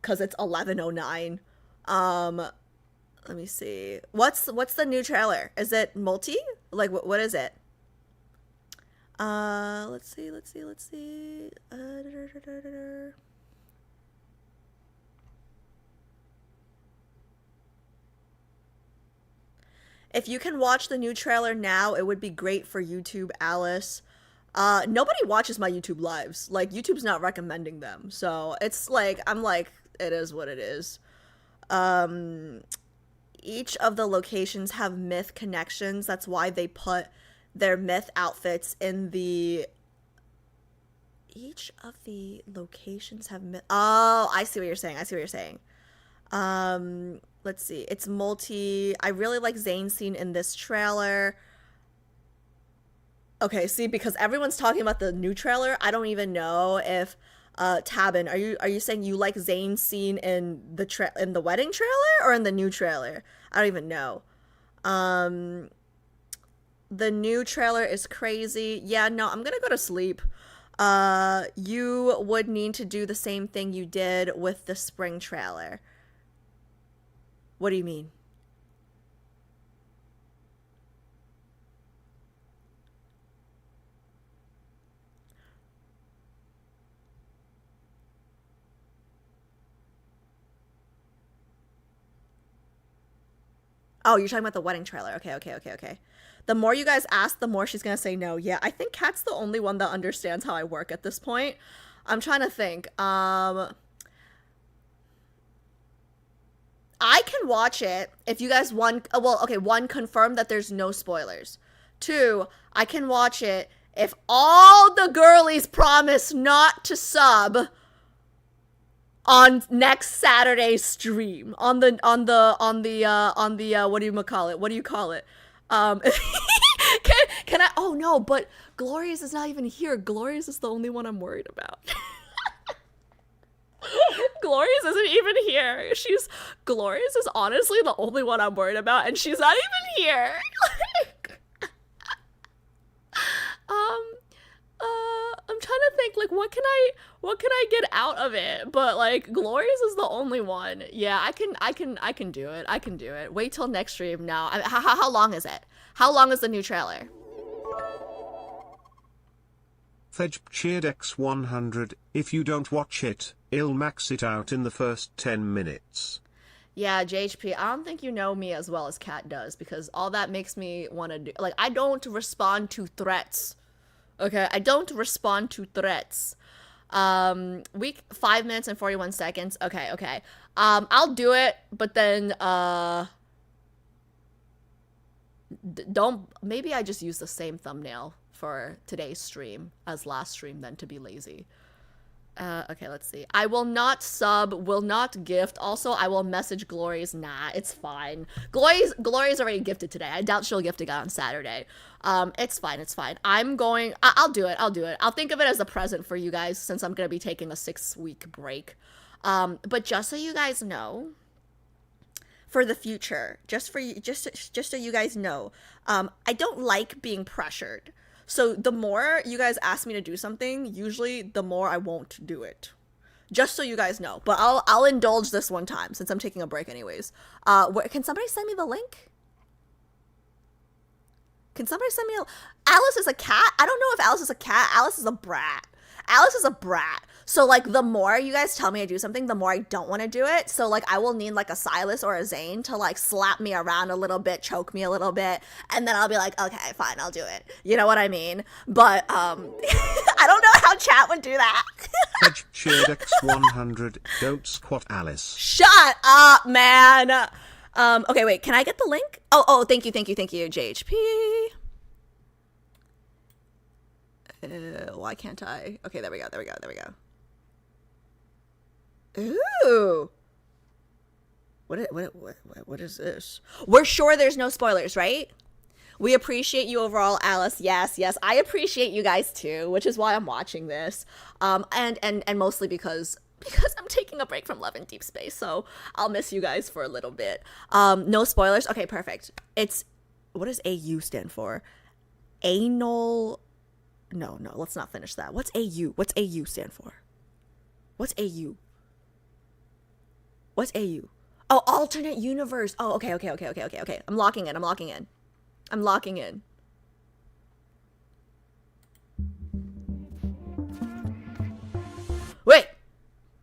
[SPEAKER 1] because it's 11:09. Let me see. What's the new trailer? Is it multi? Like, what is it? Let's see. If you can watch the new trailer now, it would be great for YouTube, Alice. Nobody watches my YouTube lives. Like, YouTube's not recommending them. So it's like, I'm like, it is what it is. Each of the locations have myth connections. That's why they put their myth outfits in the... Each of the locations have myth... Oh, I see what you're saying. Let's see. It's multi... I really like Zayne's scene in this trailer. Okay, see, because everyone's talking about the new trailer, I don't even know if... Tabin, are you saying you like Zayne's scene in the wedding trailer or in the new trailer? I don't even know. The new trailer is crazy. Yeah, no, I'm gonna go to sleep. You would need to do the same thing you did with the spring trailer. What do you mean? Oh, you're talking about the wedding trailer. Okay. The more you guys ask, the more she's gonna say no. Yeah, I think Kat's the only one that understands how I work at this point. I'm trying to think. I can watch it if you guys want. Well, okay, 1, confirm that there's no spoilers. 2, I can watch it if all the girlies promise not to sub on next Saturday's stream on the what do you call it? What do you call it? Can I? Oh no, but Glorious is not even here. Glorious is the only one I'm worried about. Glorious isn't even here. Glorious is honestly the only one I'm worried about, and she's not even here. I'm trying to think, like, what can I get out of it? But like, Glorious is the only one. Yeah, I can do it. I can do it. Wait till next stream now. How long is it? How long is the new trailer?
[SPEAKER 2] Thej cheered X100. If you don't watch it, I'll max it out in the first 10 minutes.
[SPEAKER 1] Yeah, JHP, I don't think you know me as well as Kat does, because all that makes me want to do, like, I don't respond to threats. Okay, I don't respond to threats. 5 minutes and 41 seconds. Okay. I'll do it, but then, maybe I just use the same thumbnail for today's stream as last stream then, to be lazy. Okay, let's see. I will not sub, will not gift. Also, I will message Glory's. Nah, it's fine. Glory's already gifted today. I doubt she'll gift again on Saturday. It's fine. I'll do it. I'll think of it as a present for you guys, since I'm gonna be taking a 6-week break. But just so you guys know, for the future, just so you guys know, I don't like being pressured. So the more you guys ask me to do something, usually the more I won't do it. Just so you guys know. But I'll indulge this one time, since I'm taking a break anyways. Can somebody send me the link? Can somebody send me Alice is a cat? I don't know if Alice is a cat. Alice is a brat. So, like, the more you guys tell me to do something, the more I don't want to do it. So, like, I will need, like, a Silas or a Zayne to, like, slap me around a little bit, choke me a little bit, and then I'll be like, okay, fine, I'll do it. You know what I mean? But, I don't know how chat would do that.
[SPEAKER 2] Thej cheered X100. Don't squat, Alice.
[SPEAKER 1] Shut up, man! Okay, wait, can I get the link? Oh, thank you, JHP. Why can't I? Okay, there we go. Ooh. What is this? We're sure there's no spoilers, right? We appreciate you overall, Alice. Yes. I appreciate you guys too, which is why I'm watching this. And mostly because I'm taking a break from Love and Deepspace, so I'll miss you guys for a little bit. No spoilers. Okay, perfect. What does AU stand for? Anal. No, let's not finish that. What's AU? What's AU stand for? What's AU? Oh, alternate universe. Oh, okay. I'm locking in. Wait!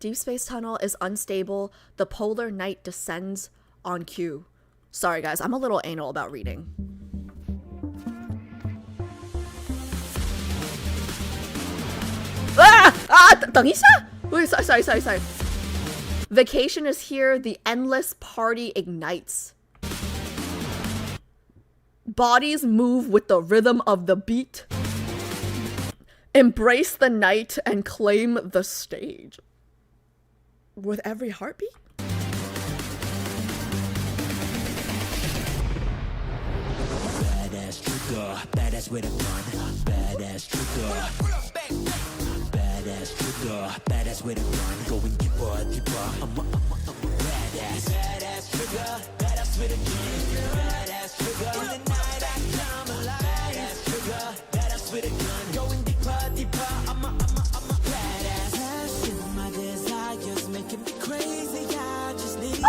[SPEAKER 1] Deep space tunnel is unstable. The polar night descends on cue. Sorry, guys. I'm a little anal about reading.等一下! Wait, sorry. Vacation is here. The endless party ignites. Bodies move with the rhythm of the beat. Embrace the night and claim the stage. With every heartbeat?
[SPEAKER 9] Badass trigger, badass with a gun. Badass trigger. Badass trigger, badass with a gun. Going deeper. I'm a badass. Badass trigger, badass with a gun. Badass trigger. In the night I come alive. Badass trigger, badass with a gun. Going deeper. I'm a badass. Passion, my desires making me crazy. I just need you a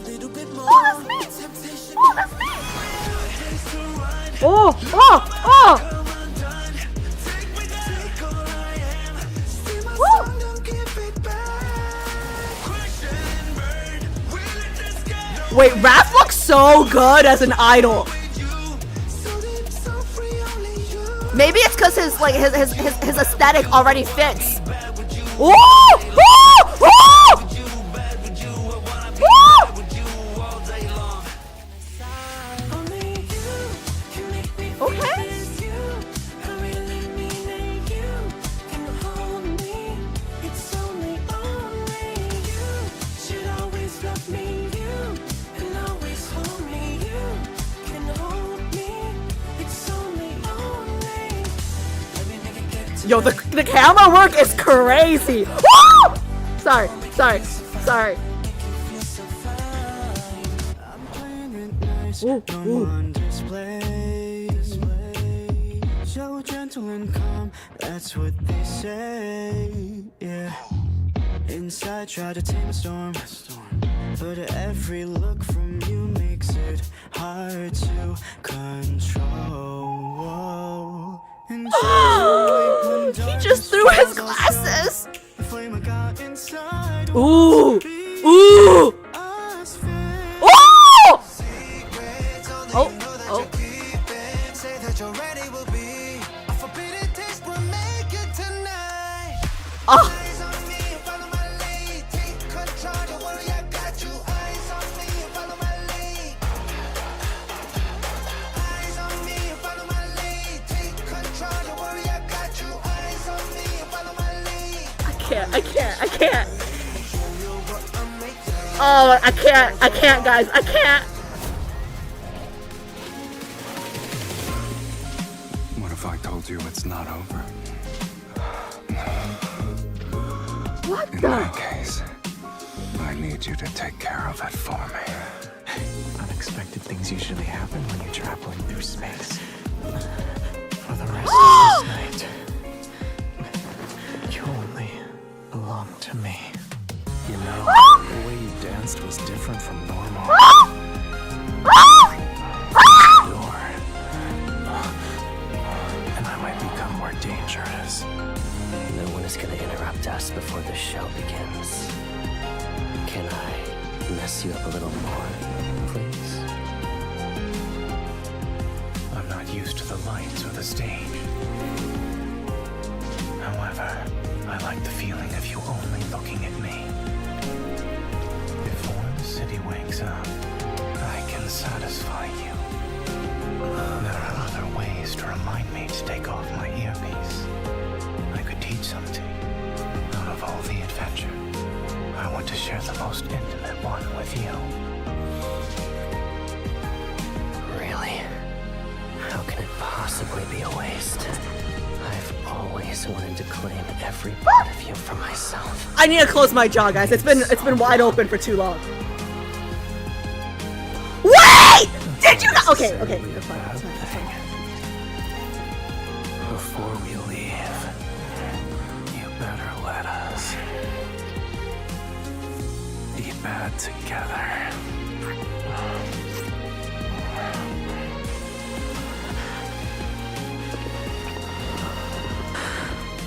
[SPEAKER 9] little bit more.
[SPEAKER 1] Oh, that's me.
[SPEAKER 9] Temptation.
[SPEAKER 1] Oh, that's me. Oh. Wait, Raph looks so good as an idol. Maybe it's because his aesthetic already fits. Ooh! Ooh! Ooh! Okay. Yo, the camera work is crazy. Woo! Sorry. Ooh, ooh.
[SPEAKER 10] So gentle and calm, that's what they say. Yeah. Inside, try to tame a storm, but every look from you makes it hard to control.
[SPEAKER 1] He just threw his glasses. Ooh! Ooh! Oh! Oh! Oh! I can't. Oh, I can't, guys. I can't.
[SPEAKER 8] What if I told you it's not over?
[SPEAKER 1] What
[SPEAKER 8] In that case, I need you to take care of it for me.
[SPEAKER 5] Unexpected things usually happen when you're traveling through space. For the rest of this night, you only belong to me. You know, the way you danced was different from normal. And I might become more dangerous.
[SPEAKER 6] No one is gonna interrupt us before the show begins. Can I mess you up a little more, please?
[SPEAKER 3] I'm not used to the lights or the stage. However, I like the feeling of you only looking at me. Before the city wakes up, I can satisfy you. There are other ways to remind me to take off my earpiece. I could teach something. Out of all the adventure, I want to share the most intimate one with you.
[SPEAKER 6] Really? How can it possibly be a waste? I've always wanted to claim every part of you for myself.
[SPEAKER 1] I need to close my jaw, guys. It's been wide open for too long. Wait! Did you not? Okay. That's fine.
[SPEAKER 3] Before we leave, you better let us be bad together.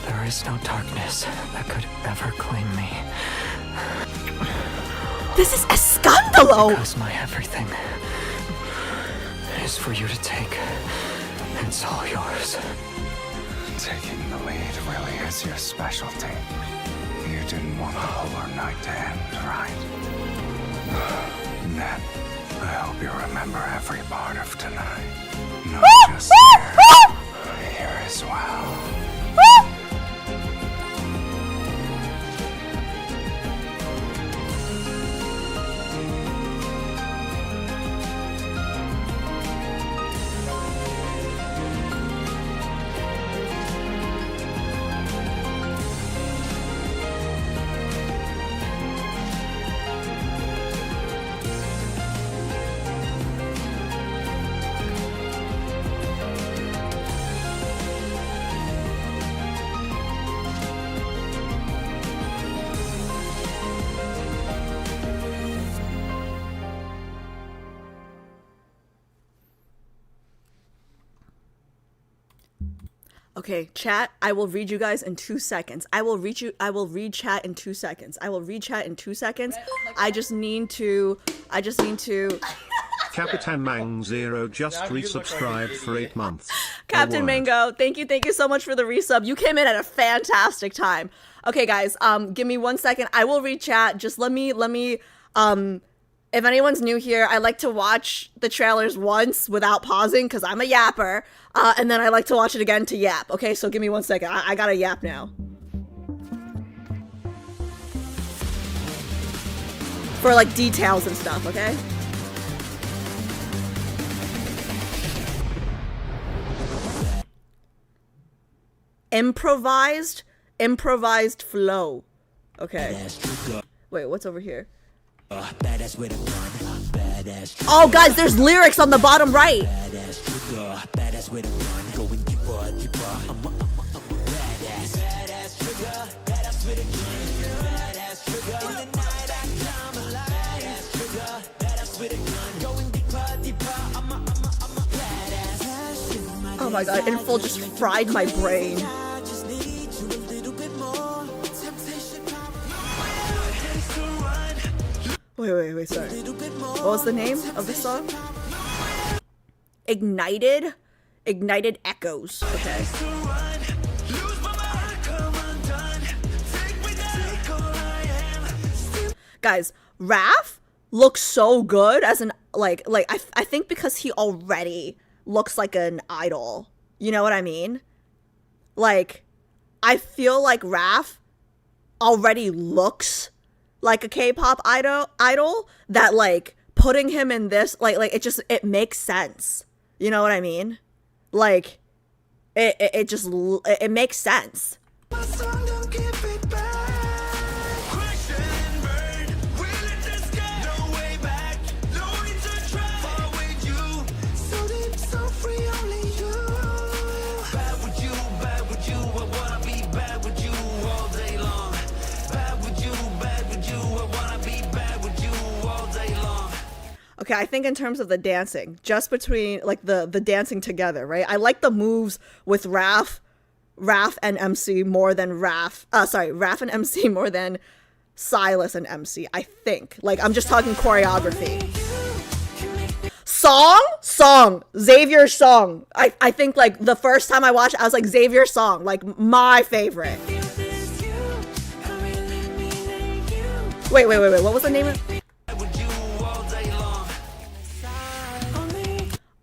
[SPEAKER 5] There is no darkness that could ever claim me.
[SPEAKER 1] This is a scandalo!
[SPEAKER 5] Because my everything is for you to take. It's all yours.
[SPEAKER 8] Taking the lead really is your specialty. You didn't want the whole night to end, right? Then, I hope you remember every part of tonight. Not just here as well.
[SPEAKER 1] Okay, chat, I will read you guys in 2 seconds. I will read chat in 2 seconds. I will read chat in 2 seconds. I just need to I just need to.
[SPEAKER 2] Capitan Mang Zero just resubscribed for 8 months.
[SPEAKER 1] Captain Mango, thank you so much for the resub. You came in at a fantastic time. Okay, guys, give me 1 second. I will read chat. Just let me, if anyone's new here, I like to watch the trailers once without pausing because I'm a yapper, and then I like to watch it again to yap. Okay, so give me 1 second. I gotta yap now. For like details and stuff, okay? Improvised flow. Okay. Wait, what's over here? Oh, guys, there's lyrics on the bottom right. Oh my god, Info just fried my brain. Wait, sorry. What was the name of the song? Ignited Echoes. Okay. Guys, Raph looks so good as an I think because he already looks like an idol. You know what I mean? Like, I feel like Raph already looks like a K-pop idol that like putting him in this like it makes sense. You know what I mean? Like it makes sense. Okay, I think in terms of the dancing, just between like the dancing together, right? I like the moves with Raph and MC more than Raph and MC more than Silas and MC, I think. Like, I'm just talking choreography. Song, Xavier's song. I think like the first time I watched it, I was like, Xavier's song, like my favorite. Wait, what was the name of it?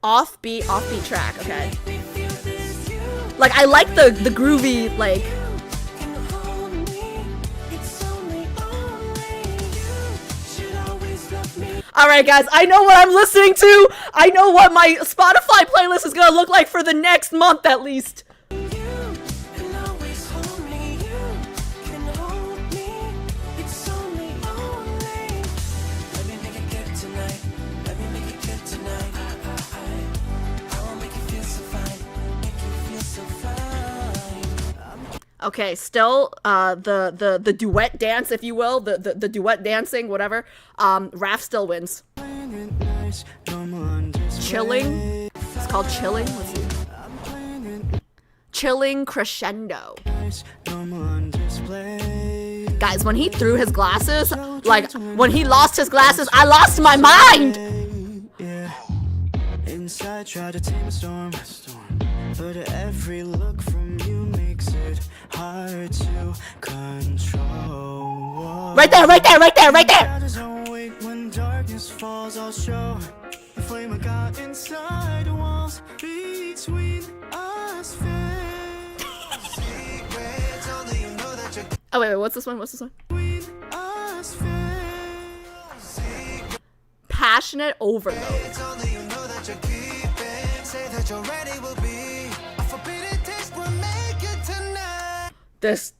[SPEAKER 1] Offbeat track, okay. Like, I like the groovy, like... Alright, guys, I know what I'm listening to! I know what my Spotify playlist is gonna look like for the next month, at least! Okay, still, the duet dance, if you will, the duet dancing, whatever. Raph still wins. Chilling. It's called Chilling. Let's see. Chilling Crescendo. Guys, when he threw his glasses, like when he lost his glasses, I lost my mind.
[SPEAKER 10] Inside, try to tame a storm, but every look from you makes it hard to control.
[SPEAKER 1] Right there.
[SPEAKER 10] When darkness falls, I'll show the flame I got inside the walls between us.
[SPEAKER 1] Oh wait, what's this one? Passionate Overload. This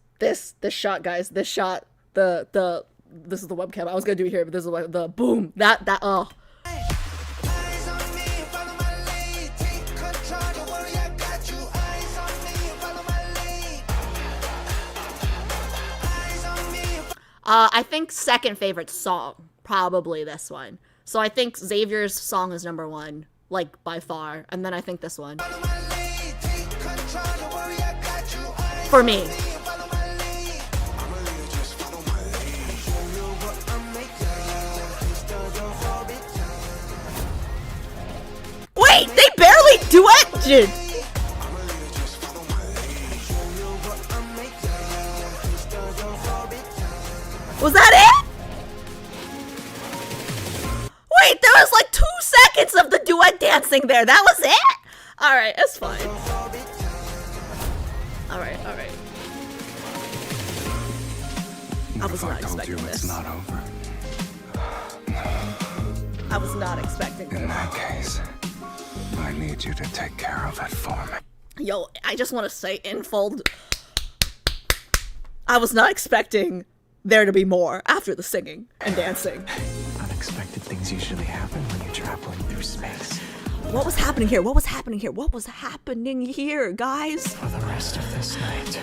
[SPEAKER 1] shot, guys. This shot. This is the webcam. I was gonna do it here, but this is the boom. That oh. I think second favorite song, probably this one. So I think Xavier's song is number one, like by far, and then I think this one. For me. question. Was that it? Wait, there was like 2 seconds of the duet dancing there. That was it? Alright, it's fine. Alright. I was not expecting this.
[SPEAKER 8] It's not over.
[SPEAKER 1] I was not expecting this.
[SPEAKER 8] In that case, I need you to take care of it for me.
[SPEAKER 1] Yo, I just want to say in full, I was not expecting there to be more after the singing and dancing.
[SPEAKER 5] Unexpected things usually happen when you're traveling through space.
[SPEAKER 1] What was happening here? What was happening here? What was happening here, guys?
[SPEAKER 5] For the rest of this night.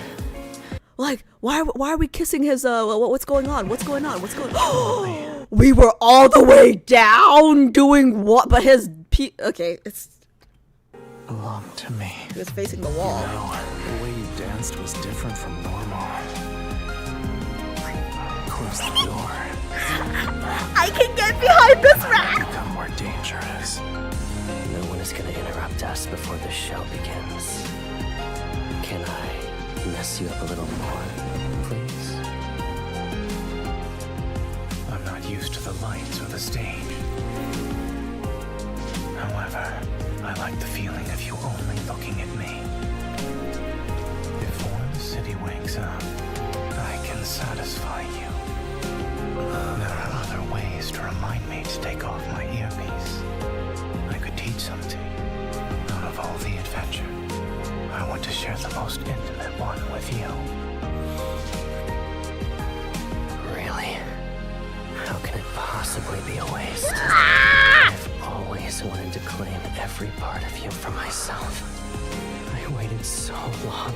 [SPEAKER 1] Like, why are we kissing his, what's going on? What's going on? We were all the way down doing what? But his, okay, it's...
[SPEAKER 5] Belong to me.
[SPEAKER 1] He was facing the wall.
[SPEAKER 5] You know, the way you danced was different from normal. Close the door.
[SPEAKER 1] I can get behind this rap!
[SPEAKER 5] Become more dangerous.
[SPEAKER 6] No one is gonna interrupt us before the show begins. Can I mess you up a little more, please?
[SPEAKER 3] I'm not used to the lights or the stage. However, I like the feeling of you only looking at me. Before the city wakes up, I can satisfy you. There are other ways to remind me to take off my earpiece. I could teach something out of all the adventure. I want to share the most intimate one with you.
[SPEAKER 6] Really? How can it possibly be a waste? I've always wanted to claim every part of you for myself. I waited so long.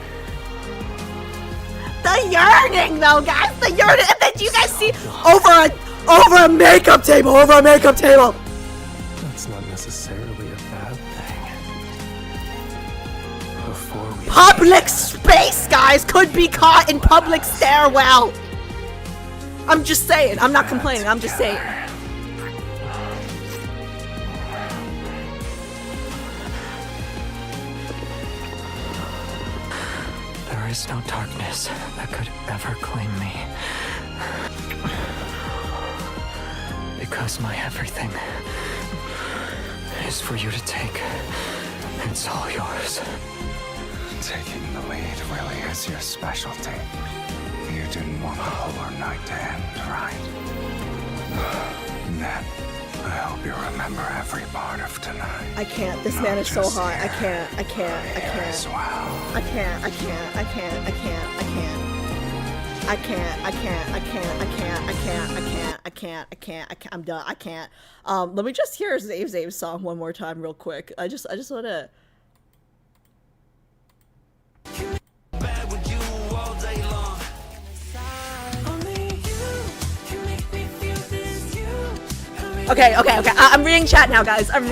[SPEAKER 1] The yearning, though, guys. The yearning. And then you guys see over a makeup table.
[SPEAKER 5] That's not necessarily a bad thing. Before we
[SPEAKER 1] Public space, guys, could be caught in public stairwell. I'm just saying. I'm not complaining. I'm just saying.
[SPEAKER 5] There is no darkness that could ever claim me. Because my everything is for you to take. It's all yours.
[SPEAKER 8] Taking the lead really is your specialty. You didn't want the whole night to end, right? Then, I hope you remember every part of tonight.
[SPEAKER 1] I can't. This man is so hot. I can't.
[SPEAKER 8] As well. I'm
[SPEAKER 1] done. I can't. Let me just hear Zayne's song one more time real quick. I just wanna... Okay. I'm reading chat now, guys. Okay,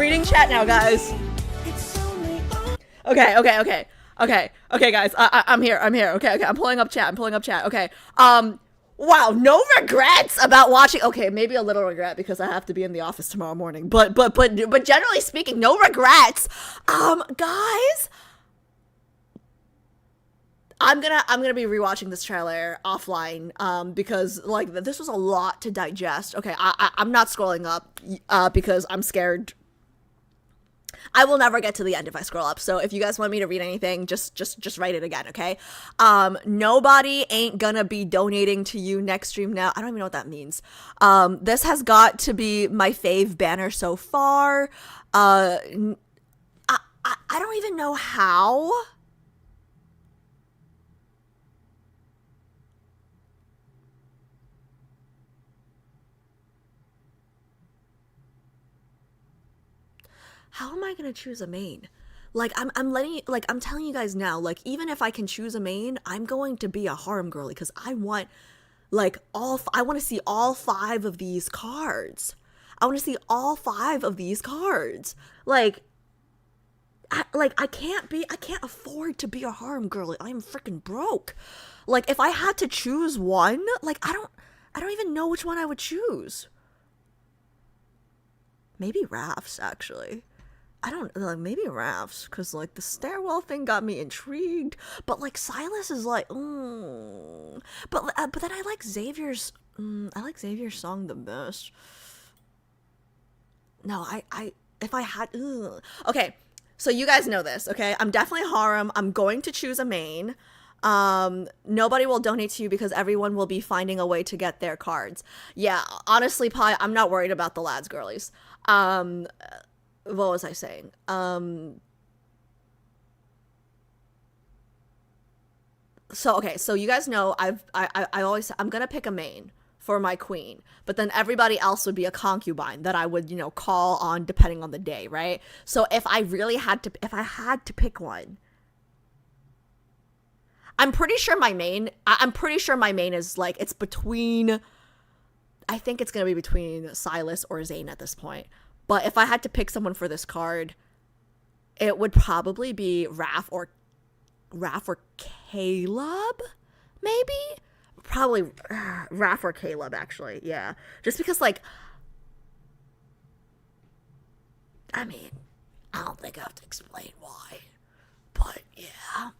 [SPEAKER 1] guys. I'm here. Okay. I'm pulling up chat. Okay. Wow, no regrets about watching. Okay, maybe a little regret because I have to be in the office tomorrow morning. But generally speaking, no regrets. Guys, I'm gonna be rewatching this trailer offline because like this was a lot to digest. Okay, I'm not scrolling up because I'm scared. I will never get to the end if I scroll up. So if you guys want me to read anything, just write it again, okay? Nobody ain't gonna be donating to you next stream now. I don't even know what that means. This has got to be my fave banner so far. I don't even know how. How am I gonna choose a main? Like I'm telling you guys now, like even if I can choose a main, I'm going to be a harem girly because I want like I want to see all 5 of these cards. I want to see all 5 of these cards. I can't afford to be a harem girly. I am freaking broke. Like if I had to choose one, like I don't even know which one I would choose. Maybe Raf's actually. I don't like maybe Raph's because like the stairwell thing got me intrigued, but like Silas is like, but then I like Xavier's. I like Xavier's song the best. No, I if I had, okay, so you guys know this, okay? I'm definitely harem. I'm going to choose a main. Nobody will donate to you because everyone will be finding a way to get their cards. Yeah, honestly, Pi, I'm not worried about the lads girlies. What was I saying? So okay, so you guys know I always, I'm gonna pick a main for my queen, but then everybody else would be a concubine that I would, call on depending on the day, right? So if I had to pick one, I'm pretty sure my main is like, it's between, I think it's gonna be between Silas or Zayne at this point. But if I had to pick someone for this card, it would probably be Raph or Caleb, maybe? Probably Raph or Caleb, actually, yeah. Just because, like, I mean, I don't think I have to explain why. But, yeah.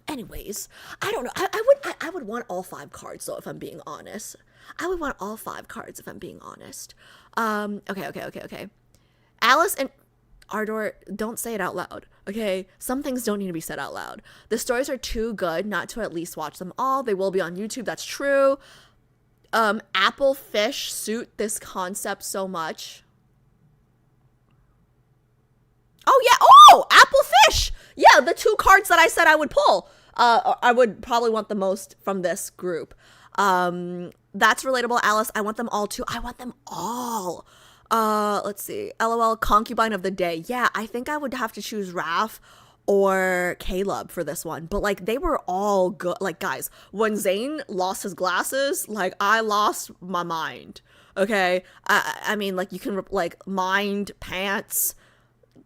[SPEAKER 1] Anyways, I don't know. I would want all 5 cards, though, if I'm being honest. I would want all 5 cards, if I'm being honest. Okay. Alice and Ardor, don't say it out loud, okay? Some things don't need to be said out loud. The stories are too good not to at least watch them all. They will be on YouTube, that's true. Apple fish suit this concept so much. Oh, yeah. Oh, apple fish. Yeah, the 2 cards that I said I would pull. I would probably want the most from this group. That's relatable, Alice. I want them all too. I want them all. Let's see. LOL, concubine of the day. Yeah, I think I would have to choose Raph or Caleb for this one. But like, they were all good. Like, guys, when Zayne lost his glasses, like, I lost my mind. Okay? I mean, like, you can like mind pants,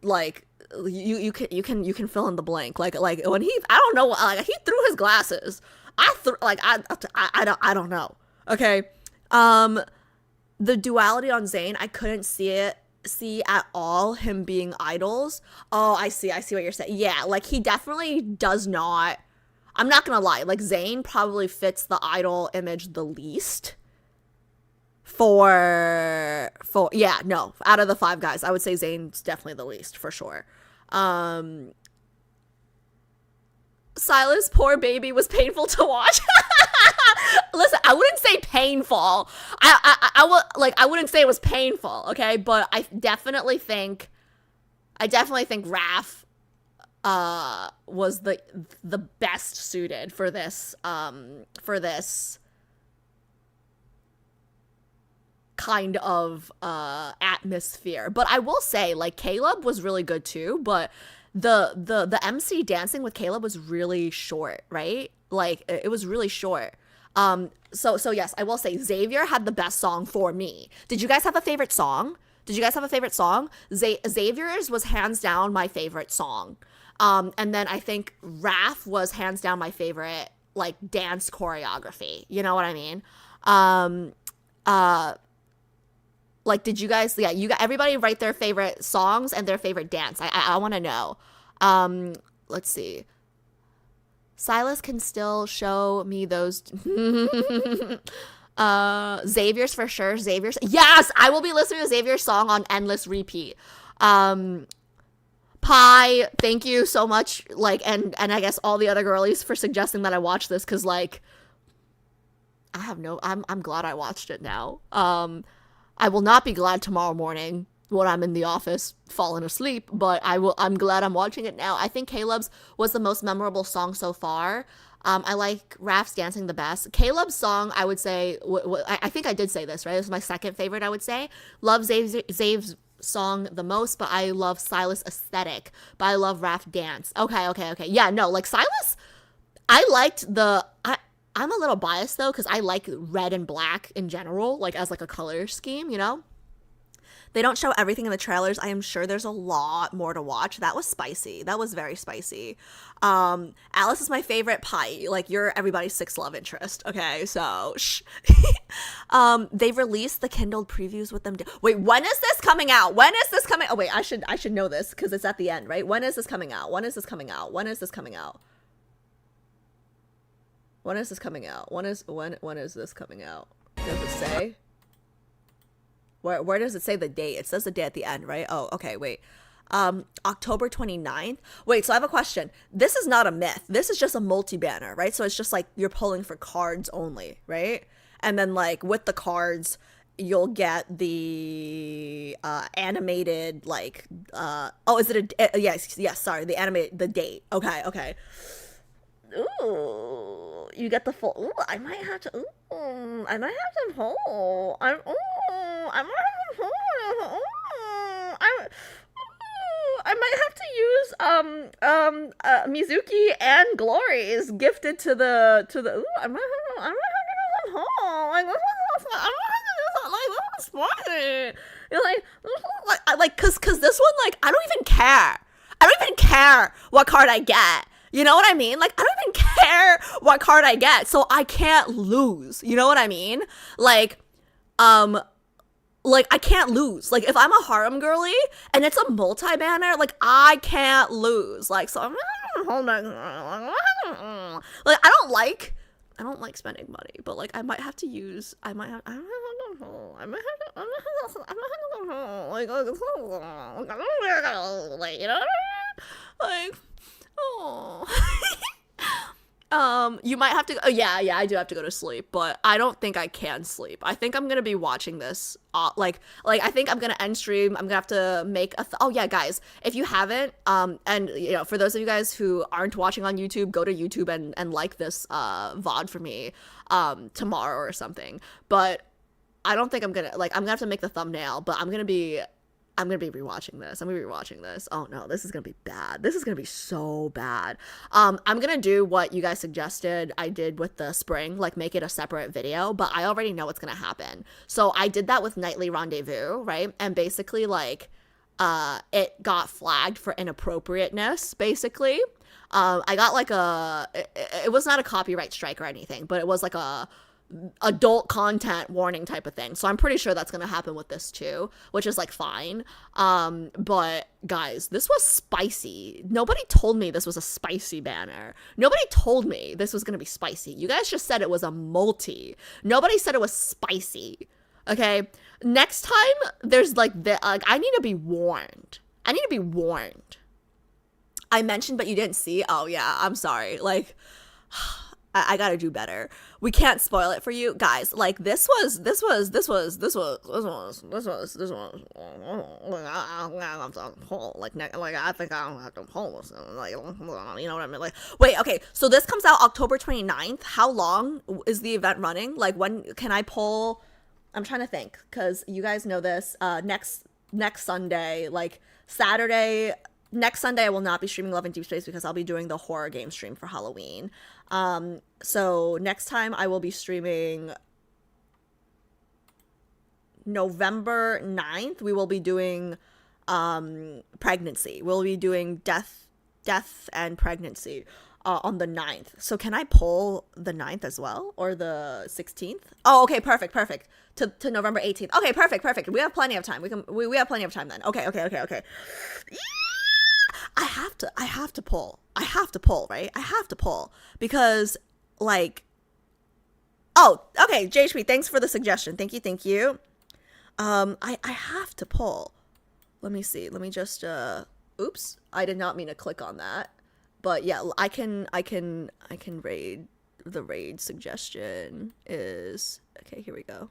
[SPEAKER 1] like, you can fill in the blank. Like when he, I don't know, like, he threw his glasses. I don't know. Okay. The duality on Zayne, I couldn't see at all him being idols. Oh, I see what you're saying. Yeah, like, he definitely does not, I'm not gonna lie, like, Zayne probably fits the idol image the least for yeah, no, out of the 5 guys, I would say Zayne's definitely the least, for sure. Silas, poor baby, was painful to watch. Listen, I wouldn't say painful. I wouldn't say it was painful, okay? But I definitely think Raph was the best suited for this kind of atmosphere. But I will say, like, Caleb was really good too, but the MC dancing with Caleb was really short, right? Like, it was really short. So yes, I will say Xavier had the best song for me. Did you guys have a favorite song? Xavier's was hands down my favorite song. And then I think Raph was hands down my favorite, like, dance choreography. You know what I mean? Like, did you guys, yeah, you got everybody write their favorite songs and their favorite dance. I want to know. Let's see. Silas can still show me those. Xavier's for sure. Yes, I will be listening to Xavier's song on endless repeat. Pi, thank you so much. Like, and I guess all the other girlies for suggesting that I watch this, because, like, I'm glad I watched it now. I will not be glad tomorrow morning when I'm in the office falling asleep, but I'm glad I'm watching it now. I think Caleb's was the most memorable song so far. I like Raph's dancing the best. Caleb's song, I would say, I think I did say this, right? This is my second favorite, I would say. Love Zave's song the most, but I love Silas' aesthetic, but I love Raph dance. Okay. Yeah, no, like, Silas, I liked I'm a little biased, though, because I like red and black in general, like, as, like, a color scheme, you know? They don't show everything in the trailers. I am sure there's a lot more to watch. That was spicy. That was very spicy. Alice is my favorite pie. Like, you're everybody's sixth love interest. Okay, so shh. They've released the Kindled previews with them. Wait, when is this coming out? When is this coming? Oh wait, I should know this because it's at the end, right? When is this coming out? When is this coming out? When is this coming out? When is this coming out? When is this coming out? Does it say? Where does it say the date? It says the date at the end, right? Oh, okay, wait. October 29th. Wait, so I have a question. This is not a myth. This is just a multi-banner, right? So it's just like you're pulling for cards only, right? And then like with the cards, you'll get the animated like oh, is it a yes, sorry, the date. Okay. Ooh, you get the full. Ooh, I might have to pull. I might have to pull. I might have to use Mizuki and Glories gifted to the ooh, I might have to pull. Like, spicy. You're like, cause this one, like, I don't even care. I don't even care what card I get. You know what I mean? Like, I don't even care what card I get, so I can't lose. You know what I mean? Like, I can't lose. Like, if I'm a harem girly and it's a multi-banner, like, I can't lose. Like, so I'm like, I don't like spending money, but like, I might have to use. I might have to like, you know, like. Oh. You might have to go. Oh, yeah, I do have to go to sleep, but I don't think I can sleep. I think I'm gonna be watching this. Like I think I'm gonna end stream. I'm gonna have to make a. Oh yeah, guys, if you haven't, and you know, for those of you guys who aren't watching on YouTube, go to YouTube and like this VOD for me, tomorrow or something. But I don't think I'm gonna have to make the thumbnail, but I'm gonna be rewatching this. Oh no, this is gonna be bad. This is gonna be so bad. I'm gonna do what you guys suggested I did with the spring, like make it a separate video, but I already know what's gonna happen. So I did that with Nightly Rendezvous, right? And basically like, it got flagged for inappropriateness, basically. I got like it was not a copyright strike or anything, but it was like a adult content warning type of thing. So I'm pretty sure that's gonna happen with this too, which is like fine. But guys, this was spicy. Nobody told me this was a spicy banner. Nobody told me this was gonna be spicy. You guys just said it was a multi. Nobody said it was spicy. Okay, next time there's like I need to be warned. I mentioned but you didn't see. Oh yeah, I'm sorry. Like, I gotta do better. We can't spoil it for you guys. Like, this was like, I think I don't have to pull this, like, you know what I mean? Like, wait, okay, so this comes out October 29th. How long is the event running? Like, when can I pull? I'm trying to think, because you guys know this. Next Sunday, like Saturday. Next Sunday, I will not be streaming Love and Deepspace because I'll be doing the horror game stream for Halloween. So next time I will be streaming November 9th. We will be doing pregnancy. We'll be doing death and pregnancy on the 9th. So can I pull the 9th as well, or the 16th? Oh, okay, perfect. To November 18th. Okay, perfect. We have plenty of time. We have plenty of time then. Okay. I have to pull, right? I have to pull because, like, oh, okay, JHP, thanks for the suggestion. Thank you. I have to pull. Let me see. Let me just, oops, I did not mean to click on that. But yeah, I can raid. The raid suggestion is, okay, here we go.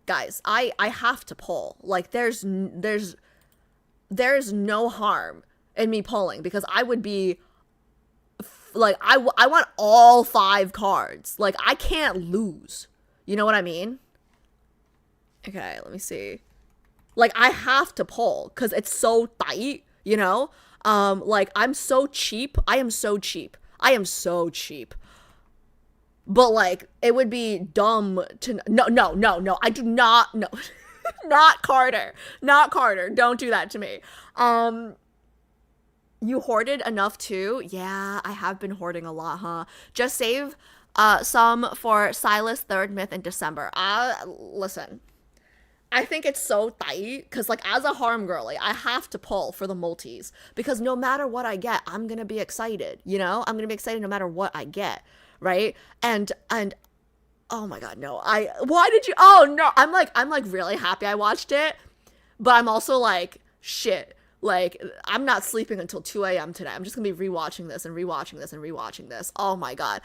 [SPEAKER 1] Guys, I have to pull. Like, there's no harm in me pulling because I would be like, I want all 5 cards. Like, I can't lose. You know what I mean? Okay, let me see. Like, I have to pull because it's so tight, you know? Like, I'm so cheap. I am so cheap. but like it would be dumb to no. I do not no. Not Carter. Don't do that to me. You hoarded enough too? Yeah, I have been hoarding a lot, huh? Just save some for Silas, Third Myth in December. Listen. I think it's so tight because, like, as a harem girly, I have to pull for the multis because no matter what I get, I'm gonna be excited. You know, I'm gonna be excited no matter what I get, right? And oh my god, no! Why did you? Oh no! I'm like really happy I watched it, but I'm also like shit. Like, I'm not sleeping until 2 a.m. today. I'm just gonna be rewatching this and rewatching this and rewatching this. Oh my god.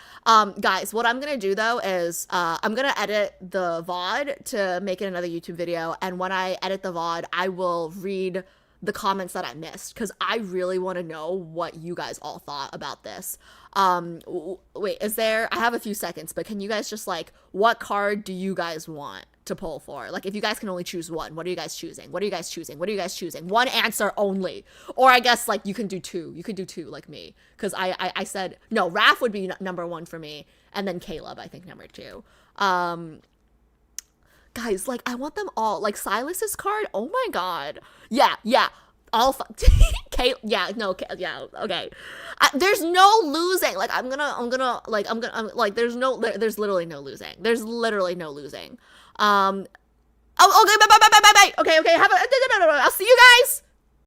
[SPEAKER 1] Guys, what I'm gonna do though is I'm gonna edit the VOD to make it another YouTube video, and when I edit the VOD, I will read the comments that I missed because I really want to know what you guys all thought about this. Wait, I have a few seconds, but can you guys just like, what card do you guys want to pull for? Like, if you guys can only choose one, what are you guys choosing? What are you guys choosing? What are you guys choosing? One answer only. Or I guess like you can do two. You could do two like me. Because I said, no, Raph would be number one for me. And then Caleb, I think, number two. Guys, like, I want them all. Like, Silas's card, oh my god. Yeah. All Kate, yeah, okay. There's no losing. Like, I'm gonna, there's literally no losing. There's literally no losing. Oh, okay, bye. Okay, I'll see you guys.